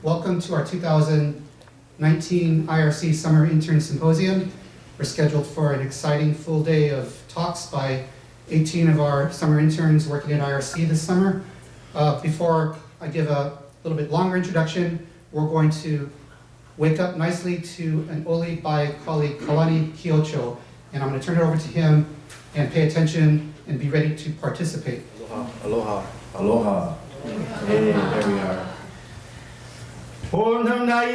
Welcome to our 2019 IRC Summer Intern Symposium. We're scheduled for an exciting full day of talks by 18 of our summer interns working at IRC this summer. Before I give a little bit longer introduction, we're going to wake up nicely to an oli by colleague Kalani Kiocho, and I'm going to turn it over to him and pay attention and be ready to participate. Aloha, aloha, aloha. Hey, there we are. Aloha, aloha,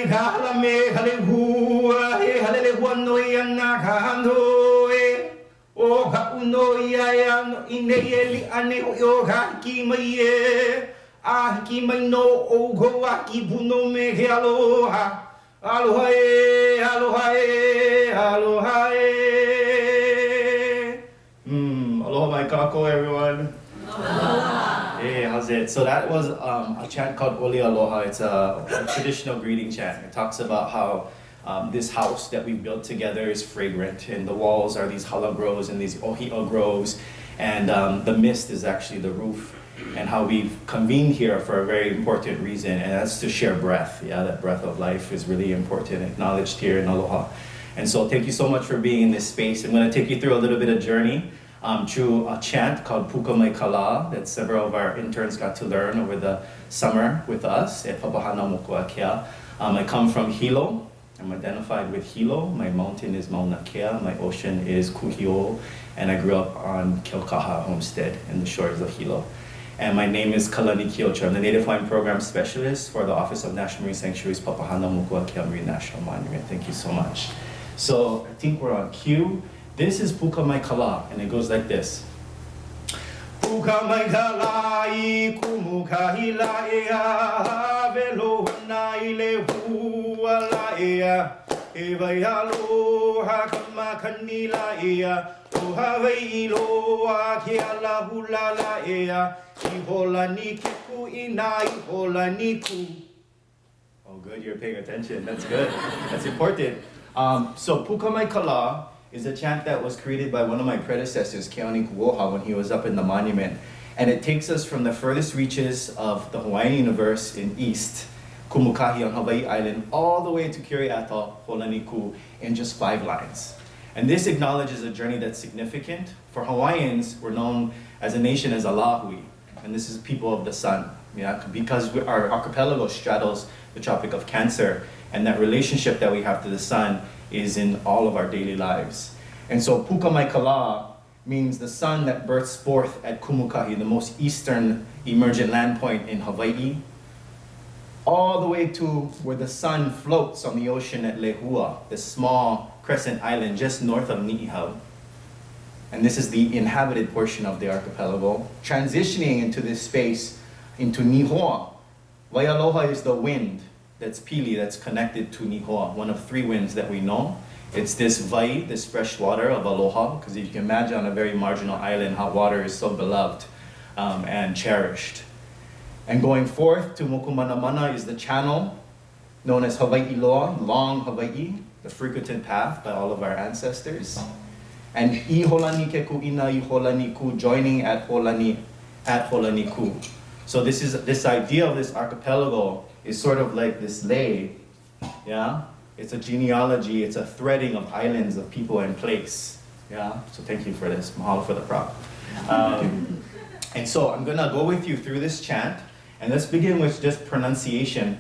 aloha. Aloha mai kako, everyone. Aloha. Hey, how's it? So that was a chant called Oli Aloha. It's a traditional greeting chant. It talks about how this house that we built together is fragrant, and the walls are these hala groves and these ohia groves, and the mist is actually the roof, and how we've convened here for a very important reason, and that's to share breath. Yeah, that breath of life is really important, acknowledged here in Aloha. And so thank you so much for being in this space. I'm going to take you through a little bit of journey through a chant called Puka Mai Kala that several of our interns got to learn over the summer with us at Papahana Mokuakea. I come from Hilo. I'm identified with Hilo. My mountain is Mauna Kea. My ocean is Kuhio. And I grew up on Kilkaha Homestead in the shores of Hilo. And my name is Kalani Kiocho. I'm the Native Hawaiian Program Specialist for the Office of National Marine Sanctuaries, Papahana Mokuakea Marine National Monument. Thank you so much. So I think we're on cue. This is Puka Mai Kala, and it goes like this. Puka Mai Kala I kumukahi la ea, velo na ile hua la ea, e vai aloha kamakani la ea, o Hawai'i loa ke ala hula la ea, I hola ni keku ina I hola ni ku. Oh good, you're paying attention, that's good, that's important. So Puka Mai Kala is a chant that was created by one of my predecessors, Keone Kuoha, when he was up in the monument. And it takes us from the furthest reaches of the Hawaiian universe in east, Kumukahi on Hawaii Island, all the way to Kiri Atoll, Holaniku, in just 5 lines. And this acknowledges a journey that's significant. For Hawaiians, we're known as a nation as Alahui, and this is people of the sun. Yeah, because our archipelago straddles the Tropic of Cancer, and that relationship that we have to the sun is in all of our daily lives. And so Puka Mai Kala means the sun that bursts forth at Kumukahi, the most eastern emergent land point in Hawaii, all the way to where the sun floats on the ocean at Lehua, this small crescent island just north of Ni'ihau. And this is the inhabited portion of the archipelago, transitioning into this space into Nihoa. Waialoha is the wind that's pili, that's connected to Nihoa, one of 3 winds that we know. It's this vai, this fresh water of aloha, because you can imagine on a very marginal island how water is so beloved and cherished. And going forth to Mokumanamana is the channel known as Hawaii Loa, long Hawaii, the frequented path by all of our ancestors. And I holani keku ina I holani ku, joining at holani ku. So this idea of this archipelago is sort of like this lei, yeah? It's a genealogy, it's a threading of islands, of people and place, yeah? So thank you for this, mahalo for the prop. And so I'm gonna go with you through this chant, and let's begin with just pronunciation.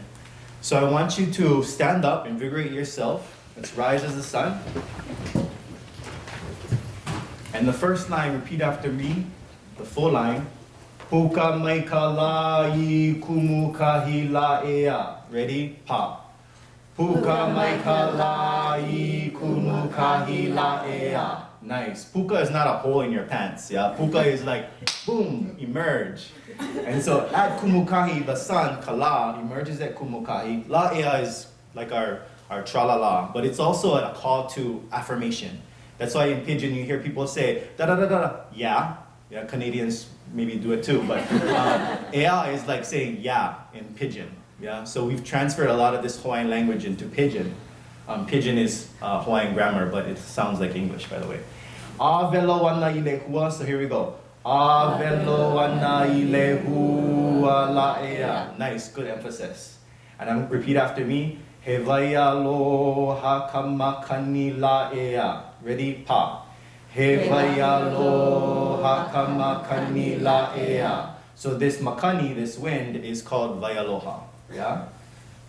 So I want you to stand up, invigorate yourself. Let's rise as the sun. And the first line, repeat after me, the full line. Puka mai kala I kumukahi la ea. Ready? Pa. Puka mai kala I kumukahi la ea. Nice. Puka is not a hole in your pants. Yeah. Puka is like boom, emerge. And so at kumukahi, the sun, kala, emerges at kumukahi. La ea is like our tralala, but it's also a call to affirmation. That's why in Pidgin you hear people say da da da da. Yeah. Yeah, Canadians maybe do it too, but ea is like saying yeah in Pidgin. Yeah, so we've transferred a lot of this Hawaiian language into Pidgin. Pidgin is Hawaiian grammar, but it sounds like English, by the way. Avelo wana ilehua, so here we go. Avelo wana ilehua la ea. Nice, good emphasis. And repeat after me. He waialoha kamakani la ea. Ready? Pa. He waialoha kamakani la ea. So this makani, this wind, is called waialoha. Yeah?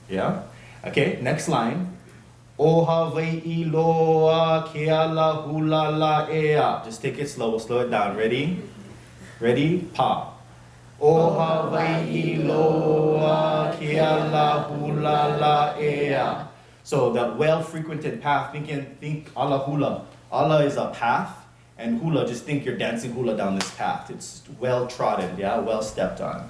Yeah? Okay, next line. O Hawai'i loa ke ala hula la ea. Just take it slow, we'll slow it down. Ready? Ready? Pa. O Hawai'i loa ke ala hula la ea. So the well-frequented path, think ala hula. Ala is a path, and hula, just think you're dancing hula down this path. It's well-trodden, yeah, well-stepped on.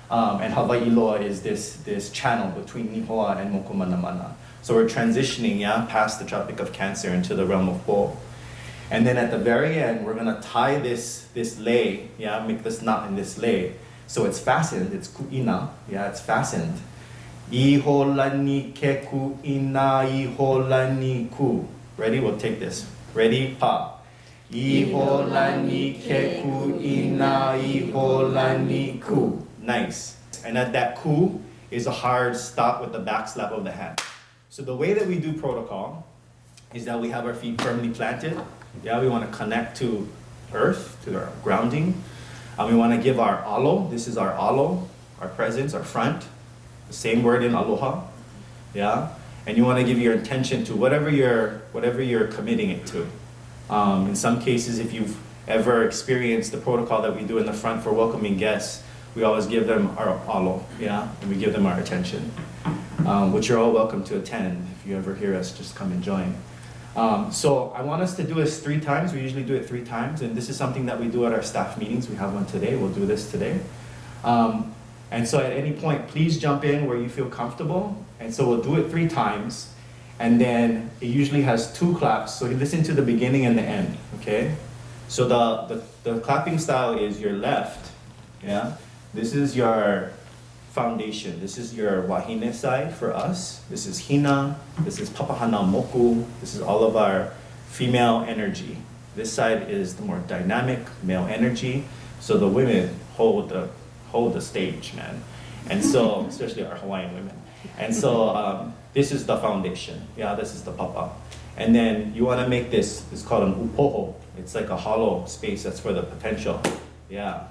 And Hawai'i loa is this channel between Nihoa and Mokumanamana. So we're transitioning, yeah, past the Tropic of Cancer into the realm of Buoy. And then at the very end, we're gonna tie this lei, yeah, make this knot in this lei. So it's fastened, it's ku'ina, yeah, it's fastened. Iholani ke ku'ina, iholani ku. Ready? We'll take this. Ready? Pa. Iholani ke ku'ina, iholani ku. Nice. And at that ku is a hard stop with the back slap of the hand. So the way that we do protocol is that we have our feet firmly planted. Yeah, we want to connect to earth, to our grounding. And we want to give our alo. This is our alo, our presence, our front. The same word in aloha. Yeah, and you want to give your intention to whatever you're committing it to. In some cases, if you've ever experienced the protocol that we do in the front for welcoming guests, we always give them our alo, yeah, and we give them our attention, which you're all welcome to attend. If you ever hear us, just come and join. So I want us to do this 3 times. We usually do it 3 times, and this is something that we do at our staff meetings. We have one today. We'll do this today. And so at any point, please jump in where you feel comfortable. And so we'll do it 3 times, and then it usually has 2 claps. So you listen to the beginning and the end, okay? So the clapping style is your left, yeah? This is your foundation. This is your wahine side for us. This is hina. This is papahana moku. This is all of our female energy. This side is the more dynamic male energy. So the women hold the stage, man. And so, especially our Hawaiian women. And so this is the foundation. Yeah, this is the papa. And then you want to make this, it's called an upoho. It's like a hollow space that's for the potential. Yeah,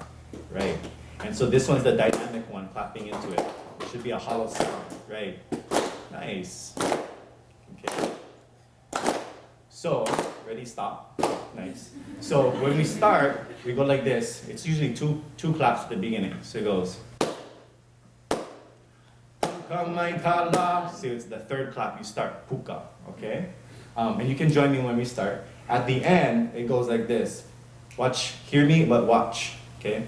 right. And so this one's the dynamic one, clapping into it. It should be a hollow sound, right? Nice. Okay. So, ready, stop. Nice. So when we start, we go like this. It's usually two claps at the beginning. So it goes. So it's the 3rd clap, you start, puka, okay? And you can join me when we start. At the end, it goes like this. Watch, hear me, but watch, okay?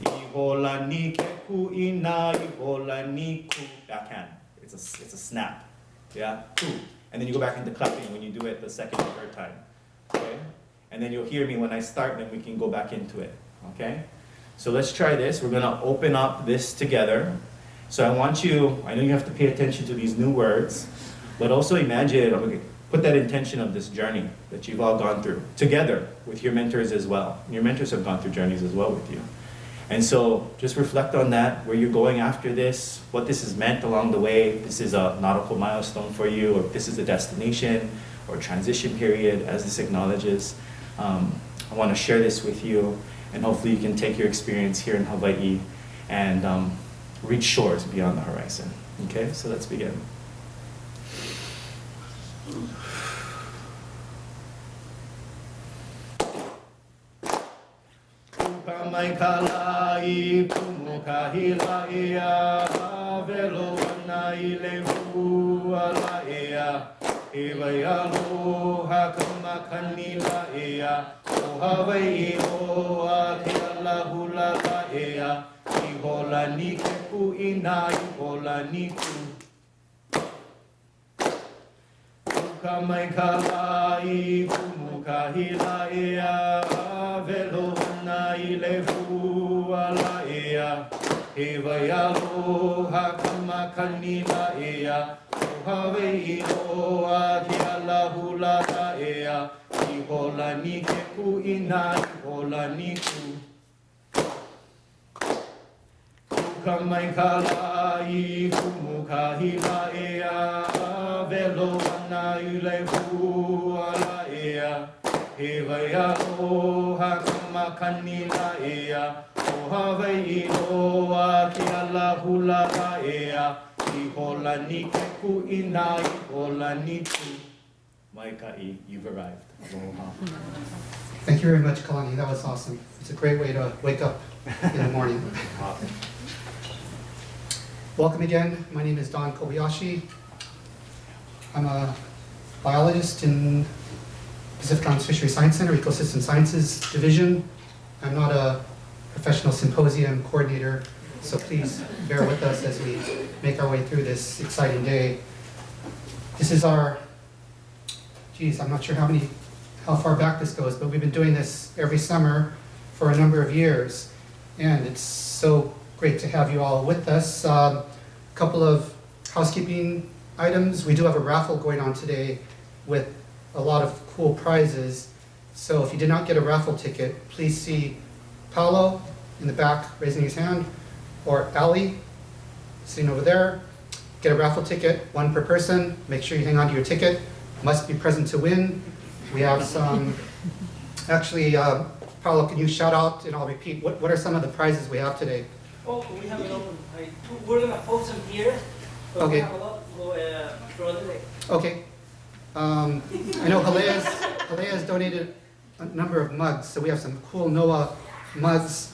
Iholani ke ku'ina, iholani ku. Backhand. It's a snap. Yeah? Ku. And then you go back into clapping when you do it the 2nd or 3rd time. Okay? And then you'll hear me when I start, then we can go back into it. Okay? So let's try this. We're gonna open up this together. So I know you have to pay attention to these new words, but also imagine, put that intention of this journey that you've all gone through together with your mentors as well. Your mentors have gone through journeys as well with you. And so just reflect on that, where you're going after this, what this has meant along the way. If this is a nautical milestone for you, or if this is a destination or transition period, as this acknowledges. I want to share this with you, and hopefully you can take your experience here in Hawaii and reach shores beyond the horizon. Okay, so let's begin. Mai kalai kumukahila ea velo wanai levu ala ea Iwai aloha kamakani la ea O Hawai'i loa ke ala hula la ea Ihola ni ke ku'ina ihola ni ku Kamai kalai kumukahila ea velo wanai levu ala ea Iwai aloha kamakani la ea O Hawai'i loa ke ala hula la ea Ihola ni ke ku'ina ihola ni ku kamai kalai kumukahila ea velo ana ule huala ea he vai aloha kamakanila ea o Hawai'i loa ki ala hula ea I hola ni ke ku'ina I hola ni tu Maikai, you've arrived. Aloha. Thank you very much, Kalani. That was awesome. It's a great way to wake up in the morning. Welcome again. My name is Don Kobayashi. I'm a biologist in Pacific Islands Fisheries Science Center, Ecosystem Sciences Division. I'm not a professional symposium coordinator, so please bear with us as we make our way through this exciting day. This is our, I'm not sure how far back this goes, but we've been doing this every summer for a number of years, and it's so great to have you all with us. A couple of housekeeping items. We do have a raffle going on today with a lot of cool prizes, so if you did not get a raffle ticket, please see Paolo in the back raising his hand, or Ali sitting over there. Get a raffle ticket, one per person. Make sure you hang on to your ticket. Must be present to win. We have some, actually, Paolo, can you shout out, and I'll repeat, what are some of the prizes we have today? Oh, we have a lot. We're gonna post them here. But Okay. We have a lot for the day. Okay. I know Halea has donated a number of mugs, so we have some cool NOAA mugs.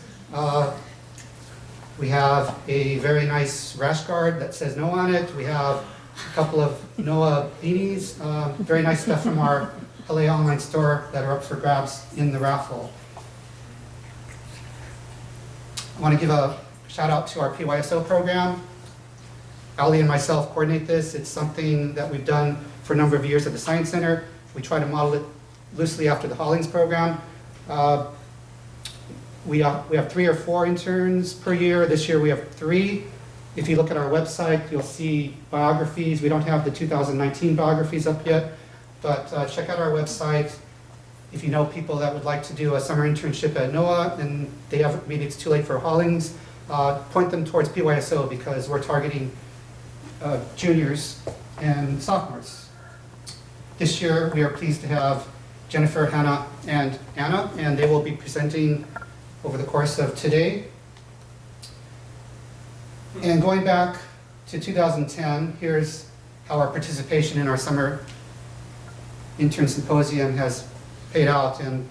We have a very nice rash guard that says no on it. We have a couple of NOAA beanies, very nice stuff from our Halea online store that are up for grabs in the raffle. I want to give a shout out to our PYSO program. Ali and myself coordinate this. It's something that we've done for a number of years at the Science Center. We try to model it loosely after the Hollings program. We have 3 or 4 interns per year. This year we have 3. If you look at our website, you'll see biographies. We don't have the 2019 biographies up yet, but check out our website. If you know people that would like to do a summer internship at NOAA and maybe it's too late for Hollings, point them towards PYSO because we're targeting juniors and sophomores. This year we are pleased to have Jennifer, Hannah, and Anna, and they will be presenting over the course of today. And going back to 2010, here's how our participation in our summer intern symposium has paid out. And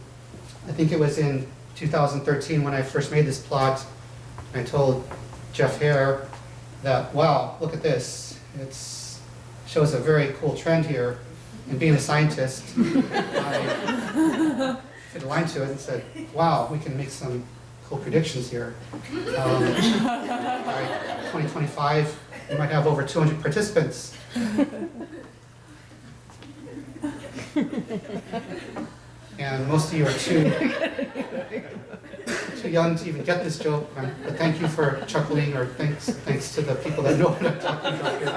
I think it was in 2013 when I first made this plot. I told Jeff Hare that, wow, look at this. It shows a very cool trend here. And being a scientist, I put a line to it and said, wow, we can make some cool predictions here. By 2025, we might have over 200 participants. And most of you are too young to even get this joke, but thank you for chuckling, or thanks to the people that know what I'm talking about here.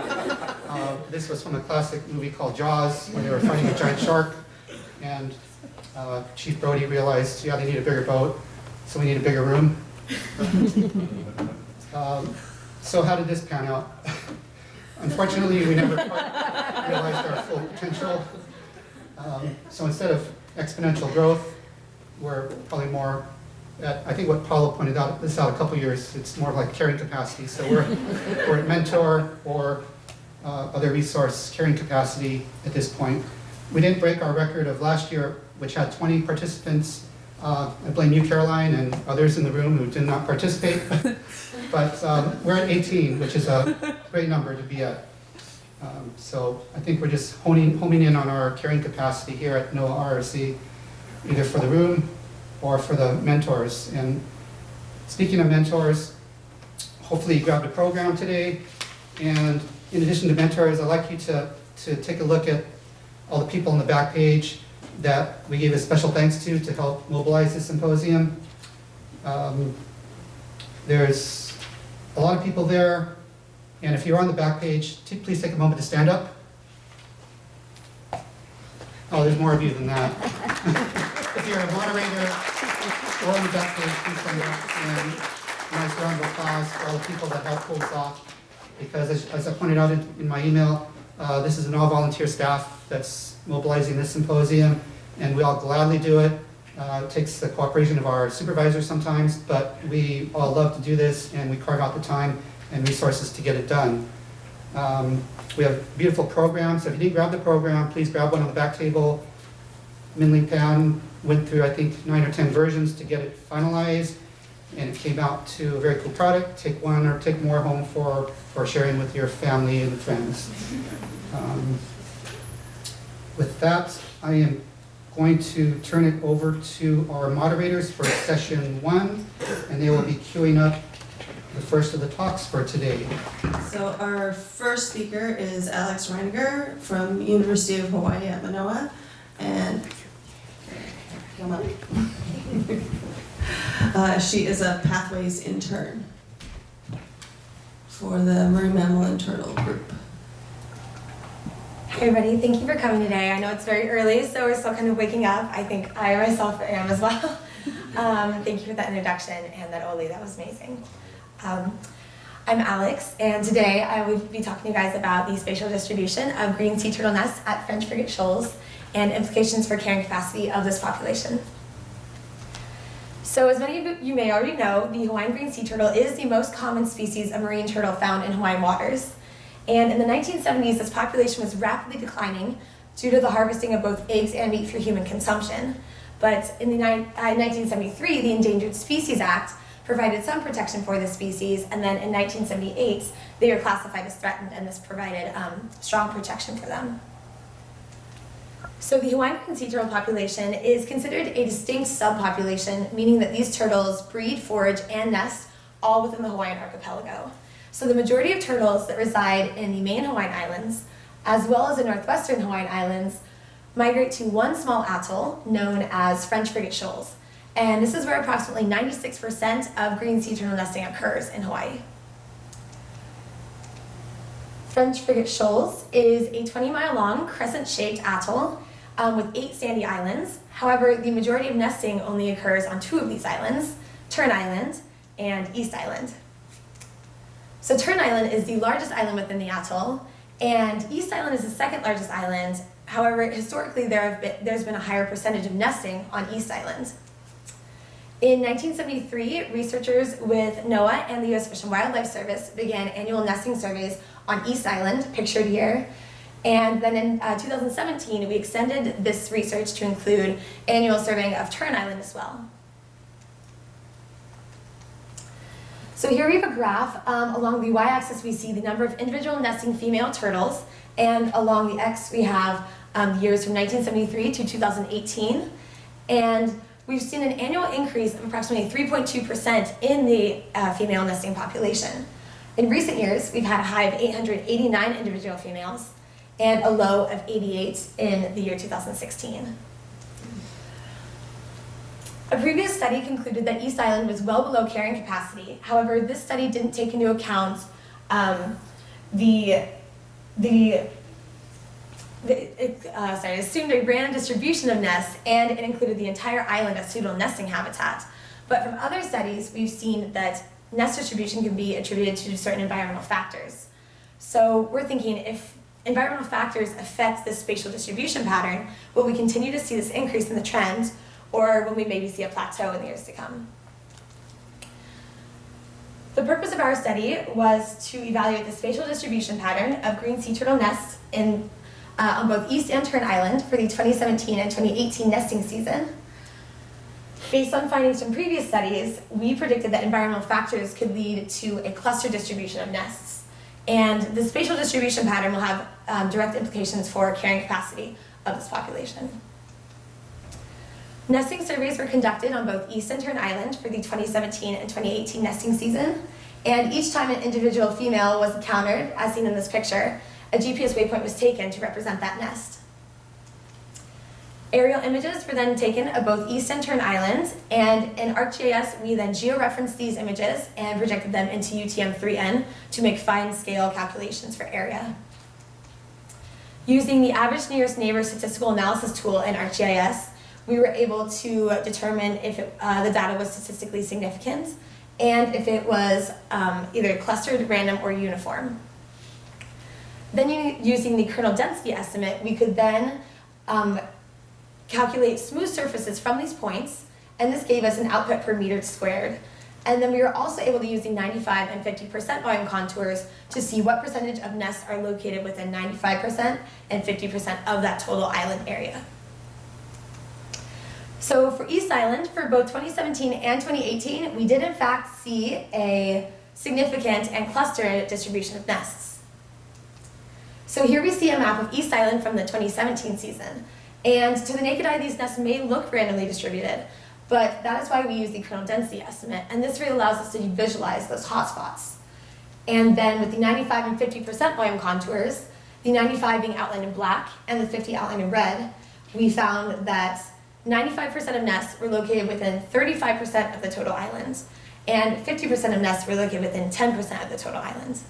This was from a classic movie called Jaws, when they were fighting a giant shark, and Chief Brody realized, yeah, they need a bigger boat, so we need a bigger room. So how did this pan out? Unfortunately, we never quite realized our full potential. So instead of exponential growth, we're probably more at, I think what Paulo pointed out, this out a couple years, it's more like carrying capacity. So we're at mentor or other resource carrying capacity at this point. We didn't break our record of last year, which had 20 participants. I blame you, Caroline, and others in the room who did not participate. But we're at 18, which is a great number to be at. So I think we're just homing in on our carrying capacity here at NOAA RRC, either for the room or for the mentors. And speaking of mentors, hopefully you grabbed a program today. And in addition to mentors, I'd like you to take a look at all the people on the back page that we gave a special thanks to help mobilize this symposium. There's a lot of people there, and if you're on the back page, please take a moment to stand up. Oh, there's more of you than that. If you're a moderator or on the back page, please stand up. And nice round of applause for all the people that helped pull this off. Because as I pointed out in my email, this is an all-volunteer staff that's mobilizing this symposium, and we all gladly do it. It takes the cooperation of our supervisors sometimes, but we all love to do this, and we carve out the time and resources to get it done. We have beautiful programs. So if you didn't grab the program, please grab one on the back table. Minling Pan went through, I think, 9 or 10 versions to get it finalized, and it came out to a very cool product. Take one or take more home for sharing with your family and friends. With that, I am going to turn it over to our moderators for session 1, and they will be queuing up the first of the talks for today. So our first speaker is Alex Reiniger from University of Hawaii at Manoa, and come up. She is a Pathways intern for the Marine Mammal and Turtle group. Hey everybody, thank you for coming today. I know it's very early, so we're still kind of waking up. I think I myself am as well. Thank you for that introduction and that Oli, that was amazing. I'm Alex, and today I will be talking to you guys about the spatial distribution of green sea turtle nests at French Frigate Shoals and implications for carrying capacity of this population. So as many of you may already know, the Hawaiian green sea turtle is the most common species of marine turtle found in Hawaiian waters. And in the 1970s, this population was rapidly declining due to the harvesting of both eggs and meat for human consumption. But in 1973, the Endangered Species Act provided some protection for this species, and then in 1978, they were classified as threatened, and this provided strong protection for them. So the Hawaiian green sea turtle population is considered a distinct subpopulation, meaning that these turtles breed, forage, and nest all within the Hawaiian archipelago. So the majority of turtles that reside in the main Hawaiian Islands, as well as the northwestern Hawaiian Islands, migrate to one small atoll known as French Frigate Shoals. And this is where approximately 96% of green sea turtle nesting occurs in Hawaii. French Frigate Shoals is a 20-mile-long crescent-shaped atoll with 8 sandy islands. However, the majority of nesting only occurs on 2 of these islands, Tern Island and East Island. So Tern Island is the largest island within the atoll, and East Island is the second largest island. However, historically there's been a higher percentage of nesting on East Island. In 1973, researchers with NOAA and the U.S. Fish and Wildlife Service began annual nesting surveys on East Island, pictured here. And then in 2017, we extended this research to include annual surveying of Tern Island as well. So here we have a graph. Along the y-axis we see the number of individual nesting female turtles, and along the x we have the years from 1973 to 2018. And we've seen an annual increase of approximately 3.2% in the female nesting population. In recent years, we've had a high of 889 individual females and a low of 88 in the year 2016. A previous study concluded that East Island was well below carrying capacity. However, this study didn't take into account assumed a random distribution of nests, and it included the entire island as suitable nesting habitat. But from other studies, we've seen that nest distribution can be attributed to certain environmental factors. So we're thinking, if environmental factors affect this spatial distribution pattern, will we continue to see this increase in the trend, or will we maybe see a plateau in the years to come? The purpose of our study was to evaluate the spatial distribution pattern of green sea turtle nests on both East and Tern Island for the 2017 and 2018 nesting season. Based on findings from previous studies, we predicted that environmental factors could lead to a cluster distribution of nests. And the spatial distribution pattern will have direct implications for carrying capacity of this population. Nesting surveys were conducted on both East and Tern Island for the 2017 and 2018 nesting season, and each time an individual female was encountered, as seen in this picture, a GPS waypoint was taken to represent that nest. Aerial images were then taken of both East and Tern Islands, and in ArcGIS we then georeferenced these images and projected them into UTM-3N to make fine-scale calculations for area. Using the average nearest neighbor statistical analysis tool in ArcGIS, we were able to determine if the data was statistically significant, and if it was either clustered, random, or uniform. Then using the kernel density estimate, we could then calculate smooth surfaces from these points, and this gave us an output per meter squared. And then we were also able to use the 95 and 50% volume contours to see what percentage of nests are located within 95% and 50% of that total island area. So for East Island, for both 2017 and 2018, we did in fact see a significant and clustered distribution of nests. So here we see a map of East Island from the 2017 season. And to the naked eye, these nests may look randomly distributed, but that is why we use the kernel density estimate, and this really allows us to visualize those hotspots. And then with the 95 and 50% volume contours, the 95 being outlined in black and the 50 outlined in red, we found that 95% of nests were located within 35% of the total islands, and 50% of nests were located within 10% of the total islands.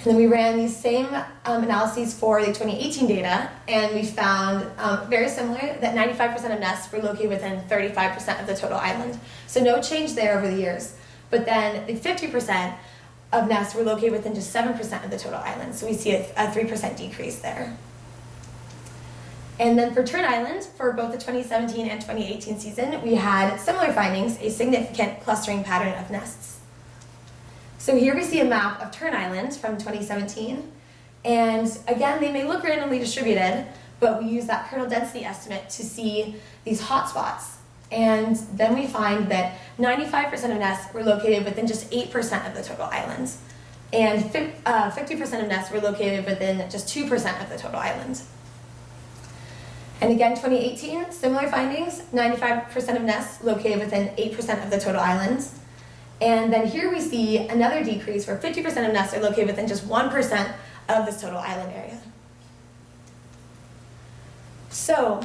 And then we ran these same analyses for the 2018 data, and we found very similar that 95% of nests were located within 35% of the total island. So no change there over the years. But then the 50% of nests were located within just 7% of the total island. So we see a 3% decrease there. And then for Tern Island, for both the 2017 and 2018 season, we had similar findings, a significant clustering pattern of nests. So here we see a map of Tern Island from 2017, and again, they may look randomly distributed, but we use that kernel density estimate to see these hotspots. And then we find that 95% of nests were located within just 8% of the total islands, and 50% of nests were located within just 2% of the total island. And again, 2018, similar findings, 95% of nests located within 8% of the total islands. And then here we see another decrease where 50% of nests are located within just 1% of this total island area. So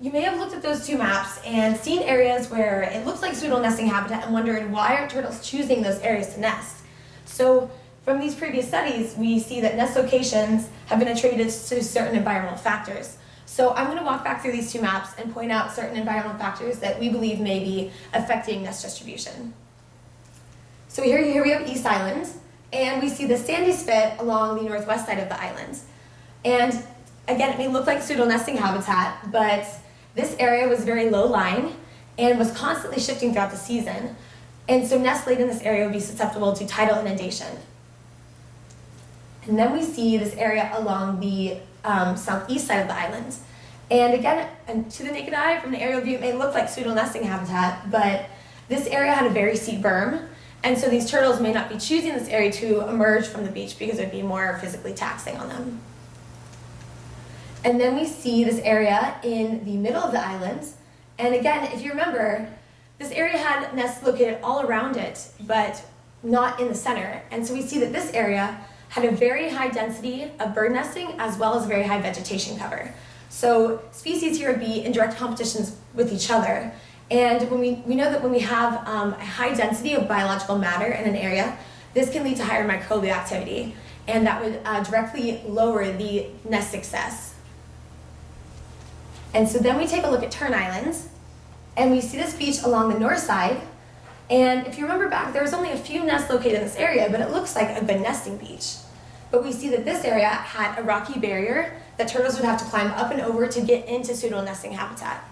you may have looked at those two maps and seen areas where it looks like suitable nesting habitat and wondered why are turtles choosing those areas to nest. So from these previous studies, we see that nest locations have been attributed to certain environmental factors. So I'm going to walk back through these two maps and point out certain environmental factors that we believe may be affecting nest distribution. So here we have East Island, and we see the sandy spit along the northwest side of the island. And again, it may look like pseudo nesting habitat, but this area was very low-lying and was constantly shifting throughout the season. And so nests laid in this area would be susceptible to tidal inundation. And then we see this area along the southeast side of the island. And again, and to the naked eye, from the aerial view, it may look like pseudo nesting habitat, but this area had a very steep berm. And so these turtles may not be choosing this area to emerge from the beach because it would be more physically taxing on them. And then we see this area in the middle of the island. And again, if you remember, this area had nests located all around it, but not in the center. And so we see that this area had a very high density of bird nesting as well as very high vegetation cover. So species here would be in direct competitions with each other. And when we know that when we have a high density of biological matter in an area, this can lead to higher microbial activity, and that would directly lower the nest success. And so then we take a look at Tern Island, and we see this beach along the north side. And if you remember back, there was only a few nests located in this area, but it looks like a good nesting beach. But we see that this area had a rocky barrier that turtles would have to climb up and over to get into suitable nesting habitat.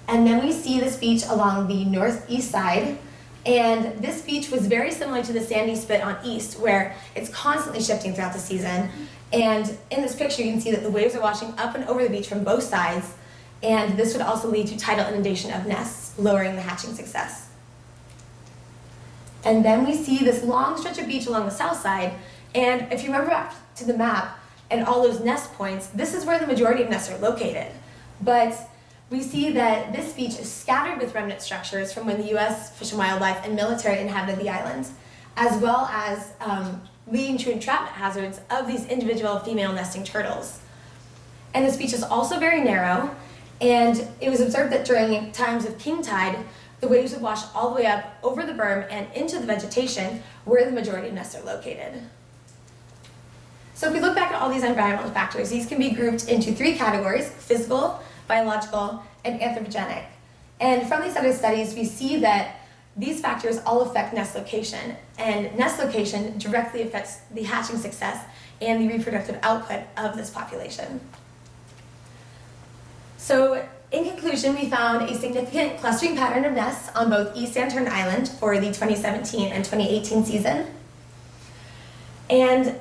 And then we see this beach along the northeast side, and this beach was very similar to the sandy spit on east, where it's constantly shifting throughout the season. And in this picture, you can see that the waves are washing up and over the beach from both sides, and this would also lead to tidal inundation of nests, lowering the hatching success. And then we see this long stretch of beach along the south side, and if you remember back to the map and all those nest points, this is where the majority of nests are located. But we see that this beach is scattered with remnant structures from when the U.S. Fish and Wildlife and military inhabited the islands, as well as leading to entrapment hazards of these individual female nesting turtles. And this beach is also very narrow, and it was observed that during times of king tide, the waves would wash all the way up over the berm and into the vegetation where the majority of nests are located. So if we look back at all these environmental factors, these can be grouped into three categories: physical, biological, and anthropogenic. And from these other studies, we see that these factors all affect nest location, and nest location directly affects the hatching success and the reproductive output of this population. So in conclusion, we found a significant clustering pattern of nests on both East and Tern Island for the 2017 and 2018 season. And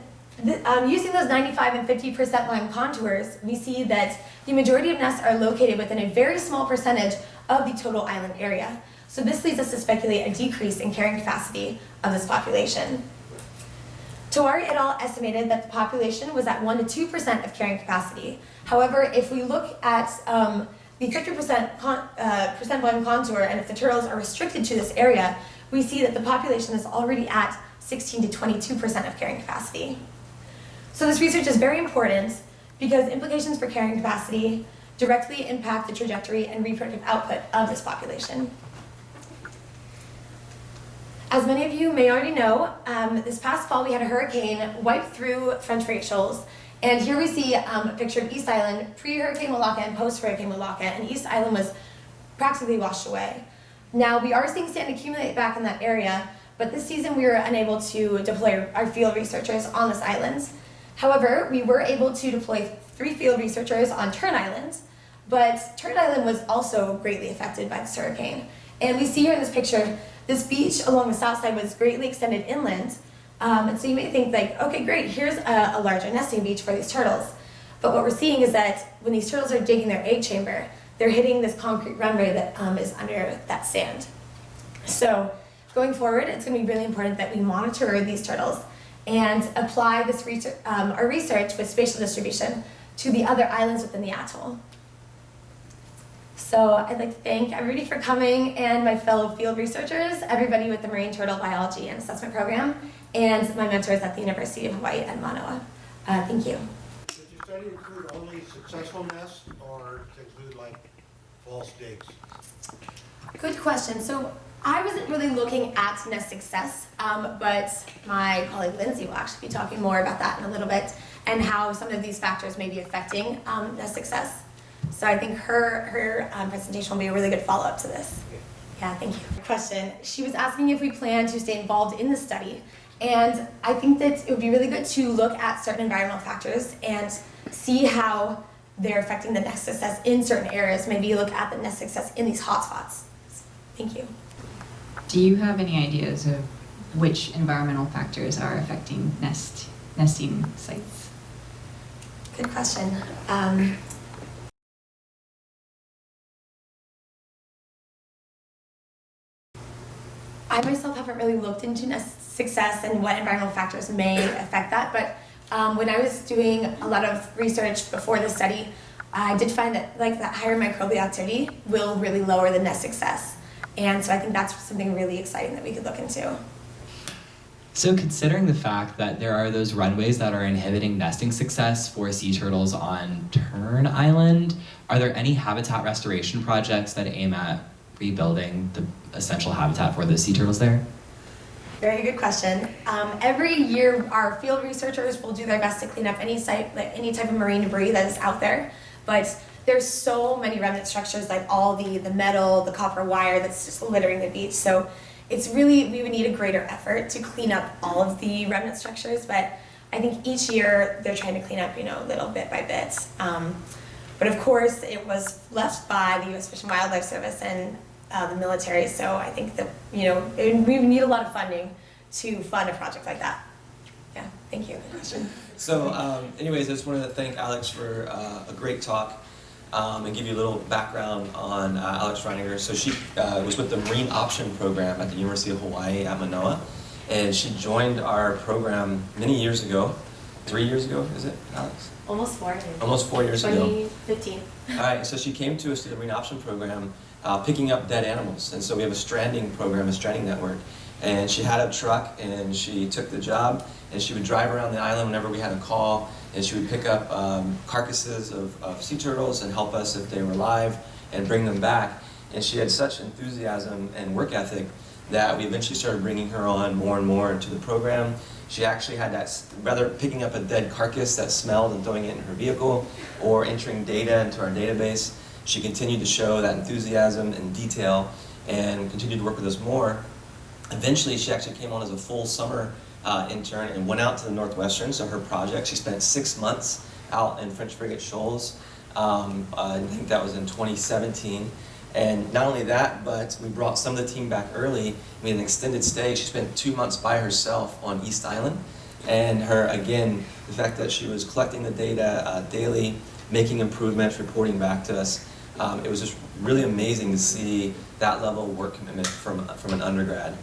using those 95 and 50% line contours, we see that the majority of nests are located within a very small percentage of the total island area. So this leads us to speculate a decrease in carrying capacity of this population. Tawari et al. Estimated that the population was at 1 to 2% of carrying capacity. However, if we look at the 50% percent volume contour, and if the turtles are restricted to this area, we see that the population is already at 16 to 22% of carrying capacity. So this research is very important because implications for carrying capacity directly impact the trajectory and reproductive output of this population. As many of you may already know, this past fall we had a hurricane wipe through French Frigate Shoals. And here we see a picture of East Island pre-Hurricane Malacca and post-Hurricane Malacca, and East Island was practically washed away. Now we are seeing sand accumulate back in that area, but this season we were unable to deploy our field researchers on this island. However, we were able to deploy 3 field researchers on Tern Island, but Tern Island was also greatly affected by this hurricane. And we see here in this picture, this beach along the south side was greatly extended inland. And so you may think like, okay, great, here's a larger nesting beach for these turtles. But what we're seeing is that when these turtles are digging their egg chamber, they're hitting this concrete runway that is under that sand. So going forward, it's going to be really important that we monitor these turtles and apply this research, our research with spatial distribution to the other islands within the atoll. So I'd like to thank everybody for coming, and my fellow field researchers, everybody with the Marine Turtle Biology and Assessment Program, and my mentors at the University of Hawaii at Manoa. Thank you. Did your study include only successful nests or include like false digs? Good question. So I wasn't really looking at nest success, but my colleague Lindsay will actually be talking more about that in a little bit, and how some of these factors may be affecting nest success. So I think her presentation will be a really good follow-up to this. Yeah, thank you. Question. She was asking if we plan to stay involved in the study. And I think that it would be really good to look at certain environmental factors and see how they're affecting the nest success in certain areas. Maybe look at the nest success in these hotspots. Thank you. Do you have any ideas of which environmental factors are affecting nesting sites? Good question. I myself haven't really looked into nest success and what environmental factors may affect that, but when I was doing a lot of research before the study, I did find that that higher microbial activity will really lower the nest success. And so I think that's something really exciting that we could look into. So considering the fact that there are those runways that are inhibiting nesting success for sea turtles on Tern Island, are there any habitat restoration projects that aim at rebuilding the essential habitat for the sea turtles there? Very good question. Every year, our field researchers will do their best to clean up any site, any type of marine debris that is out there. But there's so many remnant structures, like all the metal, the copper wire that's just littering the beach. So it's really, we would need a greater effort to clean up all of the remnant structures. But I think each year they're trying to clean up, little bit by bit. But of course, it was left by the U.S. Fish and Wildlife Service and the military. So I think that, we need a lot of funding to fund a project like that. Yeah, thank you. Good question. So anyways, I just wanted to thank Alex for a great talk and give you a little background on Alex Reininger. So she was with the Marine Option Program at the University of Hawaii at Manoa, and she joined our program many years ago. 3 years ago, is it, Alex? Almost 4 years. Almost 4 years ago. 2015. All right, so she came to us to the Marine Option Program picking up dead animals. And so we have a stranding program, a stranding network. And she had a truck, and she took the job, and she would drive around the island whenever we had a call, and she would pick up carcasses of sea turtles and help us if they were alive and bring them back. And she had such enthusiasm and work ethic that we eventually started bringing her on more and more into the program. She actually had that, rather picking up a dead carcass that smelled and throwing it in her vehicle, or entering data into our database, she continued to show that enthusiasm and detail and continued to work with us more. Eventually, she actually came on as a full summer intern and went out to the Northwestern. So her project, she spent 6 months out in French Frigate Shoals. I think that was in 2017. And not only that, but we brought some of the team back early. We had an extended stay. She spent 2 months by herself on East Island. And her, again, the fact that she was collecting the data daily, making improvements, reporting back to us, it was just really amazing to see that level of work commitment from an undergrad.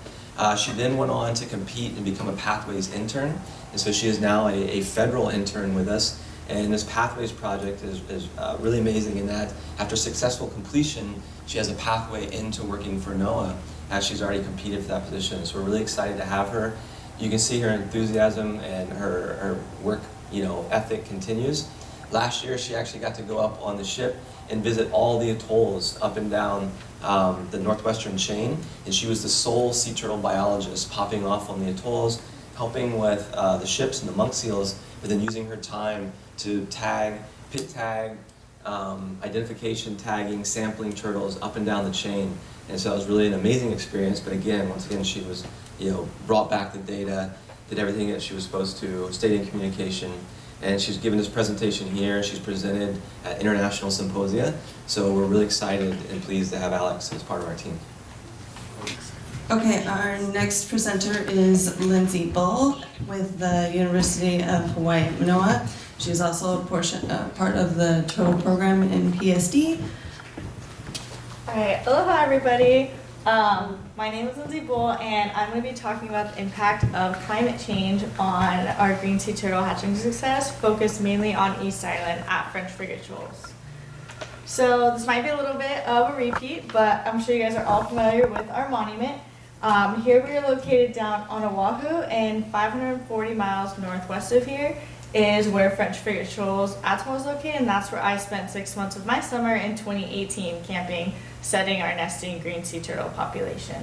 She then went on to compete and become a Pathways intern. And so she is now a federal intern with us. And this Pathways project is really amazing in that after successful completion, she has a pathway into working for NOAA as she's already competed for that position. So we're really excited to have her. You can see her enthusiasm and her work, ethic continues. Last year, she actually got to go up on the ship and visit all the atolls up and down the Northwestern chain. And she was the sole sea turtle biologist popping off on the atolls, helping with the ships and the monk seals, but then using her time to tag, pit tag, identification tagging, sampling turtles up and down the chain. And so it was really an amazing experience. But again, once again, she was, brought back the data, did everything that she was supposed to, stayed in communication. And she's given this presentation here. She's presented at international symposia. So we're really excited and pleased to have Alex as part of our team. Okay, our next presenter is Lindsay Bull with the University of Hawaii at Manoa. She's also part of the turtle program in PSD. All right, aloha everybody. My name is Lindsay Bull, and I'm going to be talking about the impact of climate change on our green sea turtle hatching success, focused mainly on East Island at French Frigate Shoals. So this might be a little bit of a repeat, but I'm sure you guys are all familiar with our monument. Here we are located down on Oahu, and 540 miles northwest of here is where French Frigate Shoals Atoll is located, and that's where I spent 6 months of my summer in 2018 camping, studying our nesting green sea turtle population.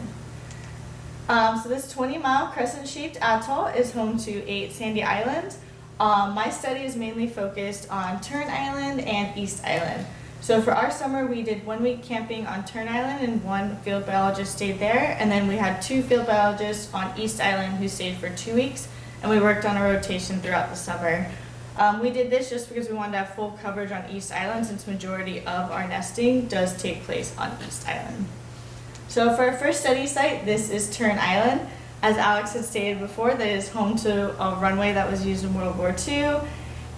So this 20-mile crescent-shaped atoll is home to 8 sandy islands. My study is mainly focused on Tern Island and East Island. So for our summer, we did 1 week camping on Tern Island, and 1 field biologist stayed there. And then we had 2 field biologists on East Island who stayed for 2 weeks, and we worked on a rotation throughout the summer. We did this just because we wanted to have full coverage on East Island, since majority of our nesting does take place on East Island. So for our first study site, this is Tern Island. As Alex had stated before, that is home to a runway that was used in World War II.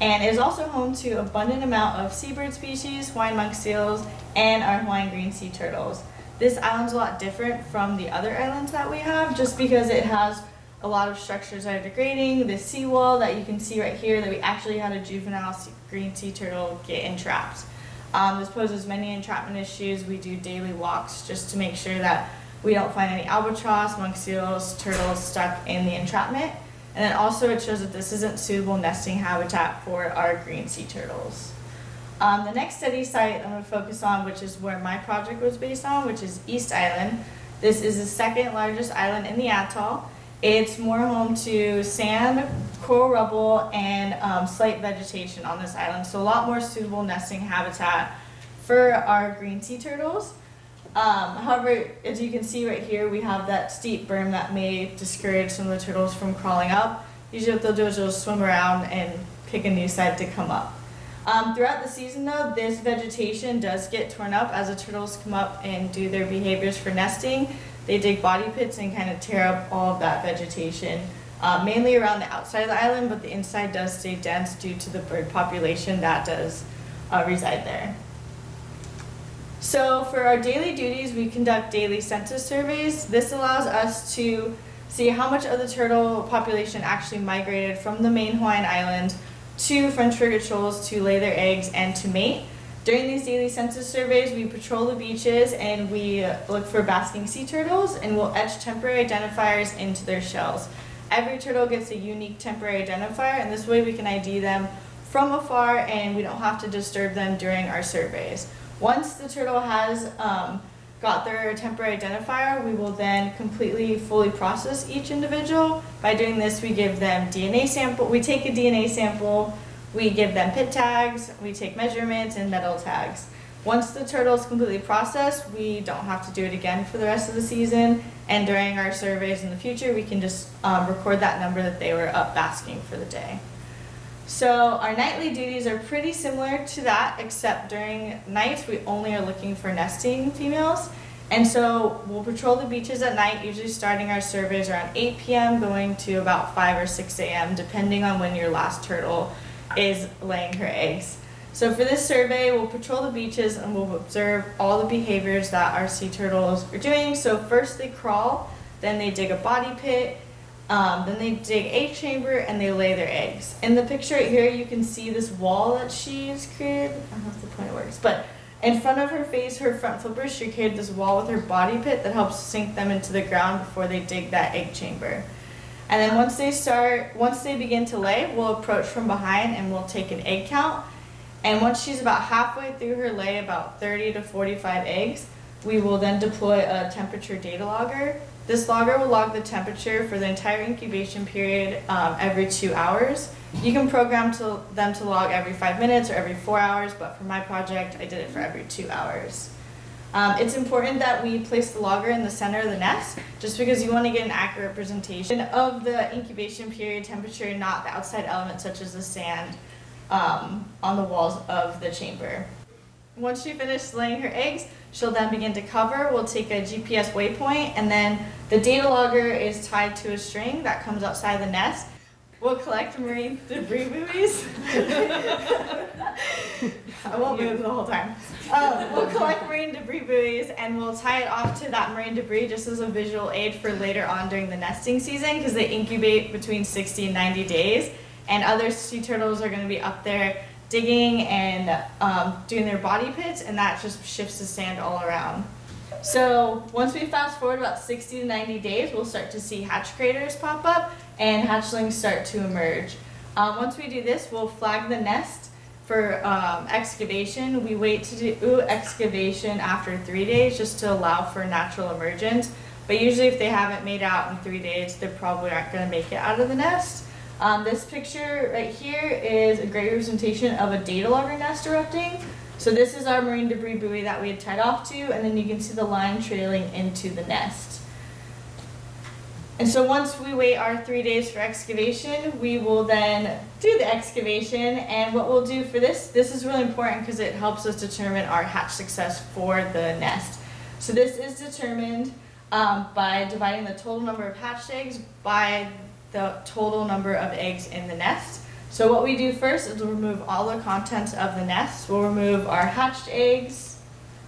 And it is also home to abundant amount of seabird species, Hawaiian monk seals, and our Hawaiian green sea turtles. This island's a lot different from the other islands that we have, just because it has a lot of structures that are degrading. The seawall that you can see right here, that we actually had a juvenile green sea turtle get entrapped. This poses many entrapment issues. We do daily walks just to make sure that we don't find any albatross, monk seals, turtles stuck in the entrapment. And then also it shows that this isn't suitable nesting habitat for our green sea turtles. The next study site I'm going to focus on, which is where my project was based on, which is East Island. This is the 2nd largest island in the atoll. It's more home to sand, coral rubble, and slate vegetation on this island. So a lot more suitable nesting habitat for our green sea turtles. However, as you can see right here, we have that steep berm that may discourage some of the turtles from crawling up. Usually what they'll do is they'll swim around and pick a new site to come up. Throughout the season though, this vegetation does get torn up as the turtles come up and do their behaviors for nesting. They dig body pits and kind of tear up all of that vegetation, mainly around the outside of the island, but the inside does stay dense due to the bird population that does reside there. So for our daily duties, we conduct daily census surveys. This allows us to see how much of the turtle population actually migrated from the main Hawaiian island to French Frigate Shoals to lay their eggs and to mate. During these daily census surveys, we patrol the beaches and we look for basking sea turtles, and we'll etch temporary identifiers into their shells. Every turtle gets a unique temporary identifier, and this way we can ID them from afar and we don't have to disturb them during our surveys. Once the turtle has got their temporary identifier, we will then fully process each individual. By doing this, we give them DNA sample. We take a DNA sample, we give them pit tags, we take measurements and metal tags. Once the turtle is completely processed, we don't have to do it again for the rest of the season. And during our surveys in the future, we can just record that number that they were up basking for the day. So our nightly duties are pretty similar to that, except during nights we only are looking for nesting females. And so we'll patrol the beaches at night, usually starting our surveys around 8 p.m. going to about 5 or 6 a.m. depending on when your last turtle is laying her eggs. So for this survey, we'll patrol the beaches and we'll observe all the behaviors that our sea turtles are doing. So first they crawl, then they dig a body pit, then they dig egg chamber, and they lay their eggs. In the picture right here, you can see this wall that she's created. I don't know if the pointer works, but in front of her face, her front flippers, she created this wall with her body pit that helps sink them into the ground before they dig that egg chamber. And then once they begin to lay, we'll approach from behind and we'll take an egg count. And once she's about halfway through her lay, about 30 to 45 eggs, we will then deploy a temperature data logger. This logger will log the temperature for the entire incubation period every 2 hours. You can program them to log every 5 minutes or every 4 hours, but for my project, I did it for every 2 hours. It's important that we place the logger in the center of the nest, just because you want to get an accurate representation of the incubation period temperature, not the outside elements such as the sand on the walls of the chamber. Once she finishes laying her eggs, she'll then begin to cover. We'll take a GPS waypoint, and then the data logger is tied to a string that comes outside the nest. We'll collect marine debris buoys. I won't move the whole time. We'll collect marine debris buoys and we'll tie it off to that marine debris just as a visual aid for later on during the nesting season, because they incubate between 60 and 90 days. And other sea turtles are going to be up there digging and doing their body pits, and that just shifts the sand all around. So once we fast forward about 60 to 90 days, we'll start to see hatch craters pop up and hatchlings start to emerge. Once we do this, we'll flag the nest for excavation. We wait to do excavation after 3 days just to allow for natural emergence. But usually if they haven't made out in 3 days, they probably aren't going to make it out of the nest. This picture right here is a great representation of a data logger nest erupting. So this is our marine debris buoy that we had tied off to, and then you can see the line trailing into the nest. And so once we wait our 3 days for excavation, we will then do the excavation. And what we'll do for this is really important because it helps us determine our hatch success for the nest. So this is determined by dividing the total number of hatched eggs by the total number of eggs in the nest. So what we do first is we'll remove all the contents of the nest. We'll remove our hatched eggs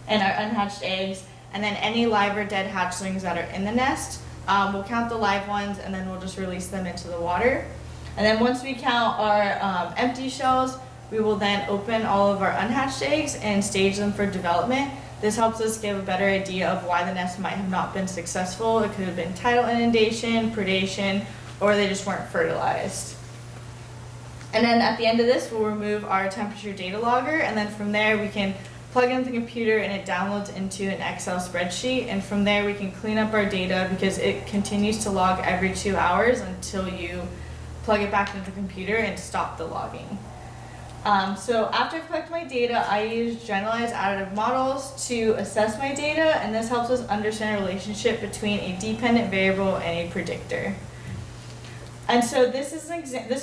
and our unhatched eggs, and then any live or dead hatchlings that are in the nest. We'll count the live ones, and then we'll just release them into the water. And then once we count our empty shells, we will then open all of our unhatched eggs and stage them for development. This helps us give a better idea of why the nest might have not been successful. It could have been tidal inundation, predation, or they just weren't fertilized. And then at the end of this, we'll remove our temperature data logger, and then from there we can plug into the computer and it downloads into an Excel spreadsheet, and from there we can clean up our data because it continues to log every 2 hours until you plug it back into the computer and stop the logging. So after I collect my data, I use generalized additive models to assess my data, and this helps us understand a relationship between a dependent variable and a predictor. And so this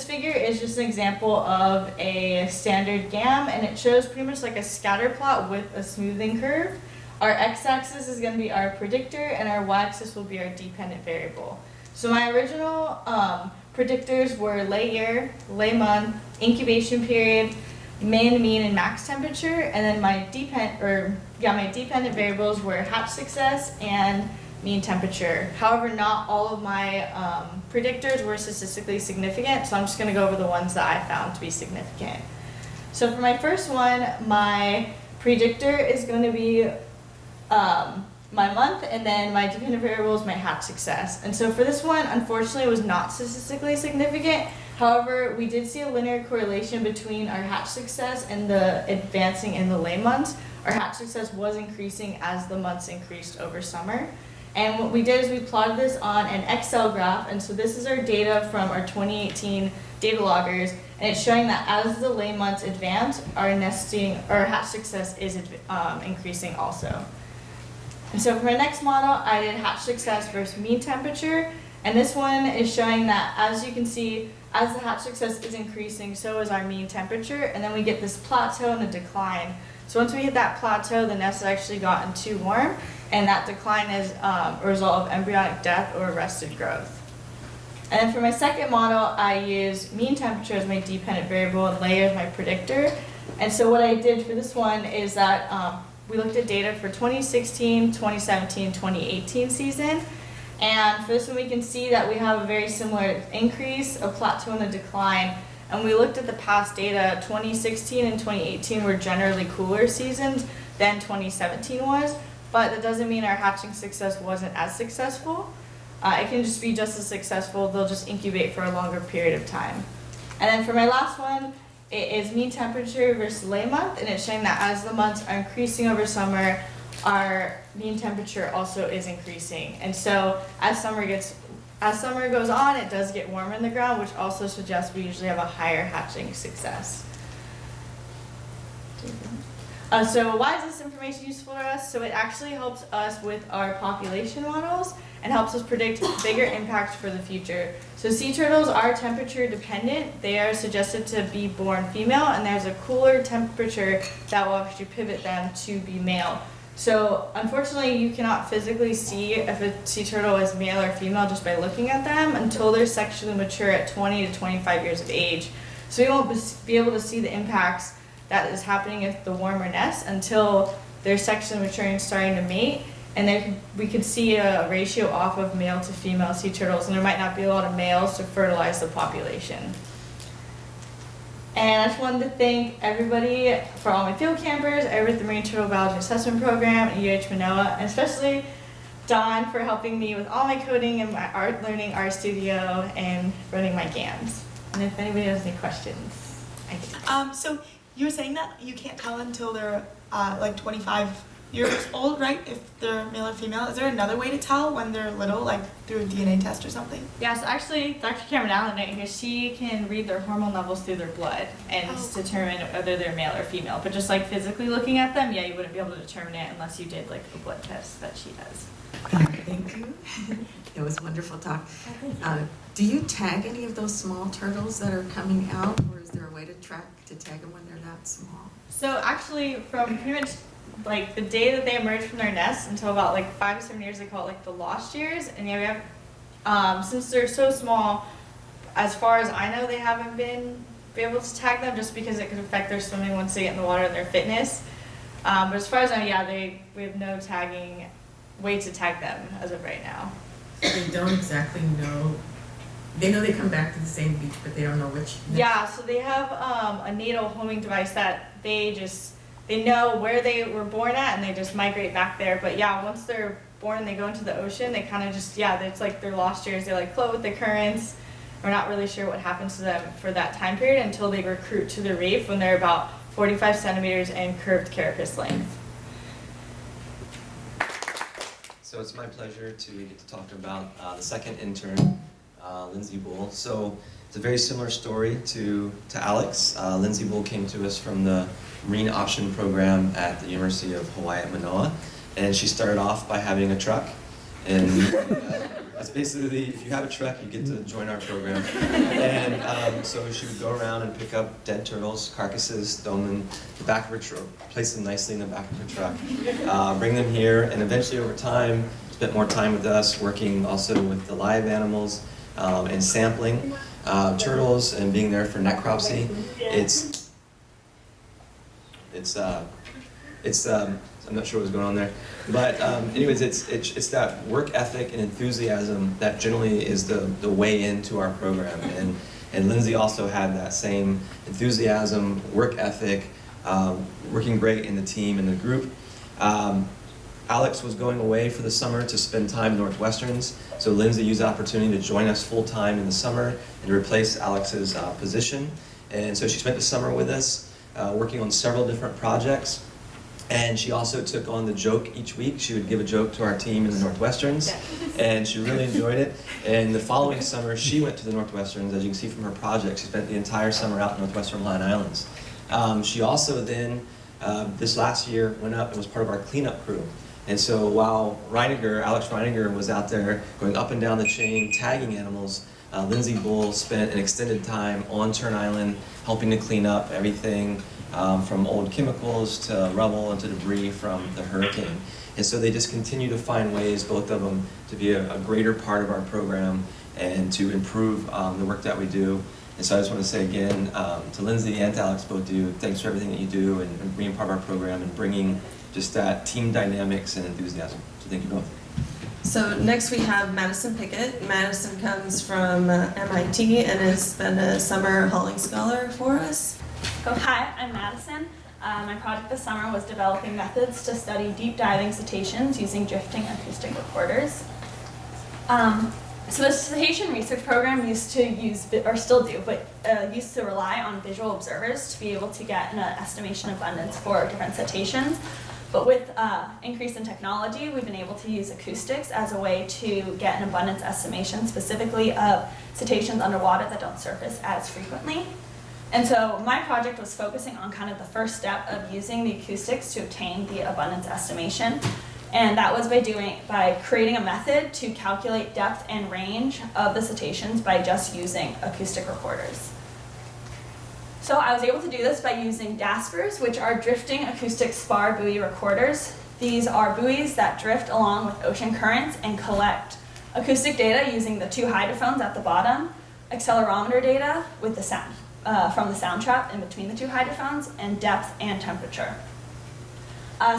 figure is just an example of a standard GAM, and it shows pretty much like a scatter plot with a smoothing curve. Our x-axis is going to be our predictor, and our y-axis will be our dependent variable. So my original predictors were lay year, lay month, incubation period, min, mean, and max temperature, and then my dependent variables were hatch success and mean temperature. However, not all of my predictors were statistically significant, so I'm just going to go over the ones that I found to be significant. So for my first one, my predictor is going to be my month, and then my dependent variable is my hatch success. And so for this one, unfortunately, it was not statistically significant. However, we did see a linear correlation between our hatch success and the advancing in the lay months. Our hatch success was increasing as the months increased over summer. And what we did is we plotted this on an Excel graph, and so this is our data from our 2018 data loggers, And it's showing that as the lay months advance, our hatch success is increasing also. And so for my next model, I did hatch success versus mean temperature. And this one is showing that, as you can see, as the hatch success is increasing, so is our mean temperature. And then we get this plateau and a decline. So once we hit that plateau, the nest has actually gotten too warm. And that decline is a result of embryonic death or arrested growth. And then for my second model, I used mean temperature as my dependent variable and layer as my predictor. And so what I did for this one is that we looked at data for 2016, 2017, 2018 season. And for this one, we can see that we have a very similar increase, a plateau and a decline. And we looked at the past data, 2016 and 2018 were generally cooler seasons than 2017 was, but that doesn't mean our hatching success wasn't as successful. It can just be just as successful, they'll just incubate for a longer period of time. And then for my last one, it is mean temperature versus lay month, and it's showing that as the months are increasing over summer, our mean temperature also is increasing. And so as summer goes on, it does get warmer in the ground, which also suggests we usually have a higher hatching success. So why is this information useful to us? So it actually helps us with our population models and helps us predict bigger impacts for the future. So sea turtles are temperature dependent. They are suggested to be born female, and there's a cooler temperature that will actually pivot them to be male. So unfortunately, you cannot physically see if a sea turtle is male or female just by looking at them until they're sexually mature at 20 to 25 years of age. So we won't be able to see the impacts that is happening at the warmer nest until they're sexually maturing and starting to mate. And then we could see a ratio off of male to female sea turtles, and there might not be a lot of males to fertilize the population. And I just wanted to thank everybody for all my field campers, over at the Marine Turtle Biology Assessment Program at UH Manoa, and especially Dawn for helping me with all my coding and my learning art studio and running my GAMs. And if anybody has any questions, I can. So you were saying that you can't tell until they're like 25 years old, right? If they're male or female. Is there another way to tell when they're little, like through a DNA test or something? Yeah, so actually, Dr. Cameron Allen right here, she can read their hormone levels through their blood and determine whether they're male or female. But just like physically looking at them, yeah, you wouldn't be able to determine it unless you did like a blood test that she does. Thank you. It was a wonderful talk. Do you tag any of those small turtles that are coming out, or is there a way to tag them when they're that small? So actually, from pretty much like the day that they emerge from their nest until about like 5 to 7 years, they call it like the lost years. And yeah, we have, since they're so small, as far as I know, they haven't been able to tag them just because it could affect their swimming once they get in the water and their fitness. But as far as I know, yeah, we have no way to tag them as of right now. So they don't exactly know. They know they come back to the same beach, but they don't know which. Yeah, so they have a natal homing device that they know where they were born at, and they just migrate back there. But yeah, once they're born and they go into the ocean, they kind of just, yeah, it's like their lost years. They like float with the currents. We're not really sure what happens to them for that time period until they recruit to the reef when they're about 45 centimeters and curved carapace length. So it's my pleasure to get to talk about the second intern, Lindsay Bull. So it's a very similar story to Alex. Lindsay Bull came to us from the Marine Option Program at the University of Hawaii at Manoa, and she started off by having a truck. And that's basically, if you have a truck, you get to join our program. And so she would go around and pick up dead turtles, carcasses, throw them in the back of her truck, place them nicely in the back of her truck, bring them here, and eventually over time, spent more time with us, working also with the live animals and sampling turtles and being there for necropsy. I'm not sure what's going on there, but anyways, it's that work ethic and enthusiasm that generally is the way into our program, and Lindsay also had that same enthusiasm, work ethic, working great in the team and the group. Alex was going away for the summer to spend time in Northwesterns, so Lindsay used the opportunity to join us full time in the summer and replace Alex's position, and so she spent the summer with us, working on several different projects. And she also took on the joke each week. She would give a joke to our team in the Northwesterns, and she really enjoyed it. And the following summer, she went to the Northwesterns. As you can see from her project, she spent the entire summer out in Northwestern Hawaiian Islands. She also then, this last year, went up and was part of our cleanup crew. And so while Alex Reiniger was out there going up and down the chain, tagging animals, Lindsay Bull spent an extended time on Tern Island helping to clean up everything from old chemicals to rubble and to debris from the hurricane. And so they just continue to find ways, both of them, to be a greater part of our program and to improve the work that we do. And so I just want to say again to Lindsay and to Alex, both of you, thanks for everything that you do and being part of our program and bringing just that team dynamics and enthusiasm. So thank you both. So next we have Madison Pickett. Madison comes from MIT and has been a summer hauling scholar for us. Hi, I'm Madison. My project this summer was developing methods to study deep diving cetaceans using drifting acoustic recorders. So the cetacean research program used to use, or still do, but used to rely on visual observers to be able to get an estimation abundance for different cetaceans. But with increase in technology, we've been able to use acoustics as a way to get an abundance estimation, specifically of cetaceans underwater that don't surface as frequently. And so my project was focusing on kind of the first step of using the acoustics to obtain the abundance estimation. And that was by creating a method to calculate depth and range of the cetaceans by just using acoustic recorders. So I was able to do this by using DASBRs, which are drifting acoustic spar buoy recorders. These are buoys that drift along with ocean currents and collect acoustic data using the two hydrophones at the bottom, accelerometer data with the sound from the sound trap in between the two hydrophones, and depth and temperature.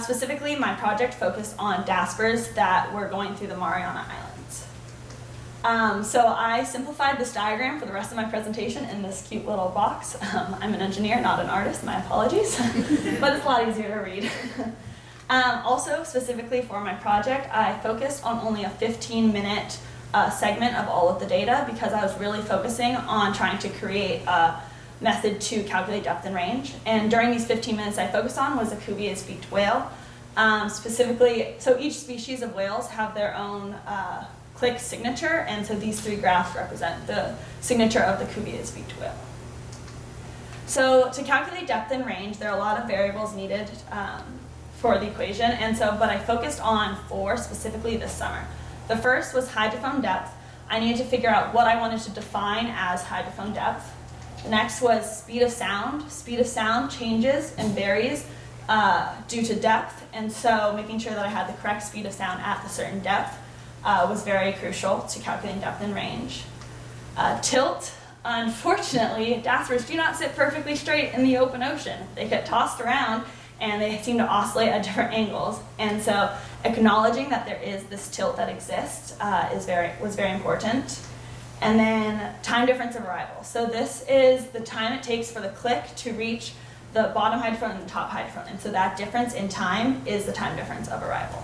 Specifically, my project focused on DASBRs that were going through the Mariana Islands. So I simplified this diagram for the rest of my presentation in this cute little box. I'm an engineer, not an artist, my apologies, but it's a lot easier to read. Also, specifically for my project, I focused on only a 15-minute segment of all of the data because I was really focusing on trying to create a method to calculate depth and range. And during these 15 minutes I focused on was the Cuvier's beaked whale. Specifically, so each species of whales have their own click signature, and so these three graphs represent the signature of the Cuvier's beaked whale. So to calculate depth and range, there are a lot of variables needed for the equation, but I focused on 4 specifically this summer. The first was hydrophone depth. I needed to figure out what I wanted to define as hydrophone depth. The next was speed of sound. Speed of sound changes and varies due to depth, and so making sure that I had the correct speed of sound at the certain depth was very crucial to calculating depth and range. Tilt. Unfortunately, DASBRs do not sit perfectly straight in the open ocean. They get tossed around and they seem to oscillate at different angles, and so acknowledging that there is this tilt that exists was very important. And then time difference of arrival. So this is the time it takes for the click to reach the bottom hydrophone and the top hydrophone. And so that difference in time is the time difference of arrival.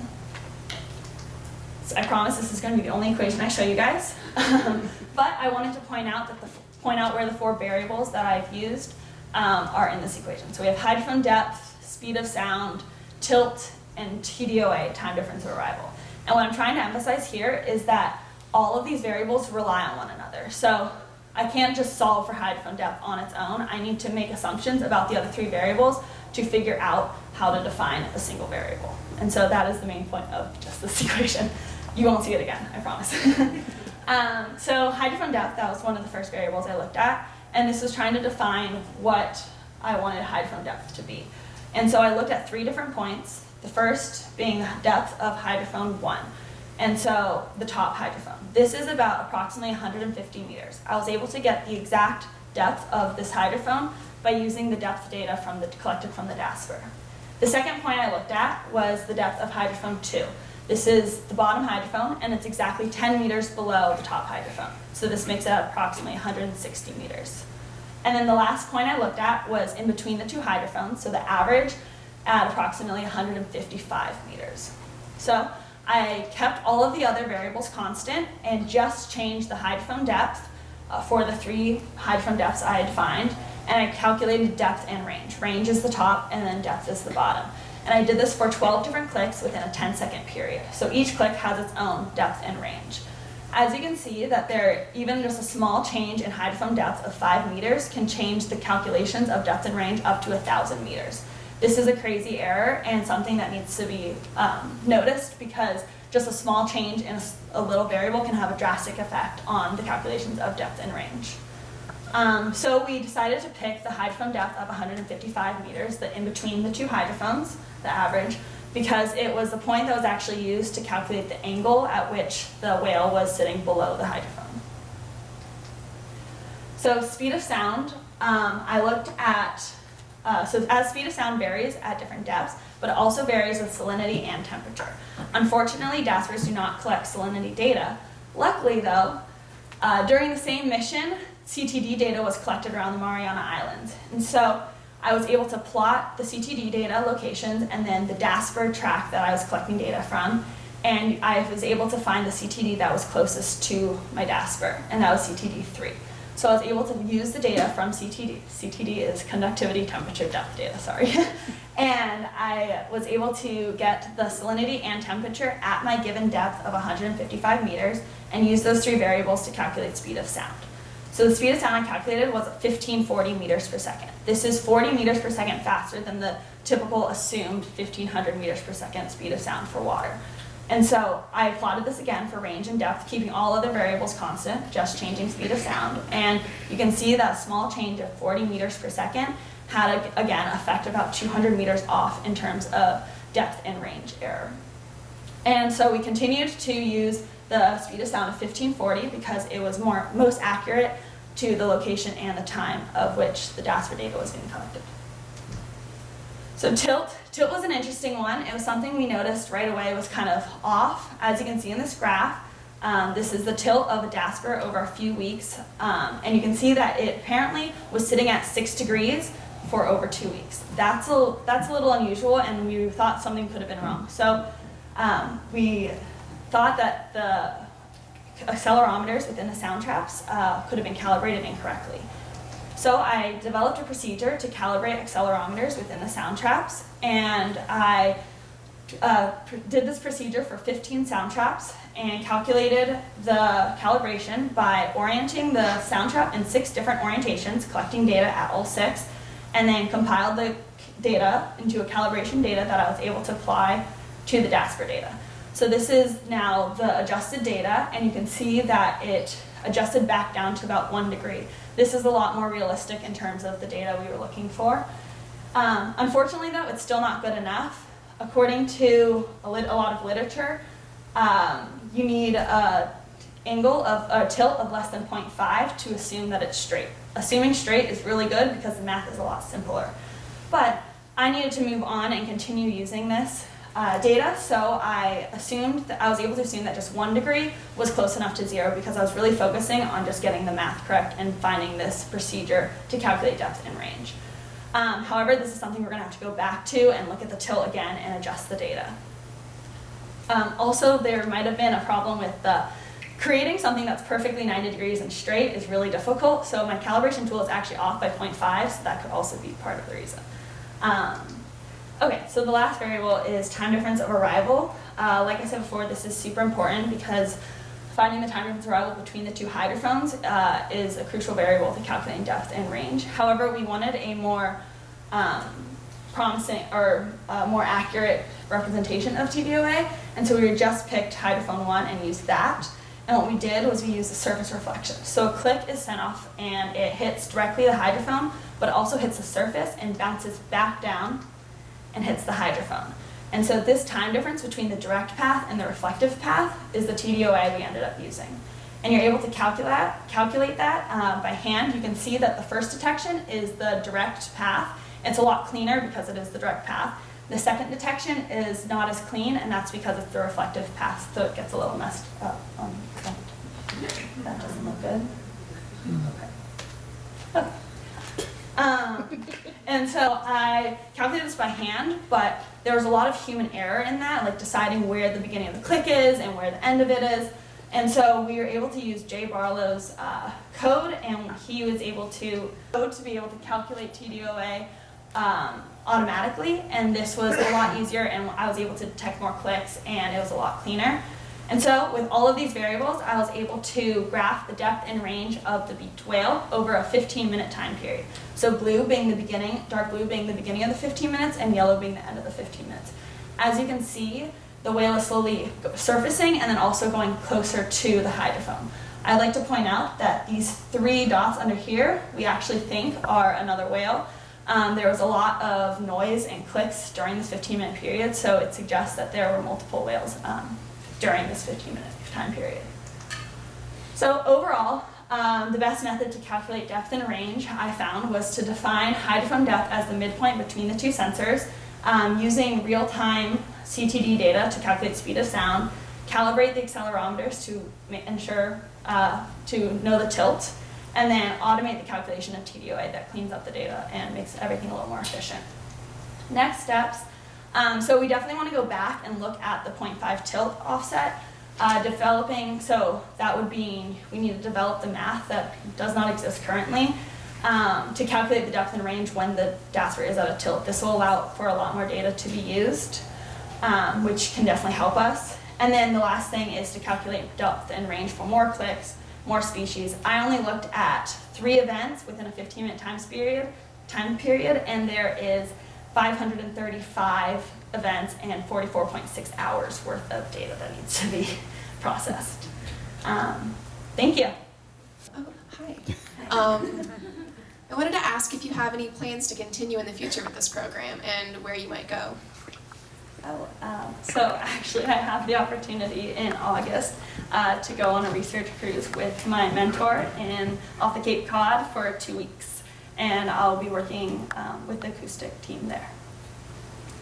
So I promise this is going to be the only equation I show you guys. But I wanted to point out where the 4 variables that I've used are in this equation. So we have hydrophone depth, speed of sound, tilt, and TDOA, time difference of arrival. And what I'm trying to emphasize here is that all of these variables rely on one another. So I can't just solve for hydrophone depth on its own. I need to make assumptions about the other 3 variables to figure out how to define a single variable. And so that is the main point of just this equation. You won't see it again, I promise. So hydrophone depth, that was one of the first variables I looked at. And this was trying to define what I wanted hydrophone depth to be. And so I looked at 3 different points. The first being the depth of hydrophone 1. And so the top hydrophone. This is about approximately 150 meters. I was able to get the exact depth of this hydrophone by using the depth data collected from the DASBR. The second point I looked at was the depth of hydrophone 2. This is the bottom hydrophone, and it's exactly 10 meters below the top hydrophone. So this makes it approximately 160 meters. And then the last point I looked at was in between the 2 hydrophones, so the average at approximately 155 meters. So I kept all of the other variables constant and just changed the hydrophone depth for the 3 hydrophone depths I had defined, and I calculated depth and range. Range is the top and then depth is the bottom. And I did this for 12 different clicks within a 10-second period. So each click has its own depth and range. As you can see that even just a small change in hydrophone depth of 5 meters can change the calculations of depth and range up to 1,000 meters. This is a crazy error and something that needs to be noticed, because just a small change in a little variable can have a drastic effect on the calculations of depth and range. So we decided to pick the hydrophone depth of 155 meters, the in between the two hydrophones, the average, because it was the point that was actually used to calculate the angle at which the whale was sitting below the hydrophone. So speed of sound, I looked at, so as speed of sound varies at different depths, but it also varies with salinity and temperature. Unfortunately, DASBRs do not collect salinity data. Luckily though, during the same mission, CTD data was collected around the Mariana Islands. And so I was able to plot the CTD data locations and then the DASBR track that I was collecting data from. And I was able to find the CTD that was closest to my DASBR, and that was CTD3. So I was able to use the data from CTD. CTD is conductivity, temperature, depth data, sorry. And I was able to get the salinity and temperature at my given depth of 155 meters and use those three variables to calculate speed of sound. So the speed of sound I calculated was 1540 meters per second. This is 40 meters per second faster than the typical assumed 1500 meters per second speed of sound for water. And so I plotted this again for range and depth, keeping all other variables constant, just changing speed of sound. And you can see that a small change of 40 meters per second had, again, affect about 200 meters off in terms of depth and range error. And so we continued to use the speed of sound of 1540 because it was most accurate to the location and the time of which the DASBR data was being collected. So tilt was an interesting one. It was something we noticed right away was kind of off. As you can see in this graph, this is the tilt of a DASBR over a few weeks. And you can see that it apparently was sitting at 6 degrees for over 2 weeks. That's a little unusual, and we thought something could have been wrong. So we thought that the accelerometers within the sound traps could have been calibrated incorrectly. So I developed a procedure to calibrate accelerometers within the sound traps, and I did this procedure for 15 sound traps and calculated the calibration by orienting the sound trap in 6 different orientations, collecting data at all 6, and then compiled the data into a calibration data that I was able to apply to the DASBR data. So this is now the adjusted data, and you can see that it adjusted back down to about 1 degree. This is a lot more realistic in terms of the data we were looking for. Unfortunately though, it's still not good enough. According to a lot of literature, you need a tilt of less than 0.5 to assume that it's straight. Assuming straight is really good because the math is a lot simpler. But I needed to move on and continue using this data, so I was able to assume that just 1 degree was close enough to 0 because I was really focusing on just getting the math correct and finding this procedure to calculate depth and range. However, this is something we're going to have to go back to and look at the tilt again and adjust the data. Also, there might have been a problem with creating something that's perfectly 90 degrees and straight is really difficult, so my calibration tool is actually off by 0.5, so that could also be part of the reason. Okay, so the last variable is time difference of arrival. Like I said before, this is super important because finding the time difference of arrival between the two hydrophones is a crucial variable to calculating depth and range. However, we wanted a more promising or more accurate representation of TDOA, and so we just picked hydrophone 1 and used that. And what we did was we used the surface reflection. So a click is sent off and it hits directly the hydrophone, but it also hits the surface and bounces back down and hits the hydrophone. And so this time difference between the direct path and the reflective path is the TDOA we ended up using. And you're able to calculate that by hand. You can see that the first detection is the direct path. It's a lot cleaner because it is the direct path. The second detection is not as clean, and that's because it's the reflective path, so it gets a little messed up on the front. That doesn't look good. Okay. And so I calculated this by hand, but there was a lot of human error in that, like deciding where the beginning of the click is and where the end of it is. And so we were able to use Jay Barlow's code, and he was able to be able to calculate TDOA automatically, and this was a lot easier, and I was able to detect more clicks, and it was a lot cleaner. And so with all of these variables, I was able to graph the depth and range of the beaked whale over a 15-minute time period. So blue being the beginning, dark blue being the beginning of the 15 minutes, and yellow being the end of the 15 minutes. As you can see, the whale is slowly surfacing and then also going closer to the hydrophone. I'd like to point out that these 3 dots under here, we actually think are another whale. There was a lot of noise and clicks during this 15-minute period, so it suggests that there were multiple whales during this 15-minute time period. So overall, the best method to calculate depth and range I found was to define hydrophone depth as the midpoint between the 2 sensors, using real-time CTD data to calculate speed of sound, calibrate the accelerometers to ensure to know the tilt, and then automate the calculation of TDOA that cleans up the data and makes everything a little more efficient. Next steps. So we definitely want to go back and look at the 0.5 tilt offset. So that would be, we need to develop the math that does not exist currently to calculate the depth and range when the DASBR is at a tilt. This will allow for a lot more data to be used, which can definitely help us. And then the last thing is to calculate depth and range for more clicks, more species. I only looked at 3 events within a 15-minute time period, and there is 535 events and 44.6 hours worth of data that needs to be processed. Thank you. Oh, hi. I wanted to ask if you have any plans to continue in the future with this program and where you might go. So actually I have the opportunity in August to go on a research cruise with my mentor off the Cape Cod for 2 weeks. And I'll be working with the Acoustic team there.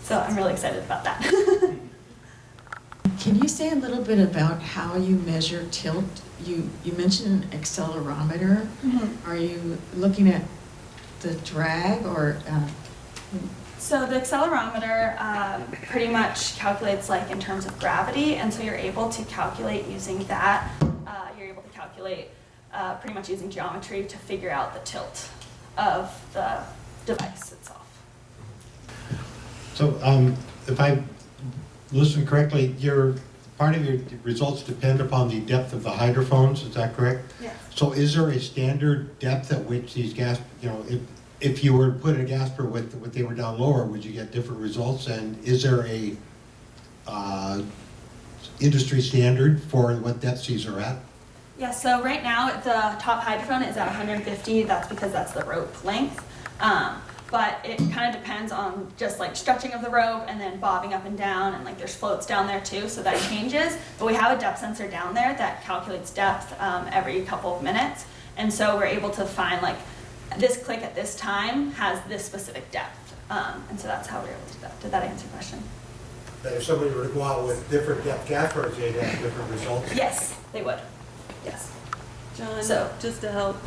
So I'm really excited about that. Can you say a little bit about how you measure tilt? You mentioned an accelerometer. Mm-hmm. Are you looking at the drag or? So the accelerometer pretty much calculates like in terms of gravity, and so you're able to calculate using that. You're able to calculate pretty much using geometry to figure out the tilt of the device itself. So if I listened correctly, part of your results depend upon the depth of the hydrophones, is that correct? Yes. So is there a standard depth at which these gas, if you were to put in a gasper with what they were down lower, would you get different results? And is there a industry standard for what depths these are at? Yeah, so right now the top hydrophone is at 150. That's because that's the rope length. But it kind of depends on just like stretching of the rope and then bobbing up and down, and like there's floats down there too, so that changes. But we have a depth sensor down there that calculates depth every couple of minutes. And so we're able to find like this click at this time has this specific depth. And so that's how we're able to do that. Did that answer your question? That if somebody were to go out with different depth gaspers, they'd have different results? Yes, they would. Yes. John, So- just to help,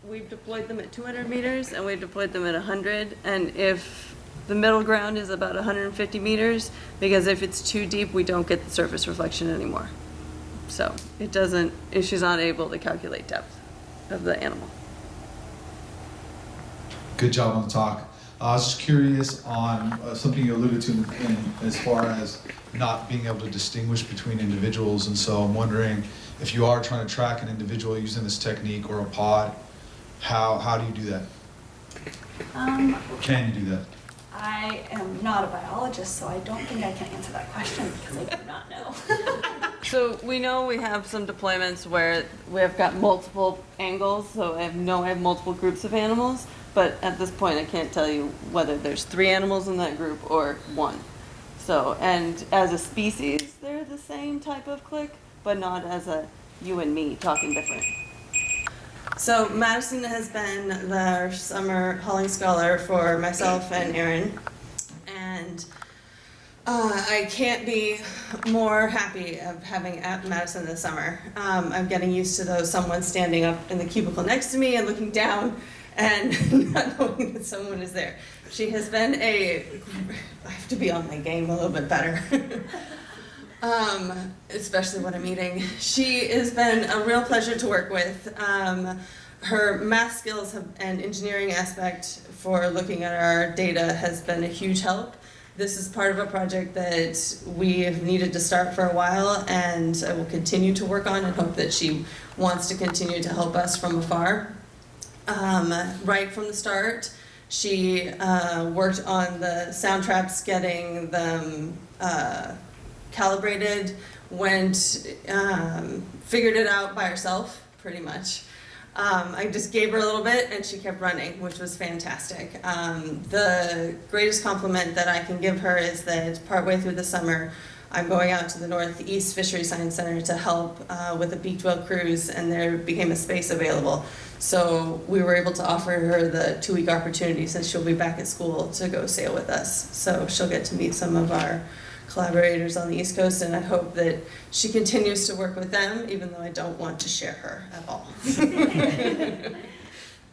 we've deployed them at 200 meters and we've deployed them at 100. And if the middle ground is about 150 meters, because if it's too deep, we don't get the surface reflection anymore. So she's not able to calculate depth of the animal. Good job on the talk. I was just curious on something you alluded to as far as not being able to distinguish between individuals, and so I'm wondering if you are trying to track an individual using this technique or a pod, how do you do that? Can you do that? I am not a biologist, so I don't think I can answer that question because I do not know. So we know we have some deployments where we have got multiple angles, so I have multiple groups of animals, but at this point I can't tell you whether there's 3 animals in that group or 1. So, and as a species, they're the same type of click, but not as a you and me talking different. So Madison has been the summer hauling scholar for myself and Aaron, and I can't be more happy of having Madison this summer. I'm getting used to someone standing up in the cubicle next to me and looking down and not knowing that someone is there. She has been I have to be on my game a little bit better. Especially when I'm eating. She has been a real pleasure to work with. her math skills and engineering aspect for looking at our data has been a huge help. This is part of a project that we have needed to start for a while, and I will continue to work on and hope that she wants to continue to help us from afar. Right from the start, she worked on the sound traps, getting them calibrated, figured it out by herself, pretty much. I just gave her a little bit and she kept running, which was fantastic. The greatest compliment that I can give her is that partway through the summer, I'm going out to the Northeast Fishery Science Center to help with a beaked whale cruise, and there became a space available. So we were able to offer her the 2-week opportunity, since she'll be back at school, to go sail with us. So she'll get to meet some of our collaborators on the East Coast, and I hope that she continues to work with them, even though I don't want to share her at all.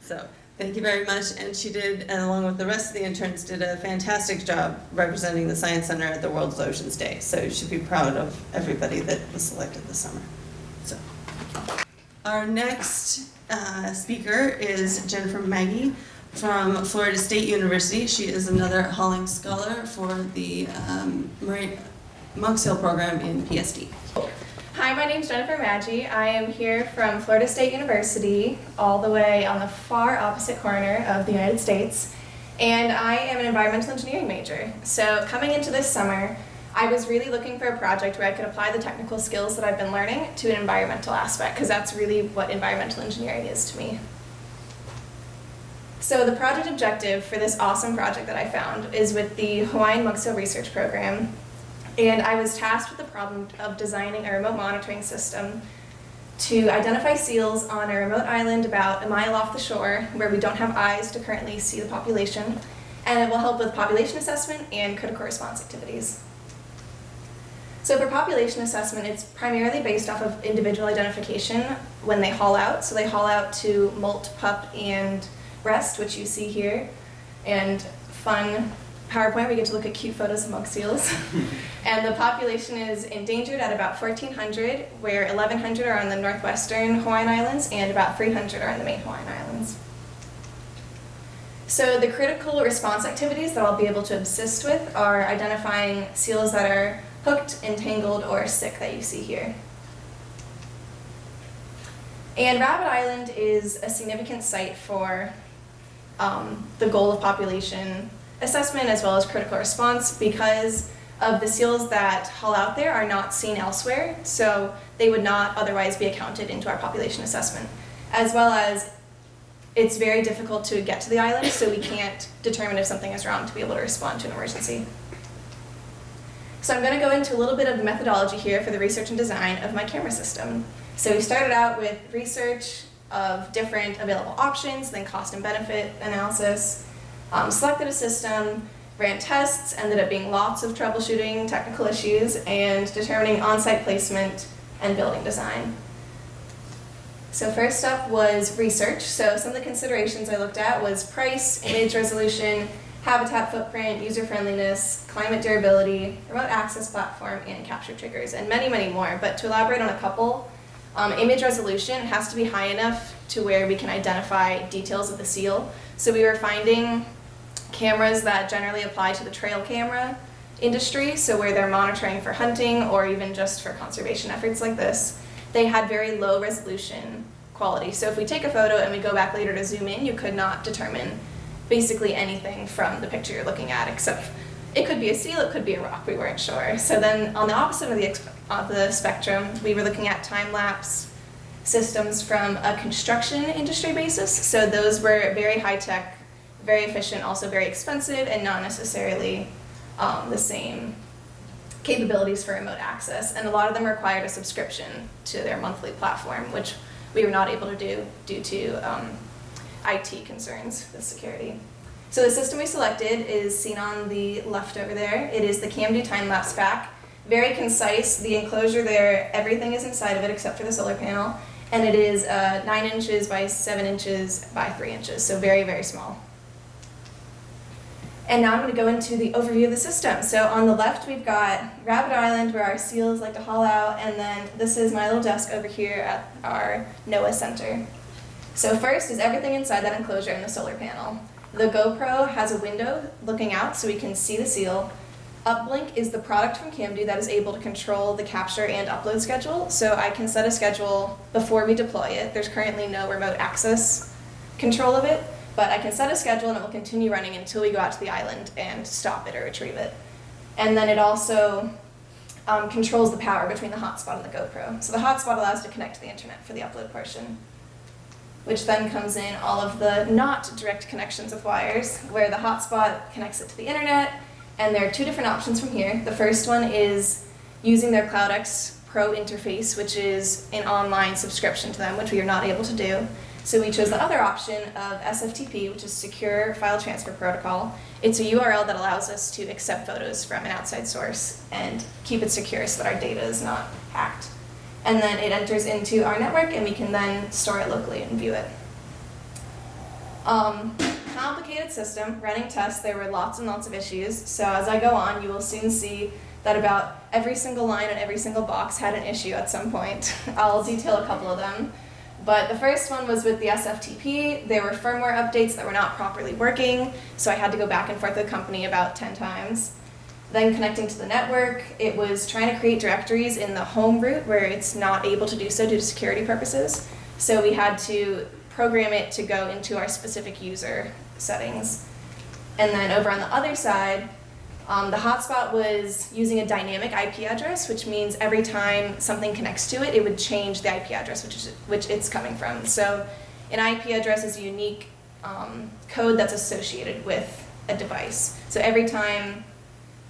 So thank you very much. And she did, and along with the rest of the interns, did a fantastic job representing the Science Center at the World Oceans Day. So you should be proud of everybody that was selected this summer. So our next speaker is Jennifer Maggie from Florida State University. She is another Halling Scholar for the Monk's Hill program in PSD. Hi, my name is Jennifer Maggi. I am here from Florida State University, all the way on the far opposite corner of the United States, and I am an environmental engineering major. So coming into this summer, I was really looking for a project where I could apply the technical skills that I've been learning to an environmental aspect, because that's really what environmental engineering is to me. So the project objective for this awesome project that I found is with the Hawaiian Monk's Hill Research Program. And I was tasked with the problem of designing a remote monitoring system to identify seals on a remote island about a mile off the shore where we don't have eyes to currently see the population. And it will help with population assessment and critical response activities. So for population assessment, it's primarily based off of individual identification when they haul out. So they haul out to molt, pup, and breast, which you see here, and fun PowerPoint, we get to look at cute photos of monk seals. And the population is endangered at about 1,400, where 1,100 are on the northwestern Hawaiian Islands and about 300 are on the main Hawaiian Islands. So the critical response activities that I'll be able to assist with are identifying seals that are hooked, entangled, or sick that you see here. And Rabbit Island is a significant site for the goal of population assessment as well as critical response, because of the seals that haul out there are not seen elsewhere, so they would not otherwise be accounted into our population assessment. As well as it's very difficult to get to the island, so we can't determine if something is wrong to be able to respond to an emergency. So I'm going to go into a little bit of the methodology here for the research and design of my camera system. So we started out with research of different available options, then cost and benefit analysis, selected a system, ran tests, ended up being lots of troubleshooting, technical issues, and determining on-site placement and building design. So first up was research. So some of the considerations I looked at was price, image resolution, habitat footprint, user-friendliness, climate durability, remote access platform, and capture triggers, and many, many more. But to elaborate on a couple, image resolution has to be high enough to where we can identify details of the seal. So we were finding cameras that generally apply to the trail camera industry, so where they're monitoring for hunting or even just for conservation efforts like this, they had very low resolution quality. So if we take a photo and we go back later to zoom in, you could not determine basically anything from the picture you're looking at, except it could be a seal, it could be a rock, we weren't sure. So then on the opposite of the spectrum, we were looking at time-lapse systems from a construction industry basis. So those were very high-tech, very efficient, also very expensive, and not necessarily the same capabilities for remote access. And a lot of them required a subscription to their monthly platform, which we were not able to do due to IT concerns with security. So the system we selected is seen on the left over there. It is the CamView time-lapse pack. Very concise. The enclosure there, everything is inside of it except for the solar panel. And it is 9 inches by 7 inches by 3 inches, so very, very small. And now I'm going to go into the overview of the system. So on the left, we've got Rabbit Island, where our seals like to haul out, and then this is my little desk over here at our NOAA center. So first is everything inside that enclosure in the solar panel. The GoPro has a window looking out so we can see the seal. Uplink is the product from Camdo that is able to control the capture and upload schedule. So I can set a schedule before we deploy it. There's currently no remote access control of it, but I can set a schedule and it will continue running until we go out to the island and stop it or retrieve it. And then it also controls the power between the hotspot and the GoPro. So the hotspot allows to connect to the internet for the upload portion, which then comes in all of the not direct connections with wires, where the hotspot connects it to the internet. And there are two different options from here. The first one is using their CloudX Pro interface, which is an online subscription to them, which we are not able to do. So we chose the other option of SFTP, which is Secure File Transfer Protocol. It's a URL that allows us to accept photos from an outside source and keep it secure so that our data is not hacked. And then it enters into our network and we can then store it locally and view it. Complicated system, running tests, there were lots and lots of issues. So as I go on, you will soon see that about every single line and every single box had an issue at some point. I'll detail a couple of them. But the first one was with the SFTP. There were firmware updates that were not properly working, so I had to go back and forth with the company about 10 times. Then connecting to the network, it was trying to create directories in the home root where it's not able to do so due to security purposes. So we had to program it to go into our specific user settings. And then over on the other side, the hotspot was using a dynamic IP address, which means every time something connects to it, it would change the IP address which it's coming from. So an IP address is a unique code that's associated with a device. So every time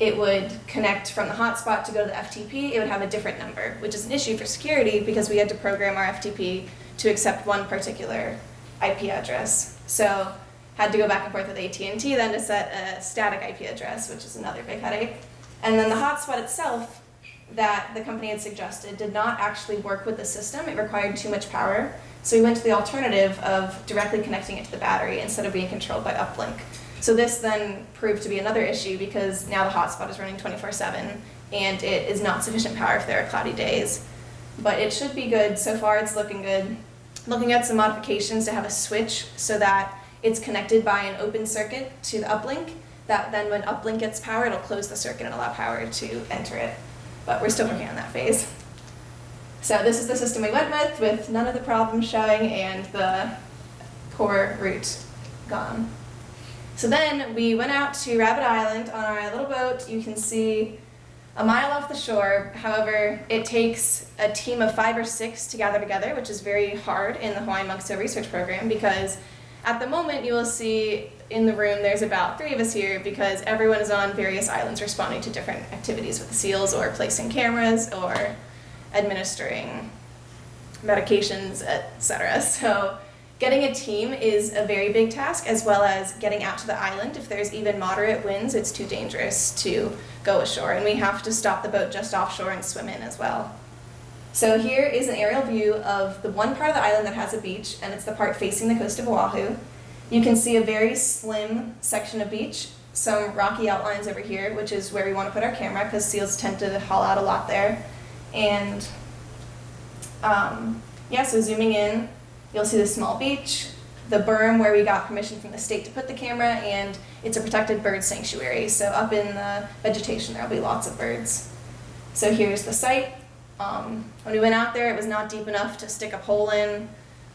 it would connect from the hotspot to go to the FTP, it would have a different number, which is an issue for security because we had to program our FTP to accept one particular IP address. So had to go back and forth with AT&T then to set a static IP address, which is another big headache. And then the hotspot itself that the company had suggested did not actually work with the system. It required too much power. So we went to the alternative of directly connecting it to the battery instead of being controlled by uplink. So this then proved to be another issue because now the hotspot is running 24/7 and it is not sufficient power if there are cloudy days. But it should be good. So far it's looking good. Looking at some modifications to have a switch so that it's connected by an open circuit to the uplink, that then when uplink gets power, it'll close the circuit and allow power to enter it. But we're still working on that phase. So this is the system we went with none of the problems showing and the core root gone. So then we went out to Rabbit Island on our little boat. You can see a mile off the shore. However, it takes a team of 5 or 6 to gather together, which is very hard in the Hawaiian Monk Seal Research Program because at the moment you will see in the room there's about 3 of us here because everyone is on various islands responding to different activities with the seals or placing cameras or administering medications, etc. So getting a team is a very big task, as well as getting out to the island. If there's even moderate winds, it's too dangerous to go ashore, and we have to stop the boat just offshore and swim in as well. So here is an aerial view of the one part of the island that has a beach, and it's the part facing the coast of Oahu. You can see a very slim section of beach, some rocky outlines over here, which is where we want to put our camera because seals tend to haul out a lot there. And so zooming in, you'll see the small beach, the berm where we got permission from the state to put the camera, and it's a protected bird sanctuary. So up in the vegetation, there'll be lots of birds. So here's the site. When we went out there, it was not deep enough to stick a pole in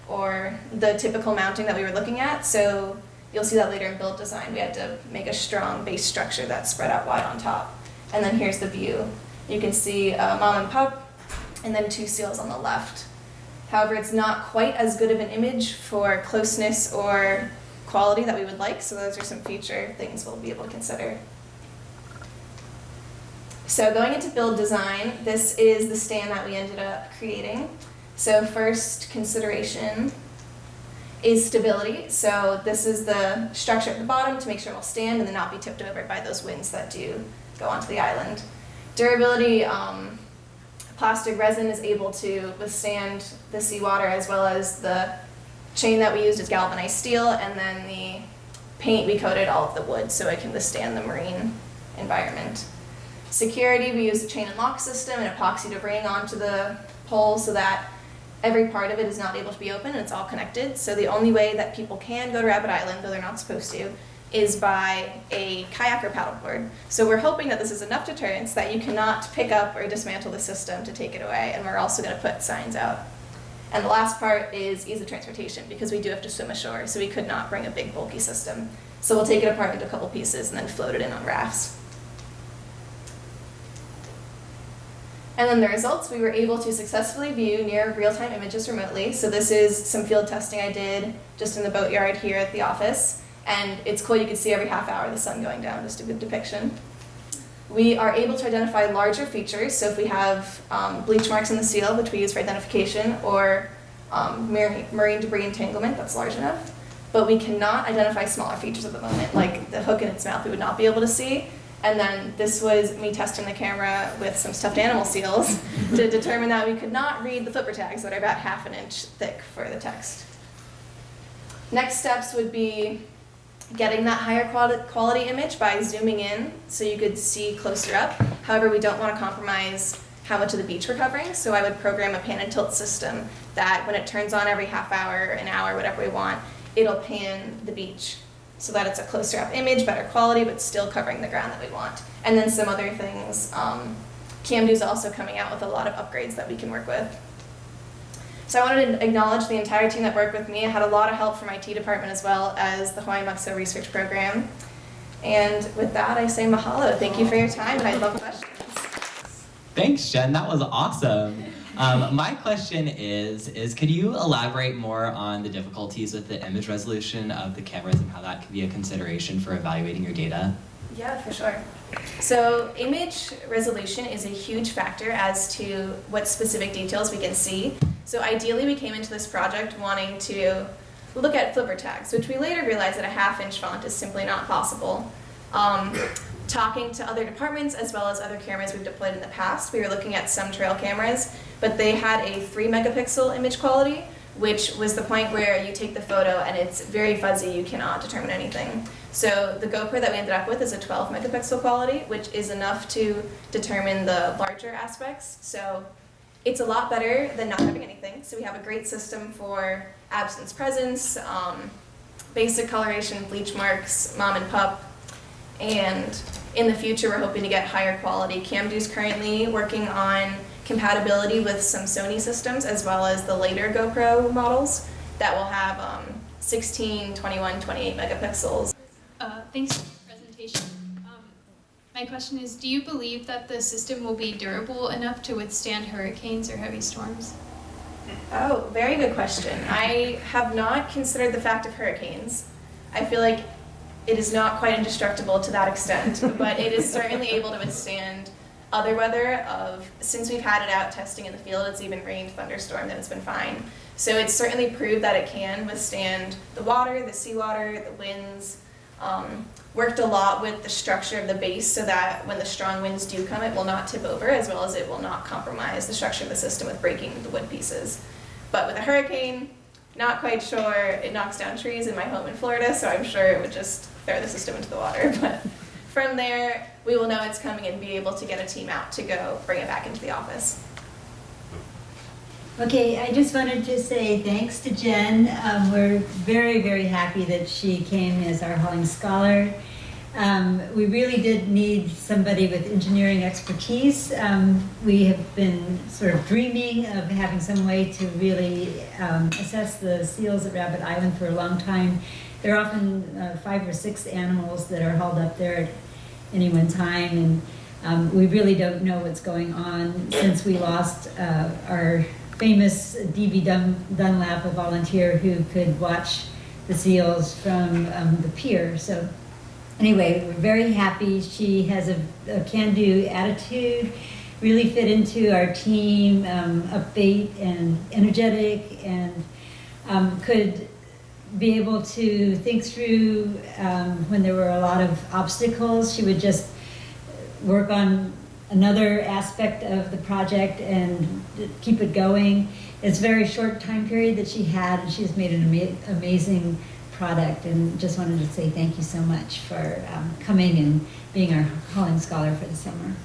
or the typical mounting that we were looking at. So you'll see that later in build design. We had to make a strong base structure that's spread out wide on top. And then here's the view. You can see mom and pup, and then 2 seals on the left. However, it's not quite as good of an image for closeness or quality that we would like, so those are some future things we'll be able to consider. So going into build design, this is the stand that we ended up creating. So first consideration is stability. So this is the structure at the bottom to make sure it will stand and then not be tipped over by those winds that do go onto the island. Durability, plastic resin is able to withstand the seawater, as well as the chain that we used is galvanized steel, and then the paint we coated all of the wood so it can withstand the marine environment. Security, we used a chain and lock system and epoxied a ring onto the pole so that every part of it is not able to be open and it's all connected. So the only way that people can go to Rabbit Island, though they're not supposed to, is by a kayak or paddleboard. So we're hoping that this is enough deterrence that you cannot pick up or dismantle the system to take it away, and we're also going to put signs out. And the last part is ease of transportation, because we do have to swim ashore, so we could not bring a big bulky system. So we'll take it apart into a couple pieces and then float it in on rafts. And then the results, we were able to successfully view near real-time images remotely. So this is some field testing I did just in the boatyard here at the office. And it's cool, you can see every half hour the sun going down, just a good depiction. We are able to identify larger features, so if we have bleach marks in the seal, which we use for identification, or marine debris entanglement, that's large enough. But we cannot identify smaller features at the moment, like the hook in its mouth we would not be able to see. And then this was me testing the camera with some stuffed animal seals to determine that we could not read the flipper tags that are about 1/2 inch thick for the text. Next steps would be getting that higher quality image by zooming in so you could see closer up. However, we don't want to compromise how much of the beach we're covering, so I would program a pan and tilt system that when it turns on every half hour, an hour, whatever we want, it'll pan the beach so that it's a closer up image, better quality, but still covering the ground that we want. And then some other things. Camdu's also coming out with a lot of upgrades that we can work with. So I wanted to acknowledge the entire team that worked with me. I had a lot of help from my IT department as well as the Hawaiian Muxo Research Program. And with that, I say mahalo. Thank you for your time, and I'd love questions. Thanks, Jen. That was awesome. My question is could you elaborate more on the difficulties with the image resolution of the cameras and how that could be a consideration for evaluating your data? Yeah, for sure. So image resolution is a huge factor as to what specific details we can see. So ideally we came into this project wanting to look at flipper tags, which we later realized that a 1/2 inch font is simply not possible. Talking to other departments as well as other cameras we've deployed in the past, we were looking at some trail cameras, but they had a 3 megapixel image quality, which was the point where you take the photo and it's very fuzzy, you cannot determine anything. So the GoPro that we ended up with is a 12 megapixel quality, which is enough to determine the larger aspects. So it's a lot better than not having anything. So we have a great system for absence presence, basic coloration, bleach marks, mom and pup, and in the future we're hoping to get higher quality. Camdu's currently working on compatibility with some Sony systems as well as the later GoPro models that will have 16, 21, 28 megapixels. Thanks for the presentation. My question is, do you believe that the system will be durable enough to withstand hurricanes or heavy storms? Oh, very good question. I have not considered the fact of hurricanes. I feel like it is not quite indestructible to that extent, but it is certainly able to withstand other weather. Since we've had it out testing in the field, it's even rained, thunderstormed, and it's been fine. So it's certainly proved that it can withstand the water, the seawater, the winds. Worked a lot with the structure of the base so that when the strong winds do come, it will not tip over, as well as it will not compromise the structure of the system with breaking the wood pieces. But with a hurricane, not quite sure. It knocks down trees in my home in Florida, so I'm sure it would just throw the system into the water. But from there, we will know it's coming and be able to get a team out to go bring it back into the office. Okay, I just wanted to say thanks to Jen. We're very, very happy that she came as our Hawaiian scholar. We really did need somebody with engineering expertise. We have been sort of dreaming of having some way to really assess the seals at Rabbit Island for a long time. There are often 5 or 6 animals that are hauled up there at any one time, and we really don't know what's going on since we lost our famous D.B. Dunlap, a volunteer who could watch the seals from the pier. So anyway, we're very happy. She has a can-do attitude, really fit into our team, upbeat and energetic, and could be able to think through when there were a lot of obstacles. She would just work on another aspect of the project and keep it going. It's a very short time period that she had, and she's made an amazing product, and just wanted to say thank you so much for coming and being our Hawaiian scholar for the summer.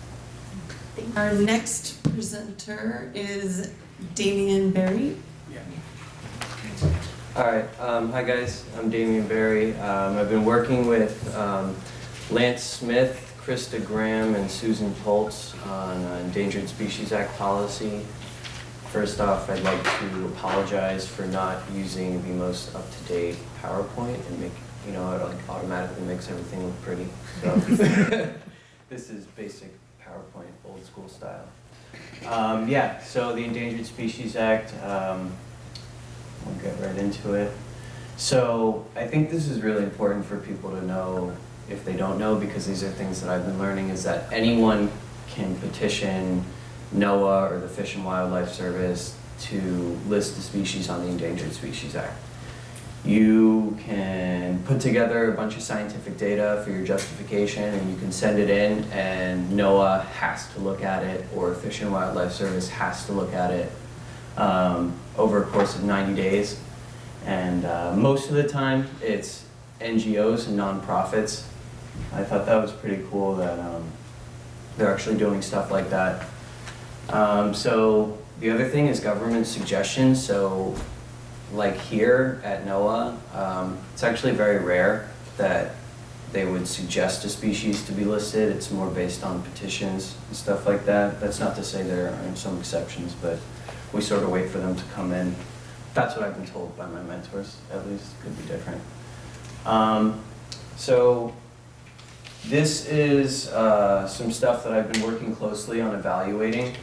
Our next presenter is Damian Berry. All right, hi guys, I'm Damian Berry. I've been working with Lance Smith, Krista Graham, and Susan Pultz on Endangered Species Act policy. First off, I'd like to apologize for not using the most up-to-date PowerPoint and make, you know, it like automatically makes everything look pretty. So this is basic PowerPoint, old school style. Yeah, so the Endangered Species Act, we'll get right into it. So I think this is really important for people to know if they don't know, because these are things that I've been learning, is that anyone can petition NOAA or the Fish and Wildlife Service to list the species on the Endangered Species Act. You can put together a bunch of scientific data for your justification and you can send it in, and NOAA has to look at it, or Fish and Wildlife Service has to look at it over a course of 90 days. And most of the time it's NGOs and nonprofits. I thought that was pretty cool that they're actually doing stuff like that. So the other thing is government suggestions. So like here at NOAA, it's actually very rare that they would suggest a species to be listed. It's more based on petitions and stuff like that. That's not to say there aren't some exceptions, but we sort of wait for them to come in. That's what I've been told by my mentors, at least. Could be different. So this is some stuff that I've been working closely on evaluating.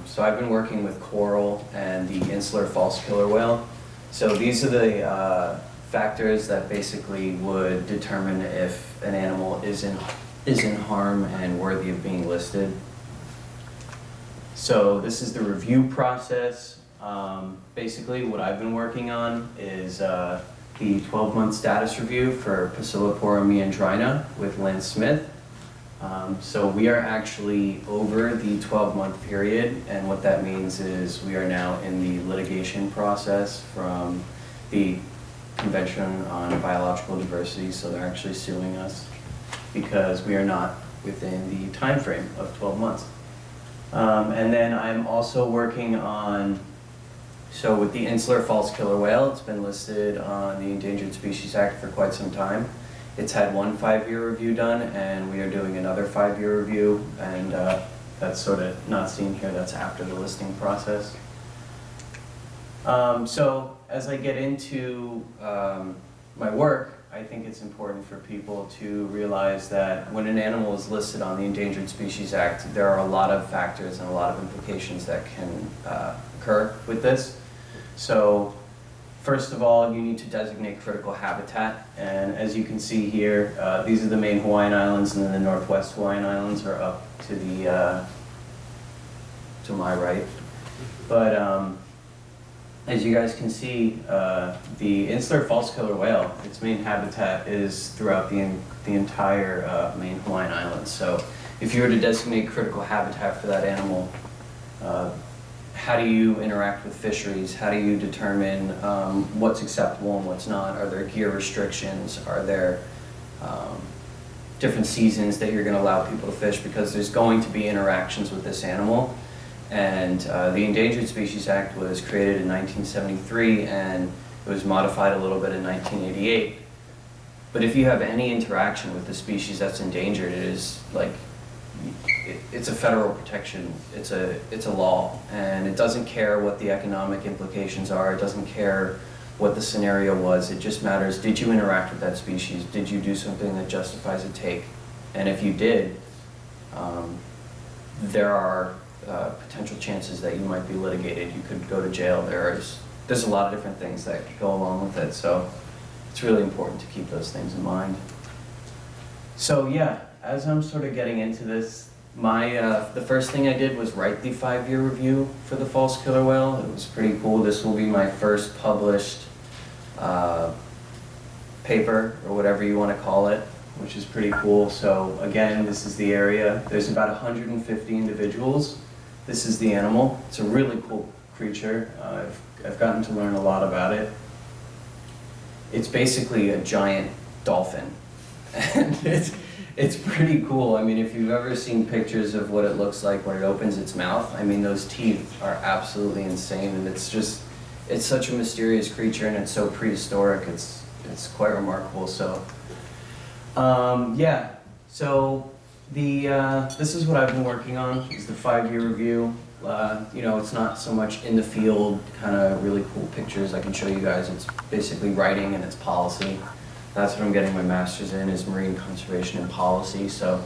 So I've been working with coral and the insular false killer whale. So these are the factors that basically would determine if an animal is in harm and worthy of being listed. So this is the review process. Basically what I've been working on is the 12-month status review for Pacillopora meandrina with Lance Smith. So we are actually over the 12-month period, and what that means is we are now in the litigation process from the Convention on Biological Diversity, so they're actually suing us because we are not within the time frame of 12 months. And then I'm also working on, so with the insular false killer whale, it's been listed on the Endangered Species Act for quite some time. It's had one 5-year review done, and we are doing another 5-year review, and that's sort of not seen here, that's after the listing process. So as I get into my work, I think it's important for people to realize that when an animal is listed on the Endangered Species Act, there are a lot of factors and a lot of implications that can occur with this. So first of all, you need to designate critical habitat, and as you can see here, these are the main Hawaiian Islands, and then the Northwest Hawaiian Islands are up to the to my right. But as you guys can see, the insular false killer whale, its main habitat is throughout the entire main Hawaiian Islands. So if you were to designate critical habitat for that animal, how do you interact with fisheries? How do you determine what's acceptable and what's not? Are there gear restrictions? Are there different seasons that you're going to allow people to fish? Because there's going to be interactions with this animal. And the Endangered Species Act was created in 1973 and it was modified a little bit in 1988. But if you have any interaction with the species that's endangered, it is like, it's a federal protection, it's a law, and it doesn't care what the economic implications are, it doesn't care what the scenario was, it just matters, did you interact with that species, did you do something that justifies a take? And if you did, there are potential chances that you might be litigated, you could go to jail, there's a lot of different things that go along with it, so it's really important to keep those things in mind. So yeah, as I'm sort of getting into this, the first thing I did was write the 5-year review for the false killer whale. It was pretty cool. This will be my first published paper, or whatever you want to call it, which is pretty cool. So again, this is the area. There's about 150 individuals. This is the animal. It's a really cool creature. I've gotten to learn a lot about it. It's basically a giant dolphin. And It's pretty cool. I mean, if you've ever seen pictures of what it looks like when it opens its mouth, I mean, those teeth are absolutely insane, and it's such a mysterious creature, and it's so prehistoric. It's quite remarkable. So, yeah. So this is what I've been working on. Is the 5-year review. You know, it's not so much in the field, kind of really cool pictures I can show you guys. It's basically writing and it's policy. That's what I'm getting my master's in, is marine conservation and policy. So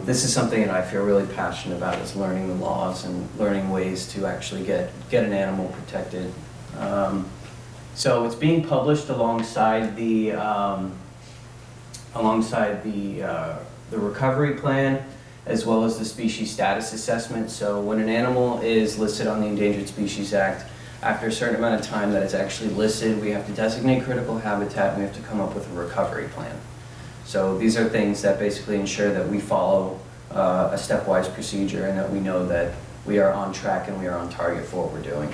this is something that I feel really passionate about, is learning the laws and learning ways to actually get an animal protected. So it's being published alongside the recovery plan, as well as the species status assessment. So when an animal is listed on the Endangered Species Act, after a certain amount of time that it's actually listed, we have to designate critical habitat and we have to come up with a recovery plan. So these are things that basically ensure that we follow a stepwise procedure and that we know that we are on track and we are on target for what we're doing.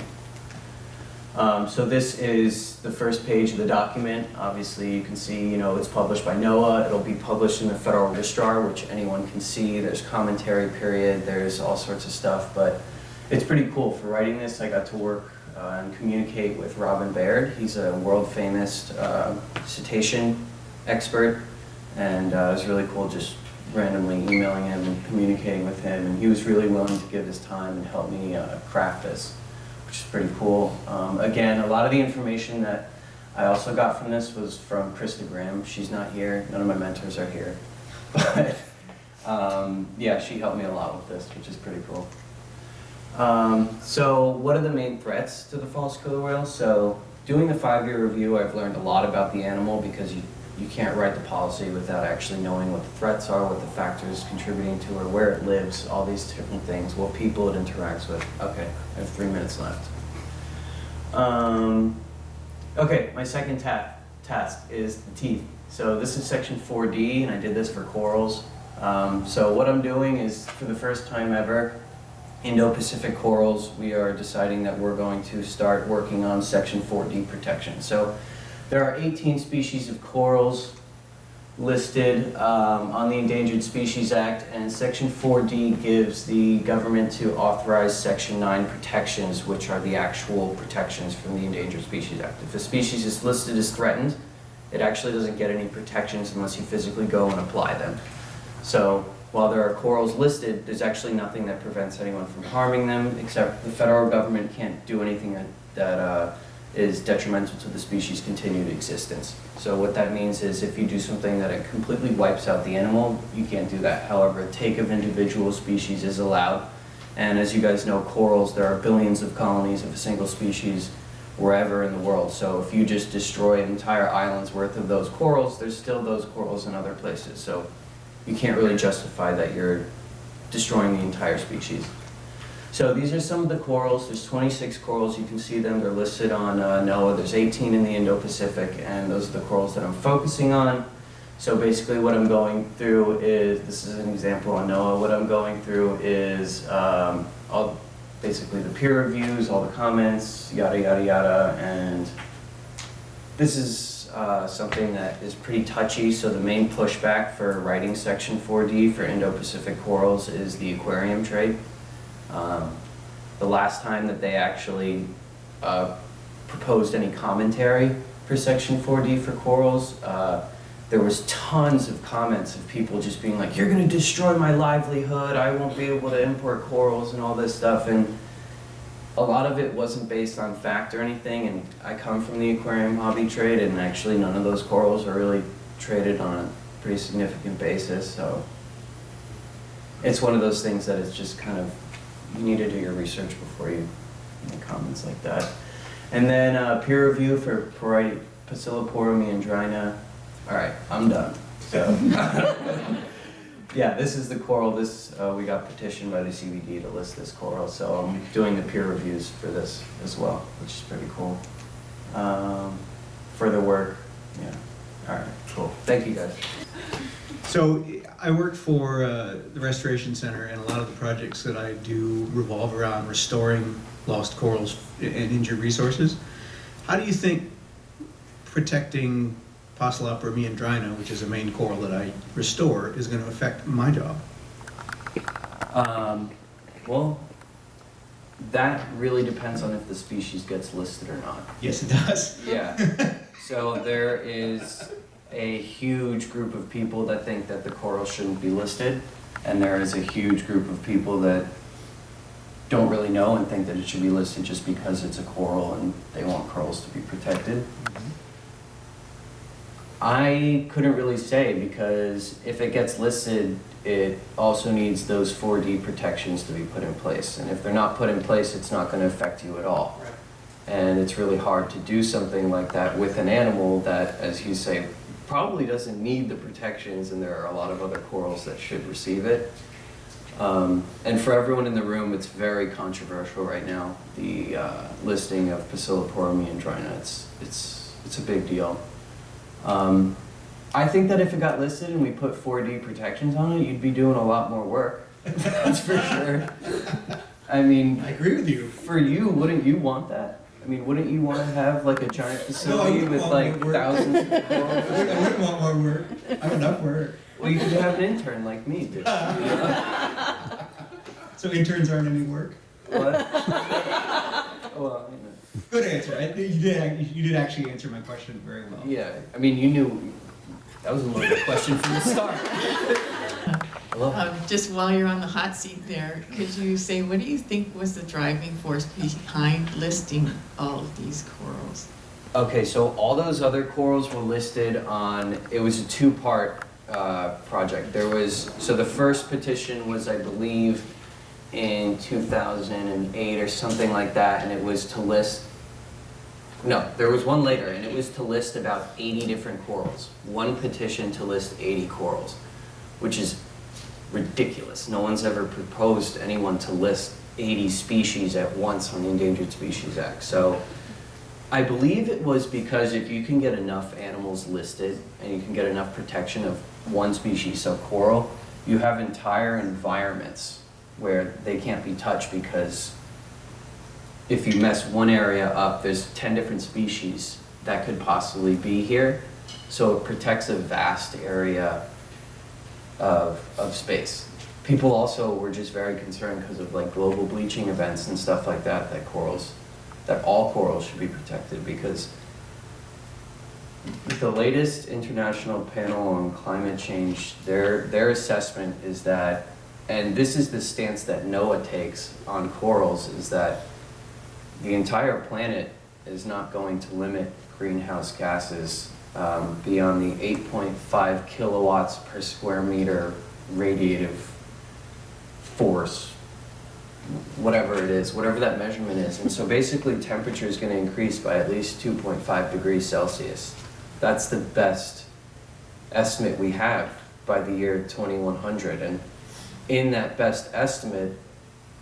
So this is the first page of the document. Obviously you can see, you know, it's published by NOAA. It'll be published in the Federal Registrar, which anyone can see. There's commentary period, there's all sorts of stuff, but it's pretty cool. For writing this, I got to work and communicate with Robin Baird. He's a world famous cetacean expert, and it was really cool just randomly emailing him and communicating with him, and he was really willing to give his time and help me craft this, which is pretty cool. Again, a lot of the information that I also got from this was from Krista Graham. She's not here, none of my mentors are here, but yeah, she helped me a lot with this, which is pretty cool. So what are the main threats to the false killer whale? So doing the 5-year review, I've learned a lot about the animal, because you can't write the policy without actually knowing what the threats are, what the factors contributing to her, where it lives, all these different things, what people it interacts with. Okay, I have 3 minutes left. Okay, my second task is the teeth. So this is section 4D, and I did this for corals. So what I'm doing is, for the first time ever, Indo-Pacific corals, we are deciding that we're going to start working on section 4D protection. So there are 18 species of corals listed on the Endangered Species Act, and section 4D gives the government to authorize section 9 protections, which are the actual protections from the Endangered Species Act. If a species is listed as threatened, it actually doesn't get any protections unless you physically go and apply them. So while there are corals listed, there's actually nothing that prevents anyone from harming them, except the federal government can't do anything that is detrimental to the species' continued existence. So what that means is, if you do something that it completely wipes out the animal, you can't do that. However, a take of individual species is allowed. And as you guys know, corals, there are billions of colonies of a single species wherever in the world. So if you just destroy an entire island's worth of those corals, there's still those corals in other places. So you can't really justify that you're destroying the entire species. So these are some of the corals. There's 26 corals. You can see them. They're listed on NOAA. There's 18 in the Indo-Pacific, and those are the corals that I'm focusing on. So basically what I'm going through is, this is an example on NOAA, what I'm going through is basically the peer reviews, all the comments, yada, yada, yada, and this is something that is pretty touchy. So the main pushback for writing section 4D for Indo-Pacific corals is the aquarium trade. The last time that they actually proposed any commentary for section 4D for corals, there was tons of comments of people just being like, you're going to destroy my livelihood, I won't be able to import corals and all this stuff. And a lot of it wasn't based on fact or anything, and I come from the aquarium hobby trade, and actually none of those corals are really traded on a pretty significant basis. So it's one of those things that it's just kind of, you need to do your research before you make comments like that. And then peer review for Pacillopora meandrina. All right, I'm done. So yeah, this is the coral. This we got petitioned by the CBD to list this coral, so I'm doing the peer reviews for this as well, which is pretty cool. Further work, yeah. All right, cool. Thank you guys. So I work for the Restoration Center, and a lot of the projects that I do revolve around restoring lost corals and injured resources. How do you think protecting Pocilopora meandrina, which is a main coral that I restore, is going to affect my job? Well, that really depends on if the species gets listed or not. Yes, it does. Yeah. So there is a huge group of people that think that the coral shouldn't be listed, and there is a huge group of people that don't really know and think that it should be listed just because it's a coral and they want corals to be protected. I couldn't really say, because if it gets listed, it also needs those 4D protections to be put in place. And if they're not put in place, it's not going to affect you at all. And it's really hard to do something like that with an animal that, as you say, probably doesn't need the protections, and there are a lot of other corals that should receive it. And for everyone in the room, it's very controversial right now, the listing of Pocilopora meandrina. It's a big deal. I think that if it got listed and we put 4D protections on it, you'd be doing a lot more work. That's for sure. I mean, I agree with you. For you, wouldn't you want that? I mean, wouldn't you want to have like a giant facility with like thousands of corals? I wouldn't want more work. I have enough work. Well, you could have an intern like me, dude. So interns aren't any work? What? Well, you know. Good answer. You did actually answer my question very well. Yeah, I mean, you knew that was a loaded question from the start. Hello? Just while you're on the hot seat there, could you say, what do you think was the driving force behind listing all of these corals? Okay, so all those other corals were listed on, it was a two-part project. So the first petition was, I believe, in 2008 or something like that, and it was to list, no, there was one later, and it was to list about 80 different corals. One petition to list 80 corals, which is ridiculous. No one's ever proposed anyone to list 80 species at once on the Endangered Species Act. So I believe it was because if you can get enough animals listed and you can get enough protection of one species, so coral, you have entire environments where they can't be touched, because if you mess one area up, there's 10 different species that could possibly be here. So it protects a vast area of space. People also were just very concerned because of like global bleaching events and stuff like that, that all corals should be protected, because the latest international panel on climate change, their assessment is that, and this is the stance that NOAA takes on corals, is that the entire planet is not going to limit greenhouse gases beyond the 8.5 kilowatts per square meter radiative force, whatever it is, whatever that measurement is. And so basically temperature is going to increase by at least 2.5 degrees Celsius. That's the best estimate we have by the year 2100. And in that best estimate,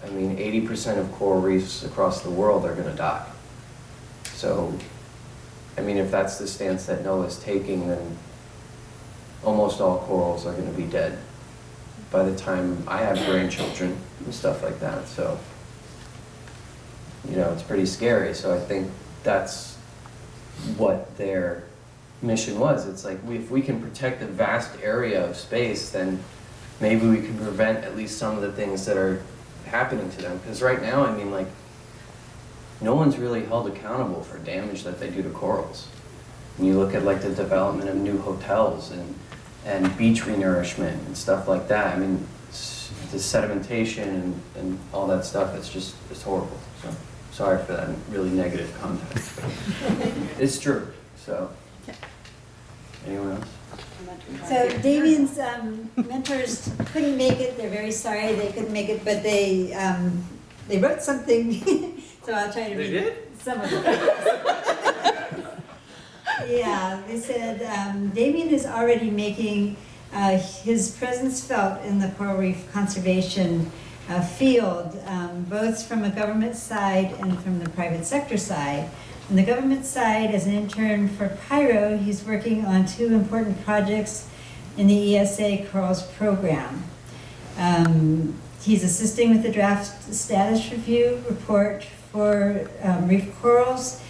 I mean, 80% of coral reefs across the world are going to die. So, I mean, if that's the stance that NOAA is taking, then almost all corals are going to be dead by the time I have grandchildren and stuff like that. So, you know, it's pretty scary. So I think that's what their mission was. It's like, if we can protect a vast area of space, then maybe we can prevent at least some of the things that are happening to them. Because right now, I mean, like, no one's really held accountable for damage that they do to corals. When you look at like the development of new hotels and beach renourishment and stuff like that, I mean, the sedimentation and all that stuff, it's horrible. So sorry for that really negative context. It's true. So anyone else? So Damien's mentors couldn't make it. They're very sorry they couldn't make it, but they wrote something. So I'll try to read some of it. Yeah, they said Damien is already making his presence felt in the coral reef conservation field, both from a government side and from the private sector side. On the government side, as an intern for Pyro, he's working on two important projects in the ESA Corals program. He's assisting with the draft status review report for reef corals,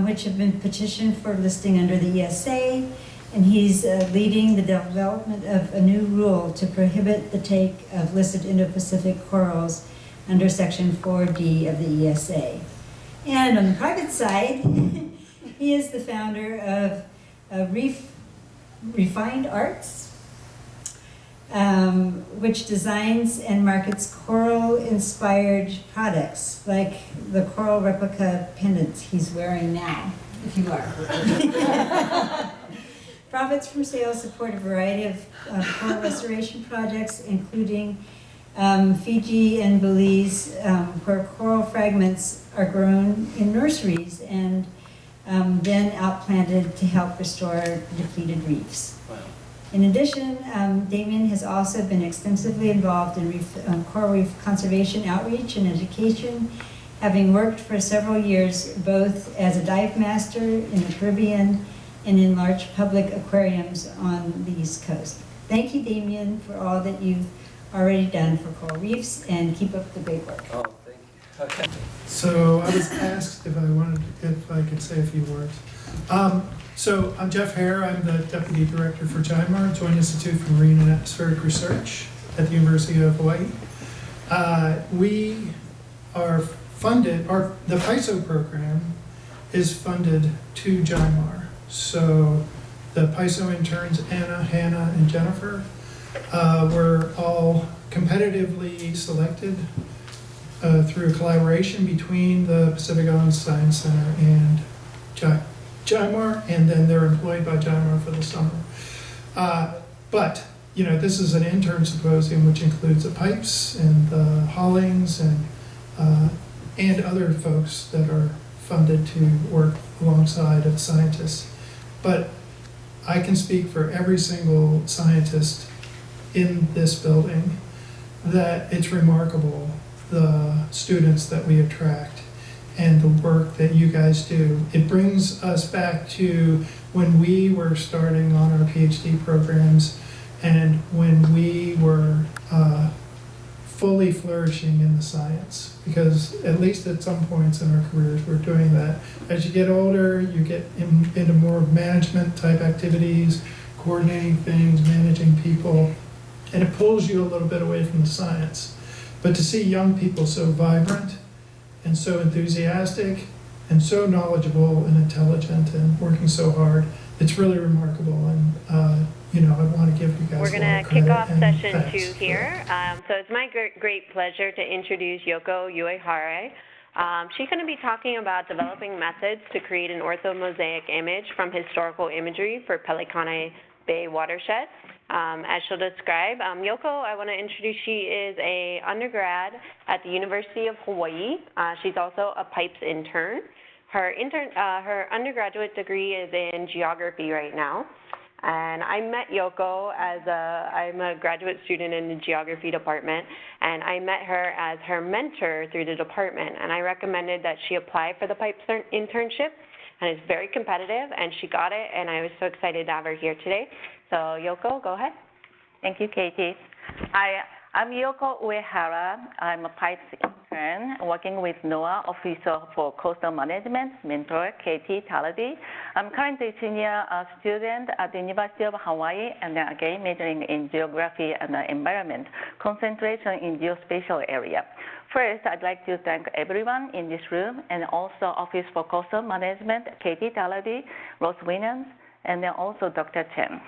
which have been petitioned for listing under the ESA. and he's leading the development of a new rule to prohibit the take of listed Indo-Pacific corals under Section 4D of the ESA. And on the private side, he is the founder of Refined Arts, which designs and markets coral-inspired products, like the coral replica pendant he's wearing now, if you are. Profits from sales support a variety of coral restoration projects, including Fiji and Belize, where coral fragments are grown in nurseries and then outplanted to help restore depleted reefs. Wow. In addition, Damien has also been extensively involved in coral reef conservation outreach and education, having worked for several years both as a dive master in the Caribbean and in large public aquariums on the East Coast. Thank you, Damien, for all that you've already done for coral reefs, and keep up the great work. Oh, thank you. Okay. So I was asked if I could say a few words. So I'm Jeff Hare. I'm the Deputy Director for JIMAR, Joint Institute for Marine and Atmospheric Research at the University of Hawaii. We are funded, the PISO program is funded to JIMAR. So the PISO interns, Anna, Hannah, and Jennifer, were all competitively selected through a collaboration between the Pacific Islands Science Center and JIMAR, and then they're employed by JIMAR for the summer. But, you know, this is an intern symposium which includes the pipes and the haulings and other folks that are funded to work alongside of scientists. But I can speak for every single scientist in this building that it's remarkable, the students that we attract and the work that you guys do. It brings us back to when we were starting on our PhD programs and when we were fully flourishing in the science, because at least at some points in our careers we're doing that. As you get older, you get into more management type activities, coordinating things, managing people, and it pulls you a little bit away from the science. But to see young people so vibrant and so enthusiastic and so knowledgeable and intelligent and working so hard, it's really remarkable. And you know, I want to give you guys We're a going lot to of kick credit off and session thanks 2 for here. So it's my great pleasure to introduce Yoko Uehara. She's going to be talking about developing methods to create an orthomosaic image from historical imagery for Pelikane Bay watershed. As she'll describe, Yoko, I want to introduce, she is an undergrad at the University of Hawaii. She's also a pipes intern. Her undergraduate degree is in geography right now. And I met Yoko I'm a graduate student in the geography department, and I met her as her mentor through the department, and I recommended that she apply for the pipes internship, and it's very competitive, and she got it, and I was so excited to have her here today. So Yoko, go ahead. Thank you, Katie. I'm Yoko Uehara. I'm a pipes intern working with NOAA Officer for Coastal Management, mentor Katie Talabi. I'm currently a senior student at the University of Hawaii, and then again majoring in geography and environment, concentration in geospatial area. First, I'd like to thank everyone in this room and also Office for Coastal Management, Katie Talabi, Ross Williams, and then also Dr. Chen.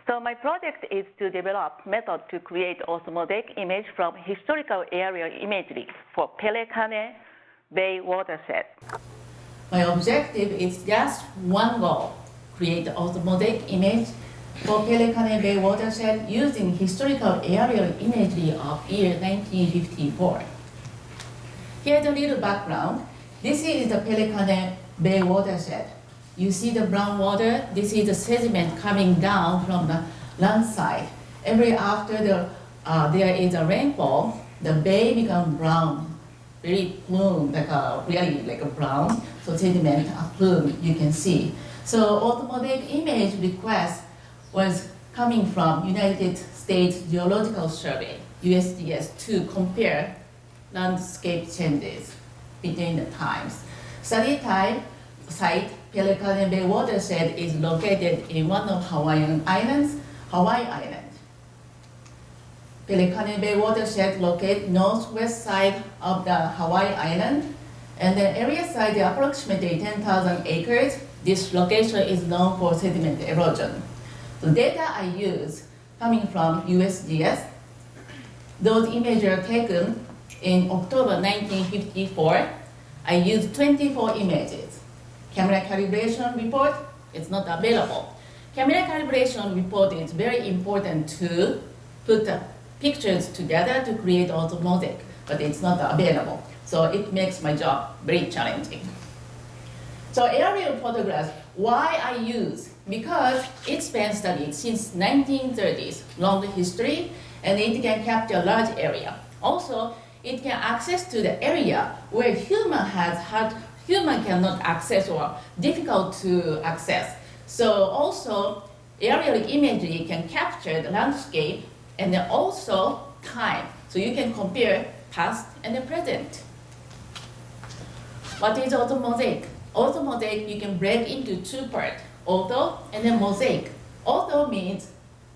So my project is to develop method to create orthomosaic image from historical aerial imagery for Pelikane Bay watershed. My objective is just one goal: create orthomosaic image for Pelikane Bay watershed using historical aerial imagery of year 1954. Here's a little background. This is the Pelikane Bay watershed. You see the brown water. This is the sediment coming down from the land side. Every after there is a rainfall, the bay becomes brown, very plume, really like a brown. So sediment plume you can see. So orthomosaic image request was coming from United States Geological Survey, USGS, to compare landscape changes between the times. Study type, site, Pelicane Bay watershed is located in one of Hawaiian islands, Hawaii Island. Pelicane Bay watershed located northwest side of the Hawaii Island, and the area size is approximately 10,000 acres. This location is known for sediment erosion. The data I use coming from USGS. Those images are taken in October 1954. I used 24 images. Camera calibration report is not available. Camera calibration report is very important to put the pictures together to create auto mosaic, but it's not available. So it makes my job very challenging. So aerial photographs, why I use? Because it's been studied since 1930s, long history, and it can capture large area. Also, it can access to the area where human cannot access or difficult to access. So also, aerial imagery can capture the landscape and then also time. So you can compare past and the present. What is auto mosaic? Auto mosaic you can break into two parts, auto and then mosaic. Auto means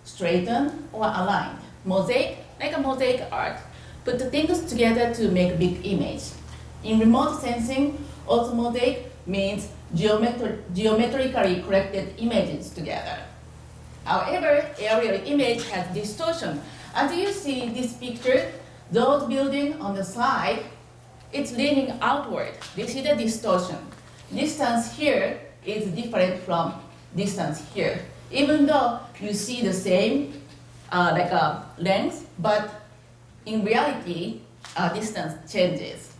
straighten or aligned. Mosaic, like a mosaic art, put the things together to make a big image. In remote sensing, auto mosaic means geometrically corrected images together. However, aerial image has distortion. As you see this picture, those buildings on the side, it's leaning outward. This is the distortion. Distance here is different from distance here. Even though you see the same length, but in reality, distance changes.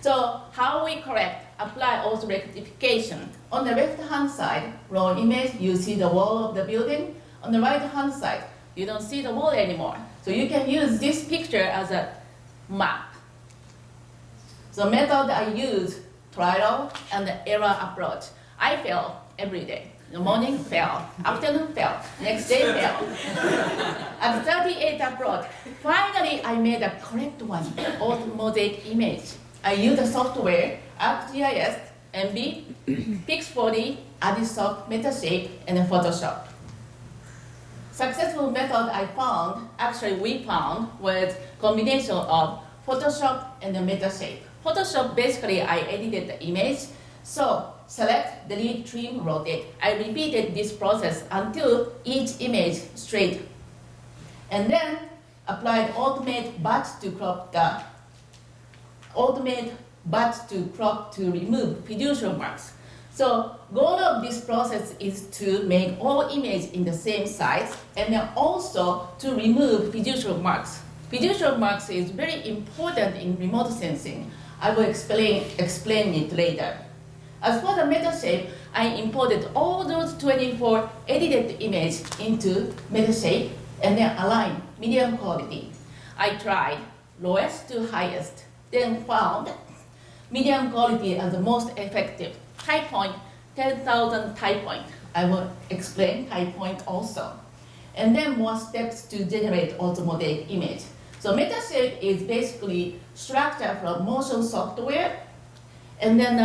So how we correct, apply auto rectification. On the left-hand side, raw image, you see the wall of the building. On the right-hand side, you don't see the wall anymore. So you can use this picture as a map. So method I use, trial and error approach. I fail every day. In the morning, fail. Afternoon, fail. Next day, fail. At 38 approach, finally I made a correct one, auto mosaic image. I use the software, ArcGIS, MB, Pix40, Adisoc, Metashape, and Photoshop. Successful method I found, actually we found, was combination of Photoshop and the Metashape. Photoshop, basically I edited the image, so select, delete, trim, rotate. I repeated this process until each image straight. And then applied automate batch to crop to remove fiducial marks. So goal of this process is to make all images in the same size and then also to remove fiducial marks. Fiducial marks is very important in remote sensing. I will explain it later. As for the Metashape, I imported all those 24 edited images into Metashape and then aligned medium quality. I tried lowest to highest, then found medium quality as the most effective. Type point, 10,000 type point. I will explain type point also. And then more steps to generate auto mosaic image. So Metashape is basically structure from motion software. And then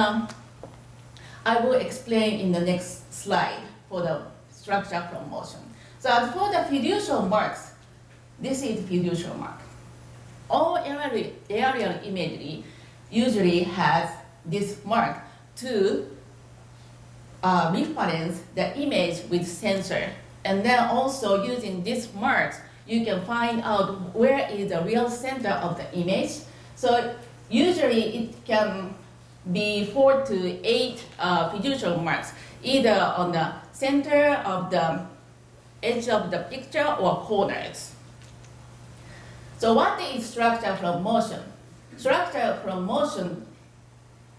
I will explain in the next slide for the structure from motion. So as for the fiducial marks, this is fiducial mark. All aerial imagery usually has this mark to reference the image with sensor. And then also using these marks, you can find out where is the real center of the image. So usually it can be 4 to 8 fiducial marks, either on the center of the edge of the picture or corners. So what is structure from motion? Structure from motion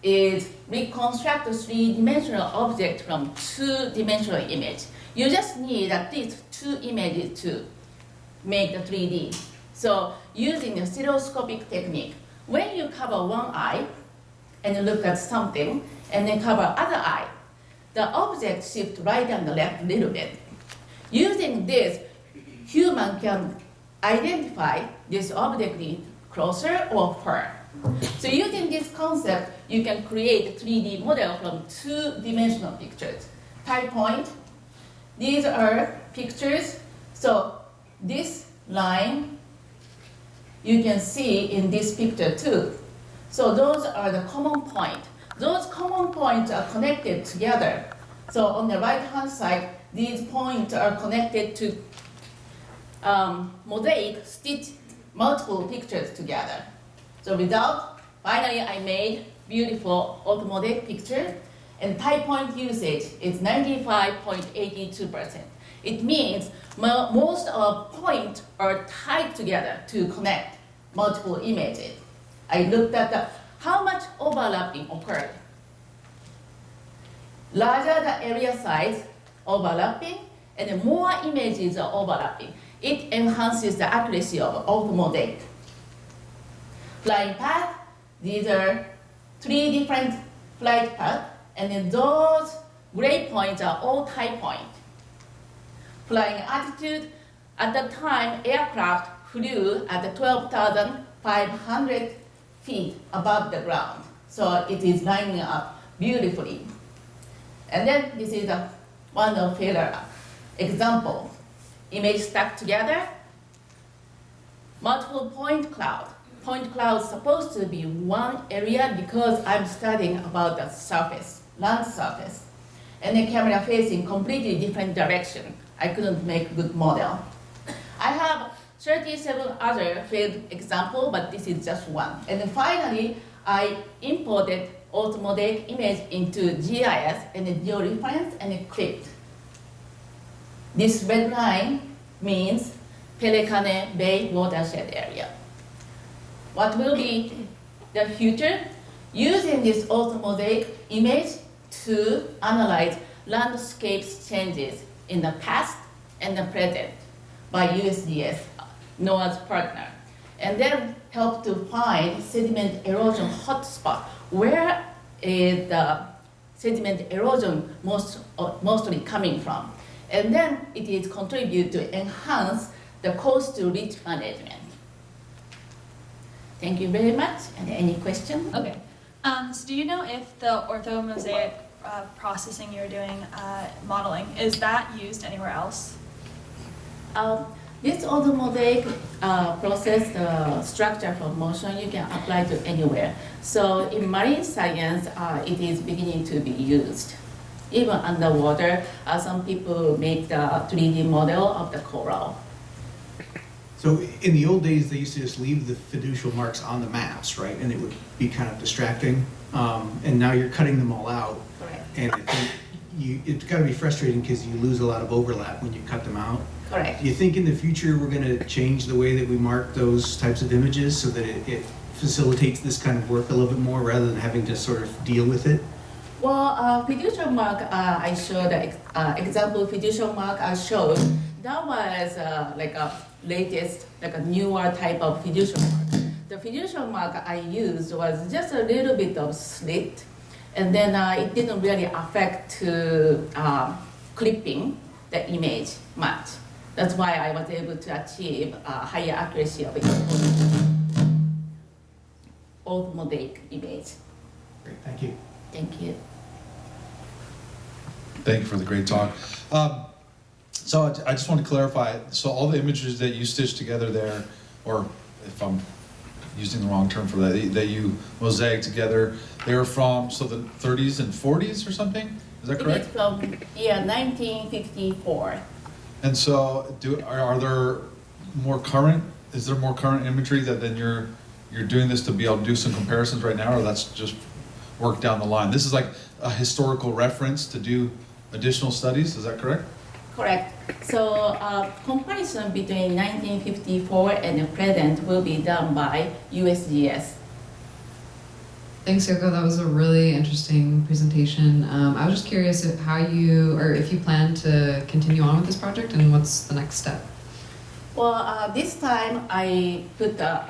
is reconstruct a three-dimensional object from two-dimensional image. You just need at least 2 images to make the 3D. So using a stereoscopic technique, when you cover one eye and you look at something and then cover other eye, the object shifts right and left a little bit. Using this, human can identify this object is closer or far. So using this concept, you can create a 3D model from two-dimensional pictures. Type point, these are pictures. So this line, you can see in this picture too. So those are the common points. Those common points are connected together. So on the right-hand side, these points are connected to mosaic, stitch multiple pictures together. So result, finally I made beautiful automosaic picture, and type point usage is 95.82%. It means most of points are tied together to connect multiple images. I looked at how much overlapping occurred. Larger the area size overlapping, and the more images are overlapping, it enhances the accuracy of automosaic. Flying path, these are 3 different flight paths, and then those gray points are all type points. Flying altitude, at the time aircraft flew at 12,500 feet above the ground. So it is lining up beautifully. And then this is one of failure example. Image stuck together, multiple point cloud. Point cloud is supposed to be one area because I'm studying about the surface, land surface. And the camera facing completely different direction. I couldn't make a good model. I have 37 other failed examples, but this is just one. And then finally, I imported automosaic image into GIS and the georeference and it clicked. This red line means Pelecane Bay watershed area. What will be the future? Using this automosaic image to analyze landscapes changes in the past and the present by USGS, NOAA's partner, and then help to find sediment erosion hotspot. Where is the sediment erosion mostly coming from? And then it is contribute to enhance the coast to reach management. Thank you very much. And any questions? Okay. So do you know if the orthomosaic processing you're doing, modeling, is that used anywhere else? This automosaic process, the structure for motion, you can apply to anywhere. So in marine science, it is beginning to be used. Even underwater, some people make the 3D model of the coral. So in the old days, they used to just leave the fiducial marks on the maps, right? And it would be kind of distracting. And now you're cutting them all out. Correct. And I think it's got to be frustrating because you lose a lot of overlap when you cut them out. Correct. Do you think in the future we're going to change the way that we mark those types of images so that it facilitates this kind of work a little bit more rather than having to sort of deal with it? Well, fiducial mark, I showed example fiducial mark I showed. That was like a latest, like a newer type of fiducial mark. The fiducial mark I used was just a little bit of slit, and then it didn't really affect to clipping the image much. That's why I was able to achieve higher accuracy of automosaic image. Great, thank you. Thank you. Thank you for the great talk. So I just want to clarify, so all the images that you stitched together there, or if I'm using the wrong term for that, that you mosaic together, they were from, so the 30s and 40s or something? Is that correct? It is from year 1954. And so are there more current, is there more current imagery that then you're doing this to be able to do some comparisons right now, or that's just work down the line? This is like a historical reference to do additional studies, is that correct? Correct. So comparison between 1954 and the present will be done by USGS. Thanks, Yoko. That was a really interesting presentation. I was just curious if if you plan to continue on with this project and what's the next step? Well, this time I put the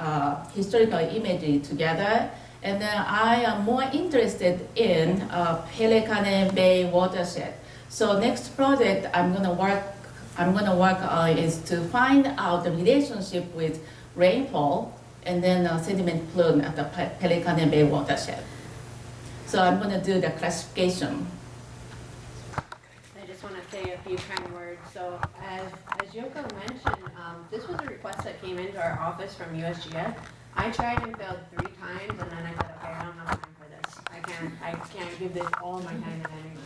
historical imagery together, and then I am more interested in Pelecane Bay watershed. So next project I'm gonna work on is to find out the relationship with rainfall and then a sediment plume at the Pelican Bay watershed. So I'm going to do the classification. I just want to say a few kind words. So as Yoko mentioned, this was a request that came into our office from USGS. I tried and failed 3 times, and then I said, okay, I don't have time for this. I can't give this all my time and energy.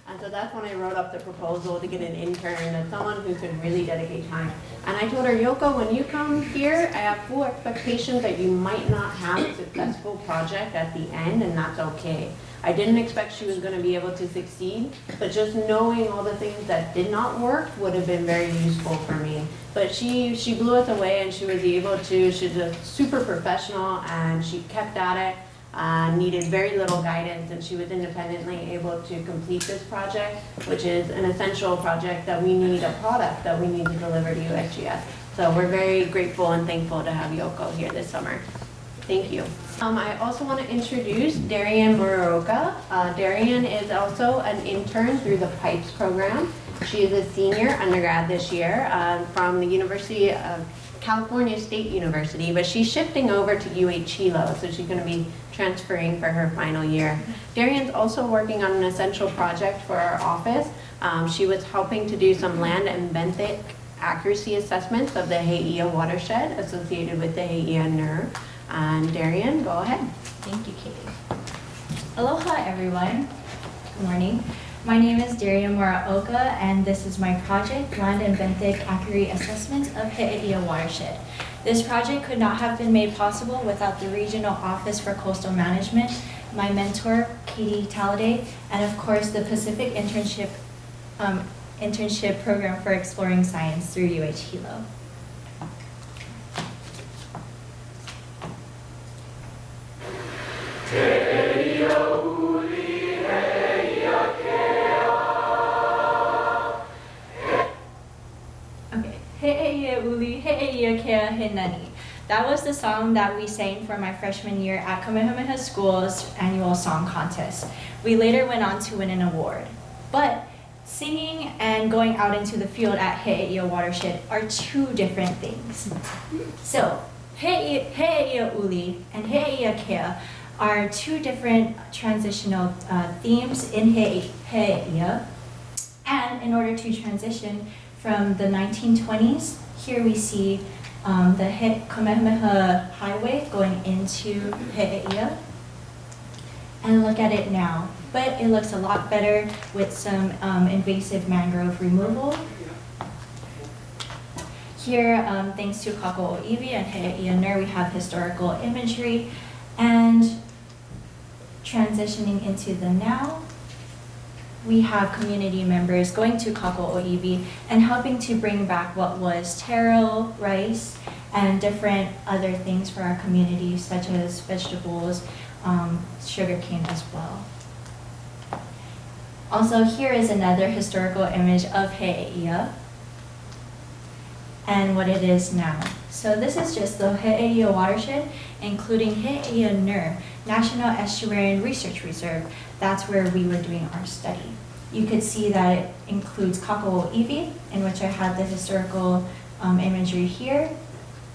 And so that's when I wrote up the proposal to get an intern, that's someone who could really dedicate time. And I told her, Yoko, when you come here, I have full expectations that you might not have a successful project at the end, and that's okay. I didn't expect she was going to be able to succeed, but just knowing all the things that did not work would have been very useful for me. But she blew us away, and she was able to. She's a super professional, and she kept at it. Needed very little guidance, and she was independently able to complete this project, which is an essential project that we need, a product that we need to deliver to USGS. So we're very grateful and thankful to have Yoko here this summer. Thank you. I also want to introduce Darian Muraoka. Darian is also an intern through the PIPES program. She is a senior undergrad this year from the University of California State University, but she's shifting over to UH Hilo, so she's going to be transferring for her final year. Darian's also working on an essential project for our office. She was helping to do some land and benthic accuracy assessments of the Hei'a watershed associated with the Hei'a NER. And Darian, go ahead. Thank you, Katie. Aloha, everyone. Good morning. My name is Darian Muraoka, and this is my project, Land and Benthic Accuracy Assessment of Hei'a Watershed. This project could not have been made possible without the Regional Office for Coastal Management, my mentor, Katie Taladay, and of course the Pacific Internship Program for Exploring Science through UH Hilo. That was the song that we sang for my freshman year at Kamehameha School's annual song contest. We later went on to win an award. But singing and going out into the field at Hei'a Watershed are 2 different things. So, Hei'a Uli and Hei'a Kea are 2 different transitional themes in Hei'a. And in order to transition from the 1920s, here we see the Kamehameha Highway going into Hei'a. And look at it now. But it looks a lot better with some invasive mangrove removal. Here, thanks to Kako'oiwi and Hei'a NER, we have historical imagery. And transitioning into the now, we have community members going to Kako'oiwi and helping to bring back what was taro, rice, and different other things for our community, such as vegetables, sugarcane as well. Also, here is another historical image of Hei'a and what it is now. So this is just the Hei'a watershed, including Hei'a NER, National Estuarine Research Reserve. That's where we were doing our study. You could see that it includes Kako'oiwi, in which I had the historical imagery here,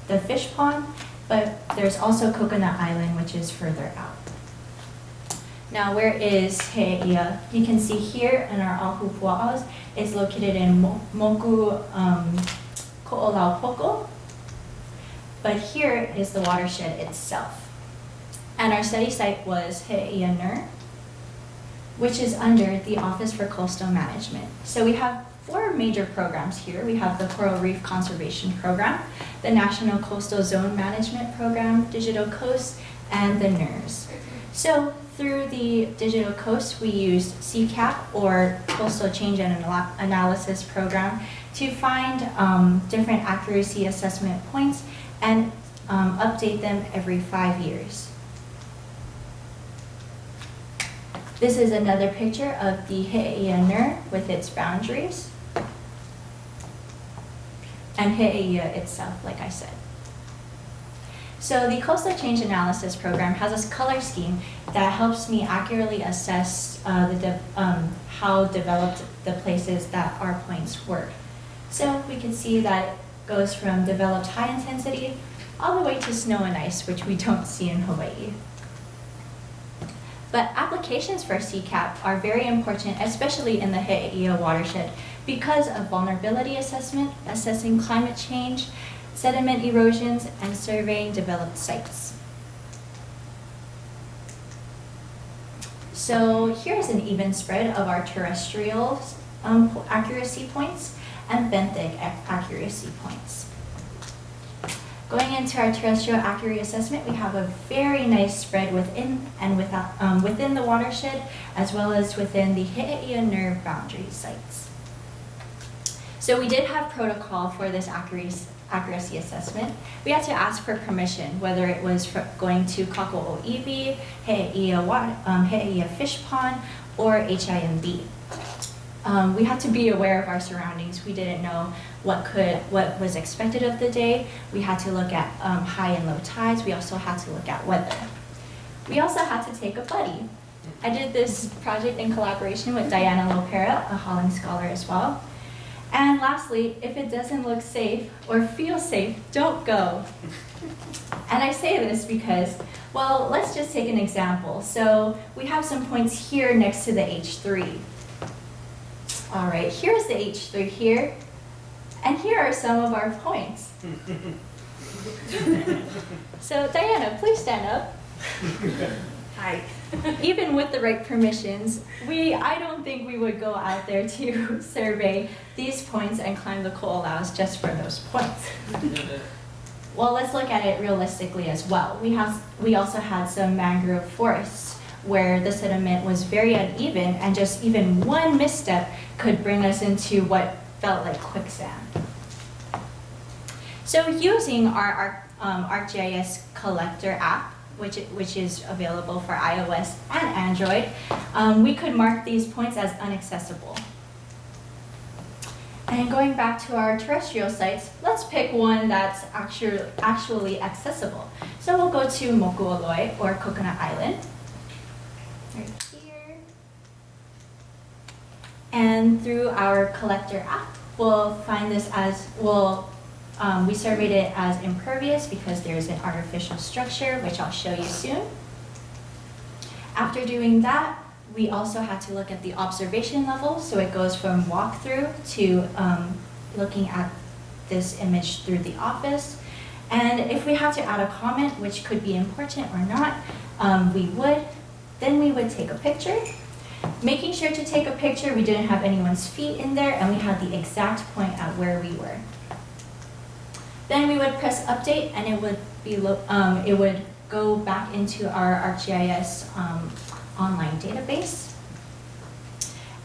the fish pond, but there's also Coconut Island, which is further out. Now, where is Hei'a? You can see here in our Ahu Pua'as, it's located in Moku Ko'olaupoko, but here is the watershed itself. And our study site was Hei'a NER, which is under the Office for Coastal Management. So we have 4 major programs here. We have the Coral Reef Conservation Program, the National Coastal Zone Management Program, Digital Coast, and the NERS. So through the Digital Coast, we used CCAP, or Coastal Change and Analysis Program, to find different accuracy assessment points and update them every 5 years. This is another picture of the Hei'a NER with its boundaries, and Hei'a itself, like I said. So the Coastal Change Analysis Program has a color scheme that helps me accurately assess how developed the places that our points were. So we can see that it goes from developed high intensity all the way to snow and ice, which we don't see in Hawaii. But applications for CCAP are very important, especially in the He'eia watershed, because of vulnerability assessment, assessing climate change, sediment erosions, and surveying developed sites. So here's an even spread of our terrestrial accuracy points and benthic accuracy points. Going into our terrestrial accuracy assessment, we have a very nice spread within and within the watershed, as well as within the He'eia nerve boundary sites. So we did have protocol for this accuracy assessment. We had to ask for permission, whether it was going to Kako'oiwi, He'eia fish pond, or HIMB. We had to be aware of our surroundings. We didn't know what was expected of the day. We had to look at high and low tides. We also had to look at weather. We also had to take a buddy. I did this project in collaboration with Diana Lopera, a Hawaiian scholar as well. And lastly, if it doesn't look safe or feel safe, don't go. And I say this because, well, let's just take an example. So we have some points here next to the H3. All right, here's the H3 here, and here are some of our points. So Diana, please stand up. Hi. Even with the right permissions, I don't think we would go out there to survey these points and climb the ko'olaus just for those points. Well, let's look at it realistically as well. We also had some mangrove forests where the sediment was very uneven, and just even one misstep could bring us into what felt like quicksand. So using our ArcGIS Collector app, which is available for iOS and Android, we could mark these points as inaccessible. And going back to our terrestrial sites, let's pick one that's actually accessible. So we'll go to Moku'oloi, or Coconut Island, right here. And through our collector app, we'll find this as, we surveyed it as impervious because there's an artificial structure, which I'll show you soon. After doing that, we also had to look at the observation level, so it goes from walkthrough to looking at this image through the office. And if we had to add a comment, which could be important or not, then we would take a picture. Making sure to take a picture, we didn't have anyone's feet in there, and we had the exact point at where we were. Then we would press update, and it would go back into our ArcGIS online database.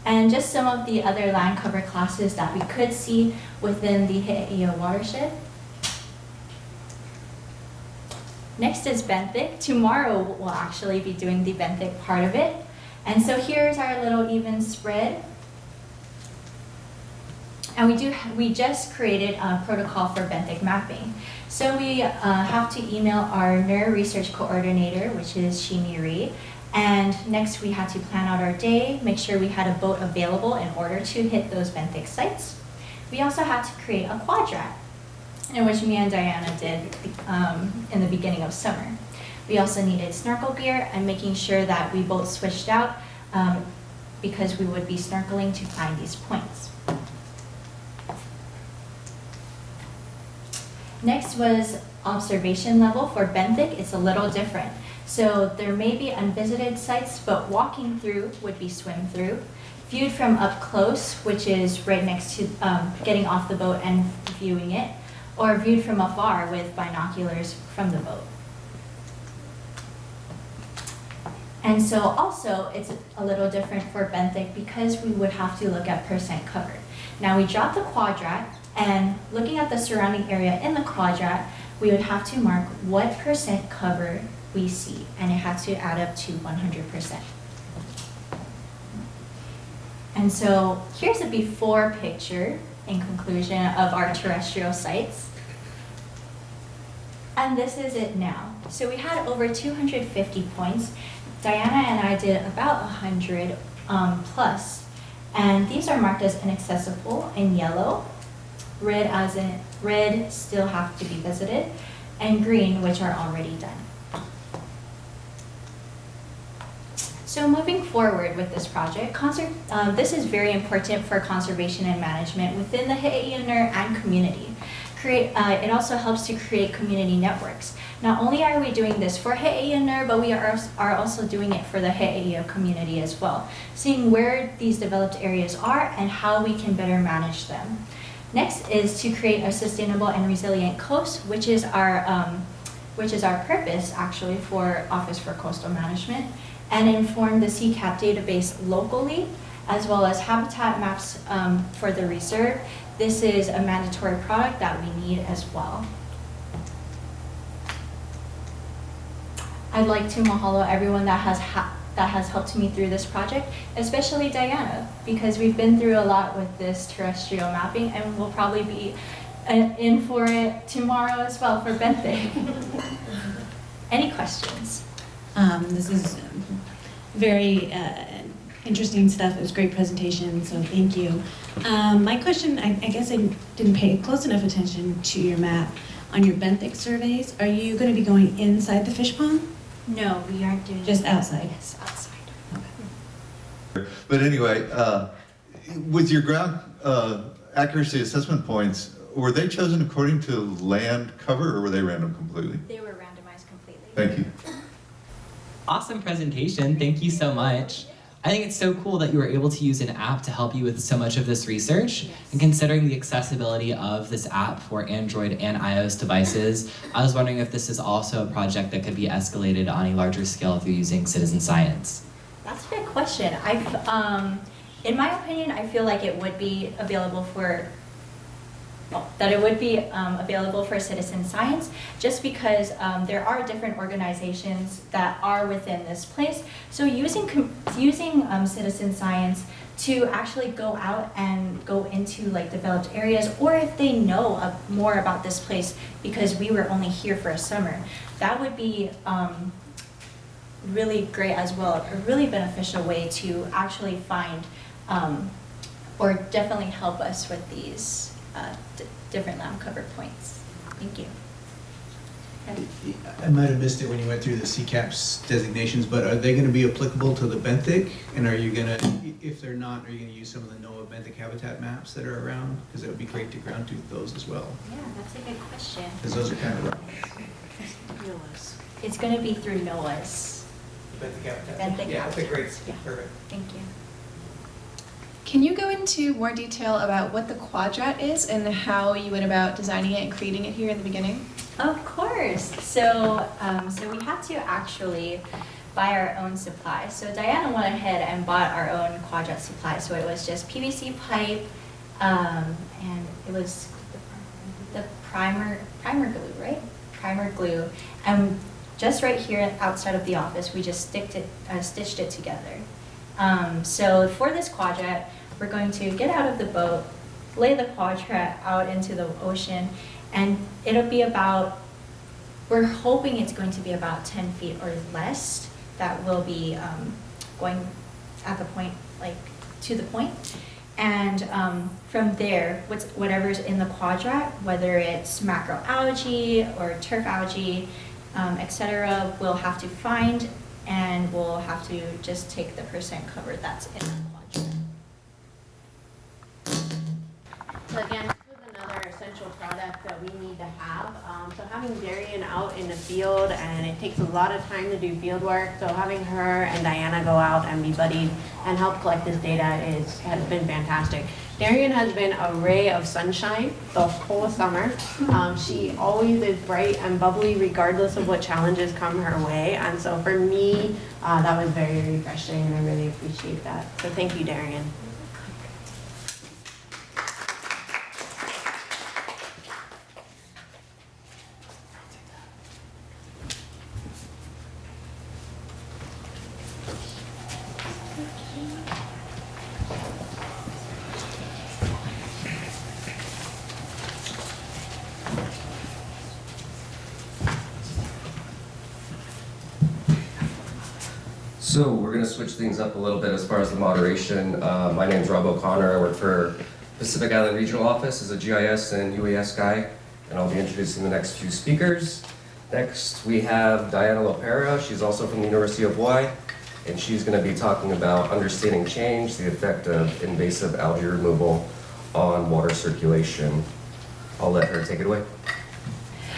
And just some of the other land cover classes that we could see within the He'eia watershed. Next is benthic. Tomorrow we'll actually be doing the benthic part of it. And so here's our little even spread. And we just created a protocol for benthic mapping. So we have to email our NER research coordinator, which is Shimiri. And next we had to plan out our day, make sure we had a boat available in order to hit those benthic sites. We also had to create a quadrat, in which me and Diana did in the beginning of summer. We also needed snorkel gear and making sure that we both switched out because we would be snorkeling to find these points. Next was observation level for benthic. It's a little different. So there may be unvisited sites, but walking through would be swim through. Viewed from up close, which is right next to getting off the boat and viewing it, or viewed from afar with binoculars from the boat. And so also it's a little different for benthic because we would have to look at percent covered. Now we dropped the quadrat, and looking at the surrounding area in the quadrat, we would have to mark what percent cover we see, and it had to add up to 100%. And so here's a before picture in conclusion of our terrestrial sites. And this is it now. So we had over 250 points. Diana and I did about 100 plus. And these are marked as inaccessible in yellow. Red as in red still have to be visited. and green, which are already done. So moving forward with this project, this is very important for conservation and management within the Hawaiianer and community. It also helps to create community networks. Not only are we doing this for Hawaiianer, but we are also doing it for the Hawai'i community as well, seeing where these developed areas are and how we can better manage them. Next is to create a sustainable and resilient coast, which is our purpose actually for Office for Coastal Management, and inform the CCAP database locally, as well as habitat maps for the reserve. This is a mandatory product that we need as well. I'd like to mahalo everyone that has helped me through this project, especially Diana, because we've been through a lot with this terrestrial mapping, and we'll probably be in for it tomorrow as well for Benthic. Any questions? This is very interesting stuff. It was a great presentation, so thank you. My question, I guess I didn't pay close enough attention to your map. On your benthic surveys, are you going to be going inside the fish pond? No, we aren't doing just outside. Yes, outside. But anyway, with your ground accuracy assessment points, were they chosen according to land cover, or were they random completely? They were randomized completely. Thank you. Awesome presentation. Thank you so much. I think it's so cool that you were able to use an app to help you with so much of this research. Yes. And considering the accessibility of this app for Android and iOS devices, I was wondering if this is also a project that could be escalated on a larger scale if you're using citizen science. That's a good question. In my opinion, I feel like it would be available for citizen science, just because there are different organizations that are within this place. So using citizen science to actually go out and go into like developed areas, or if they know more about this place because we were only here for a summer, that would be really great as well, a really beneficial way to actually find or definitely help us with these different land cover points. Thank you. I might have missed it when you went through the CCAP's designations, but are they going to be applicable to the benthic? And are you going to, if they're not, are you going to use some of the NOAA benthic habitat maps that are around? Because it would be great to ground truth those as well. Yeah, that's a good question. Because those are kind of rough. It's going to be through NOAA's. Benthic habitat. Benthic yeah, habitat. okay, great. Yeah. Perfect. Thank you. Can you go into more detail about what the quadrat is and how you went about designing it and creating it here in the beginning? Of course. So we had to actually buy our own supplies. So Diana went ahead and bought our own quadrat supply. So it was just PVC pipe, and it was the primer glue, right? Primer glue, and just right here outside of the office, we just stitched it together. So for this quadrat, we're going to get out of the boat, lay the quadrat out into the ocean, and it'll be about, we're hoping it's going to be about 10 feet or less that will be going at the point, like to the point. And from there, whatever's in the quadrat, whether it's macroalgae or turf algae, etc., we'll have to find, and we'll have to just take the percent cover that's in the quadrant. So again, this was another essential product that we need to have. So having Darian out in the field, and it takes a lot of time to do field work, so having her and Diana go out and be buddied and help collect this data has been fantastic. Darian has been a ray of sunshine the whole summer. She always is bright and bubbly regardless of what challenges come her way. And so for me, that was very refreshing, and I really appreciate that. So thank you, Darian. So we're going to switch things up a little bit as far as the moderation. My name is Rob O'Connor. I work for Pacific Island Regional Office as a GIS and UAS guy. and I'll be introducing the next few speakers. Next, we have Diana Lopera. She's also from the University of Hawaii, and she's going to be talking about understanding change, the effect of invasive algae removal on water circulation. I'll let her take it away.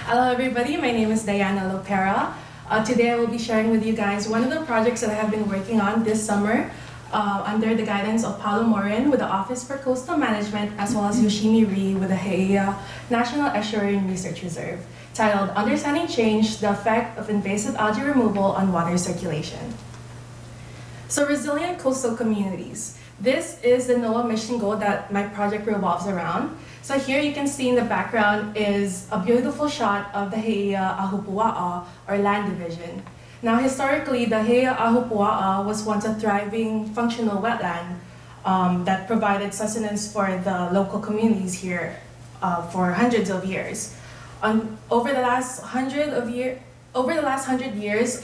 Hello everybody, my name is Diana Lopera. Today I will be sharing with you guys one of the projects that I have been working on this summer under the guidance of Paulo Morin with the Office for Coastal Management, as well as Yoshimi Ri with the He'eia National Estuarine Research Reserve, titled Understanding Change, the Effect of Invasive Algae Removal on Water Circulation. So resilient coastal communities. This is the NOAA mission goal that my project revolves around. So here you can see in the background is a beautiful shot of the He'eia Ahupua'a, or land division. Now historically, the He'eia Ahupua'a was once a thriving, functional wetland that provided sustenance for the local communities here for hundreds of years. Over the last 100 years,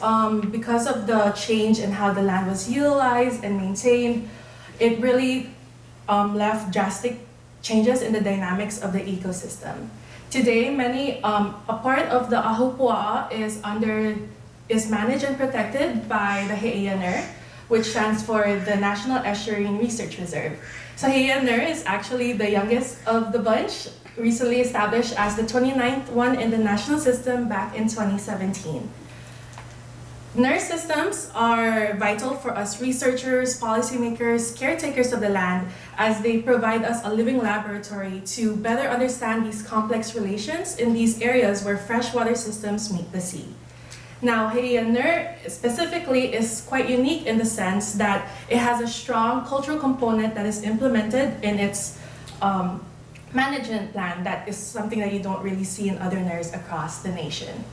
because of the change in how the land was utilized and maintained, it really left drastic changes in the dynamics of the ecosystem. Today, a part of the Ahupua'a is managed and protected by the He'eia NER, which stands for the National Estuarine Research Reserve. So He'eia NER is actually the youngest of the bunch, recently established as the 29th one in the national system back in 2017. NER systems are vital for us researchers, policymakers, caretakers of the land, as they provide us a living laboratory to better understand these complex relations in these areas where freshwater systems meet the sea. Now, He'eia NER specifically is quite unique in the sense that it has a strong cultural component that is implemented in its management plan. That is something that you don't really see in other NERs across the nation.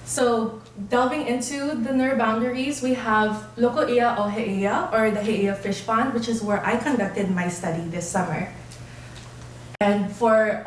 So delving into the NER boundaries, we have Loko Ea o He'eia, or the He'eia Fish Pond, which is where I conducted my study this summer. And for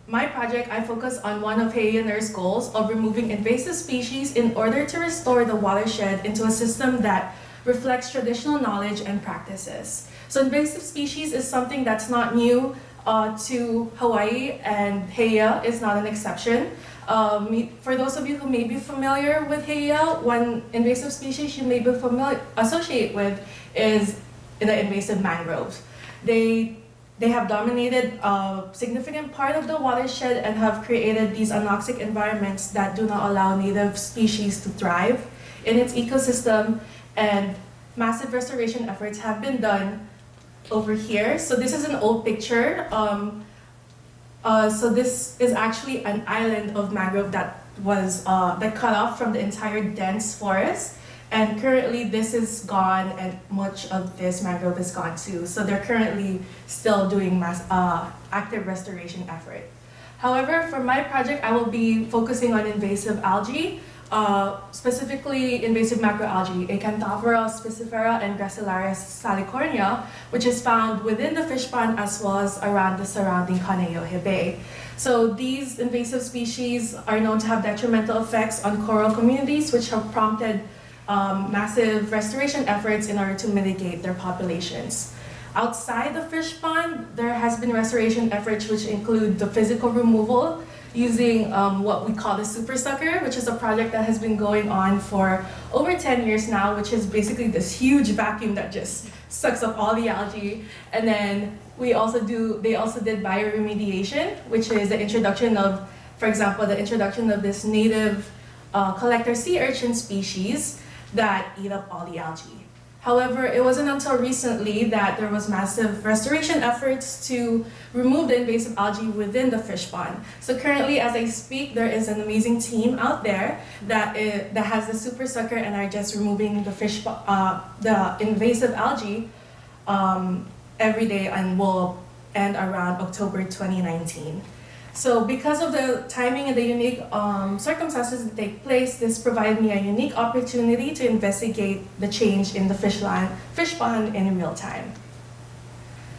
my project, I focus on one of He'eia NER's goals of removing invasive species in order to restore the watershed into a system that reflects traditional knowledge and practices. So invasive species is something that's not new to Hawaii, and He'eia is not an exception. For those of you who may be familiar with He'eia, one invasive species you may be associate with is the invasive mangroves. They have dominated a significant part of the watershed and have created these anoxic environments that do not allow native species to thrive in its ecosystem, and massive restoration efforts have been done over here. So this is an old picture. So this is actually an island of mangrove that was that cut off from the entire dense forest, and currently this is gone, and much of this mangrove is gone too. So they're currently still doing active restoration effort. However, for my project, I will be focusing on invasive algae, specifically invasive macroalgae, Acanthophora spicifera and Gracilaria salicornia, which is found within the fish pond as well as around the surrounding Kaneohe Bay. So these invasive species are known to have detrimental effects on coral communities, which have prompted massive restoration efforts in order to mitigate their populations. Outside the fish pond, there has been restoration efforts which include the physical removal using what we call the super sucker, which is a project that has been going on for over 10 years now, which is basically this huge vacuum that just sucks up all the algae. And then they also did bioremediation, which is the introduction of, for example, the introduction of this native collector sea urchin species that eat up all the algae. However, it wasn't until recently that there was massive restoration efforts to remove the invasive algae within the fish pond. So currently, as I speak, there is an amazing team out there that has the super sucker and are just removing the invasive algae every day, and will end around October 2019. So because of the timing and the unique circumstances that take place, this provided me a unique opportunity to investigate the change in the fish pond in real time.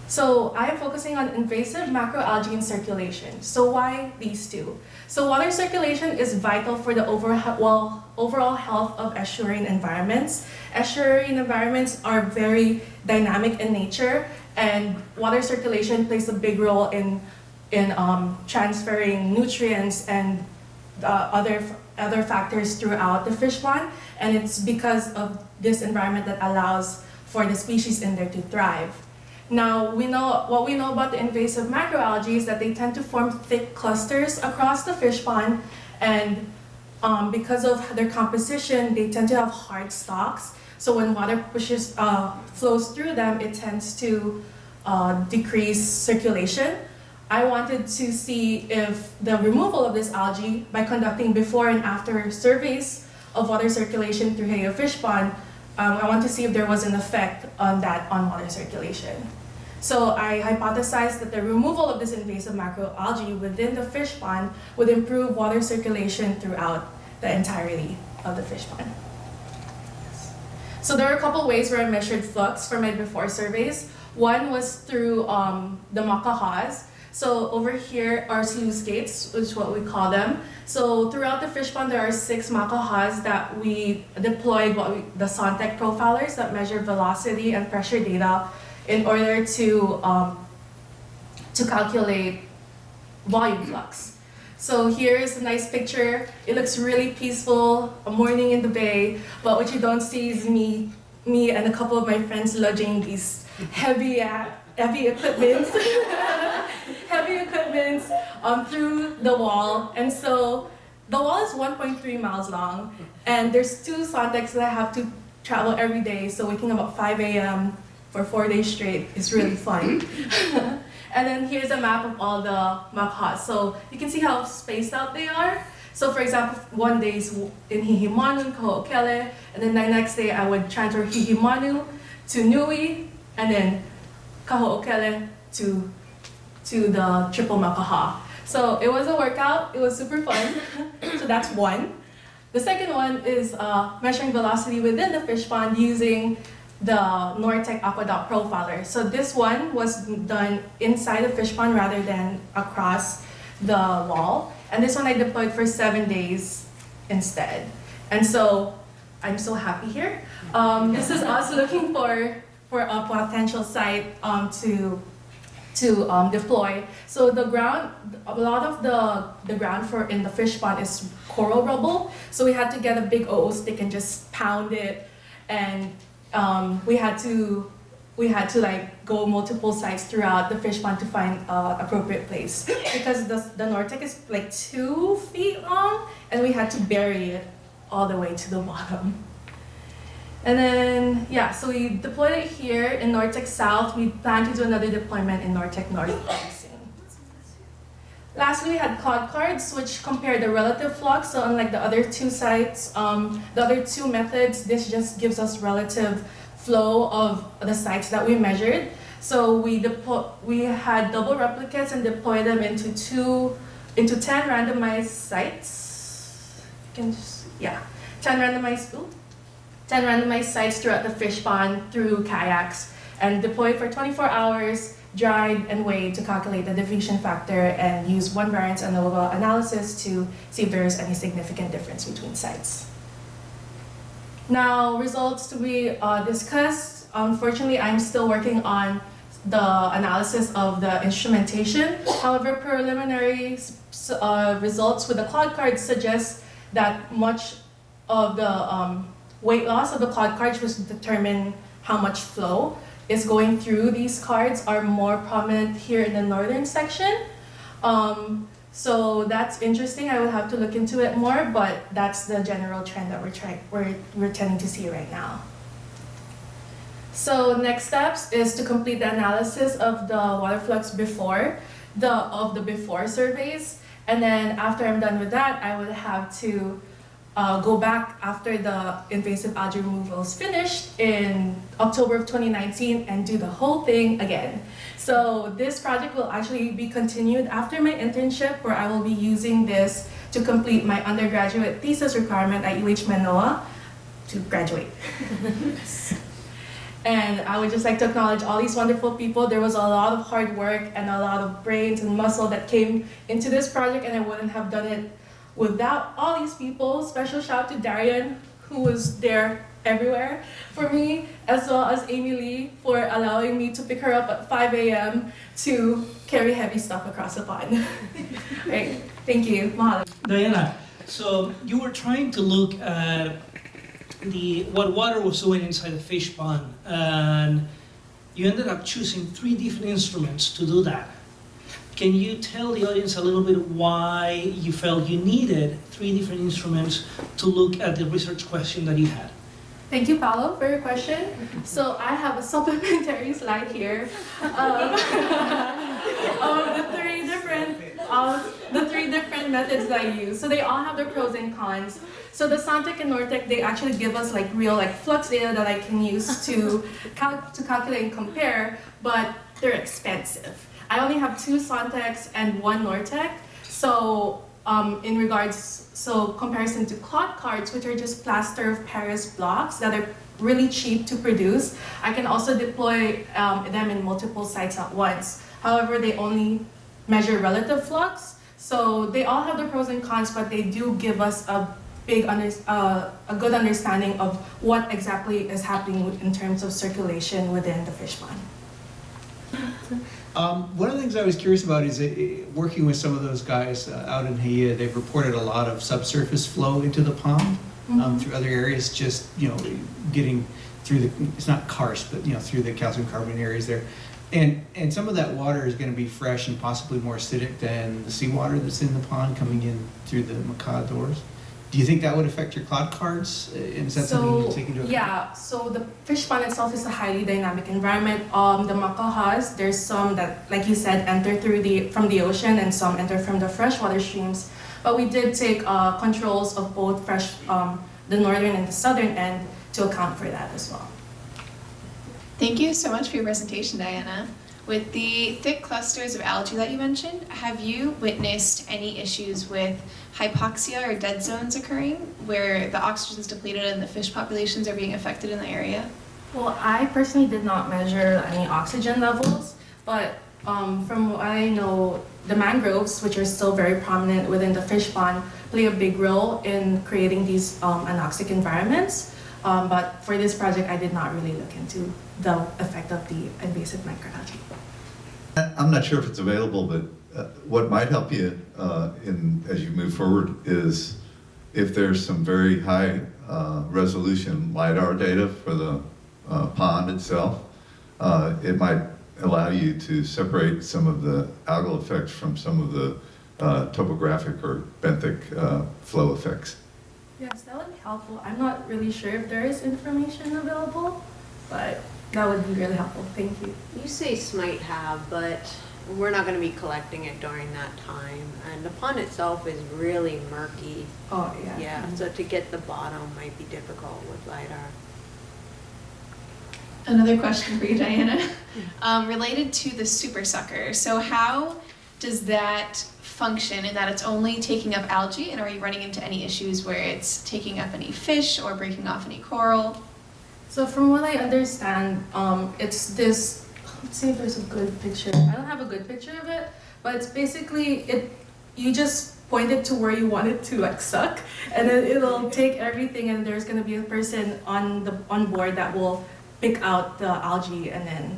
So I'm focusing on invasive macroalgae in circulation. So why these two? So water circulation is vital for the overall health of estuarine environments. Estuarine environments are very dynamic in nature, and water circulation plays a big role in in transferring nutrients and other factors throughout the fish pond, and it's because of this environment that allows for the species in there to thrive. Now, what we know about the invasive macroalgae is that they tend to form thick clusters across the fish pond, and because of their composition, they tend to have hard stalks. So when water flows through them, it tends to decrease circulation. I wanted to see if the removal of this algae, by conducting before and after surveys of water circulation through Heyo Fish Pond, I want to see if there was an effect on water circulation. So I hypothesized that the removal of this invasive macroalgae within the fish pond would improve water circulation throughout the entirety of the fish pond. So there are a couple ways where I measured flux for my before surveys. One was through the makahas. So over here are sluice gates, which is what we call them. So throughout the fish pond, there are 6 makahas that we deployed the Sontec profilers that measure velocity and pressure data in order to calculate volume flux. So here's a nice picture. It looks really peaceful, a morning in the bay, but what you don't see is me and a couple of my friends lugging these heavy equipment through the wall. And so the wall is 1.3 miles long, and there's 2 Sontecs that I have to travel every day, so waking up at 5 a.m. for 4 days straight is really fun. And then here's a map of all the makahas. So you can see how spaced out they are. So for example, one day is in Hihimanu, Kaho'okele, and then the next day I would transfer Hihimanu to Nui, and then Kaho'okele to the triple makaha. So it was a workout, it was super fun. So that's one. The second one is measuring velocity within the fish pond using the Nortec Aqueduct Profiler. So this one was done inside the fish pond rather than across the wall. And this one I deployed for 7 days instead. And so I'm so happy here. This is us looking for a potential site to deploy. So the ground, a lot of the ground in the fish pond is coral rubble. So we had to get a big OO stick and just pound it, and we had to like go multiple sites throughout the fish pond to find appropriate place, because the Nortec is like 2 feet long, and we had to bury it all the way to the bottom. And then, yeah, so we deployed it here in Nortec South. We plan to do another deployment in Nortec North soon. Lastly, we had cloud cards, which compare the relative flux. So unlike the other 2 sites, the other 2 methods, this just gives us relative flow of the sites that we measured. So we had double replicates and deployed them into 10 randomized sites. You can just, 10 randomized sites throughout the fish pond through kayaks, and deployed for 24 hours, dried and weighed to calculate the diffusion factor, and use one variance ANOVA analysis to see if there is any significant difference between sites. Now, results to be discussed. Unfortunately, I'm still working on the analysis of the instrumentation. However, preliminary results with the cloud cards suggest that much of the weight loss of the cloud cards, which determine how much flow is going through these cards, are more prominent here in the northern section. So that's interesting. I will have to look into it more, but that's the general trend that we're tending to see right now. So next steps is to complete the analysis of the water flux before the before surveys, and then after I'm done with that, I would have to go back after the invasive algae removal is finished in October of 2019 and do the whole thing again. So this project will actually be continued after my internship, where I will be using this to complete my undergraduate thesis requirement at UH Manoa to graduate. And I would just like to acknowledge all these wonderful people. There was a lot of hard work and a lot of brains and muscle that came into this project, and I wouldn't have done it without all these people. Special shout out to Darian, who was there everywhere for me, as well as Amy Lee for allowing me to pick her up at 5 a.m. to carry heavy stuff across the pond. Right, thank you, mahalo. Diana, so you were trying to look at what water was doing inside the fish pond, and you ended up choosing 3 different instruments to do that. Can you tell the audience a little bit why you felt you needed 3 different instruments to look at the research question that you had? Thank you, Paolo, for your question. So I have a supplementary slide here of the three different methods that I use. So they all have their pros and cons. So the Sontec and Nortec, they actually give us like real flux data that I can use to calculate and compare, but they're expensive. I only have 2 Sontecs and 1 Nortec. So comparison to cloth cards, which are just plaster of Paris blocks that are really cheap to produce, I can also deploy them in multiple sites at once. However, they only measure relative flux. So they all have their pros and cons, but they do give us a good understanding of what exactly is happening in terms of circulation within the fish pond. One of the things I was curious about is working with some of those guys out in Hawaii. They've reported a lot of subsurface flow into the pond through other areas, just getting through it's not karst, but through the calcium carbonate areas there. And some of that water is going to be fresh and possibly more acidic than the seawater that's in the pond coming in through the macaw doors. Do you think that would affect your cloud cards? Is that something you take into account? Yeah, so the fish pond itself is a highly dynamic environment. The makahas, there's some that, like you said, enter from the ocean and some enter from the freshwater streams. But we did take controls of both the northern and the southern end to account for that as well. Thank you so much for your presentation, Diana. With the thick clusters of algae that you mentioned, have you witnessed any issues with hypoxia or dead zones occurring where the oxygen is depleted and the fish populations are being affected in the area? Well, I personally did not measure any oxygen levels, but from what I know, the mangroves, which are still very prominent within the fish pond, play a big role in creating these anoxic environments. But for this project, I did not really look into the effect of the invasive microalgae. I'm not sure if it's available, but what might help you as you move forward is if there's some very high resolution LiDAR data for the pond itself, it might allow you to separate some of the algal effects from some of the topographic or benthic flow effects. Yes, that would be helpful. I'm not really sure if there is information available, but that would be really helpful. Thank you. USACE might have, but we're not going to be collecting it during that time. And the pond itself is really murky. Oh, yeah. Yeah, so to get the bottom might be difficult with LiDAR. Another question for you, Diana. Related to the super sucker. So how does that function in that it's only taking up algae, and are you running into any issues where it's taking up any fish or breaking off any coral? So from what I understand, it's this, let's see if there's a good picture. I don't have a good picture of it, but it's basically, you just point it to where you want it to suck, and then it'll take everything, and there's gonna be a person on board that will pick out the algae and then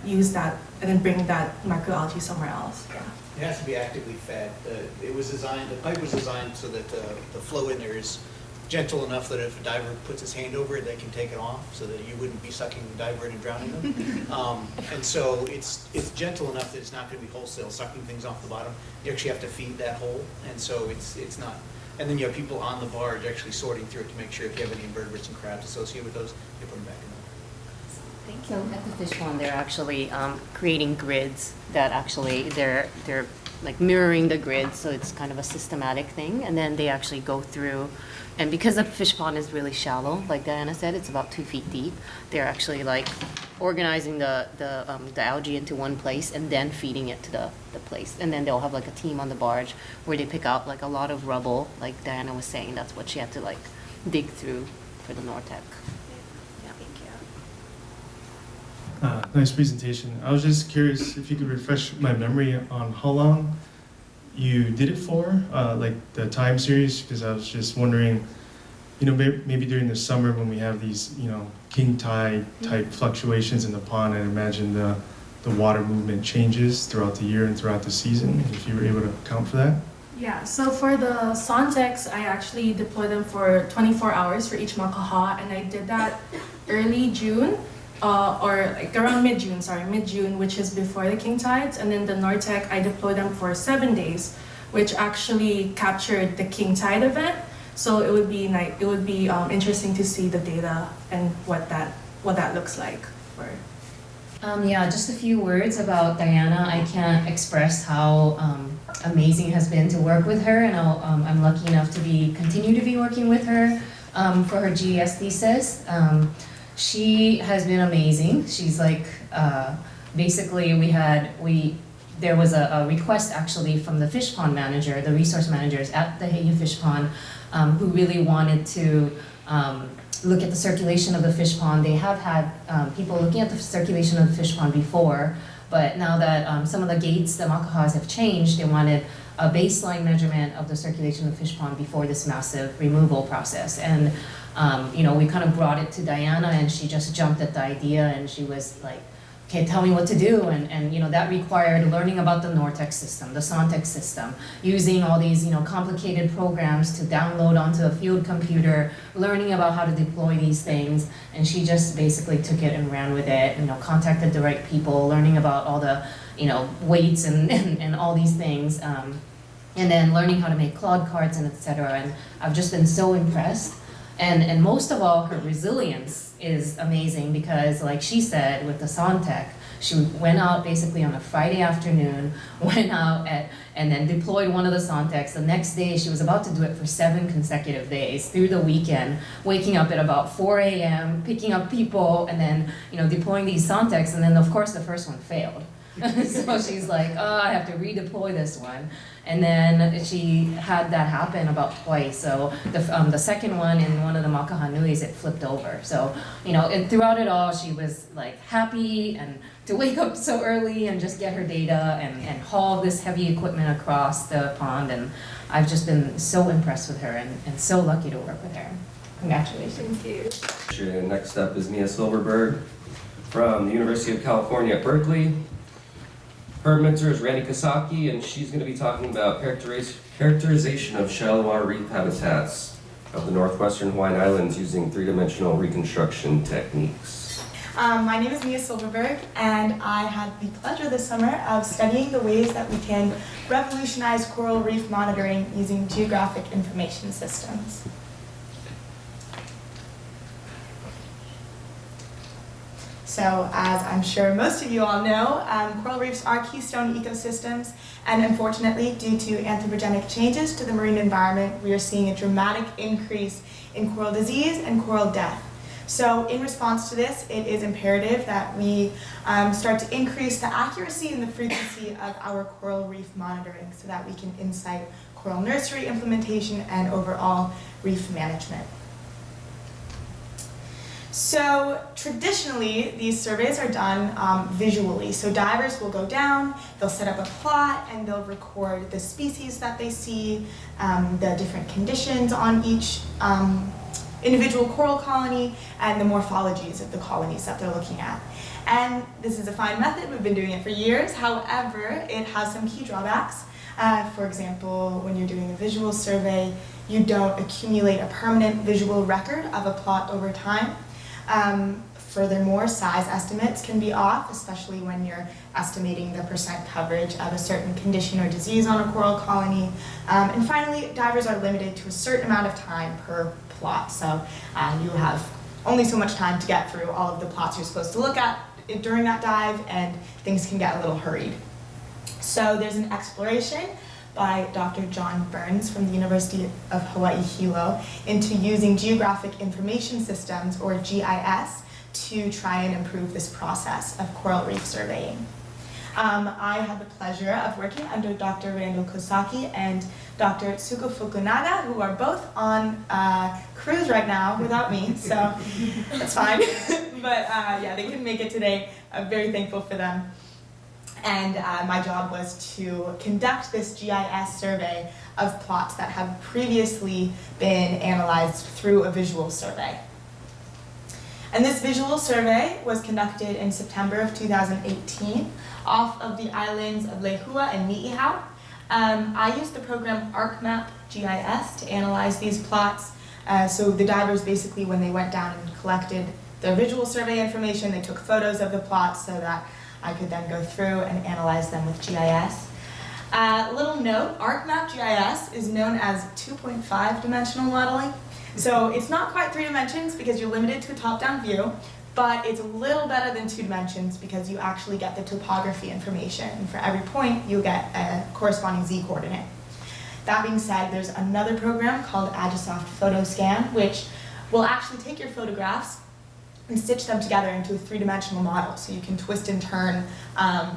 use that and then bring that microalgae somewhere else. Yeah. It has to be actively fed. The pipe was designed so that the flow in there is gentle enough that if a diver puts his hand over it, they can take it off so that you wouldn't be sucking the diver in and drowning them. And so it's gentle enough that it's not going to be wholesale sucking things off the bottom. You actually have to feed that hole, and so it's not. And then you have people on the barge actually sorting through it to make sure if you have any invertebrates and crabs associated with those, you put them back in there. So at the fish pond, they're actually creating grids that actually they're like mirroring the grid, so it's kind of a systematic thing. And then they actually go through, and because the fish pond is really shallow, like Diana said, it's about 2 feet deep. They're actually like organizing the algae into one place and then feeding it to the place. And then they'll have like a team on the barge where they pick out like a lot of rubble, like Diana was saying. That's what she had to like dig through for the Nortec. Nice presentation. I was just curious if you could refresh my memory on how long you did it for, like the time series, because I was just wondering maybe during the summer when we have these, king tide type fluctuations in the pond, I imagine the water movement changes throughout the year and throughout the season, if you were able to account for that? Yeah, so for the Sontex, I actually deploy them for 24 hours for each makaha, and I did that early June, or like around mid-June, which is before the king tides. And then the Nortec, I deployed them for 7 days, which actually captured the king tide event. So it would be interesting to see the data and what that looks like. Yeah, just a few words about Diana. I can't express how amazing it has been to work with her, and I'm lucky enough to continue to be working with her for her GES thesis. She has been amazing. She's like, basically there was a request actually from the fish pond manager, the resource managers at the Heiau Fish Pond, who really wanted to look at the circulation of the fish pond. They have had people looking at the circulation of the fish pond before, but now that some of the gates, the makahas have changed, they wanted a baseline measurement of the circulation of the fish pond before this massive removal process. And we kind of brought it to Diana, and she just jumped at the idea, and she was like, okay, tell me what to do, and that required learning about the Nortec system, the Sontex system, using all these complicated programs to download onto a field computer, learning about how to deploy these things, and she just basically took it and ran with it, contacted the right people, learning about all the weights and all these things, and then learning how to make cloud cards and etc. And I've just been so impressed. And most of all, her resilience is amazing because, like she said, with the Sontec, she went out basically on a Friday afternoon, and then deployed one of the Sontecs. The next day, she was about to do it for 7 consecutive days through the weekend, waking up at about 4 a.m., picking up people, and then deploying these Sontecs. And then, of course, the first one failed. So she's like, oh, I have to redeploy this one. And then she had that happen about twice. So the second one in one of the makahanuis, it flipped over. So, and throughout it all, she was like happy and to wake up so early and just get her data and haul this heavy equipment across the pond. And I've just been so impressed with her and so lucky to work with her. Congratulations. Thank you. Next up is Mia Silverberg from the University of California at Berkeley. Her mentor is Randy Kasaki, and she's going to be talking about characterization of shallow water reef habitats of the northwestern Hawaiian Islands using 3-dimensional reconstruction techniques. My name is Mia Silverberg, and I had the pleasure this summer of studying the ways that we can revolutionize coral reef monitoring using geographic information systems. So, as I'm sure most of you all know, coral reefs are keystone ecosystems, and unfortunately, due to anthropogenic changes to the marine environment, we are seeing a dramatic increase in coral disease and coral death. So, in response to this, it is imperative that we start to increase the accuracy and the frequency of our coral reef monitoring so that we can insight coral nursery implementation and overall reef management. So traditionally, these surveys are done visually. So divers will go down, they'll set up a plot, and they'll record the species that they see, the different conditions on each individual coral colony, and the morphologies of the colonies that they're looking at. And this is a fine method, we've been doing it for years. However, it has some key drawbacks. For example, when you're doing a visual survey, you don't accumulate a permanent visual record of a plot over time. Furthermore, size estimates can be off, especially when you're estimating the % coverage of a certain condition or disease on a coral colony. And finally, divers are limited to a certain amount of time per plot. So you have only so much time to get through all of the plots you're supposed to look at during that dive, and things can get a little hurried. So there's an exploration by Dr. John Burns from the University of Hawaii Hilo into using geographic information systems, or GIS, to try and improve this process of coral reef surveying. I had the pleasure of working under Dr. Randall Kosaki and Dr. Tsuko Fukunaga, who are both on cruise right now without me, so that's fine. But yeah, they couldn't make it today. I'm very thankful for them. And my job was to conduct this GIS survey of plots that have previously been analyzed through a visual survey. And this visual survey was conducted in September of 2018 off of the islands of Lehua and Ni'ihau. I used the program ArcMap GIS to analyze these plots. So the divers basically, when they went down and collected their visual survey information, they took photos of the plots so that I could then go through and analyze them with GIS. Little note, ArcMap GIS is known as 2.5 dimensional modeling. So it's not quite 3 dimensions because you're limited to a top-down view, but it's a little better than 2 dimensions because you actually get the topography information. And for every point, you get a corresponding Z coordinate. That being said, there's another program called Agisoft PhotoScan, which will actually take your photographs and stitch them together into a 3-dimensional model. So you can twist and turn,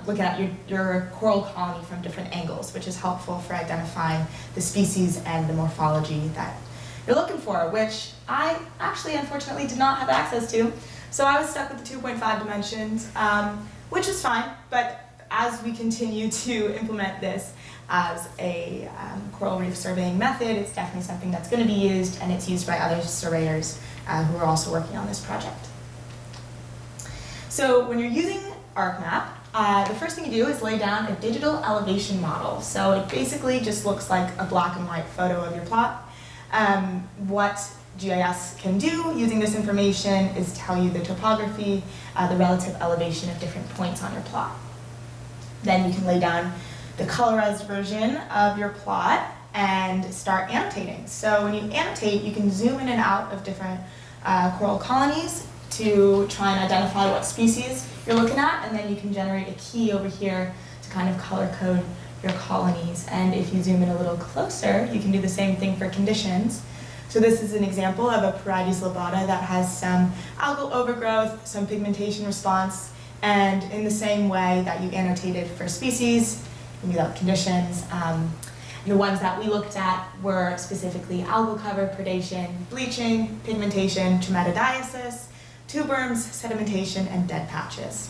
look at your coral colony from different angles, which is helpful for identifying the species and the morphology that you're looking for, which I actually unfortunately did not have access to. So I was stuck with the 2.5 dimensions, which was fine, but as we continue to implement this as a coral reef surveying method, it's definitely something that's going to be used, and it's used by other surveyors who are also working on this project. So when you're using ArcMap, the first thing you do is lay down a digital elevation model. So it basically just looks like a black and white photo of your plot. What GIS can do using this information is tell you the topography, the relative elevation of different points on your plot. Then you can lay down the colorized version of your plot and start annotating. So when you annotate, you can zoom in and out of different coral colonies to try and identify what species you're looking at, and then you can generate a key over here to kind of color code your colonies. And if you zoom in a little closer, you can do the same thing for conditions. So this is an example of a Parietes lobata that has some algal overgrowth, some pigmentation response, and in the same way that you annotated for species, you can do that with conditions. The ones that we looked at were specifically algal cover, predation, bleaching, pigmentation, traumatodiasis, tuberms, sedimentation, and dead patches.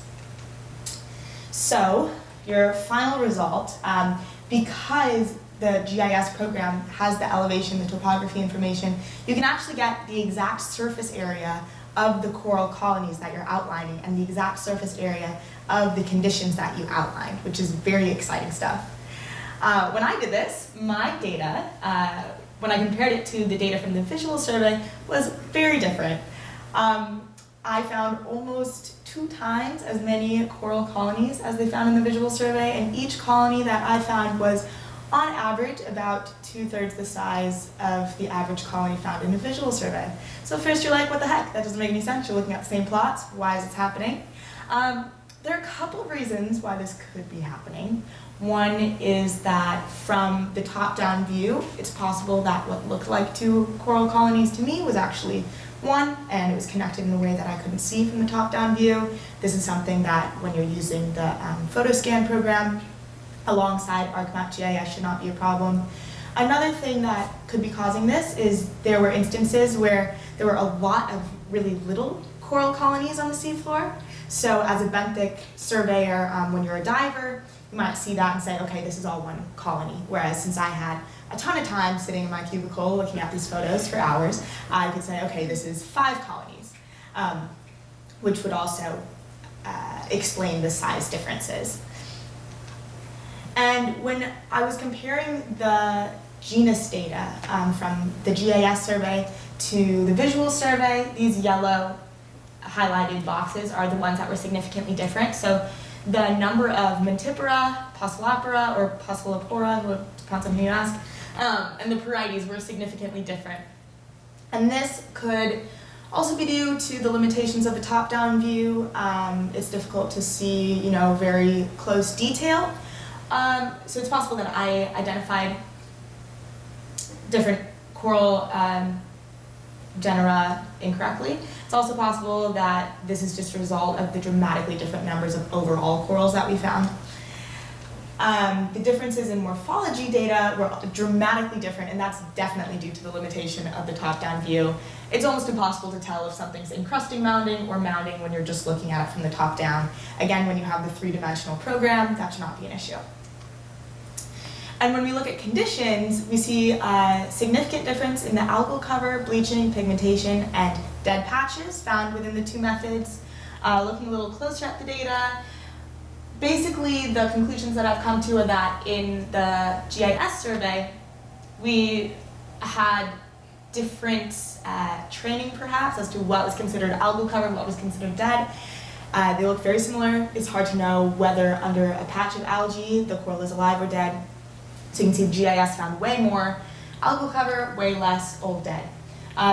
So your final result, because the GIS program has the elevation, the topography information, you can actually get the exact surface area of the coral colonies that you're outlining and the exact surface area of the conditions that you outlined, which is very exciting stuff. When I did this, my data, when I compared it to the data from the visual survey, was very different. I found almost 2 times as many coral colonies as they found in the visual survey, and each colony that I found was on average about 2/3 the size of the average colony found in a visual survey. So first you're like, what the heck? That doesn't make any sense. You're looking at the same plots. Why is this happening? There are a couple of reasons why this could be happening. One is that from the top-down view, it's possible that what looked like 2 coral colonies to me was actually 1, and it was connected in a way that I couldn't see from the top-down view. This is something that when you're using the PhotoScan program alongside ArcMap GIS should not be a problem. Another thing that could be causing this is there were instances where there were a lot of really little coral colonies on the seafloor. So as a benthic surveyor, when you're a diver, you might see that and say, okay, this is all 1 colony. Whereas since I had a ton of time sitting in my cubicle looking at these photos for hours, I could say, okay, this is 5 colonies, which would also explain the size differences. And when I was comparing the genus data from the GIS survey to the visual survey, these yellow highlighted boxes are the ones that were significantly different. So the number of Mantipora, Passalopora, or Passalopora, depends on who you ask, and the Parietes were significantly different. And this could also be due to the limitations of a top-down view. It's difficult to see, very close detail. So it's possible that I identified different coral genera incorrectly. It's also possible that this is just a result of the dramatically different numbers of overall corals that we found. The differences in morphology data were dramatically different, and that's definitely due to the limitation of the top-down view. It's almost impossible to tell if something's encrusting mounding or mounding when you're just looking at it from the top down. Again, when you have the three-dimensional program, that should not be an issue. And when we look at conditions, we see a significant difference in the algal cover, bleaching, pigmentation, and dead patches found within the two methods. Looking a little closer at the data, basically the conclusions that I've come to are that in the GIS survey, we had different training perhaps as to what was considered algal cover and what was considered dead. They look very similar. It's hard to know whether under a patch of algae the coral is alive or dead. So you can see the GIS found way more algal cover, way less old dead.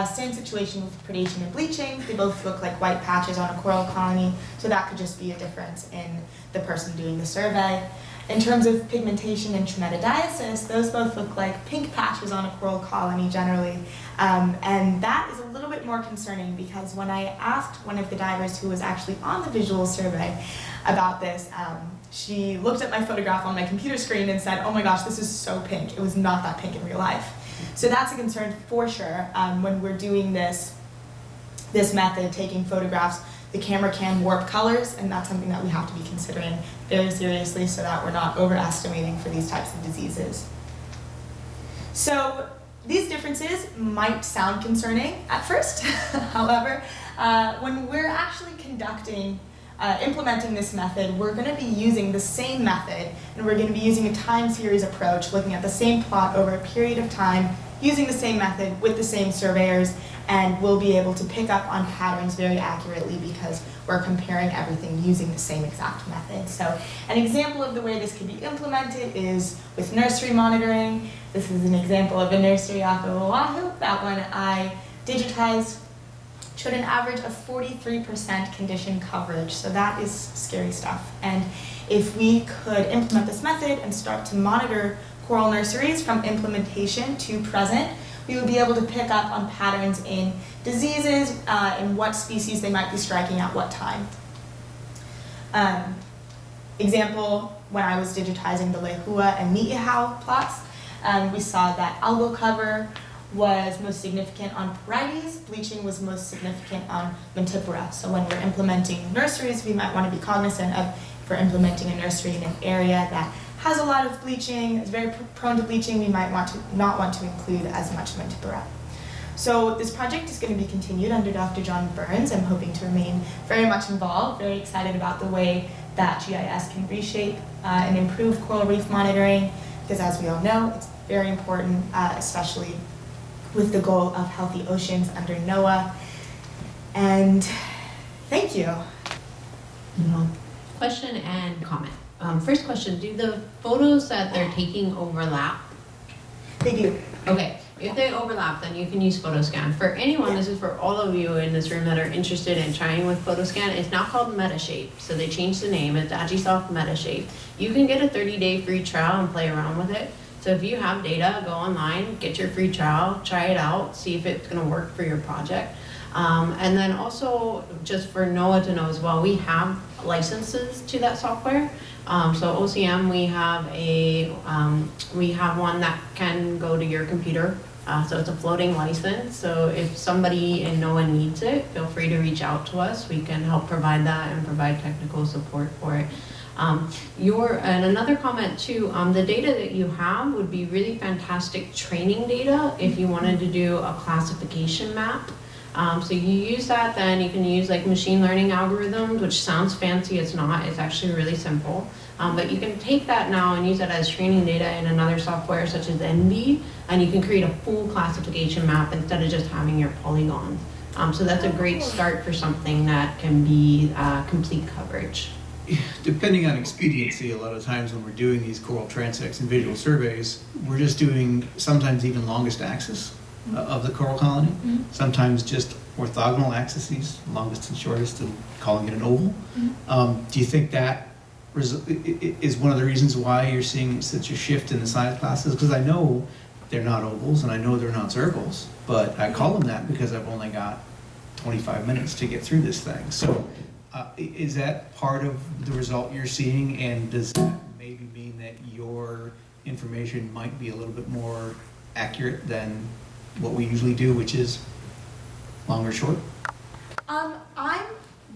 Same situation with predation and bleaching. They both look like white patches on a coral colony, so that could just be a difference in the person doing the survey. In terms of pigmentation and trematodiasis, those both look like pink patches on a coral colony generally. And that is a little bit more concerning because when I asked one of the divers who was actually on the visual survey about this, she looked at my photograph on my computer screen and said, "Oh my gosh, this is so pink. It was not that pink in real life." So that's a concern for sure when we're doing this method, taking photographs. The camera can warp colors, and that's something that we have to be considering very seriously so that we're not overestimating for these types of diseases. So these differences might sound concerning at first. However, when we're actually implementing this method, we're going to be using the same method, and we're going to be using a time series approach, looking at the same plot over a period of time, using the same method with the same surveyors, and we'll be able to pick up on patterns very accurately because we're comparing everything using the same exact method. So an example of the way this can be implemented is with nursery monitoring. This is an example of a nursery off of Oahu. That one I digitized showed an average of 43% condition coverage, so that is scary stuff. And if we could implement this method and start to monitor coral nurseries from implementation to present, we would be able to pick up on patterns in diseases and what species they might be striking at what time. Example, when I was digitizing the Lehua and Ni'ihau plots, we saw that algal cover was most significant on Porites, bleaching was most significant on Mantipora. So when we're implementing nurseries, we might want to be cognizant of if we're implementing a nursery in an area that has a lot of bleaching, is very prone to bleaching, we might not want to include as much Mantipora. So this project is going to be continued under Dr. John Burns. I'm hoping to remain very much involved, very excited about the way that GIS can reshape and improve coral reef monitoring, because as we all know, it's very important, especially with the goal of healthy oceans under NOAA. And thank you. Question and comment. First question, do the photos that they're taking overlap? They do. Okay, if they overlap, then you can use PhotoScan. For anyone, this is for all of you in this room that are interested in trying with PhotoScan, it's now called Metashape. So they changed the name, it's Agisoft Metashape. You can get a 30-day free trial and play around with it. So if you have data, go online, get your free trial, try it out, see if it's gonna work for your project. And then also, just for NOAA to know as well, we have licenses to that software. So OCM, we have one that can go to your computer. So it's a floating license. So if somebody in NOAA needs it, feel free to reach out to us. We can help provide that and provide technical support for it. And another comment too, the data that you have would be really fantastic training data if you wanted to do a classification map. So you use that, then you can use like machine learning algorithms, which sounds fancy, it's not, it's actually really simple. But you can take that now and use that as training data in another software such as NV, and you can create a full classification map instead of just having your polygons. So that's a great start for something that can be complete coverage. Depending on expediency, a lot of times when we're doing these coral transects and visual surveys, we're just doing sometimes even longest axis of the coral colony, sometimes just orthogonal axes, longest and shortest, and calling it an oval. Do you think that is one of the reasons why you're seeing such a shift in the size classes? Because I know they're not ovals and I know they're not circles, but I call them that because I've only got 25 minutes to get through this thing. So is that part of the result you're seeing, and does that maybe maybe mean that your information might be a little bit more accurate than what we usually do, which is long or short? I'm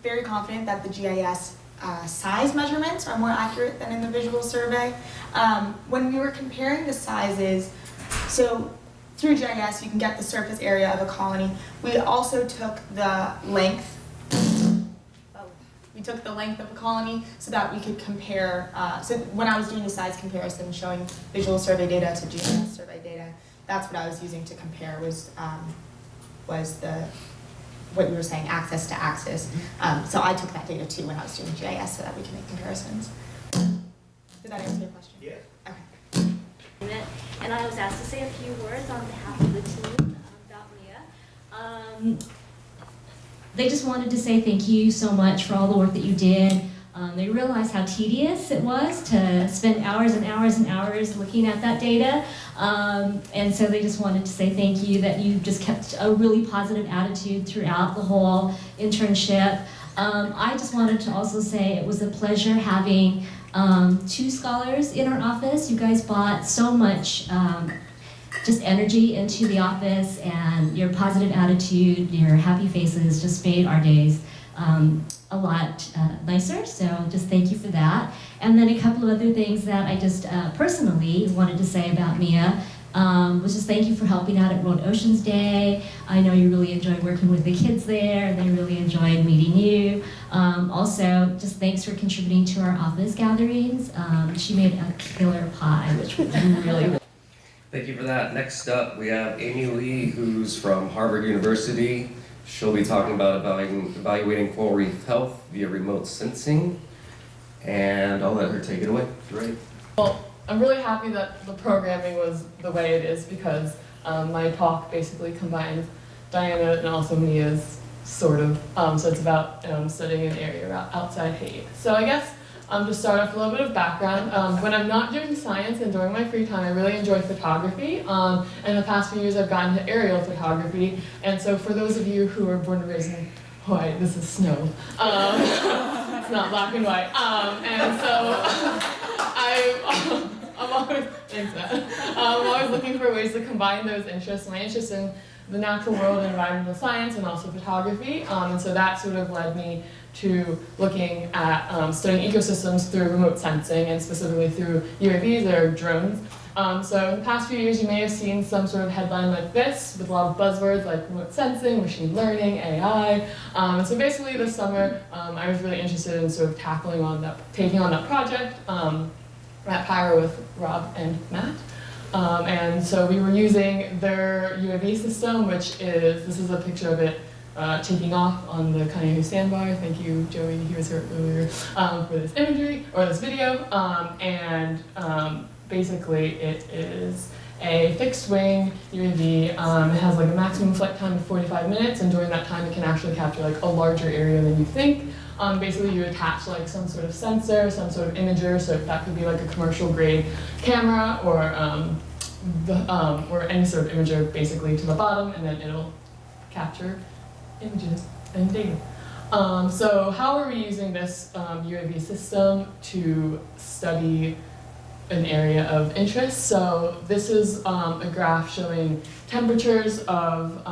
very confident that the GIS size measurements are more accurate than in the visual survey. When we were comparing the sizes, so through GIS you can get the surface area of a colony. We also took the length. We took the length of a colony so that we could compare. So when I was doing the size comparison, showing visual survey data to GIS survey data, that's what I was using to compare. Was the what you were saying, axis to axis. So I took that data too when I was doing GIS so that we can make comparisons. Did that answer your question? Yes. Okay. And I was asked to say a few words on behalf of the team about Mia. They just wanted to say thank you so much for all the work that you did. They realized how tedious it was to spend hours and hours and hours looking at that data. And so they just wanted to say thank you that you just kept a really positive attitude throughout the whole internship. I just wanted to also say it was a pleasure having 2 scholars in our office. You guys brought so much just energy into the office, and your positive attitude, your happy faces just made our days a lot nicer, so just thank you for that. And then a couple of other things that I just personally wanted to say about Mia was just thank you for helping out at World Oceans Day. I know you really enjoyed working with the kids there, and they really enjoyed meeting you. Also, just thanks for contributing to our office gatherings. She made a killer pie, which was really Thank you for that. Next up, we have Amy Lee, who's from Harvard University. She'll be talking about evaluating coral reef health via remote sensing, and I'll let her take it away. Great. Well, I'm really happy that the programming was the way it is because my talk basically combines Diana and also Mia's, sort of. So it's about studying an area outside Haiti. So I guess to start off, a little bit of background. When I'm not doing science and during my free time, I really enjoy photography. In the past few years, I've gotten into aerial photography. And so for those of you who are born and raised in Hawaii, this is snow. It's not black and white. And so I'm always, thanks, Matt. I'm always looking for ways to combine those interests. My interest in the natural world and environmental science and also photography. And so that sort of led me to looking at studying ecosystems through remote sensing and specifically through UAVs or drones. So in the past few years, you may have seen some sort of headline like this with a lot of buzzwords like remote sensing, machine learning, AI. And so basically this summer, I was really interested in sort of taking on that project at Pyro with Rob and Matt. And so we were using their UAV system, which is, this is a picture of it taking off on the Kanehu sandbar. Thank you, Joey, he was here earlier, for this imagery, or this video. Basically it is a fixed wing UAV. It has like a maximum flight time of 45 minutes, and during that time it can actually capture like a larger area than you think. Basically you attach like some sort of sensor, some sort of imager, so that could be like a commercial grade camera or any sort of imager basically to the bottom, and then it'll capture images and data. So how are we using this UAV system to study an area of interest? So this is a graph showing temperatures of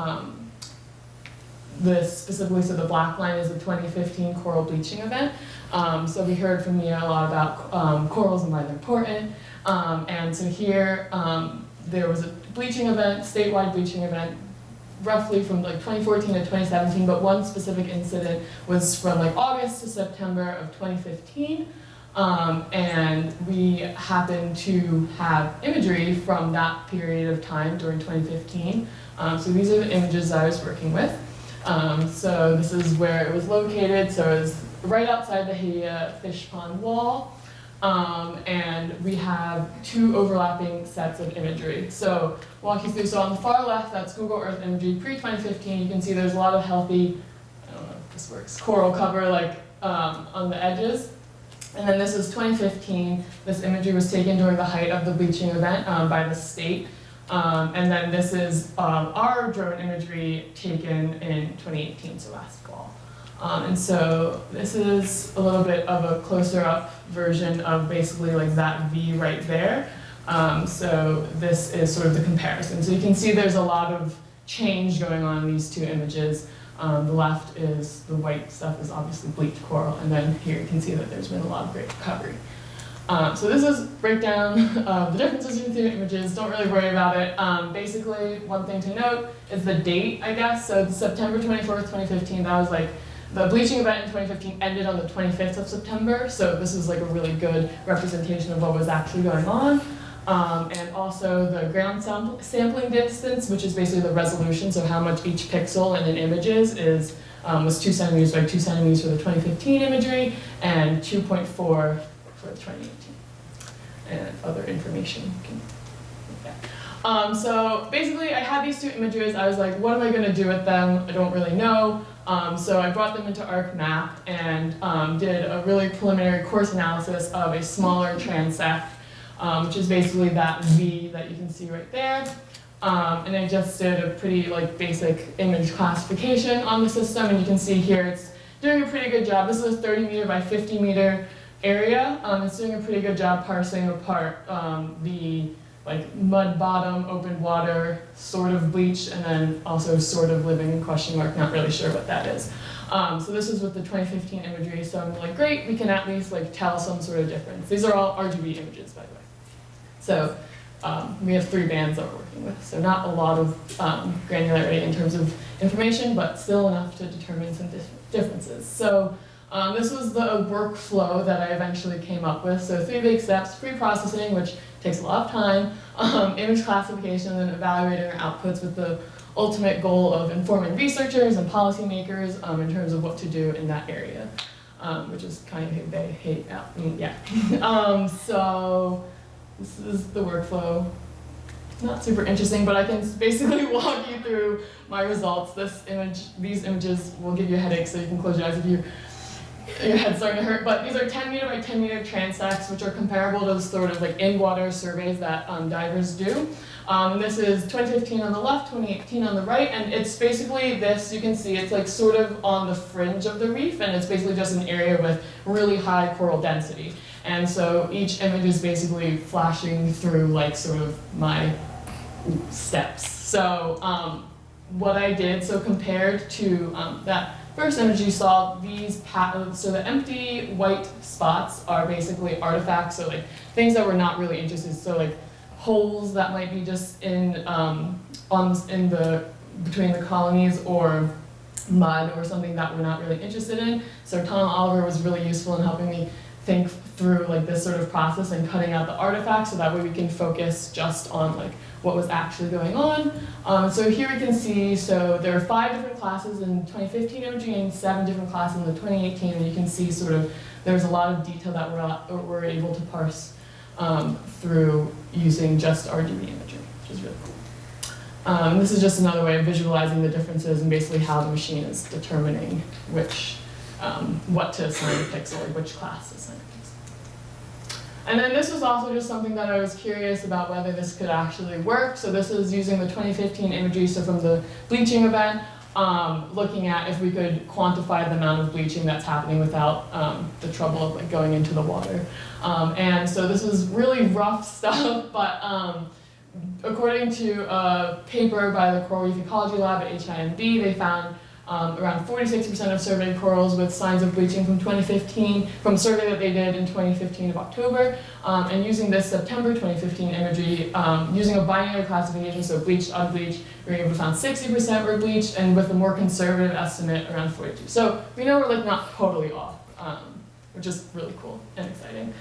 this specifically, so the black line is the 2015 coral bleaching event. So we heard from Mia a lot about corals and why they're important. And so here there was a bleaching event, statewide bleaching event, roughly from like 2014 to 2017, but one specific incident was from like August to September of 2015. And we happened to have imagery from that period of time during 2015. So these are the images I was working with. So this is where it was located. So it was right outside the Hawai'i fish pond wall. And we have 2 overlapping sets of imagery. So walk you through. So on the far left, that's Google Earth imagery pre-2015. You can see there's a lot of healthy, I don't know if this works, coral cover like on the edges. And then this is 2015. This imagery was taken during the height of the bleaching event by the state. And then this is our drone imagery taken in 2018, so last fall. And so this is a little bit of a closer up version of basically like that V right there. So this is sort of the comparison. So you can see there's a lot of change going on in these two images. The left is the white stuff is obviously bleached coral, and then here you can see that there's been a lot of great recovery. So this is breakdown of the differences between the two images. Don't really worry about it. Basically, one thing to note is the date, I guess. So September 24th, 2015, that was like, the bleaching event in 2015 ended on the 25th of September. So this is like a really good representation of what was actually going on. And also the ground sampling distance, which is basically the resolution, so how much each pixel in an image is was 2 centimeters by 2 centimeters for the 2015 imagery, and 2.4 for the 2018. And other information. So basically, I had these two images. I was like, what am I going to do with them? I don't really know. So I brought them into ArcMap and did a really preliminary course analysis of a smaller transect, which is basically that V that you can see right there. And I just did a pretty like basic image classification on the system, and you can see here it's doing a pretty good job. This is a 30 meter by 50 meter area. It's doing a pretty good job parsing apart the like mud bottom, open water, sort of bleached, and then also sort of living in question mark, not really sure what that is. So this is with the 2015 imagery, so I'm like, great, we can at least like tell some sort of difference. These are all RGB images, by the way. So we have 3 bands that we're working with, so not a lot of granularity in terms of information, but still enough to determine some differences. So this was the workflow that I eventually came up with. So 3 big steps: pre-processing, which takes a lot of time, image classification, and then evaluating our outputs with the ultimate goal of informing researchers and policymakers in terms of what to do in that area, which is kind of who they hate out. So this is the workflow. It's not super interesting, but I can basically walk you through my results. These images will give you a headache, so you can close your eyes if your head's starting to hurt. But these are 10 meter by 10 meter transects, which are comparable to the sort of like in-water surveys that divers do. And this is 2015 on the left, 2018 on the right, and it's basically this, you can see it's like sort of on the fringe of the reef, and it's basically just an area with really high coral density. And so each image is basically flashing through like sort of my steps. So what I did, so compared to that first image you saw, these so the empty white spots are basically artifacts, so like things that we're not really interested in, so like holes that might be just in between the colonies, or mud or something that we're not really interested in. So Tom Oliver was really useful in helping me think through like this sort of process and cutting out the artifacts, so that way we can focus just on like what was actually going on. So here we can see, so there are 5 different classes in 2015 imaging and 7 different classes in the 2018, and you can see sort of there's a lot of detail that we're able to parse through using just RGB imagery, which is really cool. This is just another way of visualizing the differences and basically how the machine is determining what to assign a pixel, or which class to assign a pixel. And then this was also just something that I was curious about whether this could actually work. So this is using the 2015 imagery, so from the bleaching event, looking at if we could quantify the amount of bleaching that's happening without the trouble of like going into the water. And so this is really rough stuff, but according to a paper by the Coral Reef Ecology Lab at HIMB, they found around 46% of surveyed corals with signs of bleaching from 2015, from a survey that they did in 2015 of October. And using this September 2015 imagery, using a binary classification, so bleached, unbleached, we were able to find 60% were bleached, and with a more conservative estimate, around 42. So we know we're like not totally off, which is really cool and exciting.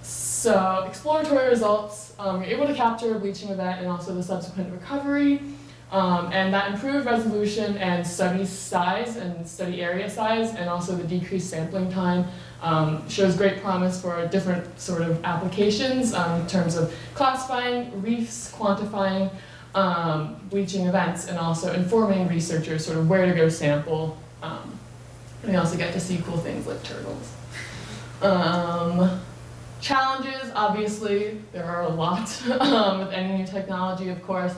So exploratory results, we're able to capture a bleaching event and also the subsequent recovery. And that improved resolution and study size and study area size, and also the decreased sampling time, shows great promise for different sort of applications in terms of classifying reefs, quantifying bleaching events, and also informing researchers sort of where to go sample. And we also get to see cool things like turtles. Challenges, obviously, there are a lot with any new technology, of course.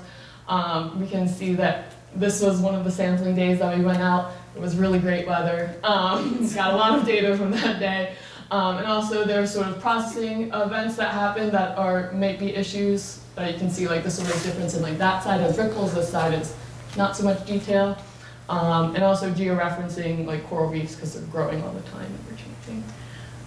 We can see that this was one of the sampling days that we went out. It was really great weather. Got a lot of data from that day. And also there's sort of processing events that happen that might be issues that you can see, like the sort of difference in like that side has ripples, this side is not so much detail. And also georeferencing like coral reefs because they're growing all the time and we're changing.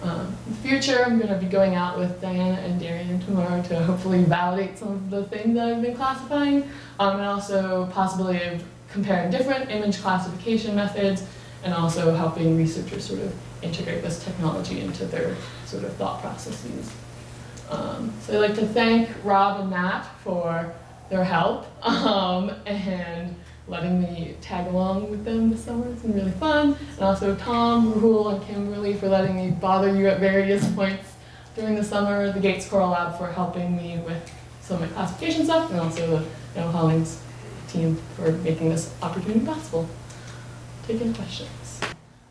In the future, I'm going to be going out with Diana and Darian tomorrow to hopefully validate some of the things that I've been classifying, and also possibility of comparing different image classification methods, and also helping researchers sort of integrate this technology into their sort of thought processes. So I'd like to thank Rob and Matt for their help and letting me tag along with them this summer. It's been really fun. And also Tom, Rahul, and Kimberly for letting me bother you at various points during the summer. The Gates Coral Lab for helping me with some of my classification stuff, and also the Hollings team for making this opportunity possible. Take any questions.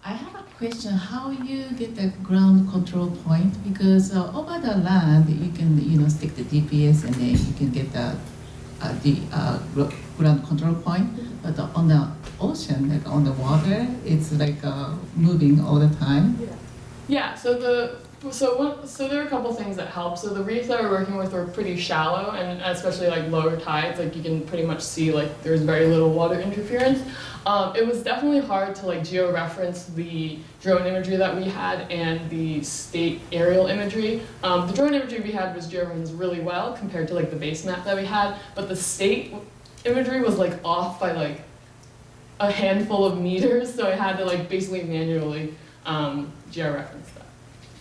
I have a question. How you get the ground control point? Because over the land, you can stick the GPS and then you can get the ground control point. But on the ocean, like on the water, it's like moving all the time. Yeah. So there are a couple things that help. So the reefs that we're working with are pretty shallow, and especially like lower tides, like you can pretty much see like there's very little water interference. It was definitely hard to like geo-reference the drone imagery that we had and the state aerial imagery. The drone imagery we had was geo-referenced really well compared to like the base map that we had, but the state imagery was like off by like a handful of meters, so I had to like basically manually geo-reference that.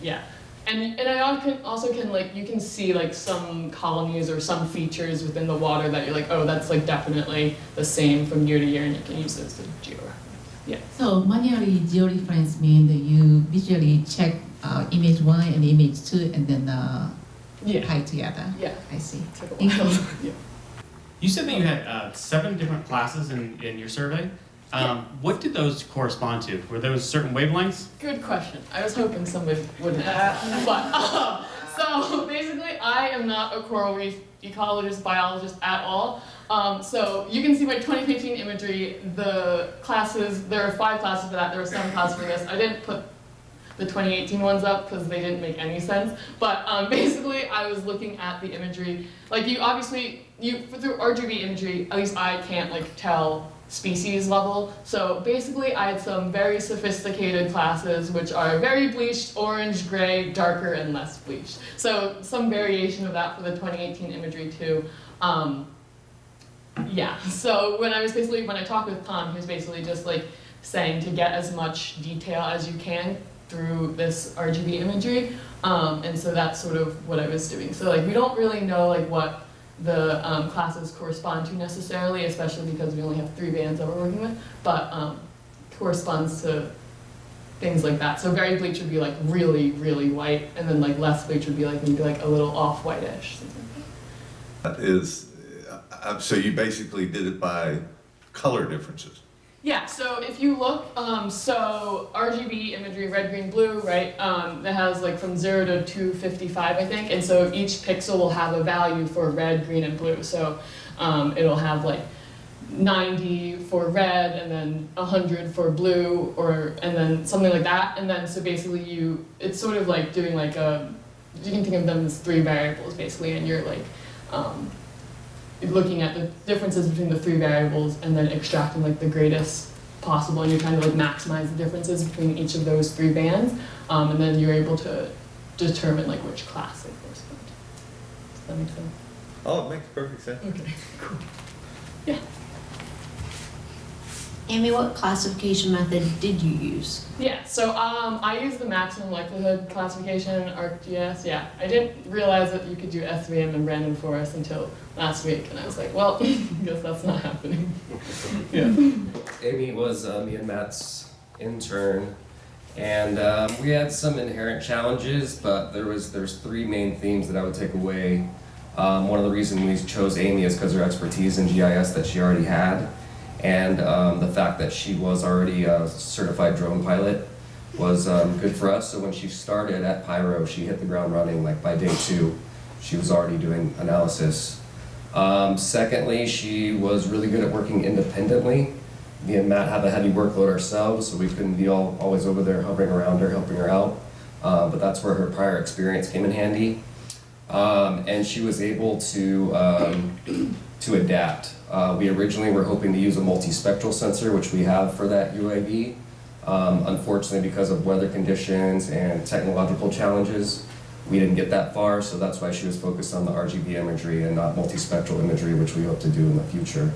Yeah. And I also can like, you can see like some colonies or some features within the water that you're like, oh, that's like definitely the same from year to year, and you can use those to geo-reference. Yeah. So manually georeference means that you visually check image 1 and image 2 and then tie together. Yeah. I see. Thank you. Yeah. You said that you had 7 different classes in your survey. What did those correspond to? Were those certain wavelengths? Good question. I was hoping somebody wouldn't ask that. But, so basically, I am not a coral reef ecologist, biologist at all. So you can see my 2015 imagery, the classes, there are 5 classes for that, there are 7 classes for this. I didn't put the 2018 ones up because they didn't make any sense. But basically, I was looking at the imagery. Like you obviously, through RGB imagery, at least I can't like tell species level. So basically I had some very sophisticated classes which are very bleached, orange, gray, darker, and less bleached. So some variation of that for the 2018 imagery too. Yeah, so when I talked with Tom, he was basically just like saying to get as much detail as you can through this RGB imagery. And so that's sort of what I was doing. So like we don't really know like what the classes correspond to necessarily, especially because we only have 3 bands that we're working with, but corresponds to things like that. So very bleach would be like really, really white, and then like less bleach would be like maybe like a little off-whitish. That is, so you basically did it by color differences. Yeah, so if you look, so RGB imagery, red, green, blue, right, that has like from 0 to 255, I think, and so each pixel will have a value for red, green, and blue. So it'll have like 90 for red, and then 100 for blue, and then something like that. And then so basically it's sort of like doing like you can think of them as 3 variables basically, and you're like, looking at the differences between the 3 variables and then extracting like the greatest possible, and you're trying to like maximize the differences between each of those 3 bands, and then you're able to determine like which class they correspond to. Does that make sense? Oh, it makes perfect sense. Okay, cool. Amy, what classification method did you use? Yeah, so I used the maximum likelihood classification, ArcGIS. Yeah, I didn't realize that you could do SVM and random forest until last week, and I was like, well, I guess that's not happening. Yeah. Amy was me and Matt's intern, and we had some inherent challenges, but there's 3 main themes that I would take away. One of the reasons we chose Amy is because her expertise in GIS that she already had, and the fact that she was already a certified drone pilot was good for us. So when she started at Pyro, she hit the ground running. Like by day 2, she was already doing analysis. Secondly, she was really good at working independently, Me and Matt have a heavy workload ourselves, so we couldn't be always over there hovering around her, helping her out. But that's where her prior experience came in handy. And she was able to adapt. We originally were hoping to use a multispectral sensor, which we have for that UAV. Unfortunately, because of weather conditions and technological challenges, we didn't get that far, so that's why she was focused on the RGB imagery and not multispectral imagery, which we hope to do in the future.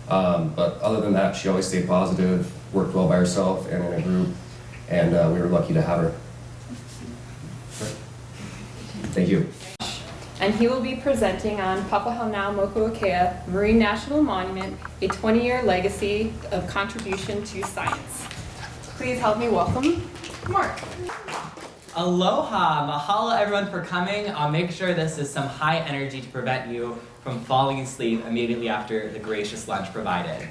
But other than that, she always stayed positive, worked well by herself and in a group, and we were lucky to have her. Thank you. And he will be presenting on Papahanaumokuakea Marine National Monument, a 20-year legacy of contribution to science. Please help me welcome Mark. Aloha! Mahalo everyone for coming. I'll make sure this is some high energy to prevent you from falling asleep immediately after the gracious lunch provided.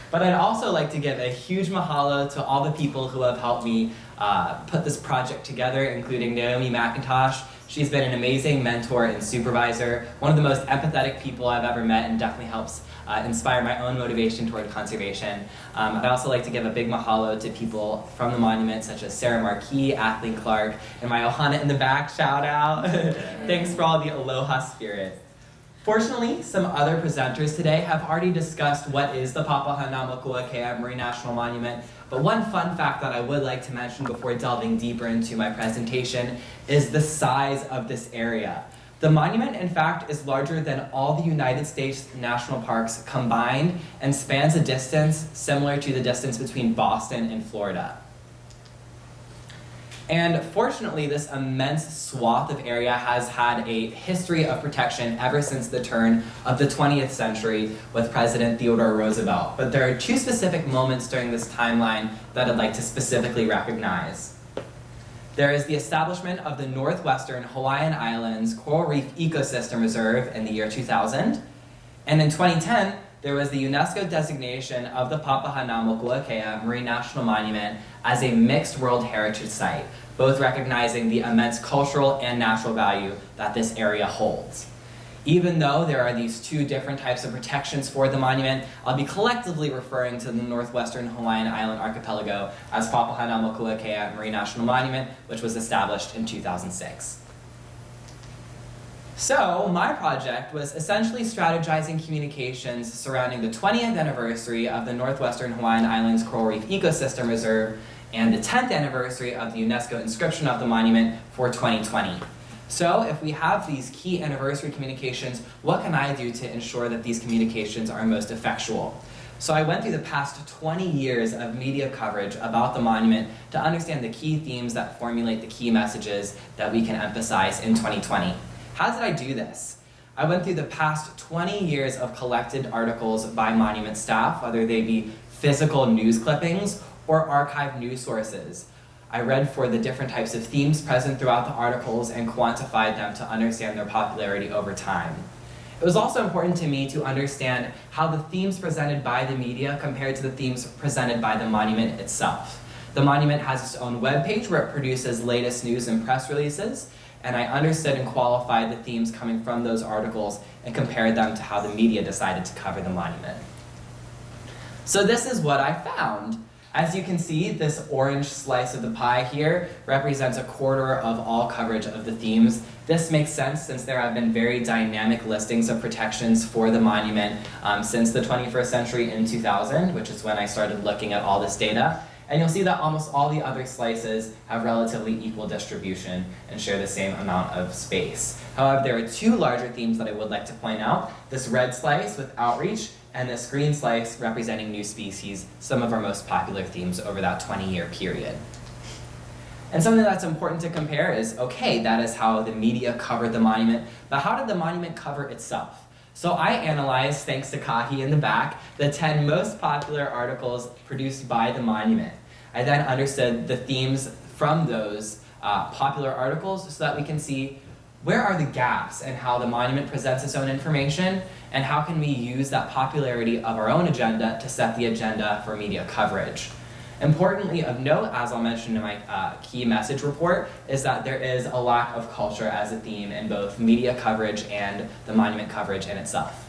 But I'd also like to give a huge mahalo to all the people who have helped me put this project together, including Naomi McIntosh. She's been an amazing mentor and supervisor, one of the most empathetic people I've ever met, and definitely helps inspire my own motivation toward conservation. I'd also like to give a big mahalo to people from the monument, such as Sarah Marquis, Athleen Clark, and my Ohana in the back, shout out. Thanks for all the aloha spirit. Fortunately, some other presenters today have already discussed what is the Papahanaumokuakea Marine National Monument, but one fun fact that I would like to mention before delving deeper into my presentation is the size of this area. The monument, in fact, is larger than all the United States national parks combined and spans a distance similar to the distance between Boston and Florida. And fortunately, this immense swath of area has had a history of protection ever since the turn of the 20th century with President Theodore Roosevelt. But there are two specific moments during this timeline that I'd like to specifically recognize. There is the establishment of the Northwestern Hawaiian Islands Coral Reef Ecosystem Reserve in the year 2000. And in 2010, there was the UNESCO designation of the Papahanaumokuakea Marine National Monument as a mixed World Heritage Site, both recognizing the immense cultural and natural value that this area holds. Even though there are these two different types of protections for the monument, I'll be collectively referring to the Northwestern Hawaiian Island Archipelago as Papahanaumokuakea Marine National Monument, which was established in 2006. So, my project was essentially strategizing communications surrounding the 20th anniversary of the Northwestern Hawaiian Islands Coral Reef Ecosystem Reserve and the 10th anniversary of the UNESCO inscription of the monument for 2020. So, if we have these key anniversary communications, what can I do to ensure that these communications are most effectual? So I went through the past 20 years of media coverage about the monument to understand the key themes that formulate the key messages that we can emphasize in 2020. How did I do this? I went through the past 20 years of collected articles by monument staff, whether they be physical news clippings or archived news sources. I read for the different types of themes present throughout the articles and quantified them to understand their popularity over time. It was also important to me to understand how the themes presented by the media compared to the themes presented by the monument itself. The monument has its own webpage where it produces latest news and press releases, and I understood and qualified the themes coming from those articles and compared them to how the media decided to cover the monument. So this is what I found. As you can see, this orange slice of the pie here represents a quarter of all coverage of the themes. This makes sense since there have been very dynamic listings of protections for the monument since the 21st century in 2000, which is when I started looking at all this data. And you'll see that almost all the other slices have relatively equal distribution and share the same amount of space. However, there are two larger themes that I would like to point out. This red slice with outreach and this green slice representing new species, some of our most popular themes over that 20-year period. And something that's important to compare is, okay, that is how the media covered the monument, but how did the monument cover itself? So I analyzed, thanks to Kahi in the back, the 10 most popular articles produced by the monument. I then understood the themes from those popular articles so that we can see where are the gaps in how the monument presents its own information, and how can we use that popularity of our own agenda to set the agenda for media coverage. Importantly of note, as I'll mention in my key message report, is that there is a lack of culture as a theme in both media coverage and the monument coverage in itself.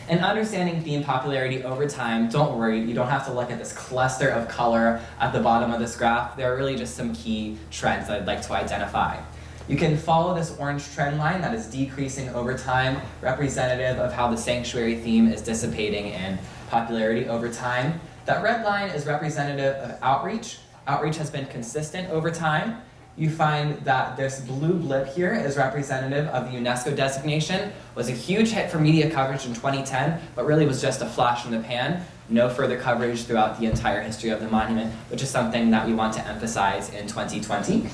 And understanding theme popularity over time, don't worry, you don't have to look at this cluster of color at the bottom of this graph. There are really just some key trends that I'd like to identify. You can follow this orange trend line that is decreasing over time, representative of how the sanctuary theme is dissipating in popularity over time. That red line is representative of outreach. Outreach has been consistent over time. You find that this blue blip here is representative of the UNESCO designation. Was a huge hit for media coverage in 2010, but really was just a flash in the pan. No further coverage throughout the entire history of the monument, which is something that we want to emphasize in 2020.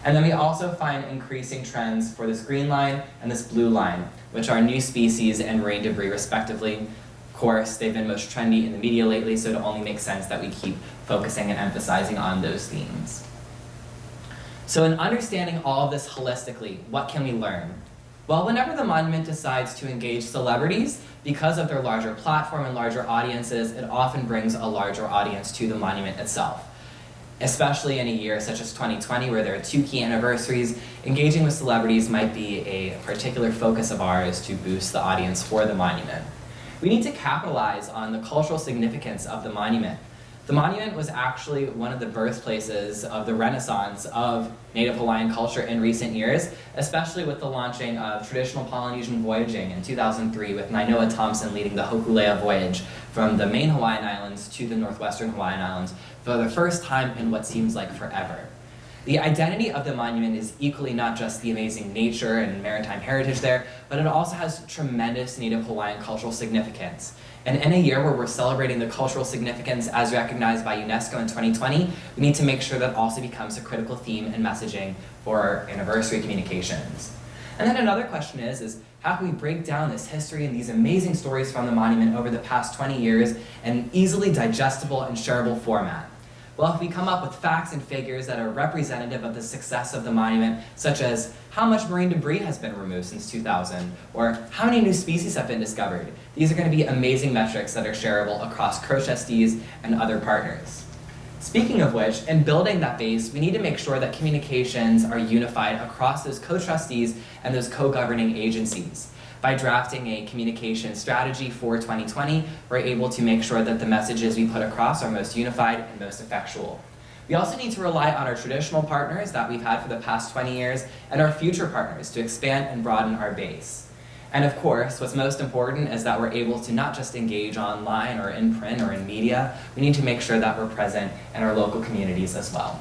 And then we also find increasing trends for this green line and this blue line, which are new species and marine debris respectively. Of course, they've been most trendy in the media lately, so it only makes sense that we keep focusing and emphasizing on those themes. So in understanding all of this holistically, what can we learn? Well, whenever the monument decides to engage celebrities, because of their larger platform and larger audiences, it often brings a larger audience to the monument itself. Especially in a year such as 2020, where there are 2 key anniversaries, engaging with celebrities might be a particular focus of ours to boost the audience for the monument. We need to capitalize on the cultural significance of the monument. The monument was actually one of the birthplaces of the renaissance of Native Hawaiian culture in recent years, especially with the launching of traditional Polynesian voyaging in 2003 with Nainoa Thompson leading the Hokulea voyage from the main Hawaiian Islands to the northwestern Hawaiian Islands for the first time in what seems like forever. The identity of the monument is equally not just the amazing nature and maritime heritage there, but it also has tremendous Native Hawaiian cultural significance. And in a year where we're celebrating the cultural significance as recognized by UNESCO in 2020, we need to make sure that also becomes a critical theme and messaging for our anniversary communications. And then another question is how can we break down this history and these amazing stories from the monument over the past 20 years in an easily digestible and shareable format? Well, if we come up with facts and figures that are representative of the success of the monument, such as how much marine debris has been removed since 2000, or how many new species have been discovered, these are going to be amazing metrics that are shareable across co-trustees and other partners. Speaking of which, in building that base, we need to make sure that communications are unified across those co-trustees and those co-governing agencies. By drafting a communication strategy for 2020, we're able to make sure that the messages we put across are most unified and most effectual. We also need to rely on our traditional partners that we've had for the past 20 years and our future partners to expand and broaden our base. And of course, what's most important is that we're able to not just engage online or in print or in media, we need to make sure that we're present in our local communities as well.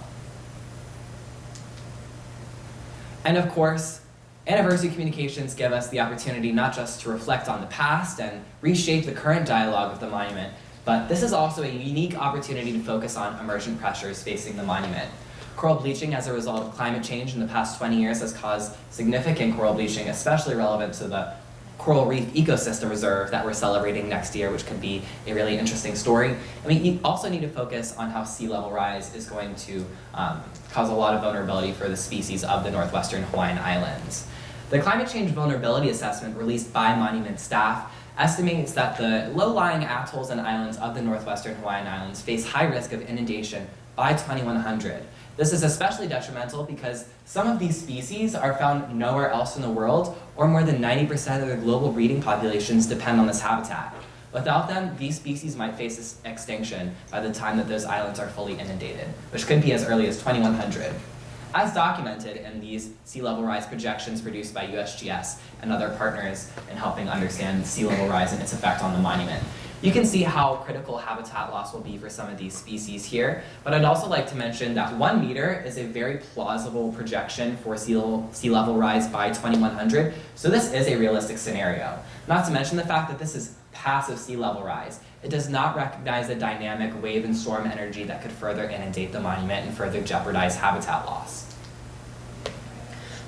And of course, anniversary communications give us the opportunity not just to reflect on the past and reshape the current dialogue of the monument, but this is also a unique opportunity to focus on emergent pressures facing the monument. Coral bleaching as a result of climate change in the past 20 years has caused significant coral bleaching, especially relevant to the coral reef ecosystem reserve that we're celebrating next year, which could be a really interesting story. And we also need to focus on how sea level rise is going to cause a lot of vulnerability for the species of the northwestern Hawaiian Islands. The climate change vulnerability assessment released by Monument staff estimates that the low-lying atolls and islands of the northwestern Hawaiian Islands face high risk of inundation by 2100. This is especially detrimental because some of these species are found nowhere else in the world, or more than 90% of the global breeding populations depend on this habitat. Without them, these species might face extinction by the time that those islands are fully inundated, which could be as early as 2100. As documented in these sea level rise projections produced by USGS and other partners in helping understand sea level rise and its effect on the monument. You can see how critical habitat loss will be for some of these species here, but I'd also like to mention that 1 meter is a very plausible projection for sea level rise by 2100, so this is a realistic scenario. Not to mention the fact that this is passive sea level rise. It does not recognize the dynamic wave and storm energy that could further inundate the monument and further jeopardize habitat loss.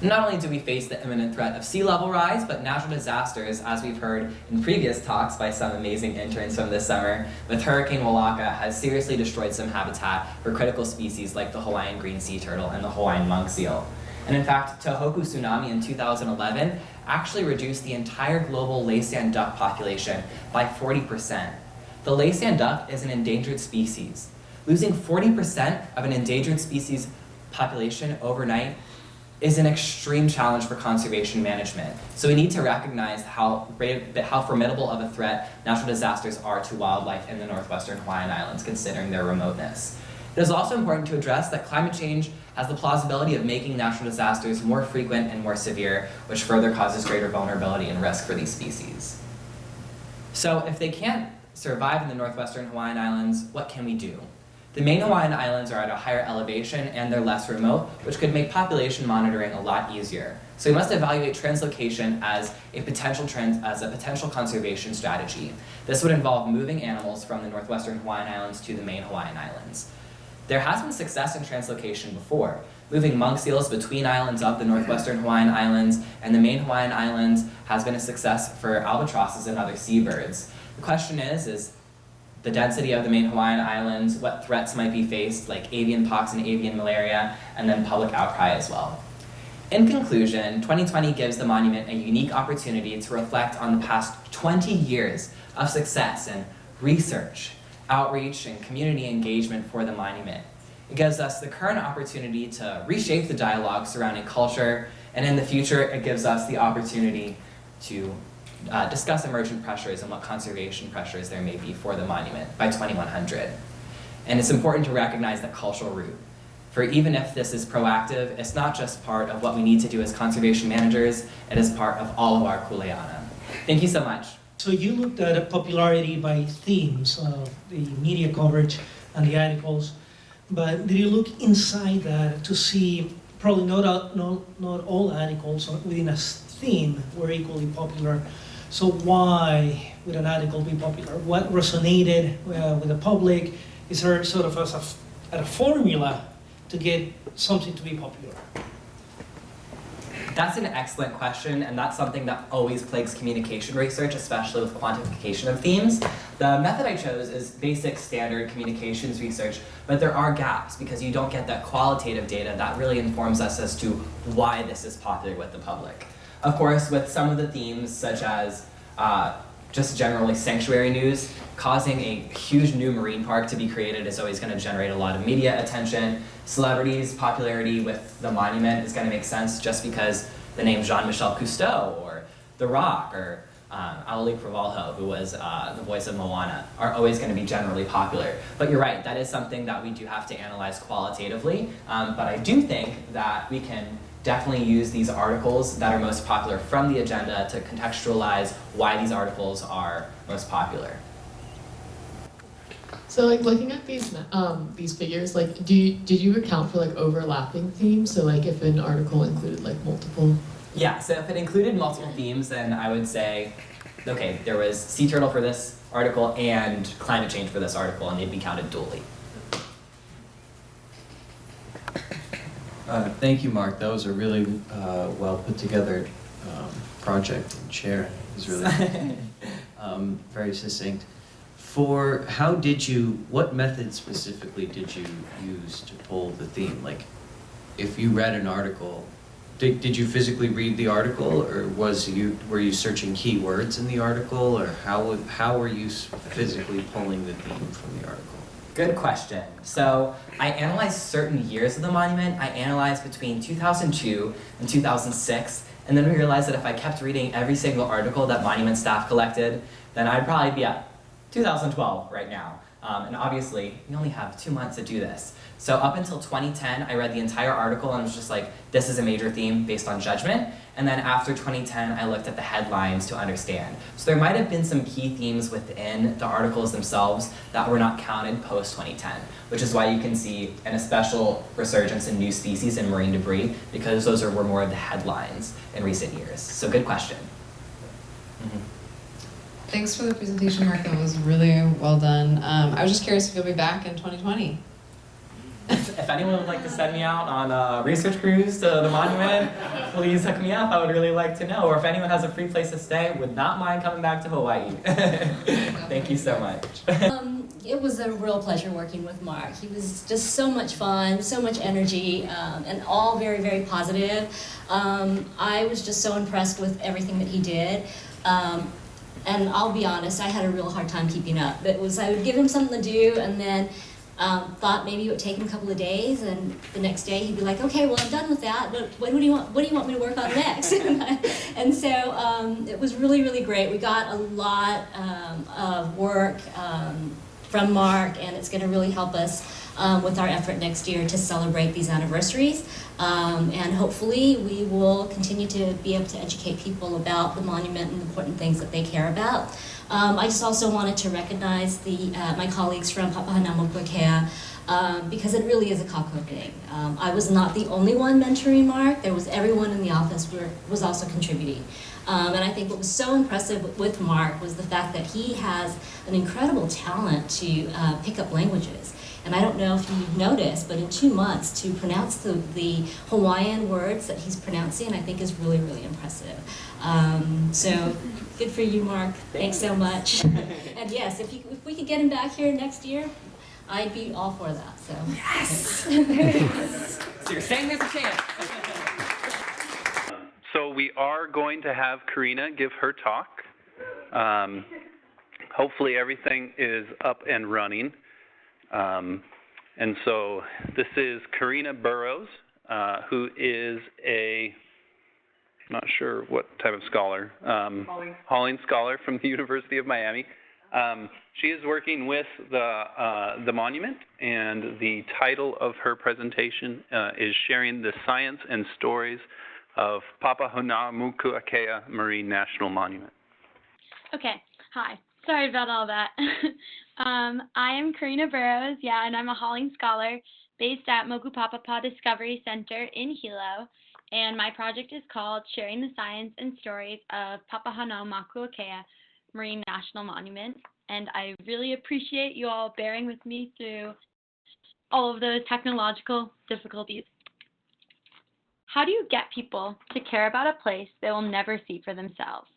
Not only do we face the imminent threat of sea level rise, but natural disasters, as we've heard in previous talks by some amazing interns from this summer, with Hurricane Walola has seriously destroyed some habitat for critical species like the Hawaiian green sea turtle and the Hawaiian monk seal. And in fact, Tohoku tsunami in 2011 actually reduced the entire global laysand duck population by 40%. The laysand duck is an endangered species. Losing 40% of an endangered species population overnight is an extreme challenge for conservation management. So we need to recognize how formidable of a threat natural disasters are to wildlife in the northwestern Hawaiian Islands, considering their remoteness. It is also important to address that climate change has the plausibility of making natural disasters more frequent and more severe, which further causes greater vulnerability and risk for these species. So if they can't survive in the northwestern Hawaiian Islands, what can we do? The main Hawaiian Islands are at a higher elevation and they're less remote, which could make population monitoring a lot easier. So we must evaluate translocation as a potential conservation strategy. This would involve moving animals from the northwestern Hawaiian Islands to the main Hawaiian Islands. There has been success in translocation before. Moving monk seals between islands of the northwestern Hawaiian Islands and the main Hawaiian Islands has been a success for albatrosses and other seabirds. The question is the density of the main Hawaiian Islands, what threats might be faced, like avian pox and avian malaria, and then public outcry as well. In conclusion, 2020 gives the monument a unique opportunity to reflect on the past 20 years of success in research, outreach, and community engagement for the monument. It gives us the current opportunity to reshape the dialogue surrounding culture, and in the future, it gives us the opportunity to discuss emergent pressures and what conservation pressures there may be for the monument by 2100. And it's important to recognize the cultural root. For even if this is proactive, it's not just part of what we need to do as conservation managers, it is part of all of our kuleana. Thank you so much. So you looked at popularity by themes of the media coverage and the articles, but did you look inside that to see, probably not all articles within a theme were equally popular. So why would an article be popular? What resonated with the public? Is there sort of a formula to get something to be popular? That's an excellent question, and that's something that always plagues communication research, especially with quantification of themes. The method I chose is basic standard communications research, but there are gaps because you don't get that qualitative data that really informs us as to why this is popular with the public. Of course, with some of the themes, such as just generally sanctuary news, causing a huge new marine park to be created is always going to generate a lot of media attention. Celebrities' popularity with the monument is going to make sense just because the name Jean-Michel Cousteau or The Rock or Ali Cravalho, who was the voice of Moana, are always going to be generally popular. But you're right, that is something that we do have to analyze qualitatively. But I do think that we can definitely use these articles that are most popular from the agenda to contextualize why these articles are most popular. So like looking at these figures, like did you account for like overlapping themes? So like if an article included like multiple? Yeah, so if it included multiple themes, then I would say, okay, there was sea turtle for this article and climate change for this article, and they'd be counted dually. Thank you, Mark. That was a really well put together project and share. It was really very succinct. What method specifically did you use to pull the theme? Like, if you read an article, did you physically read the article, or were you searching keywords in the article, or how were you physically pulling the theme from the article? Good question. So I analyzed certain years of the monument. I analyzed between 2002 and 2006, and then we realized that if I kept reading every single article that monument staff collected, then I'd probably be at 2012 right now. And obviously, we only have 2 months to do this. So up until 2010, I read the entire article and was just like, this is a major theme based on judgment. And then after 2010, I looked at the headlines to understand. So there might have been some key themes within the articles themselves that were not counted post-2010, which is why you can see a special resurgence in new species and marine debris, because those were more of the headlines in recent years. So good question. Mm-hmm. Thanks for the presentation, Mark. That was really well done. I was just curious if you'll be back in 2020. If anyone would like to send me out on a research cruise to the monument, please hook me up. I would really like to know. Or if anyone has a free place to stay, would not mind coming back to Hawaii. Thank you so much. It was a real pleasure working with Mark. He was just so much fun, so much energy, and all very, very positive. I was just so impressed with everything that he did. And I'll be honest, I had a real hard time keeping up. I would give him something to do, and then Thought maybe it would take him a couple of days, and the next day he'd be like, okay, well, I'm done with that. What do you want me to work on next? And so it was really, really great. We got a lot of work from Mark, and it's going to really help us with our effort next year to celebrate these anniversaries. And hopefully we will continue to be able to educate people about the monument and the important things that they care about. I just also wanted to recognize my colleagues from Papahanaumokuakea because it really is a kako thing. I was not the only one mentoring Mark. There was everyone in the office was also contributing. And I think what was so impressive with Mark was the fact that he has an incredible talent to pick up languages. And I don't know if you've noticed, but in 2 months to pronounce the Hawaiian words that he's pronouncing, I think is really, really impressive. So good for you, Mark. Thanks so much. And yes, if we could get him back here next year, I'd be all for that. So yes. So you're saying there's a chance. So we are going to have Karina give her talk. Hopefully everything is up and running. And so this is Karina Burrows, who is not sure what type of scholar, Hawaiian scholar from the University of Miami. She is working with the monument, and the title of her presentation is Sharing the Science and Stories of Papahanaumokuakea Marine National Monument. Okay, hi. Sorry about all that. I am Karina Burrows, and I'm a Hawaiian scholar based at Mokupapapa Discovery Center in Hilo, and my project is called Sharing the Science and Stories of Papahanaumokuakea Marine National Monument, and I really appreciate you all bearing with me through all of those technological difficulties. How do you get people to care about a place they will never see for themselves?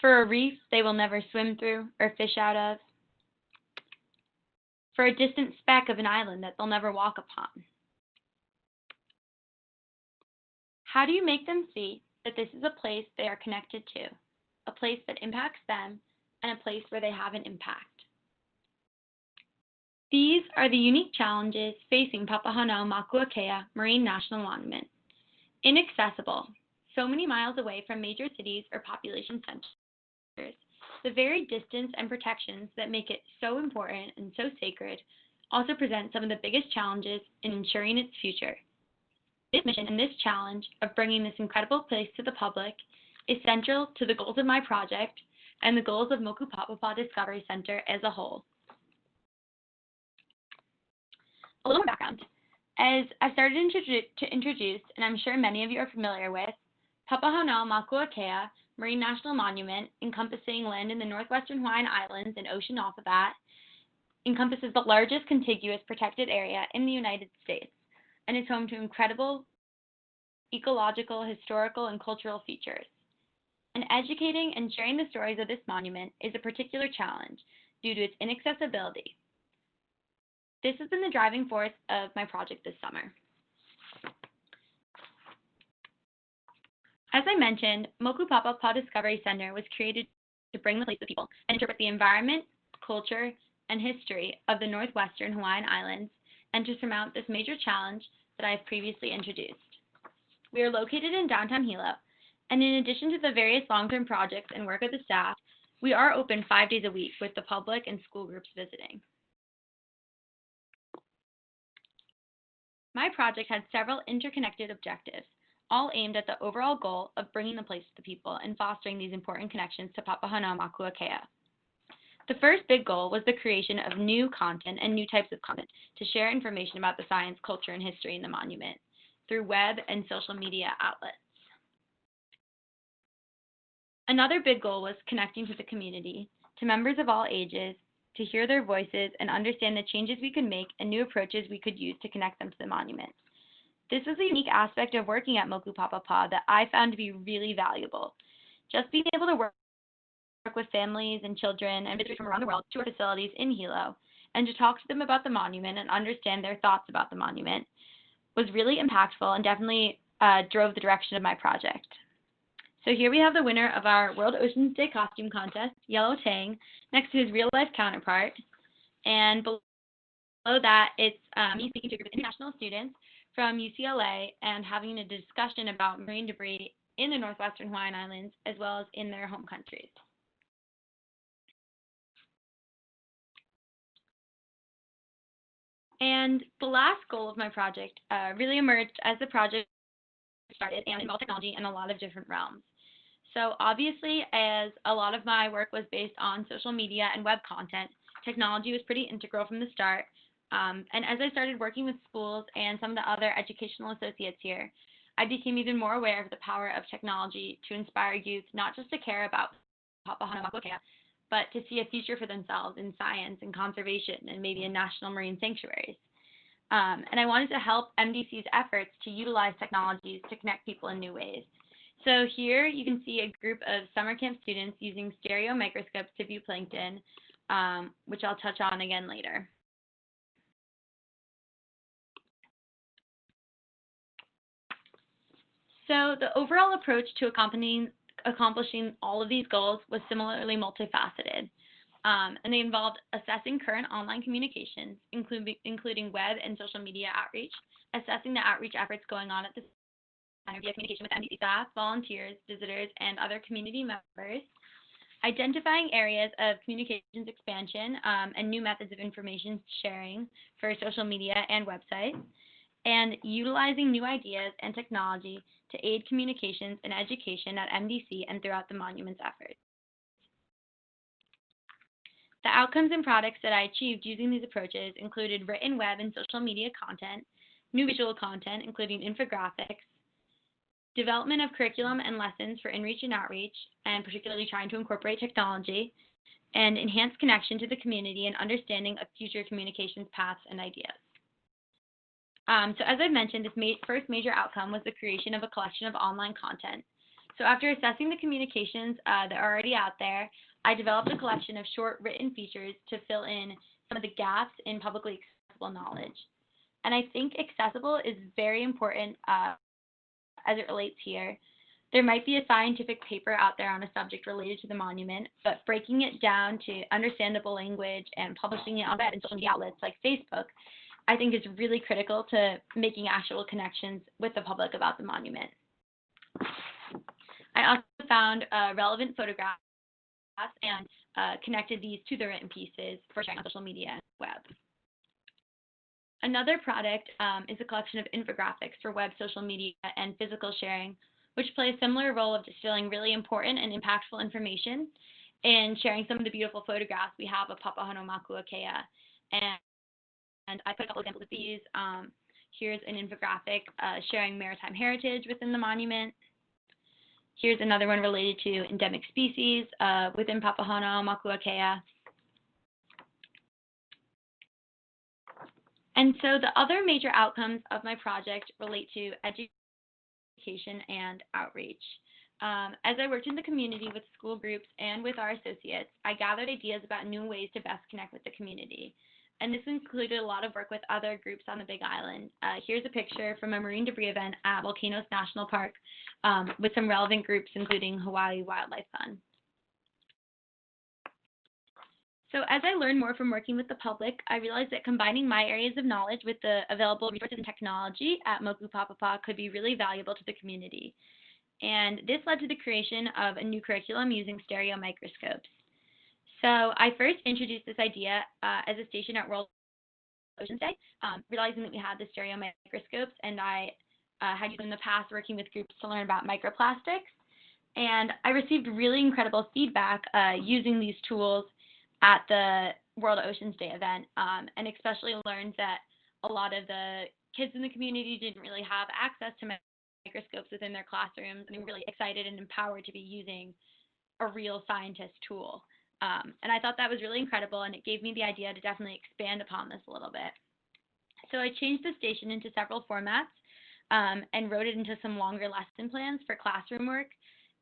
For a reef they will never swim through or fish out of. For a distant speck of an island that they'll never walk upon. How do you make them see that this is a place they are connected to, a place that impacts them, and a place where they have an impact? These are the unique challenges facing Papahanaumokuakea Marine National Monument. Inaccessible, so many miles away from major cities or population centers, the very distance and protections that make it so important and so sacred also present some of the biggest challenges in ensuring its future. This mission and this challenge of bringing this incredible place to the public is central to the goals of my project and the goals of Mokupapapa Discovery Center as a whole. A little more background. As I started to introduce, and I'm sure many of you are familiar with, Papahanaumokuakea Marine National Monument, encompassing land in the northwestern Hawaiian Islands and ocean off of that, encompasses the largest contiguous protected area in the United States and is home to incredible ecological, historical, and cultural features. And educating and sharing the stories of this monument is a particular challenge due to its inaccessibility. This has been the driving force of my project this summer. As I mentioned, Mokupapapa Discovery Center was created to bring the place to people and interpret the environment, culture, and history of the northwestern Hawaiian Islands and to surmount this major challenge that I have previously introduced. We are located in downtown Hilo, and in addition to the various long-term projects and work of the staff, we are open 5 days a week with the public and school groups visiting. My project had several interconnected objectives, all aimed at the overall goal of bringing the place to the people and fostering these important connections to Papahanaumokuakea. The first big goal was the creation of new content and new types of content to share information about the science, culture, and history in the monument through web and social media outlets. Another big goal was connecting to the community, to members of all ages, to hear their voices and understand the changes we could make and new approaches we could use to connect them to the monument. This was a unique aspect of working at Mokupapapa that I found to be really valuable. Just being able to work with families and children and visitors from around the world to our facilities in Hilo and to talk to them about the monument and understand their thoughts about the monument was really impactful and definitely drove the direction of my project. So here we have the winner of our World Oceans Day costume contest, Yellow Tang, next to his real-life counterpart, And below that, it's me speaking to a group of international students from UCLA and having a discussion about marine debris in the northwestern Hawaiian Islands as well as in their home countries. And the last goal of my project really emerged as the project started and involved technology in a lot of different realms. So obviously, as a lot of my work was based on social media and web content, technology was pretty integral from the start. And as I started working with schools and some of the other educational associates here, I became even more aware of the power of technology to inspire youth not just to care about Papahanaumakuakea, but to see a future for themselves in science and conservation and maybe in national marine sanctuaries. And I wanted to help MDC's efforts to utilize technologies to connect people in new ways. So here you can see a group of summer camp students using stereo microscopes to view plankton, which I'll touch on again later. So the overall approach to accomplishing all of these goals was similarly multifaceted. And they involved assessing current online communications, including web and social media outreach, assessing the outreach efforts going on at the center via communication with MDC staff, volunteers, visitors, and other community members, identifying areas of communications expansion and new methods of information sharing for social media and websites, and utilizing new ideas and technology to aid communications and education at MDC and throughout the monument's efforts. The outcomes and products that I achieved using these approaches included written web and social media content, new visual content, including infographics, development of curriculum and lessons for inreach and outreach, and particularly trying to incorporate technology, and enhanced connection to the community and understanding of future communications paths and ideas. So as I mentioned, this first major outcome was the creation of a collection of online content. So after assessing the communications that are already out there, I developed a collection of short written features to fill in some of the gaps in publicly accessible knowledge. And I think accessible is very important as it relates here. There might be a scientific paper out there on a subject related to the monument, but breaking it down to understandable language and publishing it on web and social media outlets like Facebook, I think is really critical to making actual connections with the public about the monument. I also found relevant photographs and connected these to the written pieces for sharing on social media and web. Another product is a collection of infographics for web, social media, and physical sharing, which play a similar role of distilling really important and impactful information and sharing some of the beautiful photographs we have of Papahanaumakuakea. And I put a couple examples of these. Here's an infographic sharing maritime heritage within the monument. Here's another one related to endemic species within Papahanaumakuakea. And so the other major outcomes of my project relate to education and outreach. As I worked in the community with school groups and with our associates, I gathered ideas about new ways to best connect with the community. And this included a lot of work with other groups on the Big Island. Here's a picture from a marine debris event at Volcanoes National Park with some relevant groups, including Hawai'i Wildlife Fund. So as I learned more from working with the public, I realized that combining my areas of knowledge with the available resources and technology at Moku Papapa could be really valuable to the community. And this led to the creation of a new curriculum using stereo microscopes. So I first introduced this idea as a station at World Oceans Day, realizing that we had the stereo microscopes, and I had used them in the past working with groups to learn about microplastics. And I received really incredible feedback using these tools at the World Oceans Day event, and especially learned that a lot of the kids in the community didn't really have access to microscopes within their classrooms, and they were really excited and empowered to be using a real scientist tool. And I thought that was really incredible, and it gave me the idea to definitely expand upon this a little bit. So I changed the station into several formats and wrote it into some longer lesson plans for classroom work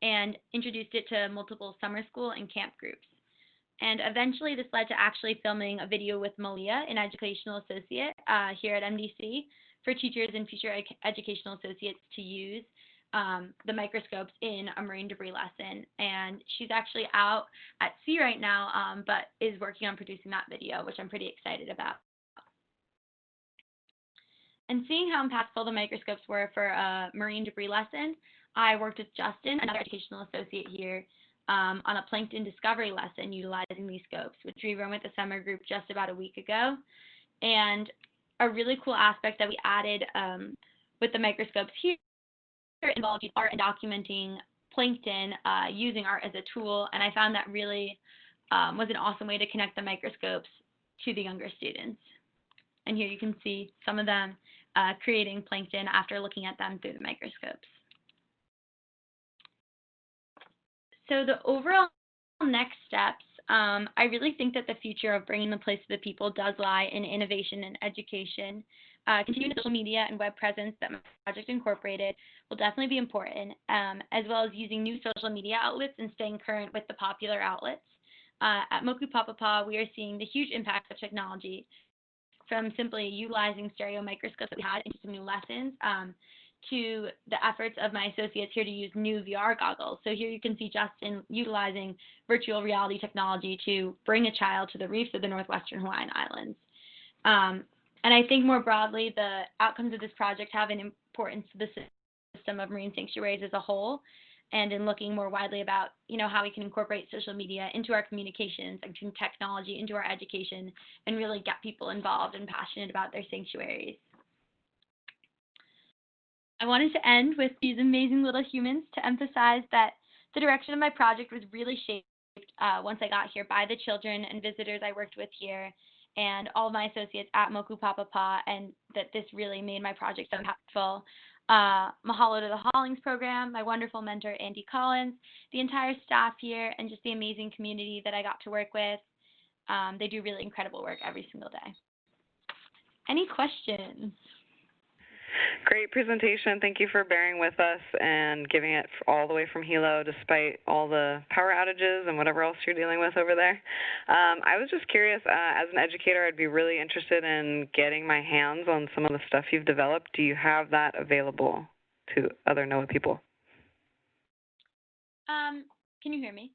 and introduced it to multiple summer school and camp groups. And eventually this led to actually filming a video with Malia, an educational associate here at MDC, for teachers and future educational associates to use the microscopes in a marine debris lesson. And she's actually out at sea right now, but is working on producing that video, which I'm pretty excited about. And seeing how impactful the microscopes were for a marine debris lesson, I worked with Justin, another educational associate here, on a plankton discovery lesson utilizing these scopes, which we ran with the summer group just about a week ago. And a really cool aspect that we added with the microscopes here involved art and documenting plankton using art as a tool. And I found that really was an awesome way to connect the microscopes to the younger students. And here you can see some of them creating plankton after looking at them through the microscopes. So the overall next steps, I really think that the future of bringing the place to the people does lie in innovation and education. Continuing the social media and web presence that my project incorporated will definitely be important, as well as using new social media outlets and staying current with the popular outlets. At Moku Papapa, we are seeing the huge impact of technology, from simply utilizing stereo microscopes that we had into some new lessons, to the efforts of my associates here to use new VR goggles. So here you can see Justin utilizing virtual reality technology to bring a child to the reefs of the northwestern Hawaiian Islands. And I think more broadly, the outcomes of this project have an importance to the system of marine sanctuaries as a whole, and in looking more widely about, how we can incorporate social media into our communications and technology into our education and really get people involved and passionate about their sanctuaries. I wanted to end with these amazing little humans to emphasize that the direction of my project was really shaped once I got here by the children and visitors I worked with here and all of my associates at Moku Papapa, and that this really made my project so impactful. Mahalo to the Hollings program, my wonderful mentor Andy Collins, the entire staff here, and just the amazing community that I got to work with. They do really incredible work every single day. Any questions? Great presentation. Thank you for bearing with us and giving it all the way from Hilo despite all the power outages and whatever else you're dealing with over there. I was just curious, as an educator, I'd be really interested in getting my hands on some of the stuff you've developed. Do you have that available to other NOAA people? Can you hear me?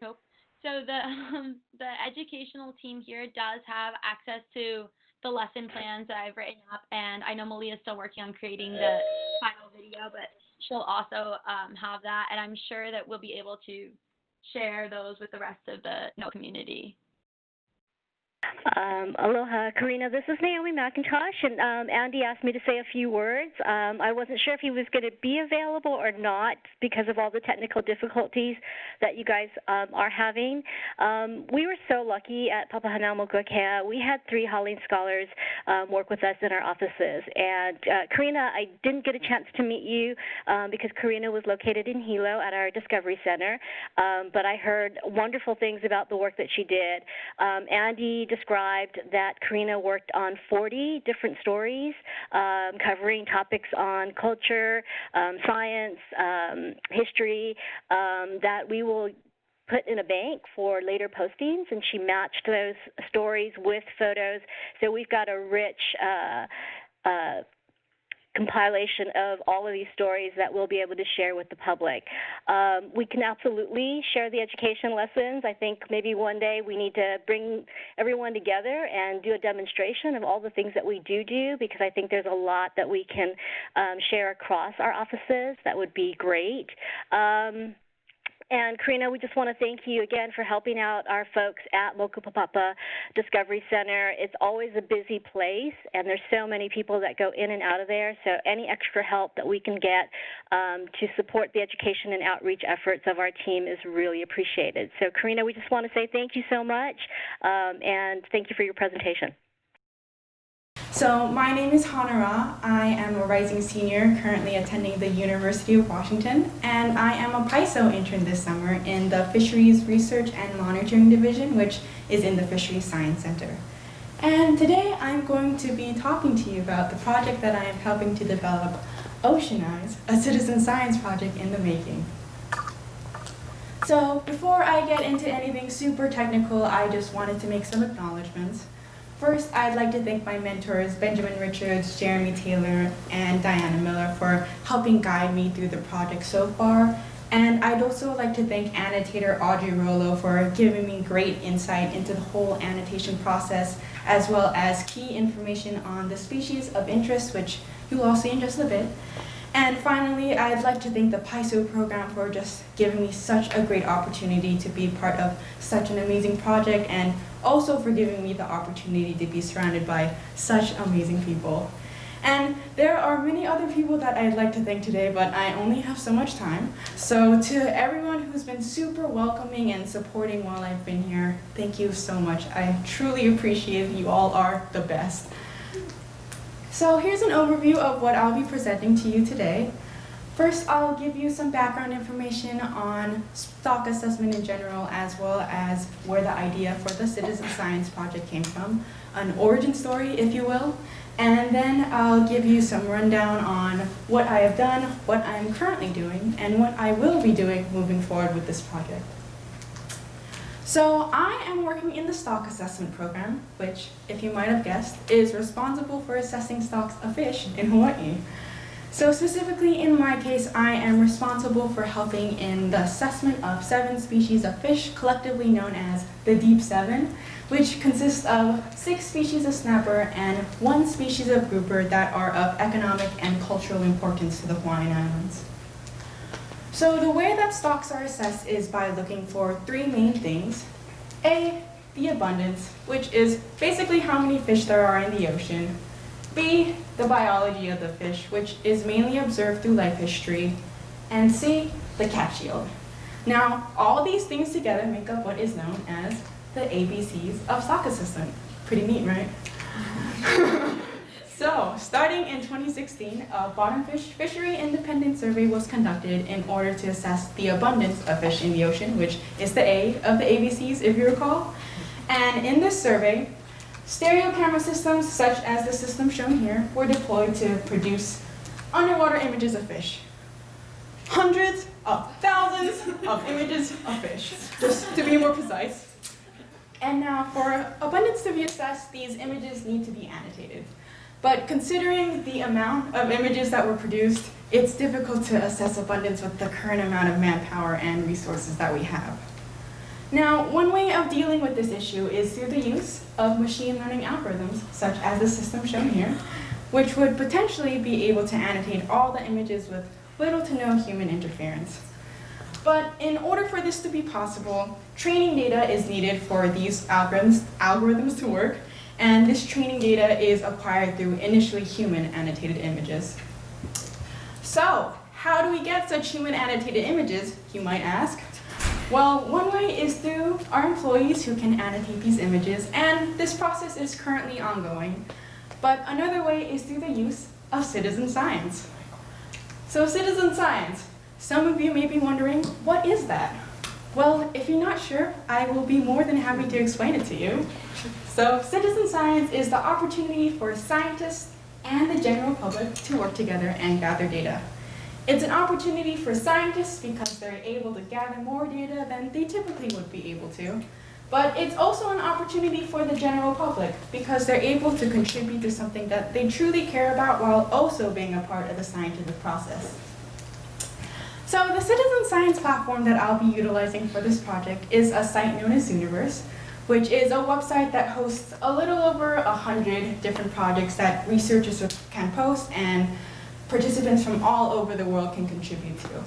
Nope. So the educational team here does have access to the lesson plans that I've written up, and I know Malia's still working on creating the final video, but she'll also have that, and I'm sure that we'll be able to share those with the rest of the NOAA community. Aloha, Karina. This is Naomi McIntosh, and Andy asked me to say a few words. I wasn't sure if he was going to be available or not because of all the technical difficulties that you guys are having. We were so lucky at Papahanao Mokuakea. We had 3 Hawaiian scholars work with us in our offices. And Karina, I didn't get a chance to meet you because Karina was located in Hilo at our Discovery Center, but I heard wonderful things about the work that she did. Andy described that Karina worked on 40 different stories covering topics on culture, science, history, that we will put in a bank for later postings, and she matched those stories with photos. So we've got a rich compilation of all of these stories that we'll be able to share with the public. We can absolutely share the education lessons. I think maybe one day we need to bring everyone together and do a demonstration of all the things that we do, because I think there's a lot that we can share across our offices. That would be great. And Karina, we just want to thank you again for helping out our folks at Moku Papapa Discovery Center. It's always a busy place, and there's so many people that go in and out of there, so any extra help that we can get to support the education and outreach efforts of our team is really appreciated. So Karina, we just want to say thank you so much, and thank you for your presentation. So my name is Hanara. I am a rising senior currently attending the University of Washington, and I am a PISO intern this summer in the Fisheries Research and Monitoring Division, which is in the Fisheries Science Center. And today I'm going to be talking to you about the project that I am helping to develop, Oceanize, a citizen science project in the making. So before I get into anything super technical, I just wanted to make some acknowledgments. First, I'd like to thank my mentors, Benjamin Richards, Jeremy Taylor, and Diana Miller for helping guide me through the project so far. And I'd also like to thank annotator Audrey Rollo for giving me great insight into the whole annotation process, as well as key information on the species of interest, which you'll all see in just a bit. And finally, I'd like to thank the PISO program for just giving me such a great opportunity to be part of such an amazing project, and also for giving me the opportunity to be surrounded by such amazing people. And there are many other people that I'd like to thank today, but I only have so much time. So to everyone who's been super welcoming and supporting while I've been here, thank you so much. I truly appreciate it. You all are the best. So here's an overview of what I'll be presenting to you today. First, I'll give you some background information on stock assessment in general, as well as where the idea for the citizen science project came from, an origin story, if you will. And then I'll give you some rundown on what I have done, what I'm currently doing, and what I will be doing moving forward with this project. So I am working in the stock assessment program, which, if you might have guessed, is responsible for assessing stocks of fish in Hawaii. So specifically in my case, I am responsible for helping in the assessment of 7 species of fish, collectively known as the Deep 7, which consists of 6 species of snapper and 1 species of grouper that are of economic and cultural importance to the Hawaiian Islands. So the way that stocks are assessed is by looking for 3 main things. A, the abundance, which is basically how many fish there are in the ocean. B, the biology of the fish, which is mainly observed through life history. And C, the catch yield. Now, all these things together make up what is known as the ABCs of stock assessment. Pretty neat, right? So, starting in 2016, a bottom fishery independent survey was conducted in order to assess the abundance of fish in the ocean, which is the A of the ABCs, if you recall. And in this survey, stereo camera systems, such as the system shown here, were deployed to produce underwater images of fish. Hundreds of thousands of images of fish, just to be more precise. And now, for abundance to be assessed, these images need to be annotated. But considering the amount of images that were produced, it's difficult to assess abundance with the current amount of manpower and resources that we have. Now, one way of dealing with this issue is through the use of machine learning algorithms, such as the system shown here, which would potentially be able to annotate all the images with little to no human interference. But in order for this to be possible, training data is needed for these algorithms to work, and this training data is acquired through initially human annotated images. So, how do we get such human annotated images, you might ask? Well, one way is through our employees who can annotate these images, and this process is currently ongoing. But another way is through the use of citizen science. So citizen science, some of you may be wondering, what is that? Well, if you're not sure, I will be more than happy to explain it to you. So citizen science is the opportunity for scientists and the general public to work together and gather data. It's an opportunity for scientists because they're able to gather more data than they typically would be able to. But it's also an opportunity for the general public because they're able to contribute to something that they truly care about while also being a part of the scientific process. So the citizen science platform that I'll be utilizing for this project is a site known as Zooniverse, which is a website that hosts a little over 100 different projects that researchers can post and participants from all over the world can contribute to.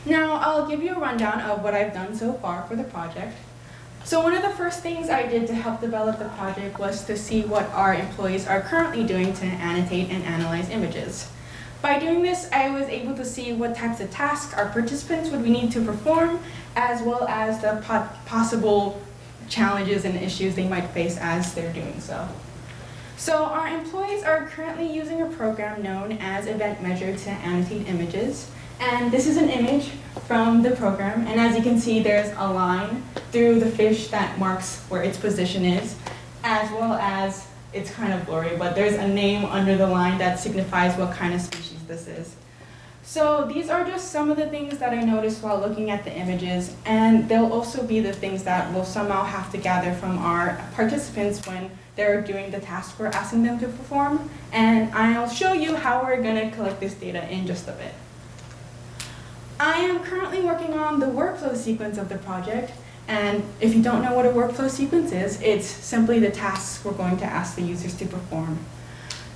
Now, I'll give you a rundown of what I've done so far for the project. So one of the first things I did to help develop the project was to see what our employees are currently doing to annotate and analyze images. By doing this, I was able to see what types of tasks our participants would need to perform, as well as the possible challenges and issues they might face as they're doing so. So our employees are currently using a program known as Event Measure to annotate images. And this is an image from the program. And as you can see, there's a line through the fish that marks where its position is, as well as, it's kind of blurry, but there's a name under the line that signifies what kind of species this is. So these are just some of the things that I noticed while looking at the images, and they'll also be the things that we'll somehow have to gather from our participants when they're doing the task we're asking them to perform. And I'll show you how we're going to collect this data in just a bit. I am currently working on the workflow sequence of the project, and if you don't know what a workflow sequence is, it's simply the tasks we're going to ask the users to perform.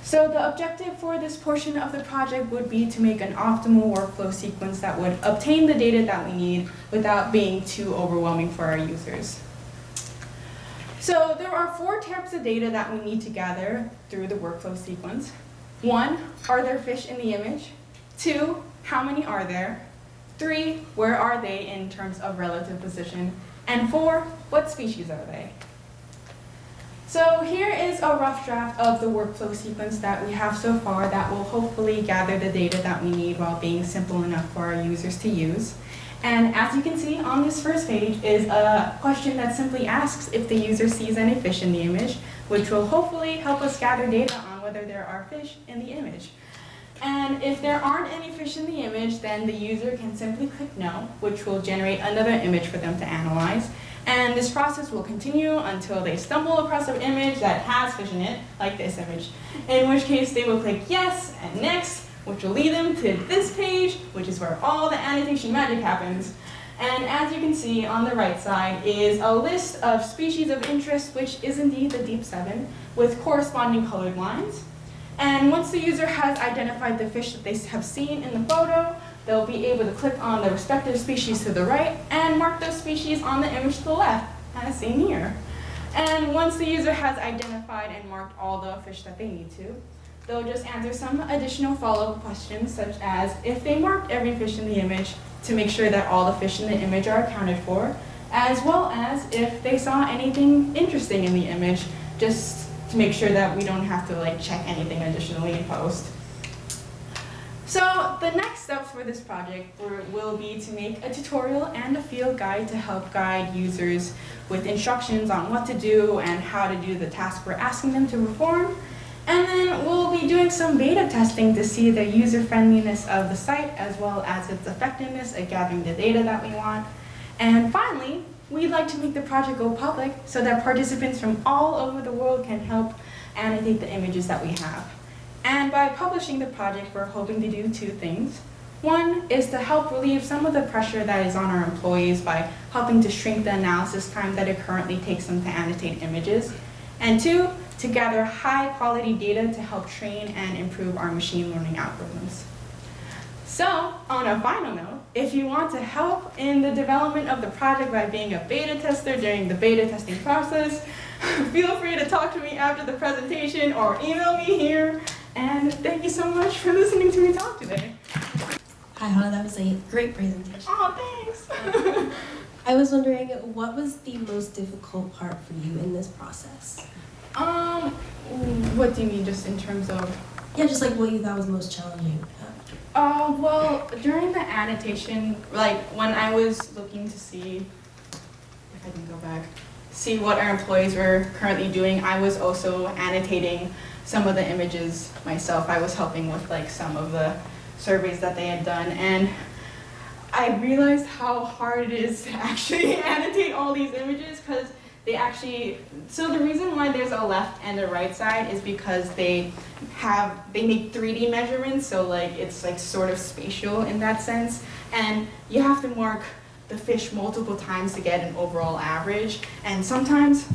So the objective for this portion of the project would be to make an optimal workflow sequence that would obtain the data that we need without being too overwhelming for our users. So there are 4 types of data that we need to gather through the workflow sequence. 1, are there fish in the image? 2, how many are there? 3, where are they in terms of relative position? And 4, what species are they? So here is a rough draft of the workflow sequence that we have so far that will hopefully gather the data that we need while being simple enough for our users to use. And as you can see on this first page is a question that simply asks if the user sees any fish in the image, which will hopefully help us gather data on whether there are fish in the image. And if there aren't any fish in the image, then the user can simply click no, which will generate another image for them to analyze. And this process will continue until they stumble across an image that has fish in it, like this image, in which case they will click yes and next, which will lead them to this page, which is where all the annotation magic happens. And as you can see on the right side is a list of species of interest, which is indeed the deep 7, with corresponding colored lines. And once the user has identified the fish that they have seen in the photo, they'll be able to click on the respective species to the right and mark those species on the image to the left, as seen here. And once the user has identified and marked all the fish that they need to, they'll just answer some additional follow-up questions, such as if they marked every fish in the image to make sure that all the fish in the image are accounted for, as well as if they saw anything interesting in the image, just to make sure that we don't have to check anything additionally in post. So the next steps for this project will be to make a tutorial and a field guide to help guide users with instructions on what to do and how to do the task we're asking them to perform. And then we'll be doing some beta testing to see the user-friendliness of the site as well as its effectiveness at gathering the data that we want. And finally, we'd like to make the project go public so that participants from all over the world can help annotate the images that we have. And by publishing the project, we're hoping to do 2 things. 1 is to help relieve some of the pressure that is on our employees by helping to shrink the analysis time that it currently takes them to annotate images. And 2, to gather high-quality data to help train and improve our machine learning algorithms. So, on a final note, if you want to help in the development of the project by being a beta tester during the beta testing process, feel free to talk to me after the presentation or email me here. And thank you so much for listening to me talk today. Hi, Hannah, that was a great presentation. Oh, thanks. I was wondering, what was the most difficult part for you in this process? What do you mean, just in terms of? Yeah, just what you thought was most challenging. Well, during the annotation, when I was looking to see, if I can go back, see what our employees were currently doing, I was also annotating some of the images myself. I was helping with some of the surveys that they had done, and I realized how hard it is to actually annotate all these images, because so the reason why there's a left and a right side is because they make 3D measurements, so it's sort of spatial in that sense, and you have to mark the fish multiple times to get an overall average, and sometimes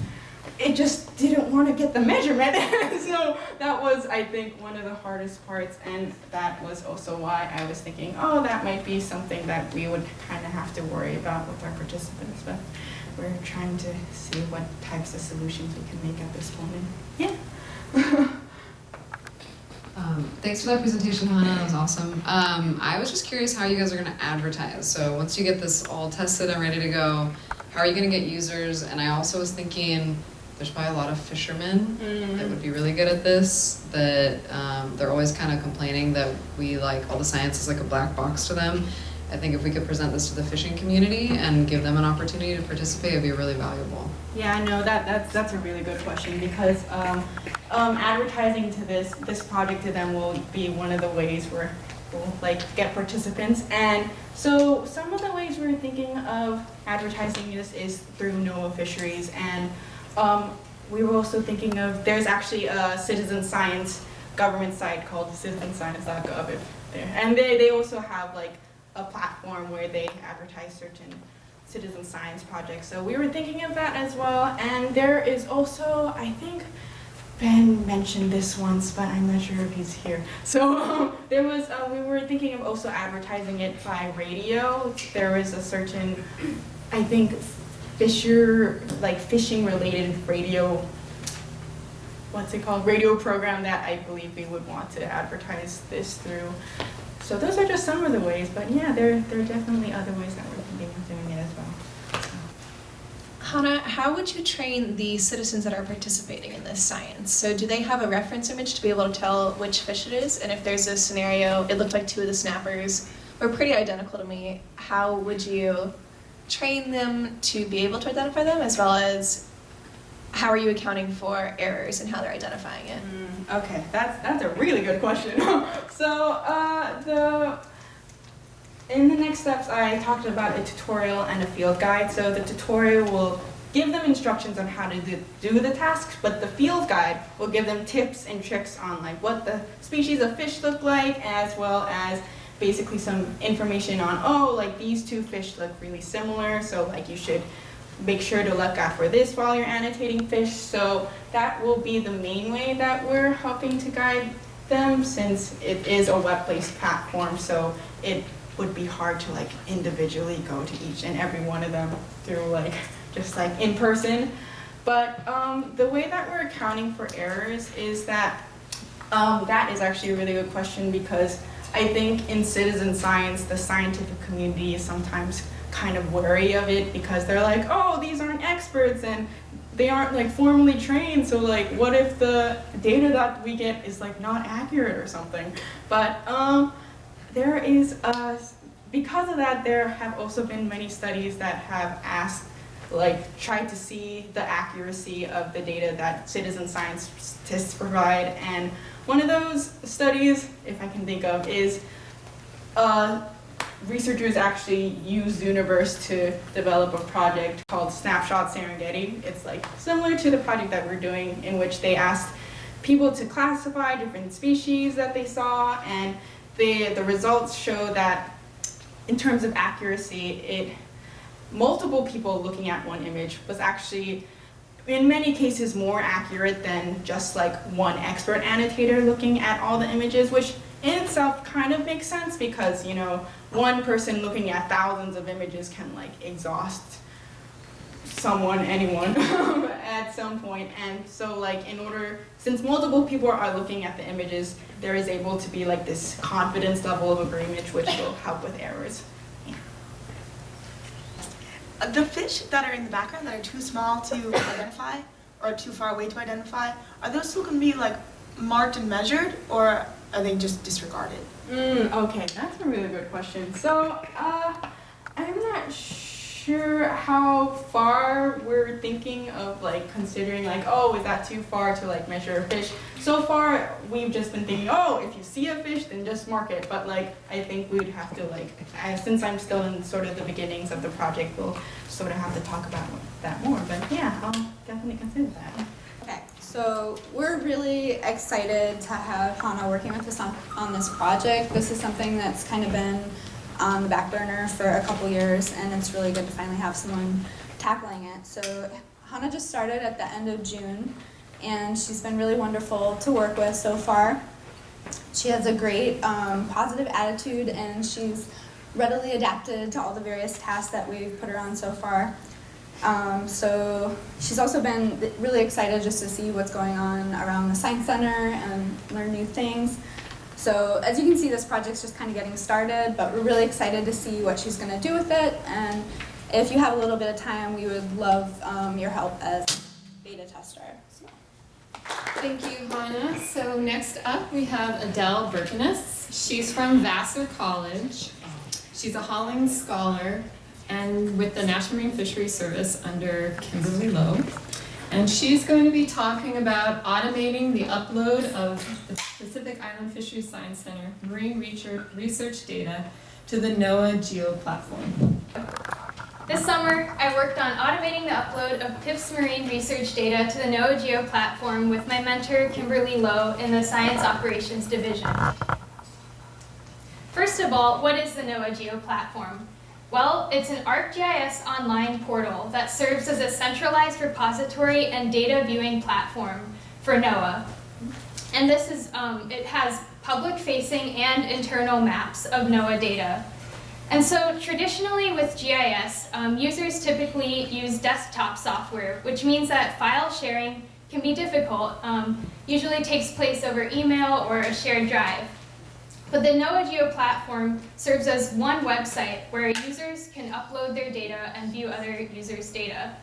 it just didn't want to get the measurement. So that was, I think, one of the hardest parts, and that was also why I was thinking, oh, that might be something that we would kind of have to worry about with our participants, but we're trying to see what types of solutions we can make at this moment. Yeah. Thanks for that presentation, Hannah. That was awesome. I was just curious how you guys are going to advertise. So once you get this all tested and ready to go, how are you going to get users? And I also was thinking there's probably a lot of fishermen that would be really good at this, that they're always kind of complaining that all the science is like a black box to them. I think if we could present this to the fishing community and give them an opportunity to participate, it'd be really valuable. Yeah, no, that's a really good question, because advertising to this project to them will be one of the ways we're we'll like get participants. And so some of the ways we're thinking of advertising this is through NOAA fisheries, and we were also thinking of, there's actually a citizen science government site called citizenscience.gov and they also have like a platform where they advertise certain citizen science projects. So we were thinking of that as well. And there is also, I think Ben mentioned this once, but I'm not sure if he's here. So there was, we were thinking of also advertising it by radio. There was a certain, I think, fishing related radio, what's it called? Radio program that I believe we would want to advertise this through. So those are just some of the ways, but yeah, there are definitely other ways that we're thinking of doing it as well. Hannah, how would you train the citizens that are participating in this science? So do they have a reference image to be able to tell which fish it is? And if there's a scenario, it looked like two of the snappers were pretty identical to me, how would you train them to be able to identify them, as well as how are you accounting for errors and how they're identifying it? Okay, that's a really good question. So in the next steps, I talked about a tutorial and a field guide. So the tutorial will give them instructions on how to do the tasks, but the field guide will give them tips and tricks on like what the species of fish look like, as well as basically some information on, oh, like these two fish look really similar, so like you should make sure to look out for this while you're annotating fish. So that will be the main way that we're helping to guide them, since it is a web-based platform, so it would be hard to like individually go to each and every one of them through like just like in person. But the way that we're accounting for errors is that that is actually a really good question, because I think in citizen science, the scientific community is sometimes kind of wary of it, because they're like, oh, these aren't experts and they aren't like formally trained, so like what if the data that we get is like not accurate or something. But there is because of that, there have also been many studies that have asked, like tried to see the accuracy of the data that citizen scientists provide. And one of those studies, if I can think of, is researchers actually used Zooniverse to develop a project called Snapshot Serengeti. It's like similar to the project that we're doing, in which they asked people to classify different species that they saw, and the results show that in terms of accuracy, multiple people looking at one image was actually in many cases more accurate than just like one expert annotator looking at all the images, which in itself kind of makes sense, because you know, one person looking at thousands of images can like exhaust anyone at some point. And so like since multiple people are looking at the images, there is able to be like this confidence level of agreement, which will help with errors. The fish that are in the background that are too small to identify or too far away to identify, are those still going to be like marked and measured, or are they just disregarded? Okay, that's a really good question. So I'm not sure how far we're thinking of like considering like, oh, is that too far to like measure a fish? So far we've just been thinking, oh, if you see a fish then just mark it. But like I think we'd have to like, since I'm still in sort of the beginnings of the project, we'll sort of have to talk about that more. But yeah, I'll definitely consider that. Okay, so we're really excited to have Hannah working with us on this project. This is something that's kind of been on the back burner for a couple years, and it's really good to finally have someone tackling it. So Hannah just started at the end of June, and she's been really wonderful to work with so far. She has a great positive attitude, and she's readily adapted to all the various tasks that we've put her on so far. So she's also been really excited just to see what's going on around the Science Center and learn new things. So as you can see, this project's just kind of getting started, but we're really excited to see what she's going to do with it. And if you have a little bit of time, we would love your help as beta tester. So. Thank you, Hannah. So next up, we have Adele Birkenes. She's from Vassar College. She's a Hawaiian scholar and with the National Marine Fisheries Service under Kimberly Lowe. And she's going to be talking about automating the upload of the Pacific Island Fisheries Science Center marine research data to the NOAA Geo platform. This summer, I worked on automating the upload of PIF's marine research data to the NOAA Geo platform with my mentor, Kimberly Lowe, in the Science Operations Division. First of all, what is the NOAA Geo platform? Well, it's an ArcGIS online portal that serves as a centralized repository and data viewing platform for NOAA. And this is, it has public-facing and internal maps of NOAA data. And so traditionally with GIS, users typically use desktop software, which means that file sharing can be difficult. Usually takes place over email or a shared drive. But the NOAA Geo platform serves as one website where users can upload their data and view other users' data.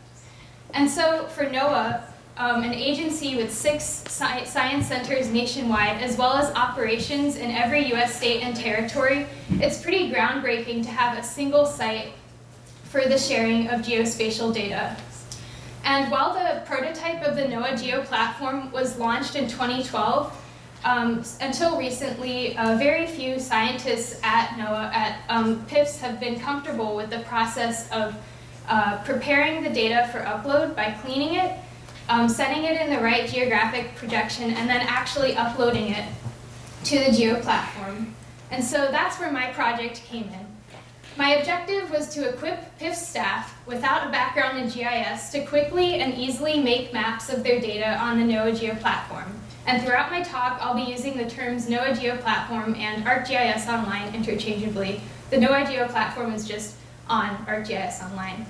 And so for NOAA, an agency with 6 science centers nationwide, as well as operations in every US state and territory, it's pretty groundbreaking to have a single site for the sharing of geospatial data. And while the prototype of the NOAA Geo platform was launched in 2012, until recently, very few scientists at NOAA, at PIFs, have been comfortable with the process of preparing the data for upload by cleaning it, setting it in the right geographic projection, and then actually uploading it to the Geo platform. And so that's where my project came in. My objective was to equip PIF staff without a background in GIS to quickly and easily make maps of their data on the NOAA Geo platform. And throughout my talk, I'll be using the terms NOAA Geo platform and ArcGIS Online interchangeably. The NOAA Geo platform is just on ArcGIS Online.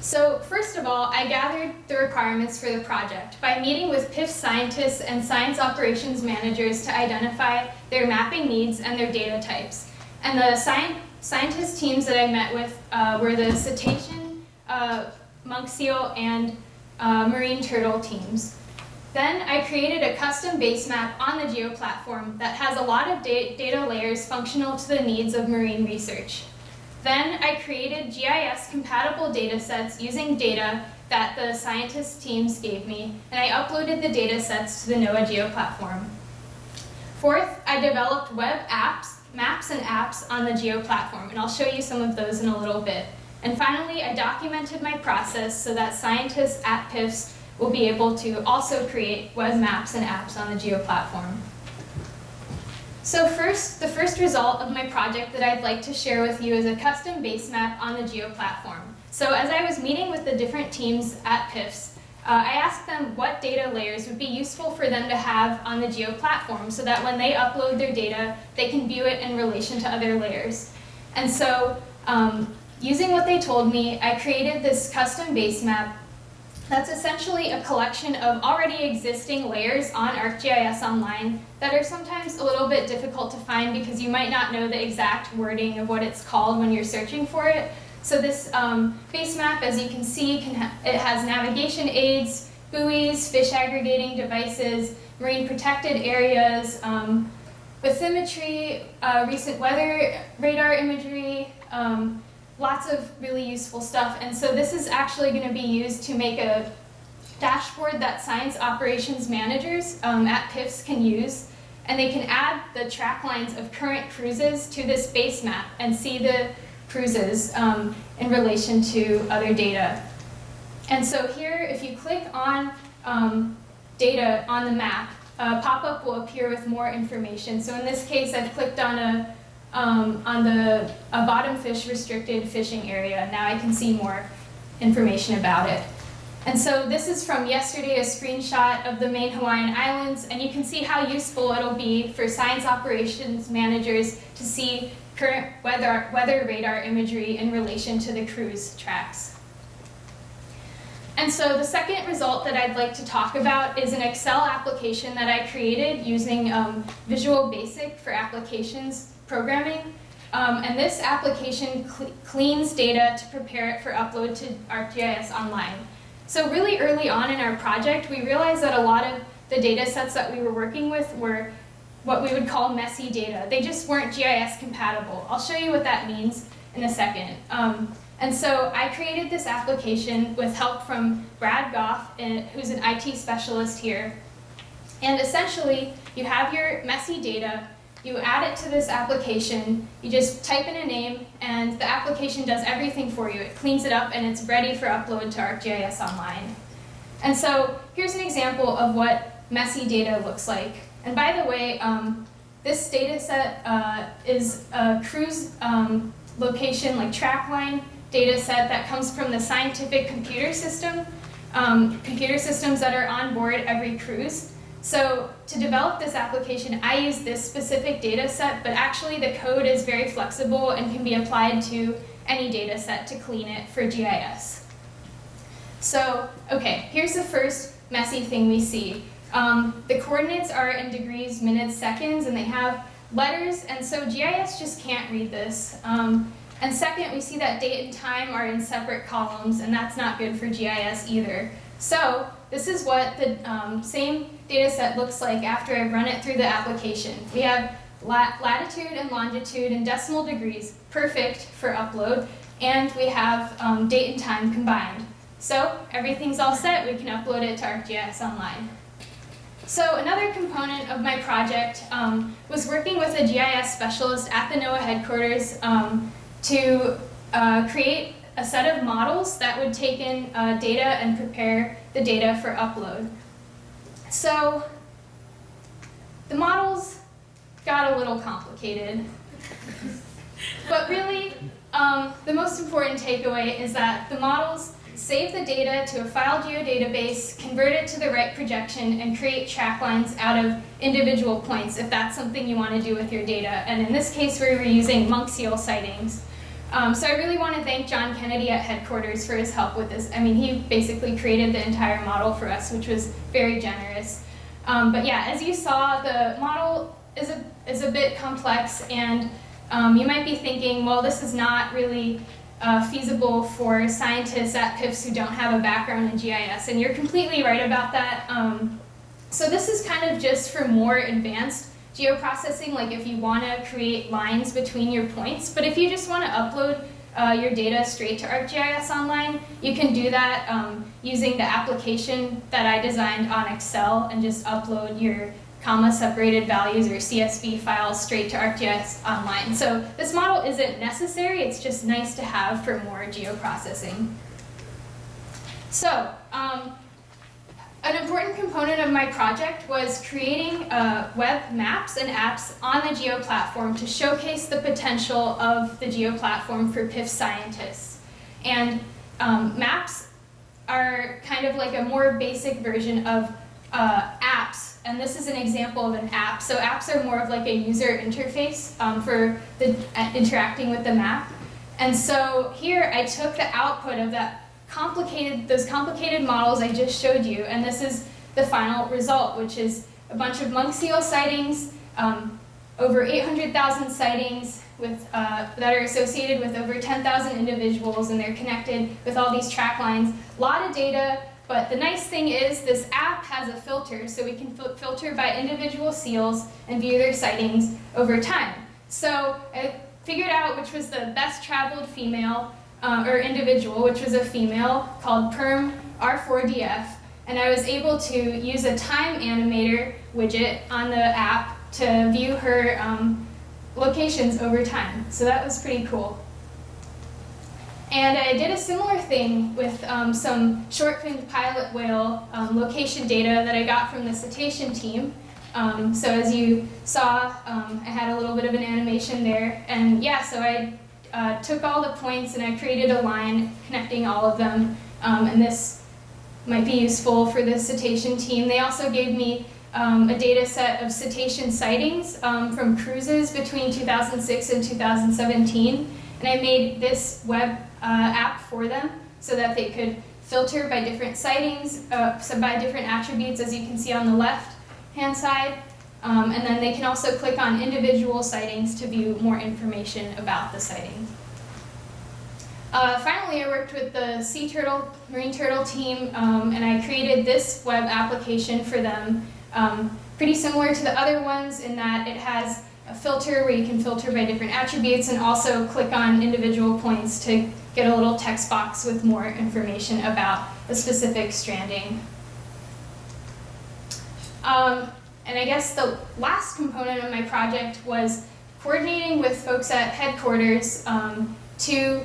So first of all, I gathered the requirements for the project by meeting with PIF scientists and science operations managers to identify their mapping needs and their data types. And the scientist teams that I met with were the cetacean, monk seal, and marine turtle teams. Then I created a custom base map on the Geo platform that has a lot of data layers functional to the needs of marine research. Then I created GIS-compatible data sets using data that the scientist teams gave me, and I uploaded the data sets to the NOAA Geo platform. Fourth, I developed web apps, maps and apps on the Geo platform, and I'll show you some of those in a little bit. And finally, I documented my process so that scientists at PIFs will be able to also create web maps and apps on the Geo platform. So first, the first result of my project that I'd like to share with you is a custom base map on the Geo platform. So as I was meeting with the different teams at PIFs, I asked them what data layers would be useful for them to have on the Geo platform so that when they upload their data, they can view it in relation to other layers. And so using what they told me, I created this custom base map that's essentially a collection of already existing layers on ArcGIS Online that are sometimes a little bit difficult to find because you might not know the exact wording of what it's called when you're searching for it. So this base map, as you can see, it has navigation aids, buoys, fish aggregating devices, marine protected areas, bathymetry, recent weather radar imagery, lots of really useful stuff. And so this is actually going to be used to make a dashboard that science operations managers at PIFs can use. And they can add the track lines of current cruises to this base map and see the cruises in relation to other data. And so here, if you click on data on the map, a pop-up will appear with more information. So in this case, I've clicked on a bottom fish restricted fishing area. Now I can see more information about it. And so this is from yesterday, a screenshot of the main Hawaiian Islands, and you can see how useful it'll be for science operations managers to see current weather radar imagery in relation to the cruise tracks. And so the second result that I'd like to talk about is an Excel application that I created using Visual Basic for applications programming. And this application cleans data to prepare it for upload to ArcGIS Online. So really early on in our project, we realized that a lot of the data sets that we were working with were what we would call messy data. They just weren't GIS compatible. I'll show you what that means. in a second. And so I created this application with help from Brad Goff, who's an IT specialist here. And essentially, you have your messy data, you add it to this application, you just type in a name, and the application does everything for you. It cleans it up, and it's ready for upload to ArcGIS Online. And so here's an example of what messy data looks like. And by the way, this data set is a cruise location, like track line data set that comes from the scientific computer system, computer systems that are on board every cruise. So to develop this application, I use this specific data set, but actually the code is very flexible and can be applied to any data set to clean it for GIS. So, okay, here's the first messy thing we see. The coordinates are in degrees, minutes, seconds, and they have letters, and so GIS just can't read this. And second, we see that date and time are in separate columns, and that's not good for GIS either. So this is what the same data set looks like after I run it through the application. We have latitude and longitude in decimal degrees, perfect for upload, and we have date and time combined. So everything's all set, we can upload it to ArcGIS Online. So another component of my project was working with a GIS specialist at the NOAA headquarters to create a set of models that would take in data and prepare the data for upload. So the models got a little complicated, but really the most important takeaway is that the models save the data to a file geodatabase, convert it to the right projection, and create track lines out of individual points if that's something you want to do with your data. And in this case, we were using monk seal sightings. So I really want to thank John Kennedy at headquarters for his help with this. I mean, he basically created the entire model for us, which was very generous. But yeah, as you saw, the model is a bit complex, and you might be thinking, well, this is not really feasible for scientists at PIFs who don't have a background in GIS, and you're completely right about that. So this is kind of just for more advanced geoprocessing, like if you want to create lines between your points. But if you just want to upload your data straight to ArcGIS Online, you can do that using the application that I designed on Excel and just upload your comma-separated values or CSV files straight to ArcGIS Online. So this model isn't necessary, it's just nice to have for more geoprocessing. So, an important component of my project was creating web maps and apps on the Geo platform to showcase the potential of the Geo platform for PIF scientists. And maps are kind of like a more basic version of apps. And this is an example of an app. So apps are more of like a user interface for interacting with the map. And so here I took the output of those complicated models I just showed you, and this is the final result, which is a bunch of monk seal sightings, over 800,000 sightings that are associated with over 10,000 individuals, and they're connected with all these track lines. A lot of data. But the nice thing is this app has a filter, so we can filter by individual seals and view their sightings over time. So I figured out which was the best traveled female or individual, which was a female called Perm R4DF, and I was able to use a time animator widget on the app to view her locations over time. So that was pretty cool. And I did a similar thing with some short-finned pilot whale location data that I got from the cetacean team. So as you saw, I had a little bit of an animation there. And yeah, so I took all the points and I created a line connecting all of them. And this might be useful for the cetacean team. They also gave me a data set of cetacean sightings from cruises between 2006 and 2017. And I made this web app for them so that they could filter by different sightings, so by different attributes, as you can see on the left-hand side. And then they can also click on individual sightings to view more information about the sighting. Finally, I worked with the sea turtle, marine turtle team, and I created this web application for them, pretty similar to the other ones in that it has a filter where you can filter by different attributes, and also click on individual points to get a little text box with more information about the specific stranding. And I guess the last component of my project was coordinating with folks at headquarters to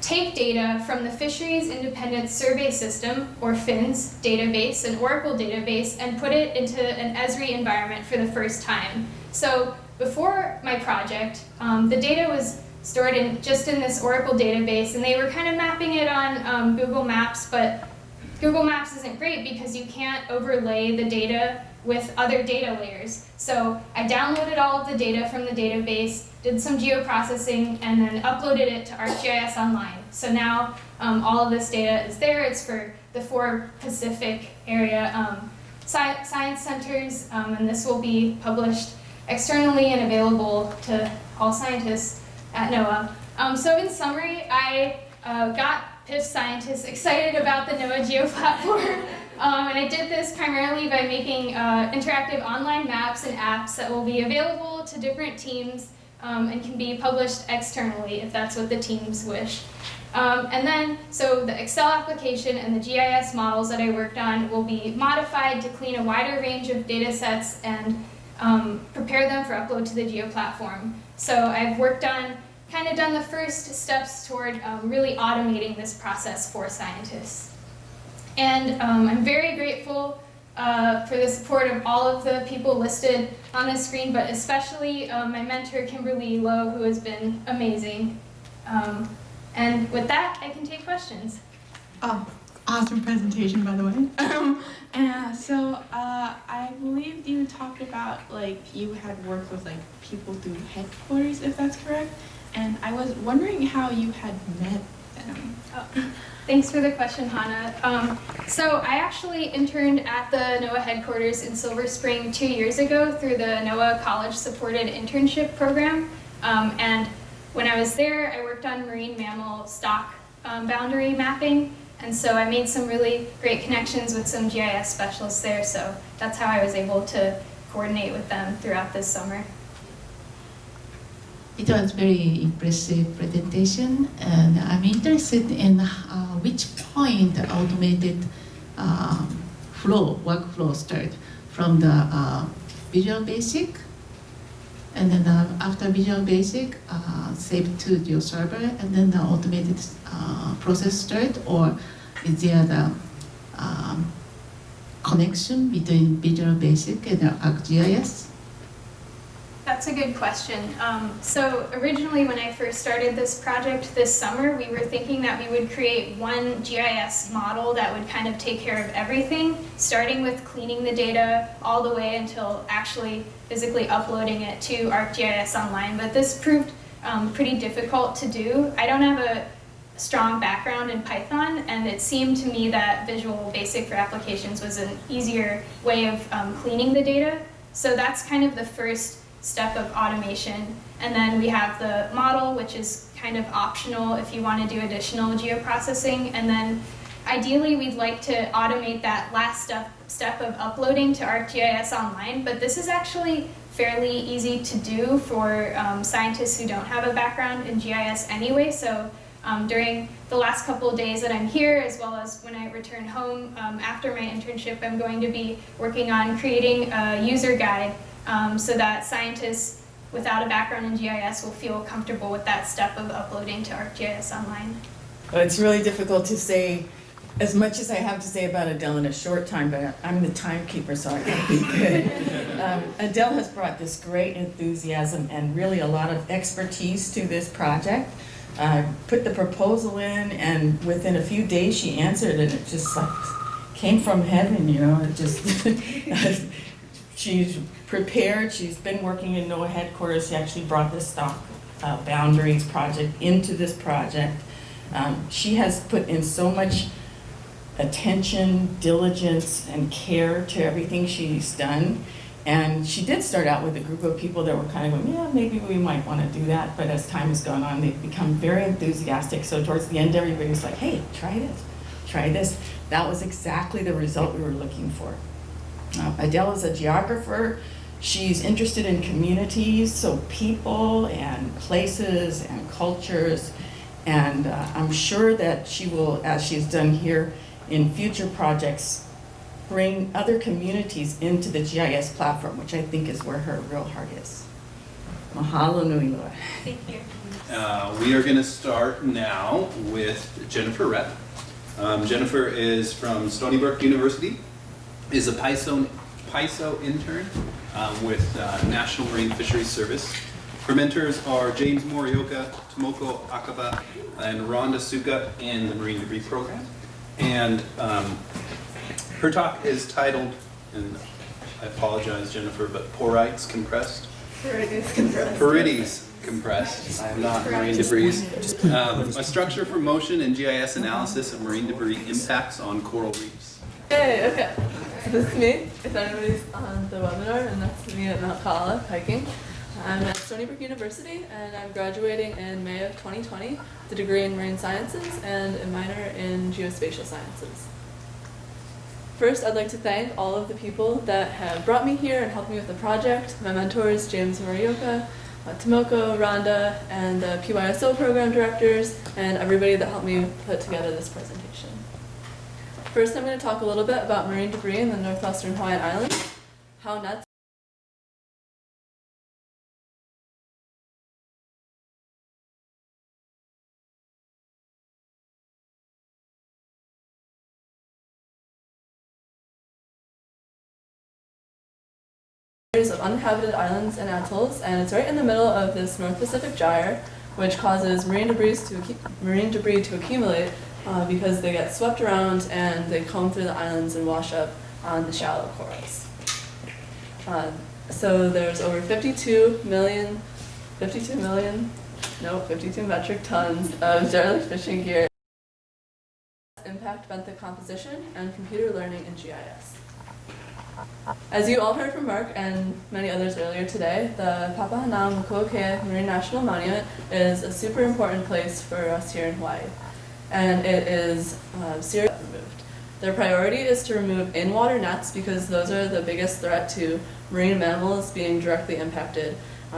take data from the Fisheries Independent Survey System, or FINS, database, an Oracle database, and put it into an Esri environment for the first time. So before my project, the data was stored just in this Oracle database, and they were kind of mapping it on Google Maps, but Google Maps isn't great because you can't overlay the data with other data layers. So I downloaded all of the data from the database, did some geoprocessing, and then uploaded it to ArcGIS Online. So now all of this data is there. It's for the 4 Pacific area science centers, and this will be published externally and available to all scientists at NOAA. So in summary, I got PIF scientists excited about the NOAA Geo platform. And I did this primarily by making interactive online maps and apps that will be available to different teams and can be published externally if that's what the teams wish. And then, so the Excel application and the GIS models that I worked on will be modified to clean a wider range of data sets and prepare them for upload to the Geo platform. So I've done the first steps toward really automating this process for scientists. And I'm very grateful for the support of all of the people listed on the screen, but especially my mentor, Kimberly Lowe, who has been amazing. And with that, I can take questions. Oh, awesome presentation, by the way. So I believe you talked about, like, you had worked with, like, people through headquarters, if that's correct. And I was wondering how you had met them. Oh, thanks for the question, Hannah. So I actually interned at the NOAA headquarters in Silver Spring 2 years ago through the NOAA College-supported internship program. And when I was there, I worked on marine mammal stock boundary mapping. And so I made some really great connections with some GIS specialists there. So that's how I was able to coordinate with them throughout this summer. It was very impressive presentation, and I'm interested in which point the automated workflow start from the Visual Basic, and then after Visual Basic, save to your server, and then the automated process start, or is there the connection between Visual Basic and ArcGIS? That's a good question. So originally when I first started this project this summer, we were thinking that we would create one GIS model that would kind of take care of everything, starting with cleaning the data all the way until actually physically uploading it to ArcGIS Online. But this proved pretty difficult to do. I don't have a strong background in Python, and it seemed to me that Visual Basic for applications was an easier way of cleaning the data. So that's kind of the first step of automation. And then we have the model, which is kind of optional if you want to do additional geoprocessing. And then ideally we'd like to automate that last step of uploading to ArcGIS Online, but this is actually fairly easy to do for scientists who don't have a background in GIS anyway. So during the last couple of days that I'm here, as well as when I return home after my internship, I'm going to be working on creating a user guide so that scientists without a background in GIS will feel comfortable with that step of uploading to ArcGIS Online. Well, it's really difficult to say as much as I have to say about Adele in a short time, but I'm the timekeeper, so I gotta be good. Adele has brought this great enthusiasm and really a lot of expertise to this project. Put the proposal in, and within a few days she answered, and it just like came from heaven, you know. It just she's prepared. She's been working in NOAA headquarters. She actually brought this stock boundaries project into this project. She has put in so much attention, diligence, and care to everything she's done. And she did start out with a group of people that were kind of going, yeah, maybe we might want to do that. But as time has gone on, they've become very enthusiastic. So towards the end, everybody was like, hey, try this, try this. That was exactly the result we were looking for. Adele is a geographer. She's interested in communities, so people and places and cultures, and I'm sure that she will, as she's done here in future projects, bring other communities into the GIS platform, which I think is where her real heart is. Mahalo nui loa. Thank you. We are going to start now with Jennifer Rep. Jennifer is from Stony Brook University, is a PISO intern with National Marine Fisheries Service. Her mentors are James Morioka, Tomoko Akaba, and Rhonda Suka in the Marine Debris Program. And her talk is titled, and I apologize, Jennifer, but Porites Compressed. Porites Compressed. I am not marine debris. A structure for motion and GIS analysis of marine debris impacts on coral reefs. Hey, okay. So this is me, if anybody's on the webinar, and that's me at Mount Kala hiking. I'm at Stony Brook University, and I'm graduating in May of 2020 with a degree in marine sciences and a minor in geospatial sciences. First, I'd like to thank all of the people that have brought me here and helped me with the project. My mentors, James Morioka, Tomoko, Rhonda, and the PYSO program directors, and everybody that helped me put together this presentation. First, I'm going to talk a little bit about marine debris in the northwestern Hawaiian Islands, how nets of uninhabited islands and atolls, and it's right in the middle of this North Pacific gyre, which causes marine debris to accumulate because they get swept around and they comb through the islands and wash up on the shallow corals. So there's over 52 metric tons of derelict fishing gear. Impact benthic composition and computer learning in GIS. As you all heard from Mark and many others earlier today, the Papahanaumokuakea Marine National Monument is a super important place for us here in Hawaii, and it is seriously removed. Their priority is to remove in-water nets because those are the biggest threat to marine mammals being directly impacted,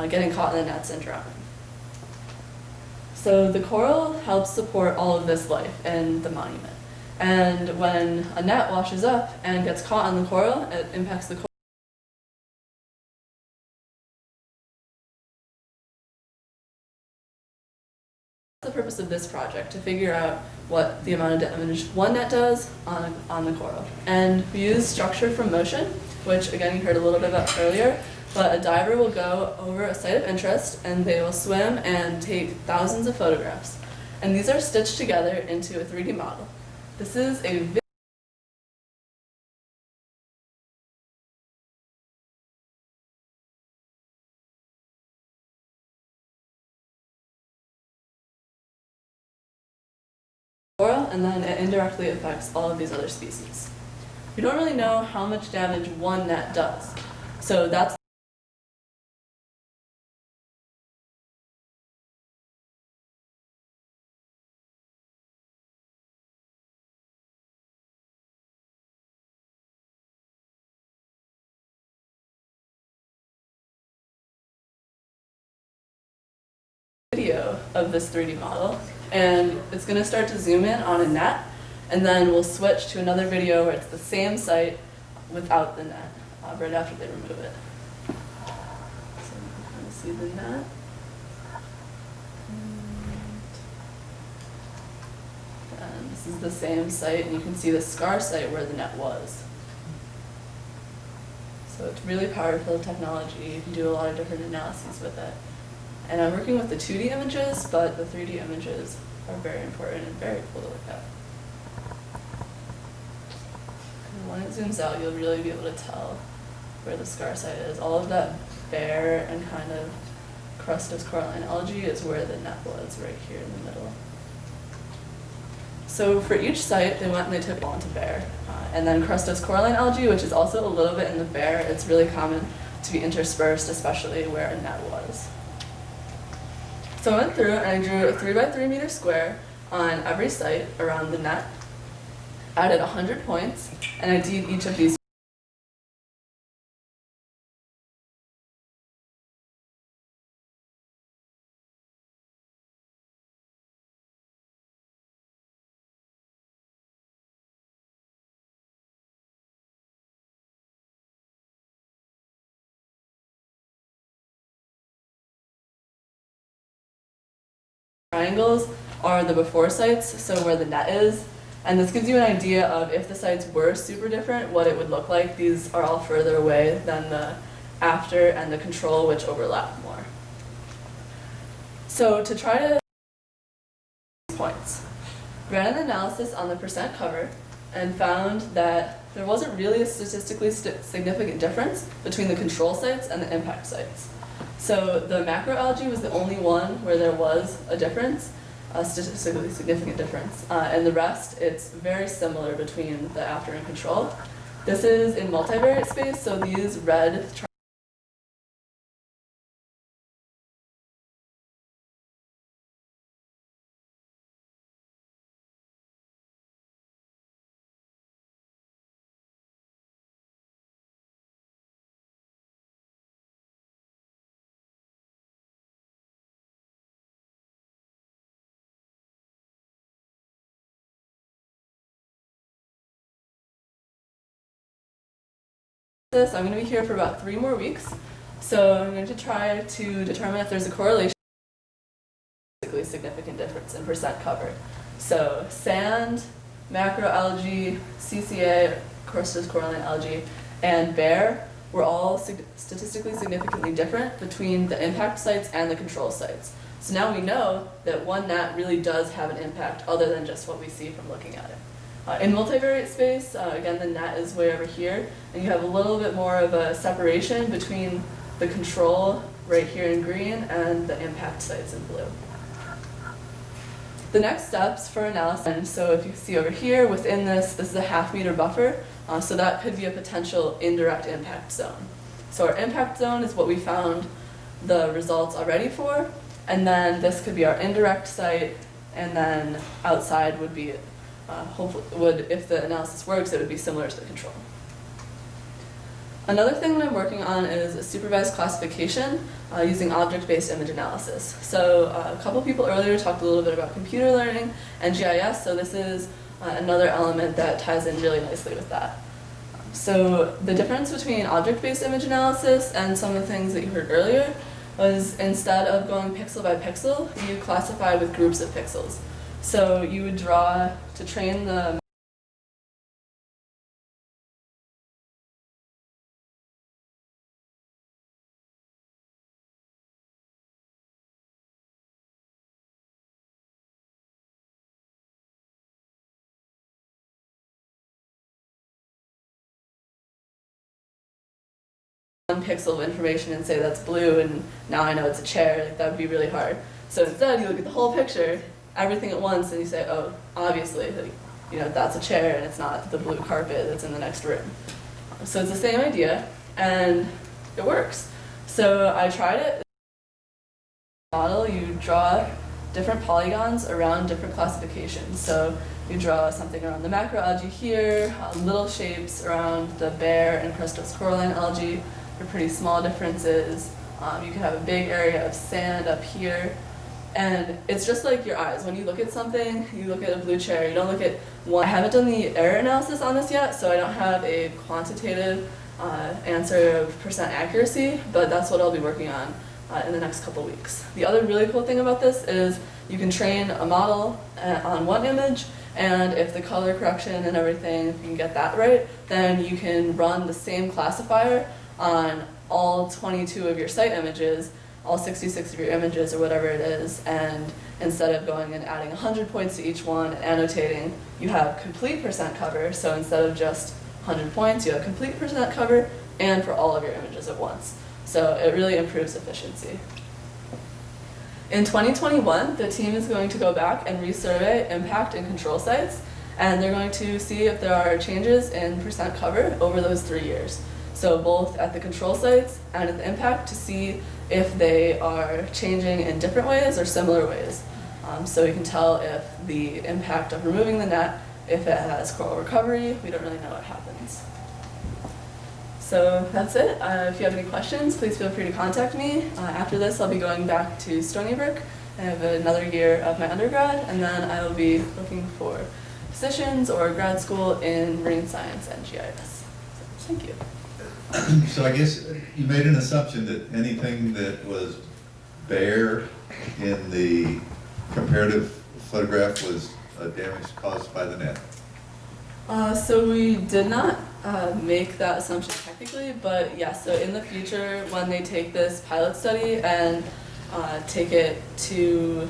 getting caught in the nets and drowning. So the coral helps support all of this life in the monument. And when a net washes up and gets caught on the coral, it impacts the coral. That's the purpose of this project, to figure out what the amount of damage one net does on the coral. And we use structure from motion, which again you heard a little bit about earlier, but a diver will go over a site of interest and they will swim and take thousands of photographs. And these are stitched together into a 3D model. This is a coral, and then it indirectly affects all of these other species. We don't really know how much damage one net does, so that's video of this 3D model, and it's going to start to zoom in on a net, and then we'll switch to another video where it's the same site without the net, right after they remove it. So you can see the net. And this is the same site, and you can see the scar site where the net was. So it's really powerful technology. You can do a lot of different analyses with it. And I'm working with the 2D images, but the 3D images are very important and very cool to look at. And when it zooms out, you'll really be able to tell where the scar site is. All of that bare and kind of crusted coralline algae is where the net was, right here in the middle. So for each site, they went and they took it all into bare. And then crusted coralline algae, which is also a little bit in the bare, it's really common to be interspersed, especially where a net was. So I went through and I drew a 3x3 meter square on every site around the net, added 100 points, and I did each of these triangles are the before sites, so where the net is. And this gives you an idea of if the sites were super different, what it would look like. These are all further away than the after and the control, which overlap more. So to try to points, ran an analysis on the percent cover and found that there wasn't really a statistically significant difference between the control sites and the impact sites. So the macroalgae was the only one where there was a difference, a statistically significant difference, and the rest, it's very similar between the after and control. This is in multivariate space, so these red I'm going to be here for about 3 more weeks, so I'm going to try to determine if there's a correlation, significant difference in percent cover. So sand, macroalgae, CCA, coarse coralline algae, and bear were all statistically significantly different between the impact sites and the control sites. So now we know that one net really does have an impact other than just what we see from looking at it. In multivariate space, again, the net is way over here, and you have a little bit more of a separation between the control right here in green and the impact sites in blue. The next steps for analysis, so if you see over here, within this is a half-meter buffer, so that could be a potential indirect impact zone. So our impact zone is what we found the results already for, and then this could be our indirect site, and then outside would be hopefully if the analysis works, it would be similar to the control. Another thing that I'm working on is a supervised classification using object-based image analysis. So a couple people earlier talked a little bit about computer learning and GIS, so this is another element that ties in really nicely with that. So the difference between object-based image analysis and some of the things that you heard earlier was instead of going pixel by pixel, you classify with groups of pixels. So you would draw to train the one pixel of information and say that's blue and now I know it's a chair. Like, that would be really hard. So instead you look at the whole picture, everything at once, and you say, oh, obviously, like, you know, that's a chair and it's not the blue carpet that's in the next room. So it's the same idea, and it works. So I tried it. Model, you draw different polygons around different classifications. So you draw something around the macroalgae here, little shapes around the bare and crustose coralline algae. They're pretty small differences. You can have a big area of sand up here. And it's just like your eyes. When you look at something, you look at a blue chair, you don't look at one. I haven't done the error analysis on this yet, so I don't have a quantitative answer of percent accuracy, but that's what I'll be working on in the next couple weeks. The other really cool thing about this is you can train a model on one image, and if the color correction and everything, if you can get that right, then you can run the same classifier on all 22 of your site images, all 66 of your images or whatever it is, and instead of going and adding 100 points to each one and annotating, you have complete percent cover. So instead of just 100 points, you have complete percent cover and for all of your images at once. So it really improves efficiency. In 2021, the team is going to go back and resurvey impact and control sites, and they're going to see if there are changes in percent cover over those 3 years. So both at the control sites and at the impact to see if they are changing in different ways or similar ways. So you can tell if the impact of removing the net, if it has coral recovery, we don't really know what happens. So that's it. If you have any questions, please feel free to contact me. After this, I'll be going back to Stony Brook. I have another year of my undergrad, and then I will be looking for positions or grad school in marine science and GIS. So, thank you. So I guess you made an assumption that anything that was bare in the comparative photograph was damage caused by the net? So we did not make that assumption technically, but yeah, so in the future, when they take this pilot study and take it to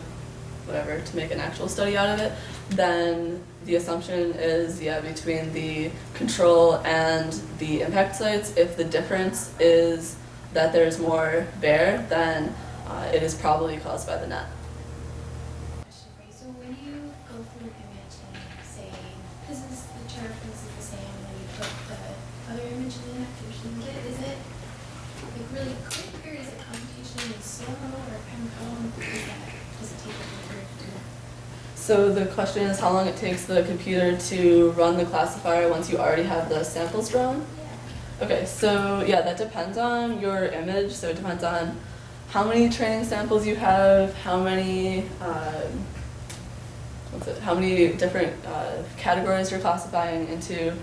whatever, to make an actual study out of it, then the assumption is, yeah, between the control and the impact sites, if the difference is that there's more bear, then it is probably caused by the net. So when you go through an image and say, this is the turf, this is the sand, and then you put the other image in the net, finishing it, is it like really quick, or is it computationally slow, or kind of how long does it take the computer to do that? So the question is how long it takes the computer to run the classifier once you already have the samples drawn? Okay, so yeah, that depends on your image. So it depends on how many training samples you have, how many different categories you're classifying into,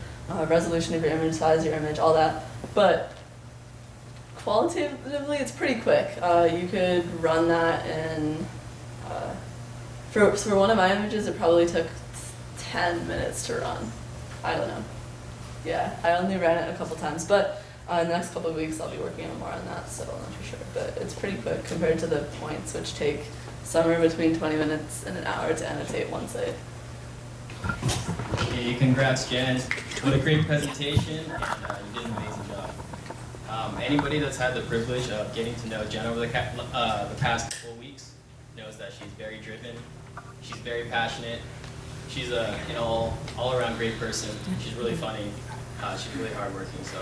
resolution of your image, size of your image, all that. But qualitatively, it's pretty quick. You could run that in, for one of my images, it probably took 10 minutes to run. I don't know. Yeah, I only ran it a couple times, but in the next couple of weeks I'll be working on more on that, so I'm not for sure. But it's pretty quick compared to the points, which take somewhere between 20 minutes and an hour to annotate one site. Hey, congrats, Jen. What a great presentation, and you did an amazing job. Anybody that's had the privilege of getting to know Jen over the past couple of weeks knows that she's very driven, she's very passionate, she's an all-around great person. She's really funny, she's really hardworking. So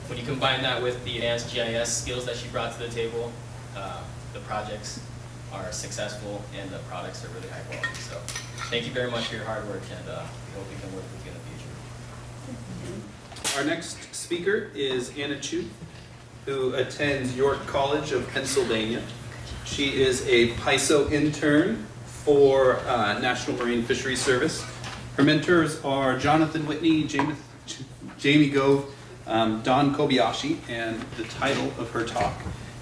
when you combine that with the advanced GIS skills that she brought to the table, the projects are successful and the products are really high quality. So thank you very much for your hard work, and we hope we can work with you in the future. Our next speaker is Anna Chu, who attends York College of Pennsylvania. She is a PISO intern for National Marine Fisheries Service. Her mentors are Jonathan Whitney, Jamie Gove, Don Kobayashi, and the title of her talk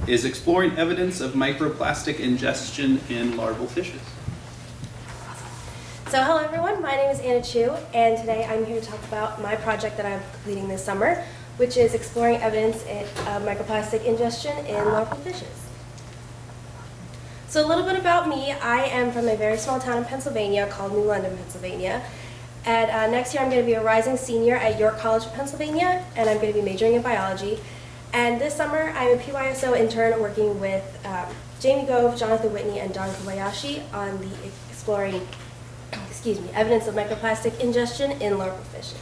is Exploring Evidence of Microplastic Ingestion in Larval Fishes. So hello everyone, my name is Anna Chu, and today I'm here to talk about my project that I'm completing this summer, which is exploring evidence of microplastic ingestion in larval fishes. So a little bit about me. I am from a very small town in Pennsylvania called New London, Pennsylvania. And next year I'm going to be a rising senior at York College of Pennsylvania, and I'm going to be majoring in biology. And this summer I'm a PYSO intern working with Jamie Gove, Jonathan Whitney, and Don Kobayashi on the exploring evidence of microplastic ingestion in larval fishes.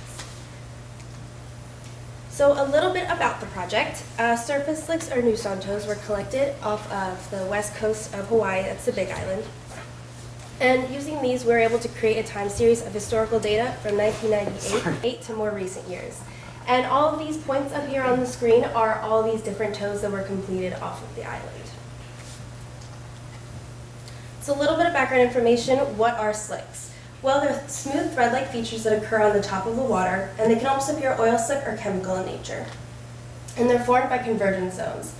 So a little bit about the project. Surface slicks or nusantos were collected off of the west coast of Hawaii, that's the Big Island. And using these, we were able to create a time series of historical data from 1998 to more recent years. And all of these points up here on the screen are all these different tows that were completed off of the island. So a little bit of background information. What are slicks? Well, they're smooth thread-like features that occur on the top of the water, and they can also appear oil slick or chemical in nature. And they're formed by convergence zones.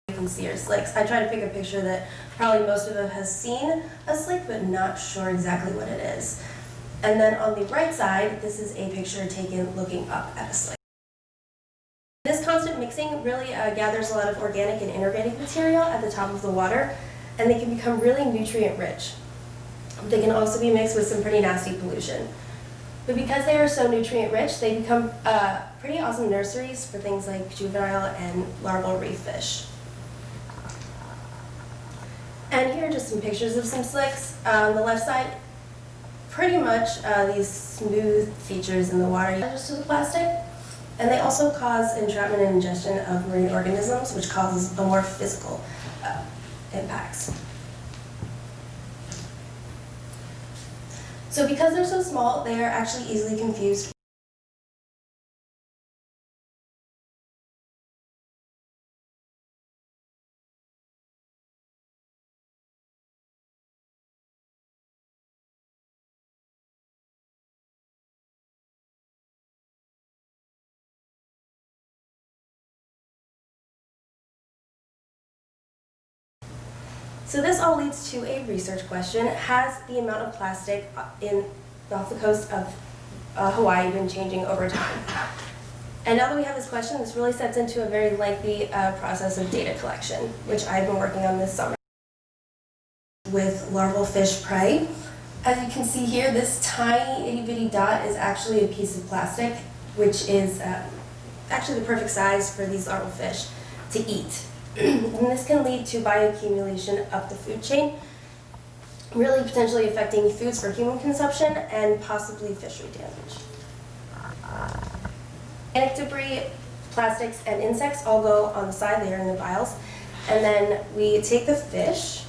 You can see are slicks. I tried to pick a picture that probably most of us has seen a slick, but not sure exactly what it is. And then on the right side, this is a picture taken looking up at a slick. This constant mixing really gathers a lot of organic and inorganic material at the top of the water, and they can become really nutrient rich. They can also be mixed with some pretty nasty pollution. But because they are so nutrient rich, they become pretty awesome nurseries for things like juvenile and larval reef fish. And here are just some pictures of some slicks. On the left side, pretty much these smooth features in the water just to the plastic. And they also cause entrapment and ingestion of marine organisms, which causes a more physical impacts. So because they're so small, they are actually easily confused. So this all leads to a research question. Has the amount of plastic off the coast of Hawaii been changing over time? And now that we have this question, this really sets into a very lengthy process of data collection, which I've been working on this summer with larval fish prey. As you can see here, this tiny itty bitty dot is actually a piece of plastic, which is actually the perfect size for these larval fish to eat. And this can lead to bioaccumulation up the food chain, really potentially affecting foods for human consumption and possibly fishery damage. Organic debris, plastics, and insects all go on the side there in the vials, and then we take the fish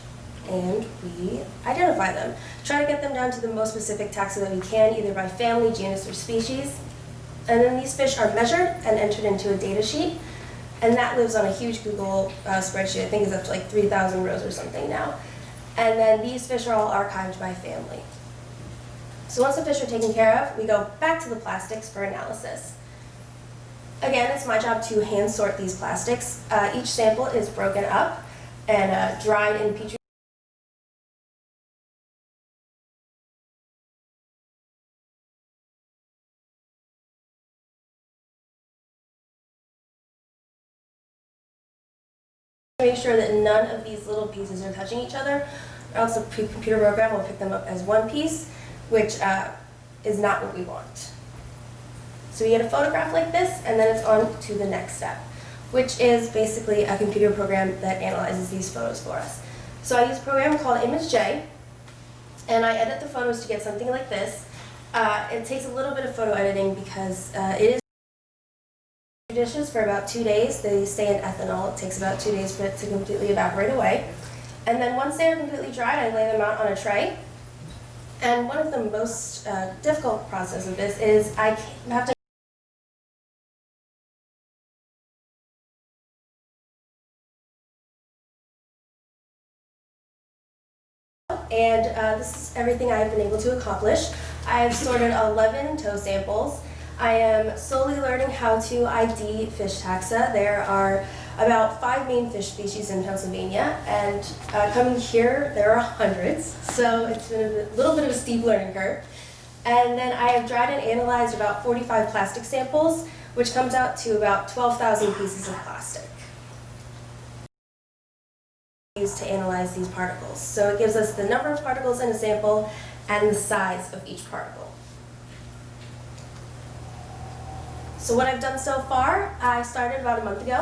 and we identify them. Try to get them down to the most specific taxa that we can, either by family, genus, or species. And then these fish are measured and entered into a data sheet. And that lives on a huge Google spreadsheet. I think it's up to like 3,000 rows or something now. And then these fish are all archived by family. So once the fish are taken care of, we go back to the plastics for analysis. Again, it's my job to hand sort these plastics. Each sample is broken up and dried in Petri. Make sure that none of these little pieces are touching each other, or else the computer program will pick them up as one piece, which is not what we want. So we get a photograph like this, and then it's on to the next step, which is basically a computer program that analyzes these photos for us. So I use a program called ImageJ, and I edit the photos to get something like this. It takes a little bit of photo editing because it is dishes for about 2 days. They stay in ethanol. It takes about 2 days for it to completely evaporate away. And then once they are completely dried, I lay them out on a tray. And one of the most difficult process of this is I have to and this is everything I've been able to accomplish. I've sorted 11 tow samples. I am slowly learning how to ID fish taxa. There are about 5 main fish species in Pennsylvania, and coming here, there are hundreds, so it's been a little bit of a steep learning curve. And then I have dried and analyzed about 45 plastic samples, which comes out to about 12,000 pieces of plastic used to analyze these particles. So it gives us the number of particles in a sample and the size of each particle. So what I've done so far, I started about a month ago.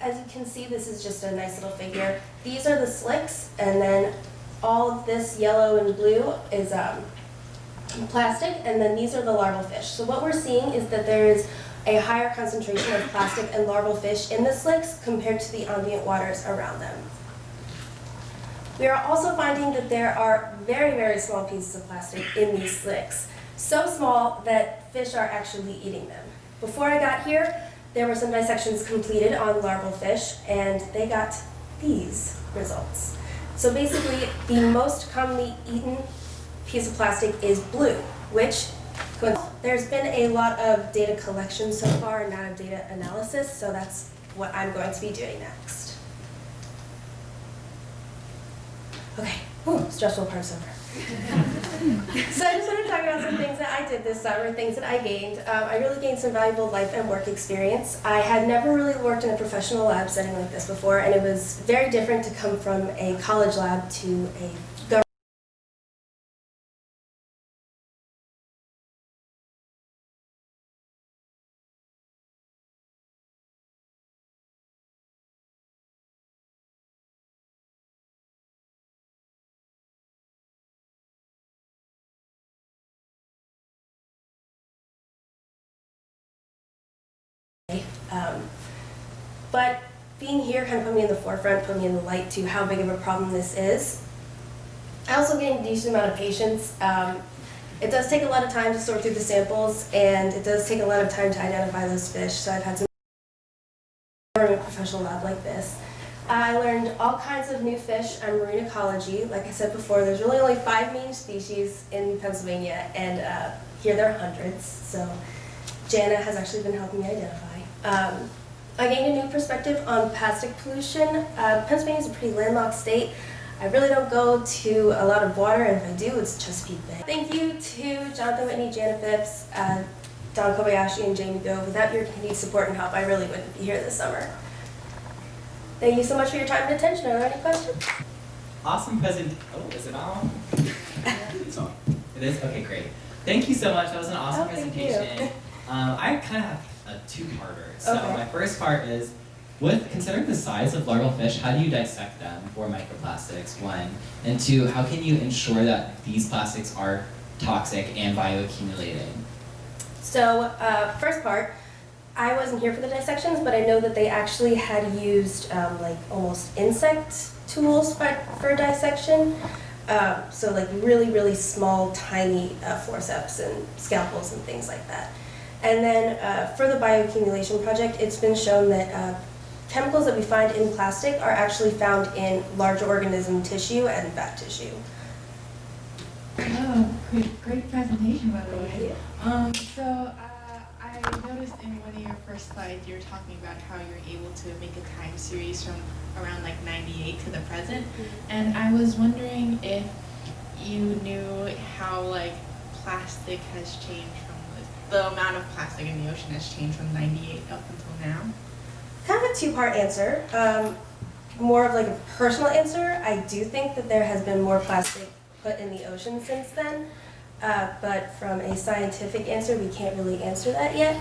As you can see, this is just a nice little figure. These are the slicks, and then all of this yellow and blue is plastic, and then these are the larval fish. So what we're seeing is that there is a higher concentration of plastic and larval fish in the slicks compared to the ambient waters around them. We are also finding that there are very, very small pieces of plastic in these slicks. So small that fish are actually eating them. Before I got here, there were some dissections completed on larval fish, and they got these results. So basically, the most commonly eaten piece of plastic is blue, which there's been a lot of data collection so far, not of data analysis, so that's what I'm going to be doing next. Okay, stressful part's over. So I just want to talk about some things that I did this summer, things that I gained. I really gained some valuable life and work experience. I had never really worked in a professional lab setting like this before, and it was very different to come from a college lab to a government. But being here kind of put me in the forefront, put me in the light to how big of a problem this is. I also gained a decent amount of patience. It does take a lot of time to sort through the samples, and it does take a lot of time to identify those fish, so I've had some in a professional lab like this. I learned all kinds of new fish on marine ecology. Like I said before, there's really only 5 main species in Pennsylvania, and here there are hundreds, so Jana has actually been helping me identify. I gained a new perspective on plastic pollution. Pennsylvania is a pretty landlocked state. I really don't go to a lot of water, and if I do, it's Chesapeake Bay. Thank you to Jonathan Whitney, Jana Phipps, Don Kobayashi, and Jamie Go. Without your continued support and help, I really wouldn't be here this summer. Thank you so much for your time and attention. Are there any questions? Awesome present. Oh, is it on? It's on. It is? Okay, great. Thank you so much. That was an awesome thank presentation. you. I kind of have a two-parter. So Okay. my first part is, considering the size of larval fish, how do you dissect them for microplastics, one? And two, how can you ensure that these plastics are toxic and bioaccumulating? So, first part, I wasn't here for the dissections, but I know that they actually had used like almost insect tools for dissection. So like really, really small, tiny forceps and scalpels and things like that. And then for the bioaccumulation project, it's been shown that chemicals that we find in plastic are actually found in large organism tissue and fat tissue. Oh, great presentation, by the way. So I noticed in one of your first slides, you were talking about how you're able to make a time series from around like 98 to the present. And I was wondering if you knew how like plastic has changed from, the amount of plastic in the ocean has changed from 98 up until now. Kind of a two-part answer. More of like a personal answer. I do think that there has been more plastic put in the ocean since then. But from a scientific answer, we can't really answer that yet.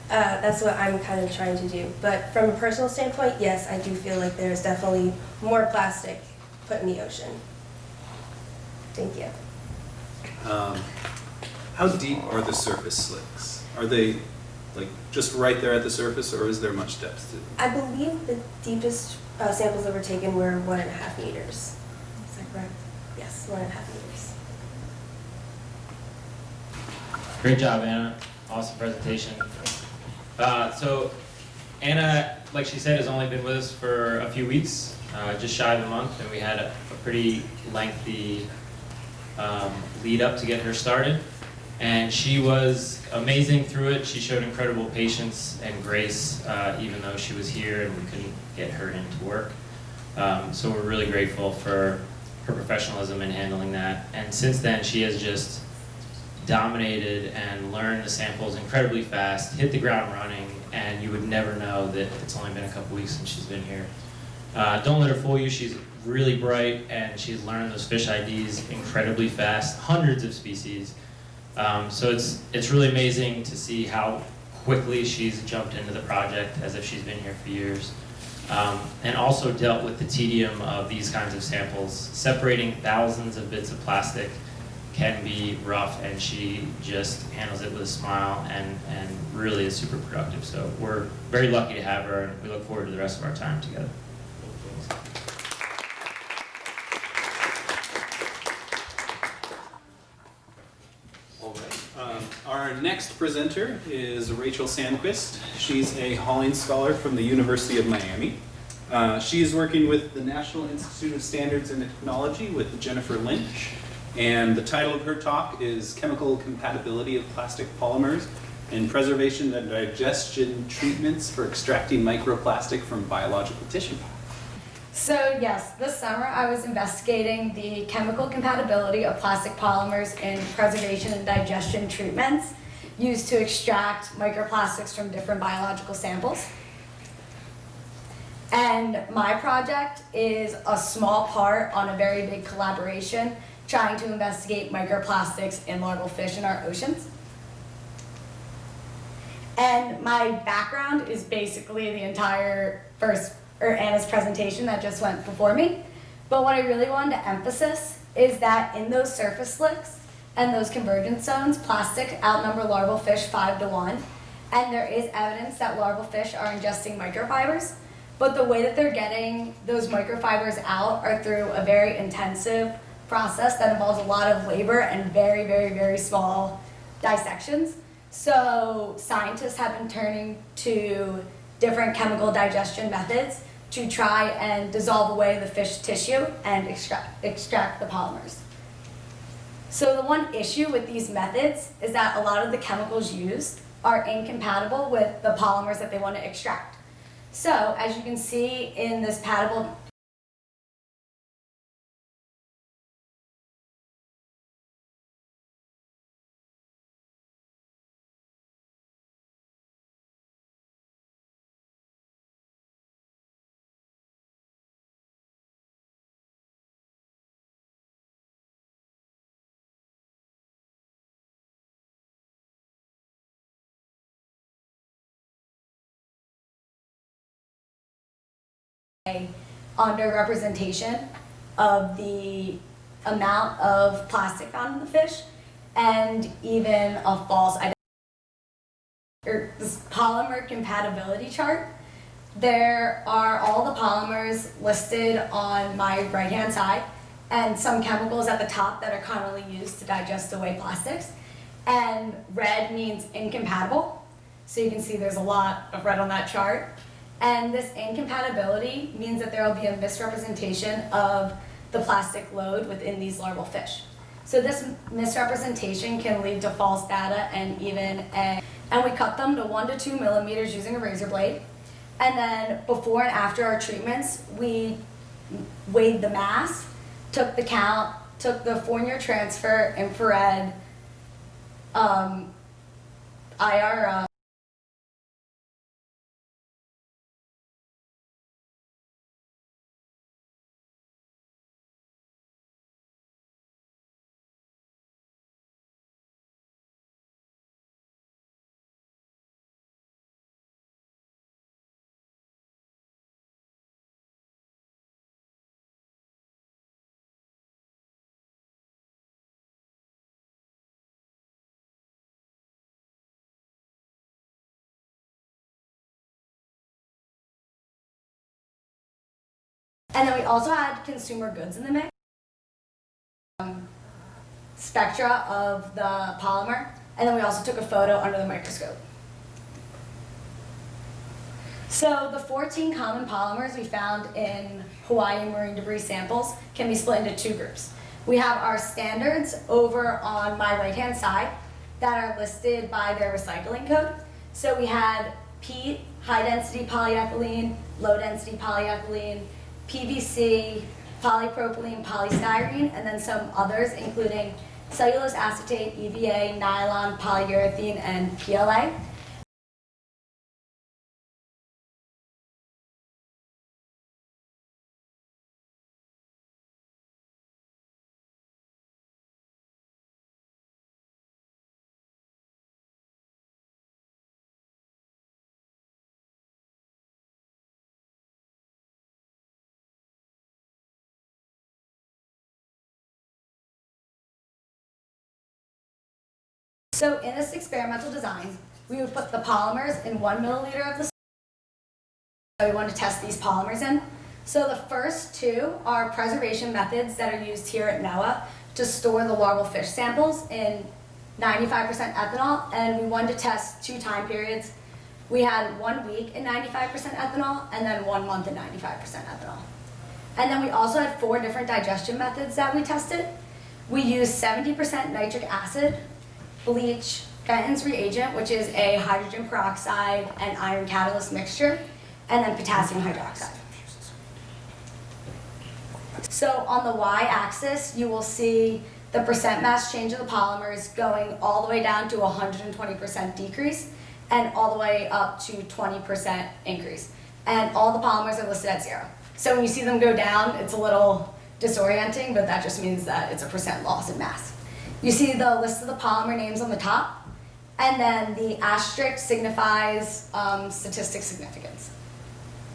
That's what I'm kind of trying to do. But from a personal standpoint, yes, I do feel like there's definitely more plastic put in the ocean. Thank you. How deep are the surface slicks? Are they like just right there at the surface, or is there much depth to them? I believe the deepest samples that were taken were 1.5 meters. Is that correct? Yes, 1.5 meters. Great job, Anna. Awesome presentation. So Anna, like she said, has only been with us for a few weeks, just shy of a month, and we had a pretty lengthy lead up to get her started. And she was amazing through it. She showed incredible patience and grace, even though she was here and we couldn't get her into work. So we're really grateful for her professionalism in handling that. And since then, she has just dominated and learned the samples incredibly fast, hit the ground running, and you would never know that it's only been a couple weeks since she's been here. Don't let her fool you. She's really bright, and she's learned those fish IDs incredibly fast, hundreds of species. So it's really amazing to see how quickly she's jumped into the project as if she's been here for years. And also dealt with the tedium of these kinds of samples. Separating thousands of bits of plastic can be rough, and she just handles it with a smile and really is super productive. So we're very lucky to have her, and we look forward to the rest of our time together. Our next presenter is Rachel Sandquist. She's a Hawaiian scholar from the University of Miami. She is working with the National Institute of Standards and Technology with Jennifer Lynch. And the title of her talk is Chemical Compatibility of Plastic Polymers and Preservation and Digestion Treatments for Extracting Microplastic from Biological Tissue. So yes, this summer I was investigating the chemical compatibility of plastic polymers in preservation and digestion treatments used to extract microplastics from different biological samples. And my project is a small part on a very big collaboration trying to investigate microplastics in larval fish in our oceans. And my background is basically the entire Anna's presentation that just went before me. But what I really wanted to emphasize is that in those surface slicks and those convergence zones, plastic outnumber larval fish 5 to 1. And there is evidence that larval fish are ingesting microfibers. But the way that they're getting those microfibers out are through a very intensive process that involves a lot of labor and very, very, very small dissections. So scientists have been turning to different chemical digestion methods to try and dissolve away the fish tissue and extract the polymers. So the one issue with these methods is that a lot of the chemicals used are incompatible with the polymers that they want to extract. So as you can see in this paddable underrepresentation of the amount of plastic found in the fish and even a false this polymer compatibility chart. There are all the polymers listed on my right hand side and some chemicals at the top that are commonly used to digest away plastics. And red means incompatible. So you can see there's a lot of red on that chart. And this incompatibility means that there will be a misrepresentation of the plastic load within these larval fish. So this misrepresentation can lead to false data and we cut them to 1 to 2 millimeters using a razor blade. And then before and after our treatments, we weighed the mass, took the count, took the Fournier transfer, infrared, IR, and then we also had consumer goods in the mix. Spectra of the polymer, and then we also took a photo under the microscope. So the 14 common polymers we found in Hawaiian marine debris samples can be split into 2 groups. We have our standards over on my right-hand side that are listed by their recycling code. So we had peat, high-density polyethylene, low-density polyethylene, PVC, polypropylene, polystyrene, and then some others including cellulose acetate, EVA, nylon, polyurethane, and PLA. So in this experimental design, we would put the polymers in 1 milliliter of the that we want to test these polymers in. So the first 2 are preservation methods that are used here at NOAA to store the larval fish samples in 95% ethanol, and we wanted to test 2 time periods. We had 1 week in 95% ethanol and then 1 month in 95% ethanol. And then we also had 4 different digestion methods that we tested. We used 70% nitric acid, bleach, Fenton's reagent, which is a hydrogen peroxide and iron catalyst mixture, and then potassium hydroxide. So on the y-axis, you will see the percent mass change of the polymers going all the way down to 120% decrease and all the way up to 20% increase. And all the polymers are listed at 0. So when you see them go down, it's a little disorienting, but that just means that it's a percent loss in mass. You see the list of the polymer names on the top, and then the asterisk signifies statistic significance.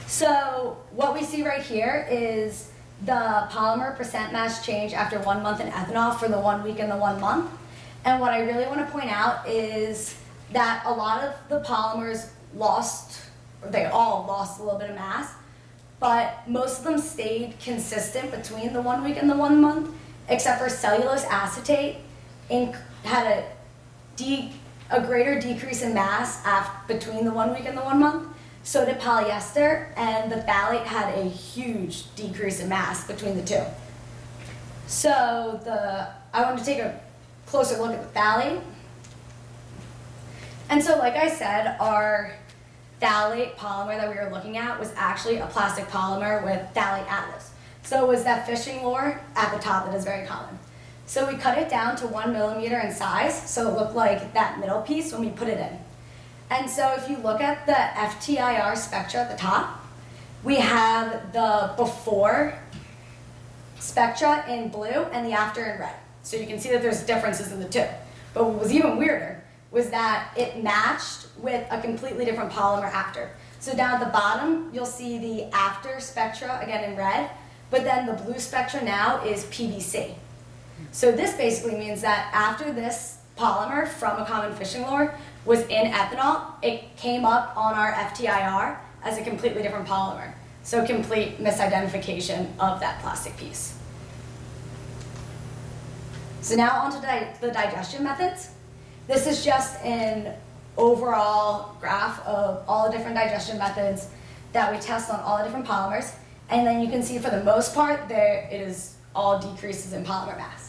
So what we see right here is the polymer percent mass change after 1 month in ethanol for the 1 week and the 1 month. And what I really want to point out is that a lot of the polymers lost, or they all lost a little bit of mass, but most of them stayed consistent between the 1 week and the 1 month, except for cellulose acetate had a greater decrease in mass between the 1 week and the 1 month. So did polyester, and the phthalate had a huge decrease in mass between the two. So I wanted to take a closer look at the phthalate. And so like I said, our phthalate polymer that we were looking at was actually a plastic polymer with phthalate additives. So it was that fishing lure at the top that is very common. So we cut it down to 1 millimeter in size, so it looked like that middle piece when we put it in. And so if you look at the FTIR spectra at the top, we have the before spectra in blue and the after in red. So you can see that there's differences in the two. But what was even weirder was that it matched with a completely different polymer after. So down at the bottom, you'll see the after spectra, again in red, but then the blue spectra now is PVC. So this basically means that after this polymer from a common fishing lure was in ethanol, it came up on our FTIR as a completely different polymer. So complete misidentification of that plastic piece. So now on to the digestion methods. This is just an overall graph of all the different digestion methods that we test on all the different polymers. And then you can see for the most part, it is all decreases in polymer mass.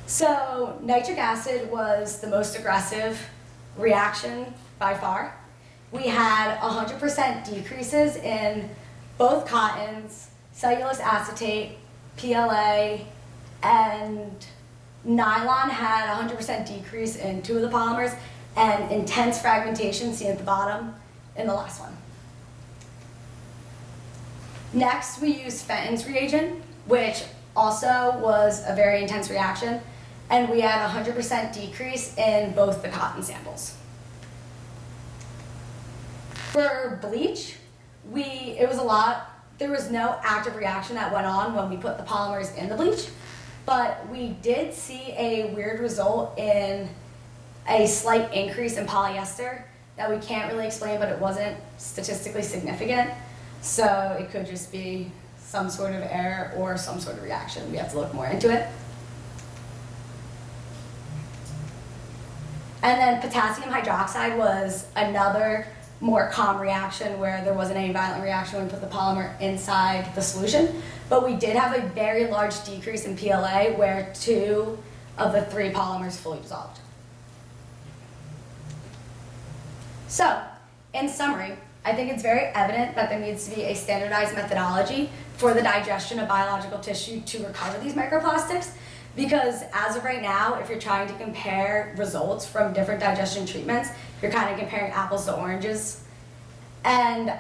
So nitric acid was the most aggressive reaction by far. We had 100% decreases in both cottons, cellulose acetate, PLA, and nylon had 100% decrease in 2 of the polymers, and intense fragmentation seen at the bottom in the last one. Next, we used Fenton's reagent, which also was a very intense reaction, and we had 100% decrease in both the cotton samples. For bleach, there was no active reaction that went on when we put the polymers in the bleach, but we did see a weird result in a slight increase in polyester that we can't really explain, but it wasn't statistically significant. So it could just be some sort of error or some sort of reaction. We have to look more into it. And then potassium hydroxide was another more calm reaction where there wasn't any violent reaction when we put the polymer inside the solution. But we did have a very large decrease in PLA where 2 of the 3 polymers fully dissolved. So, in summary, I think it's very evident that there needs to be a standardized methodology for the digestion of biological tissue to recover these microplastics, because as of right now, if you're trying to compare results from different digestion treatments, you're kind of comparing apples to oranges. And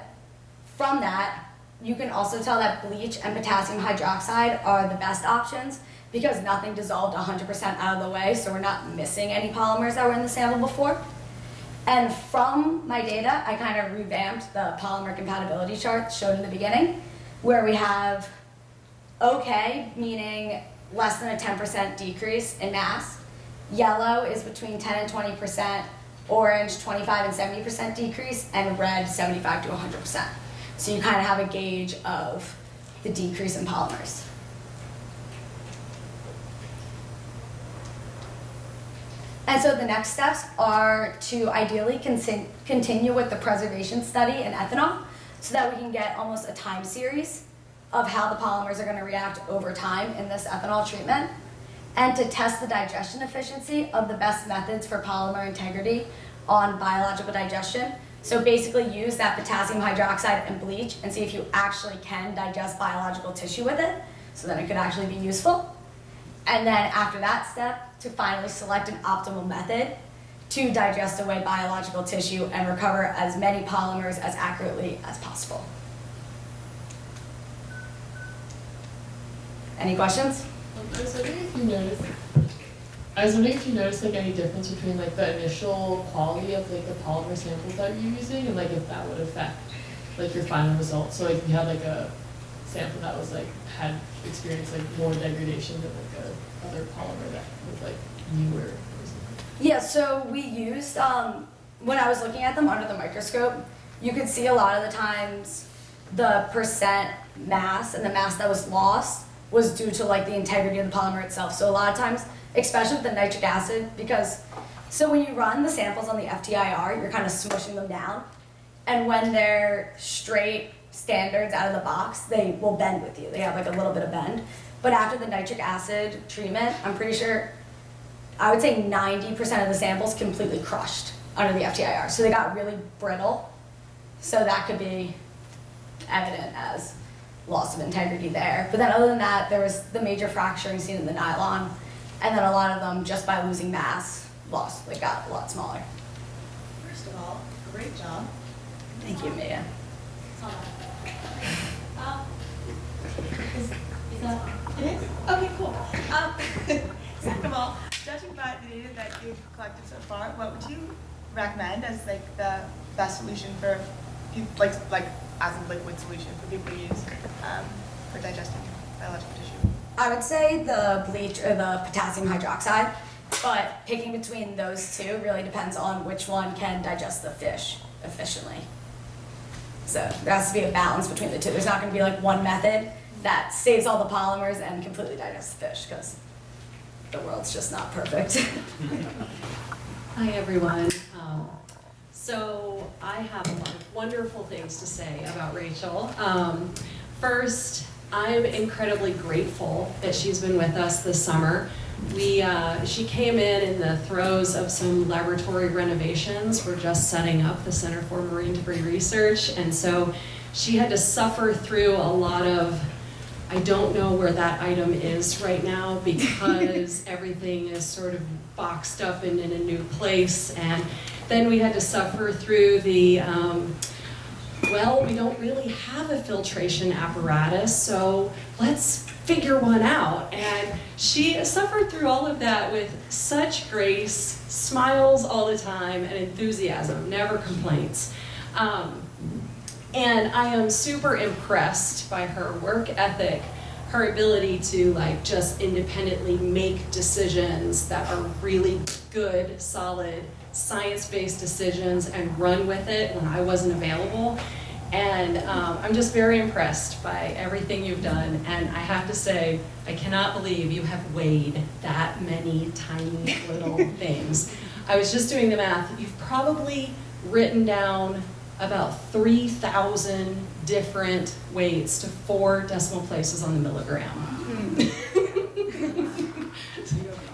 from that, you can also tell that bleach and potassium hydroxide are the best options because nothing dissolved 100% out of the way, so we're not missing any polymers that were in the sample before. And from my data, I kind of revamped the polymer compatibility chart showed in the beginning, where we have okay, meaning less than a 10% decrease in mass. Yellow is between 10 and 20%, orange 25 and 70% decrease, and red 75 to 100%. So you kind of have a gauge of the decrease in polymers. And so the next steps are to ideally continue with the preservation study in ethanol so that we can get almost a time series of how the polymers are going to react over time in this ethanol treatment, and to test the digestion efficiency of the best methods for polymer integrity on biological digestion So basically use that potassium hydroxide and bleach and see if you actually can digest biological tissue with it, so then it could actually be useful. And then after that step, to finally select an optimal method to digest away biological tissue and recover as many polymers as accurately as possible. Any questions? I was wondering if you noticed like any difference between like the initial quality of like the polymer samples that you're using and like if that would affect like your final results. So like if you had like a sample that was like had experienced like more degradation than like a other polymer that was like newer or something. Yeah, so we used, when I was looking at them under the microscope, you could see a lot of the times the percent mass and the mass that was lost was due to like the integrity of the polymer itself. So a lot of times, especially with the nitric acid, because, so when you run the samples on the FTIR, you're kind of smushing them down. And when they're straight standards out of the box, they will bend with you. They have like a little bit of bend. But after the nitric acid treatment, I'm pretty sure, I would say 90% of the samples completely crushed under the FTIR. So they got really brittle. So that could be evident as loss of integrity there. But then other than that, there was the major fracturing seen in the nylon. And then a lot of them, just by losing mass, they got a lot smaller. First of all, great job. Thank you, Mia. Is that it is? Okay, cool. Second of all, judging by the data that you've collected so far, what would you recommend as like the best solution for people, like as a liquid solution for people to use for digesting biological tissue? I would say the bleach or the potassium hydroxide, but picking between those two really depends on which one can digest the fish efficiently. So there has to be a balance between the two. There's not going to be like one method that saves all the polymers and completely digests the fish, because the world's just not perfect. Hi everyone. So I have a lot of wonderful things to say about Rachel. First, I'm incredibly grateful that she's been with us this summer. She came in the throes of some laboratory renovations. We're just setting up the Center for Marine Debris Research, and so she had to suffer through a lot of, I don't know where that item is right now because everything is sort of boxed up and in a new place, and then we had to suffer through the well, we don't really have a filtration apparatus, so let's figure one out. And she suffered through all of that with such grace, smiles all the time, and enthusiasm, never complaints. And I am super impressed by her work ethic, her ability to like just independently make decisions that are really good, solid, science-based decisions and run with it when I wasn't available. And I'm just very impressed by everything you've done. And I have to say, I cannot believe you have weighed that many tiny little things. I was just doing the math. You've probably written down about 3,000 different weights to 4 decimal places on the milligram.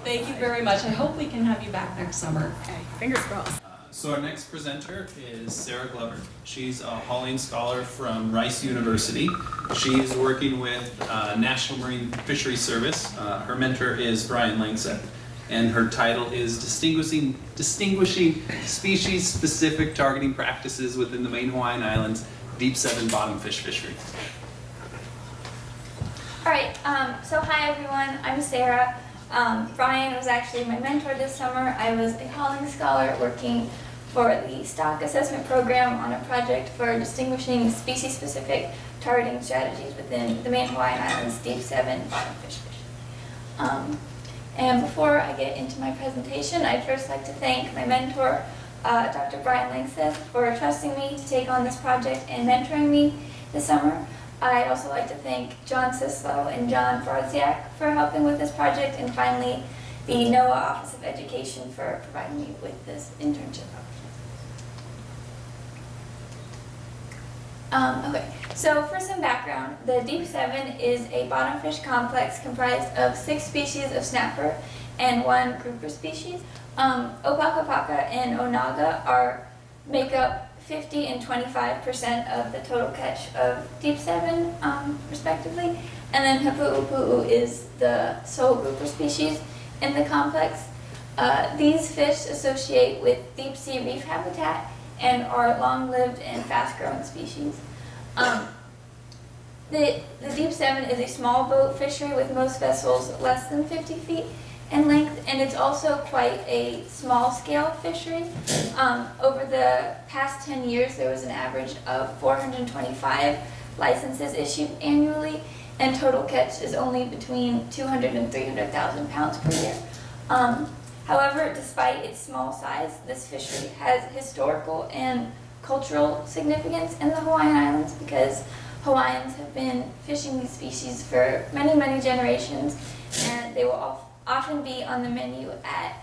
Thank you very much. I hope we can have you back next summer. Okay, fingers crossed. So our next presenter is Sarah Glover. She's a Hawaiian scholar from Rice University. She's working with National Marine Fisheries Service. Her mentor is Brian Langseth, and her title is Distinguishing Species-Specific Targeting Practices Within the Main Hawaiian Islands Deep 7 Bottom Fish Fishery. All right, so hi everyone, I'm Sarah. Brian was actually my mentor this summer. I was a Hawaiian scholar working for the stock assessment program on a project for distinguishing species-specific targeting strategies within the main Hawaiian Islands Deep 7 Bottom Fish Fishery. And before I get into my presentation, I'd first like to thank my mentor, Dr. Brian Langseth, for trusting me to take on this project and mentoring me this summer. I'd also like to thank John Sislow and John Farziak for helping with this project, and finally the NOAA Office of Education for providing me with this internship opportunity. Okay, so for some background, the Deep 7 is a bottom fish complex comprised of 6 species of snapper and 1 grouper species. Opakapaka and Onaga make up 50 and 25% of the total catch of deep 7, respectively. And then Hapu'upu'u is the sole grouper species in the complex. These fish associate with deep sea reef habitat and are long-lived and fast-growing species. The deep 7 is a small boat fishery with most vessels less than 50 feet in length, and it's also quite a small-scale fishery. Over the past 10 years, there was an average of 425 licenses issued annually, and total catch is only between 200 and 300,000 pounds per year. However, despite its small size, this fishery has historical and cultural significance in the Hawaiian Islands because Hawaiians have been fishing these species for many, many generations, and they will often be on the menu at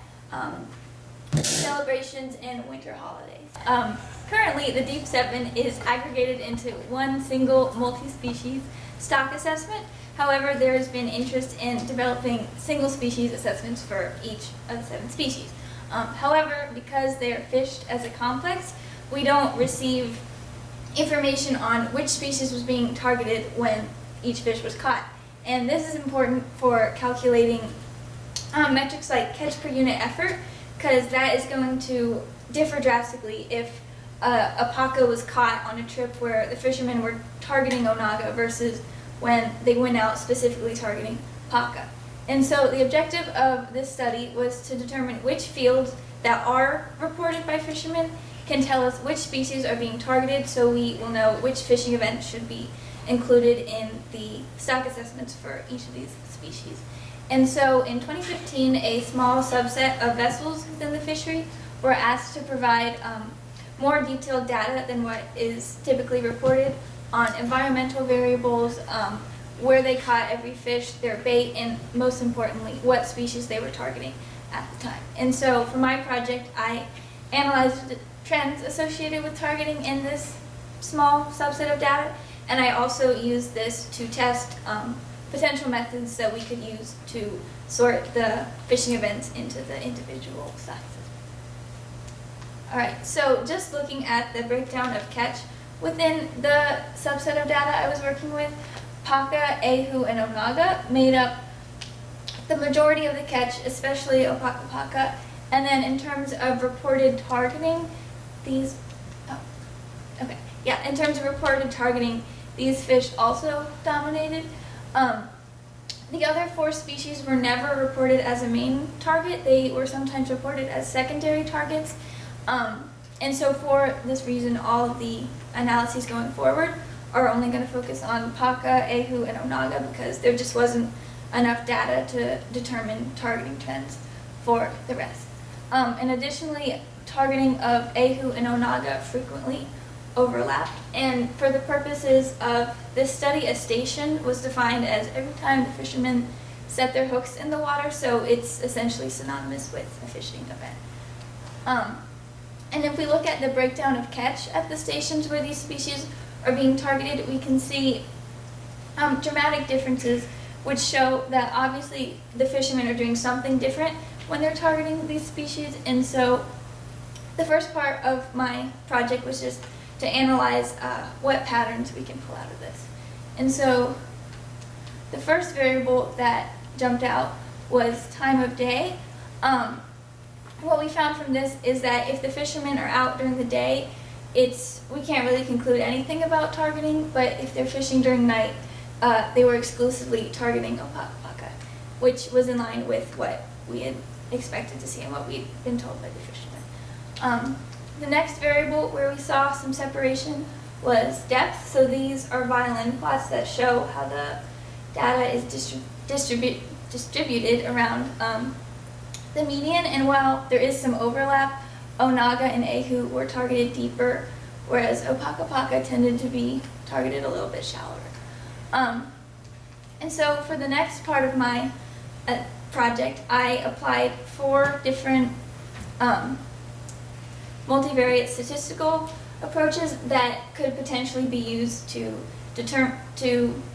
celebrations and winter holidays. Currently, the Deep 7 is aggregated into one single multi-species stock assessment. However, there has been interest in developing single species assessments for each of the 7 species. However, because they are fished as a complex, we don't receive information on which species was being targeted when each fish was caught. And this is important for calculating metrics like catch per unit effort, because that is going to differ drastically if a paka was caught on a trip where the fishermen were targeting onaga versus when they went out specifically targeting paka. And so the objective of this study was to determine which fields that are reported by fishermen can tell us which species are being targeted, so we will know which fishing events should be included in the stock assessments for each of these species. And so in 2015, a small subset of vessels within the fishery were asked to provide more detailed data than what is typically reported on environmental variables, where they caught every fish, their bait, and most importantly, what species they were targeting at the time. And so for my project, I analyzed the trends associated with targeting in this small subset of data, and I also used this to test potential methods that we could use to sort the fishing events into the individual sizes. All right, so just looking at the breakdown of catch within the subset of data I was working with, paka, ehu, and onaga made up the majority of the catch, especially opaka paka. And then in terms of reported targeting, in terms of reported targeting, these fish also dominated. The other 4 species were never reported as a main target. They were sometimes reported as secondary targets. And so for this reason, all of the analyses going forward are only going to focus on paka, ehu, and onaga because there just wasn't enough data to determine targeting trends for the rest. And additionally, targeting of ehu and onaga frequently overlapped. And for the purposes of this study, a station was defined as every time the fishermen set their hooks in the water, so it's essentially synonymous with a fishing event. And if we look at the breakdown of catch at the stations where these species are being targeted, we can see dramatic differences which show that obviously the fishermen are doing something different when they're targeting these species. And so the first part of my project was just to analyze what patterns we can pull out of this. And so the first variable that jumped out was time of day. What we found from this is that if the fishermen are out during the day, we can't really conclude anything about targeting, but if they're fishing during night, they were exclusively targeting opaka paka, which was in line with what we had expected to see and what we'd been told by the fishermen. The next variable where we saw some separation was depth. So these are violin plots that show how the data is distributed around the median, and while there is some overlap, onaga and ehu were targeted deeper, whereas opaka paka tended to be targeted a little bit shallower. And so for the next part of my project, I applied 4 different multivariate statistical approaches that could potentially be used to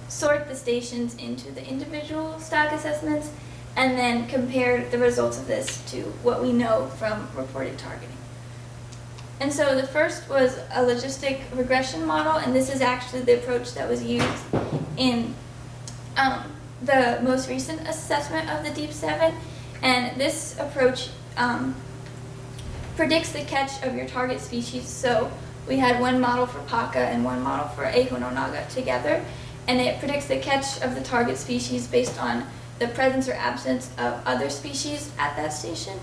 sort the stations into the individual stock assessments and then compare the results of this to what we know from reported targeting. And so the first was a logistic regression model, and this is actually the approach that was used in the most recent assessment of the Deep 7. And this approach predicts the catch of your target species. So we had one model for Paka and one model for Ehunonaga together, and it predicts the catch of the target species based on the presence or absence of other species at that station.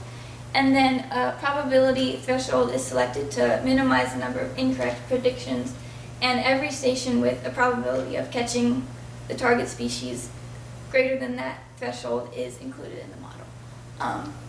And then a probability threshold is selected to minimize the number of incorrect predictions, and every station with a probability of catching the target species greater than that threshold is included in the model.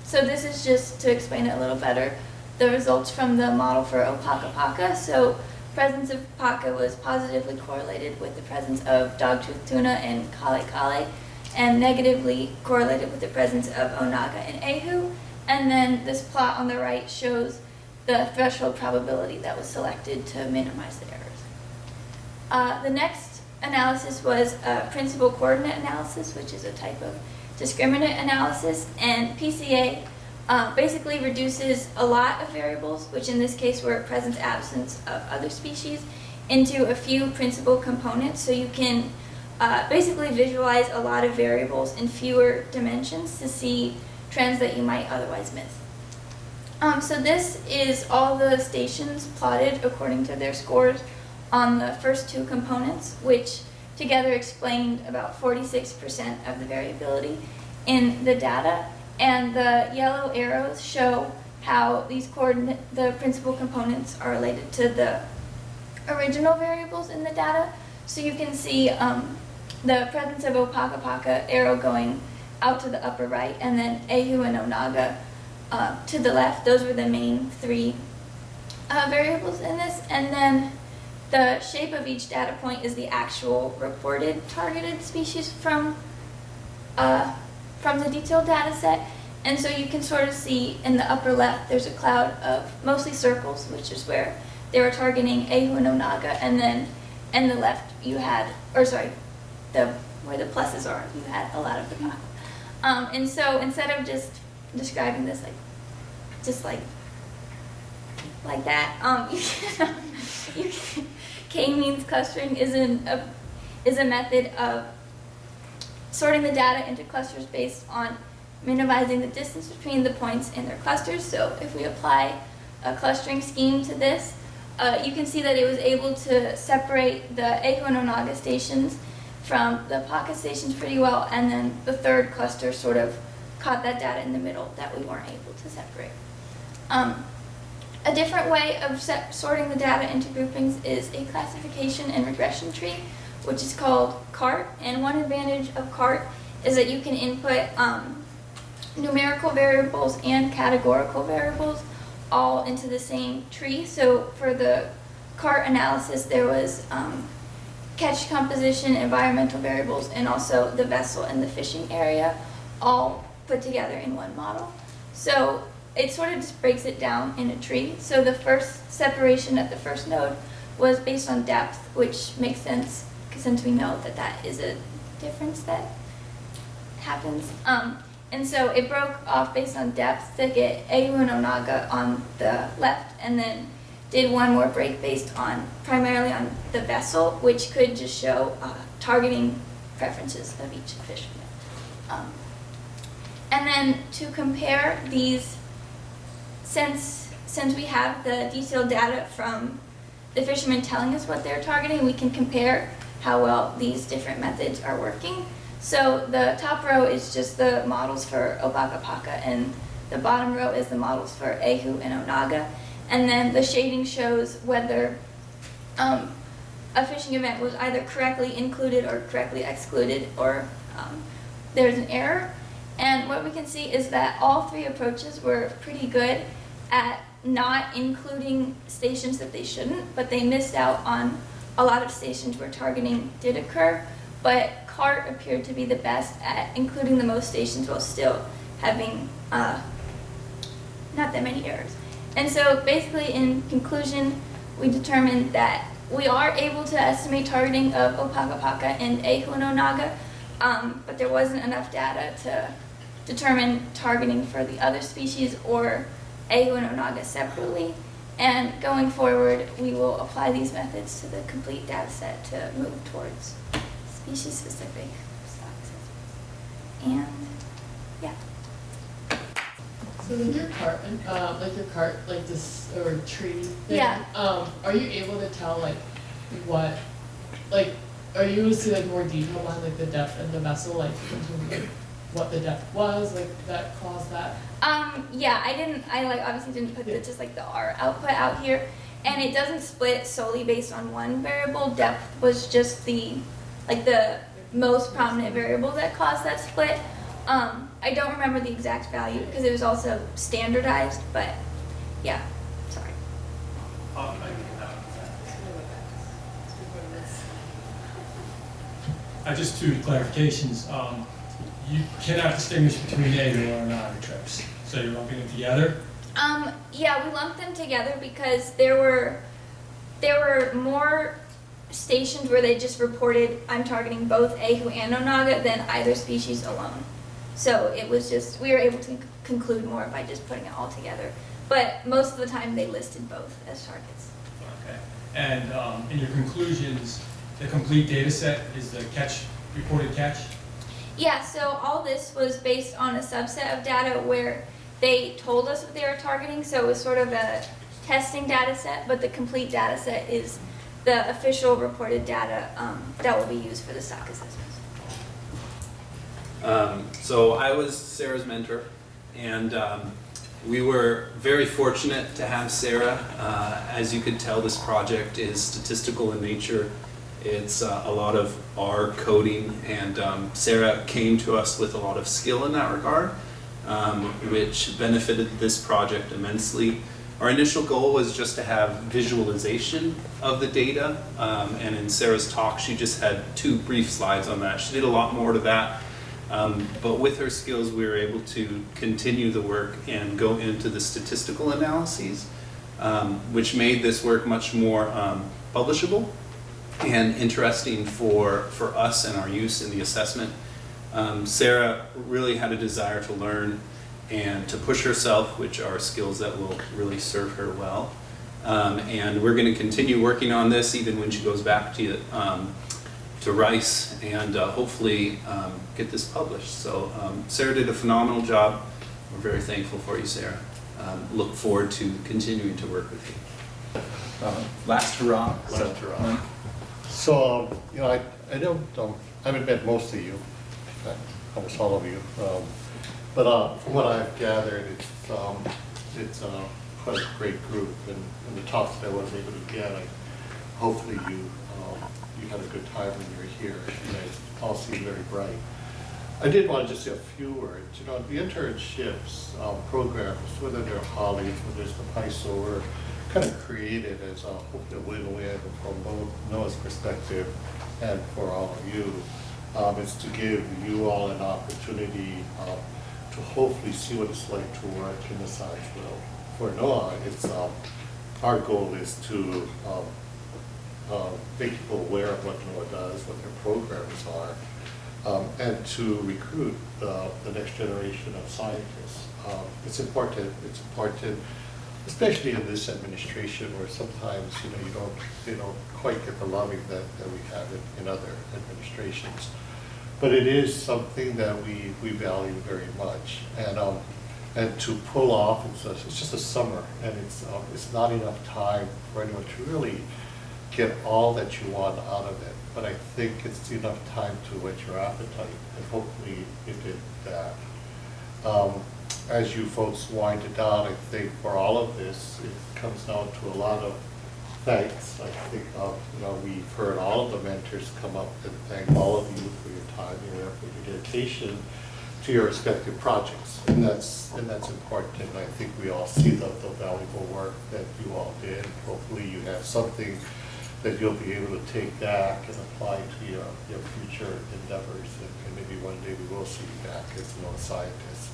So this is just to explain it a little better. The results from the model for Opaka-Paka. So presence of Paka was positively correlated with the presence of dogtooth tuna and kale-kale, and negatively correlated with the presence of Onaga and Ehu. And then this plot on the right shows the threshold probability that was selected to minimize the errors. The next analysis was a principal coordinate analysis, which is a type of discriminant analysis, and PCA basically reduces a lot of variables, which in this case were presence absence of other species, into a few principal components, so you can basically visualize a lot of variables in fewer dimensions to see trends that you might otherwise miss. So this is all the stations plotted according to their scores on the first two components, which together explained about 46% of the variability in the data. And the yellow arrows show how these the principal components are related to the original variables in the data. So you can see the presence of Opaka-Paka arrow going out to the upper right, and then Ehu and Onaga to the left. Those were the main three variables in this. And then the shape of each data point is the actual reported targeted species from the detailed data set. And so you can sort of see in the upper left there's a cloud of mostly circles, which is where they were targeting Ehu and Onaga, and then in the left you had, or sorry, where the pluses are, you had a lot of the Paka. And so instead of just describing this like that, K-means clustering is a method of sorting the data into clusters based on minimizing the distance between the points in their clusters. So if we apply a clustering scheme to this, you can see that it was able to separate the Ehu and Onaga stations from the Paka stations pretty well, and then the third cluster sort of caught that data in the middle that we weren't able to separate. A different way of sorting the data into groupings is a classification and regression tree, which is called CART. And one advantage of CART is that you can input numerical variables and categorical variables all into the same tree. So for the CART analysis, there was catch composition, environmental variables, and also the vessel and the fishing area all put together in one model. So it sort of just breaks it down in a tree. So the first separation at the first node was based on depth, which makes sense since we know that that is a difference that happens. And so it broke off based on depth to get Ehu and Onaga on the left, and then did one more break based on primarily on the vessel, which could just show targeting preferences of each fisherman. And then to compare these, since we have the detailed data from the fishermen telling us what they're targeting, we can compare how well these different methods are working. So the top row is just the models for Opaka-Paka, and the bottom row is the models for Ehu and Onaga. And then the shading shows whether a fishing event was either correctly included or correctly excluded, or there's an error. And what we can see is that all three approaches were pretty good at not including stations that they shouldn't, but they missed out on a lot of stations where targeting did occur. But CART appeared to be the best at including the most stations while still having not that many errors. And so basically, in conclusion, we determined that we are able to estimate targeting of Opaka-Paka and Ehu and Onaga, but there wasn't enough data to determine targeting for the other species or Ehu and Onaga separately. And going forward, we will apply these methods to the complete data set to move towards species-specific stock assessments. And yeah. So like your cart, like this, or tree thing, Yeah. Are you able to tell like what, like, are you able to see like more detail on like the depth of the vessel, like in terms of like what the depth was, like that caused that? Yeah, I like obviously didn't put just like the R output out here, and it doesn't split solely based on one variable. Depth was just the most prominent variable that caused that split. I don't remember the exact value because it was also standardized, but yeah, sorry. Just two clarifications. You cannot distinguish between A or non-trips, so you're lumping them together? Yeah, we lumped them together because there were more stations where they just reported I'm targeting both Ahu and Onaga than either species alone. So it was just, we were able to conclude more by just putting it all together. But most of the time they listed both as targets. Okay. And in your conclusions, the complete data set is the reported catch? Yeah, so all this was based on a subset of data where they told us what they were targeting, so it was sort of a testing data set, but the complete data set is the official reported data that will be used for the stock assessments. So I was Sarah's mentor, and we were very fortunate to have Sarah. As you could tell, this project is statistical in nature. It's a lot of R coding, and Sarah came to us with a lot of skill in that regard, which benefited this project immensely. Our initial goal was just to have visualization of the data, and in Sarah's talk she just had 2 brief slides on that. She did a lot more to that, but with her skills we were able to continue the work and go into the statistical analyses, which made this work much more publishable and interesting for us and our use in the assessment. Sarah really had a desire to learn and to push herself, which are skills that will really serve her well. And we're going to continue working on this even when she goes back to Rice and hopefully get this published. So Sarah did a phenomenal job. We're very thankful for you, Sarah. Look forward to continuing to work with you. Last hurrah. Last hurrah. So, you know, I don't, I haven't met most of you, almost all of you, but from what I've gathered, it's quite a great group, and the talks that I was able to get, hopefully you had a good time when you were here. You guys all seem very bright. I did want to just say a few words. You know, the internships programs, whether they're Hollies, whether it's the PISO, were kind of created as hopefully a win-win from both Noah's perspective and for all of you. It's to give you all an opportunity to hopefully see what it's like to work in the science world. For Noah, it's our goal is to make people aware of what Noah does, what their programs are, and to recruit the next generation of scientists. It's important, especially in this administration where sometimes you don't quite get the lobbying that we have in other administrations. But it is something that we value very much, and to pull off, it's just a summer, and it's not enough time for anyone to really get all that you want out of it. But I think it's enough time to whet your appetite, and hopefully it did that. As you folks wind it down, I think for all of this, it comes down to a lot of thanks. I think we've heard all of the mentors come up and thank all of you for your time, your effort, your dedication to your respective projects, and that's important. And I think we all see the valuable work that you all did. Hopefully, you have something that you'll be able to take back and apply to your future endeavors, and maybe one day we will see you back as scientists.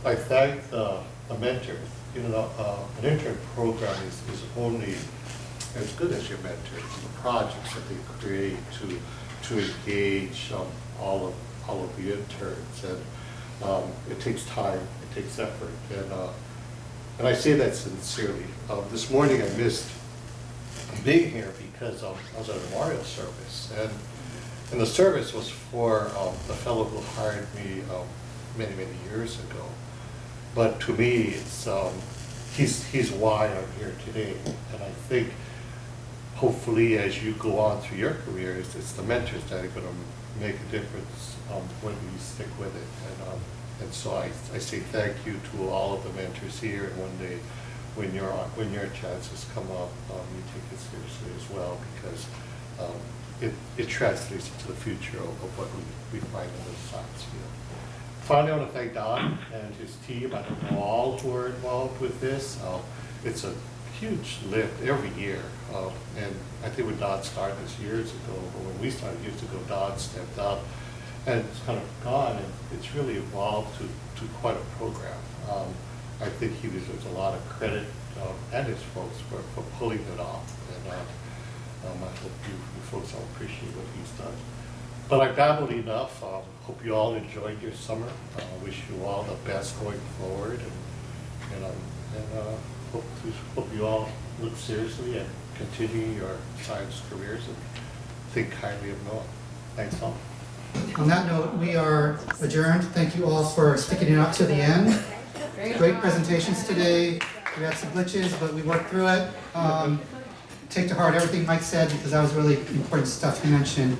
I thank the mentors. An intern program is only as good as your mentors and the projects that they create to engage all of the interns. And it takes time, it takes effort, and And I say that sincerely. This morning I missed being here because I was at a memorial service, and the service was for the fellow who hired me many years ago. But to me, it's he's why I'm here today, and I think hopefully as you go on through your career, it's the mentors that are going to make a difference when you stick with it. And so I say thank you to all of the mentors here, and one day when your chances come up, you take it seriously as well, because it translates into the future of what we find in the science field. Finally, I want to thank Don and his team. I don't know all who are involved with this. It's a huge lift every year, and I think when Don started this years ago, or when we started years ago, Don stepped up, and it's kind of gone, and it's really evolved to quite a program. I think he deserves a lot of credit, and his folks for pulling it off, and I hope you folks all appreciate what he's done. But I babbled enough. Hope you all enjoyed your summer. Wish you all the best going forward, and hope you all look seriously and continue your science careers and think highly of Noah. Thanks all. On that note, we are adjourned. Thank you all for sticking it out to the end. Great presentations today. We had some glitches, but we worked through it. Take to heart everything Mike said, because that was really important stuff he mentioned.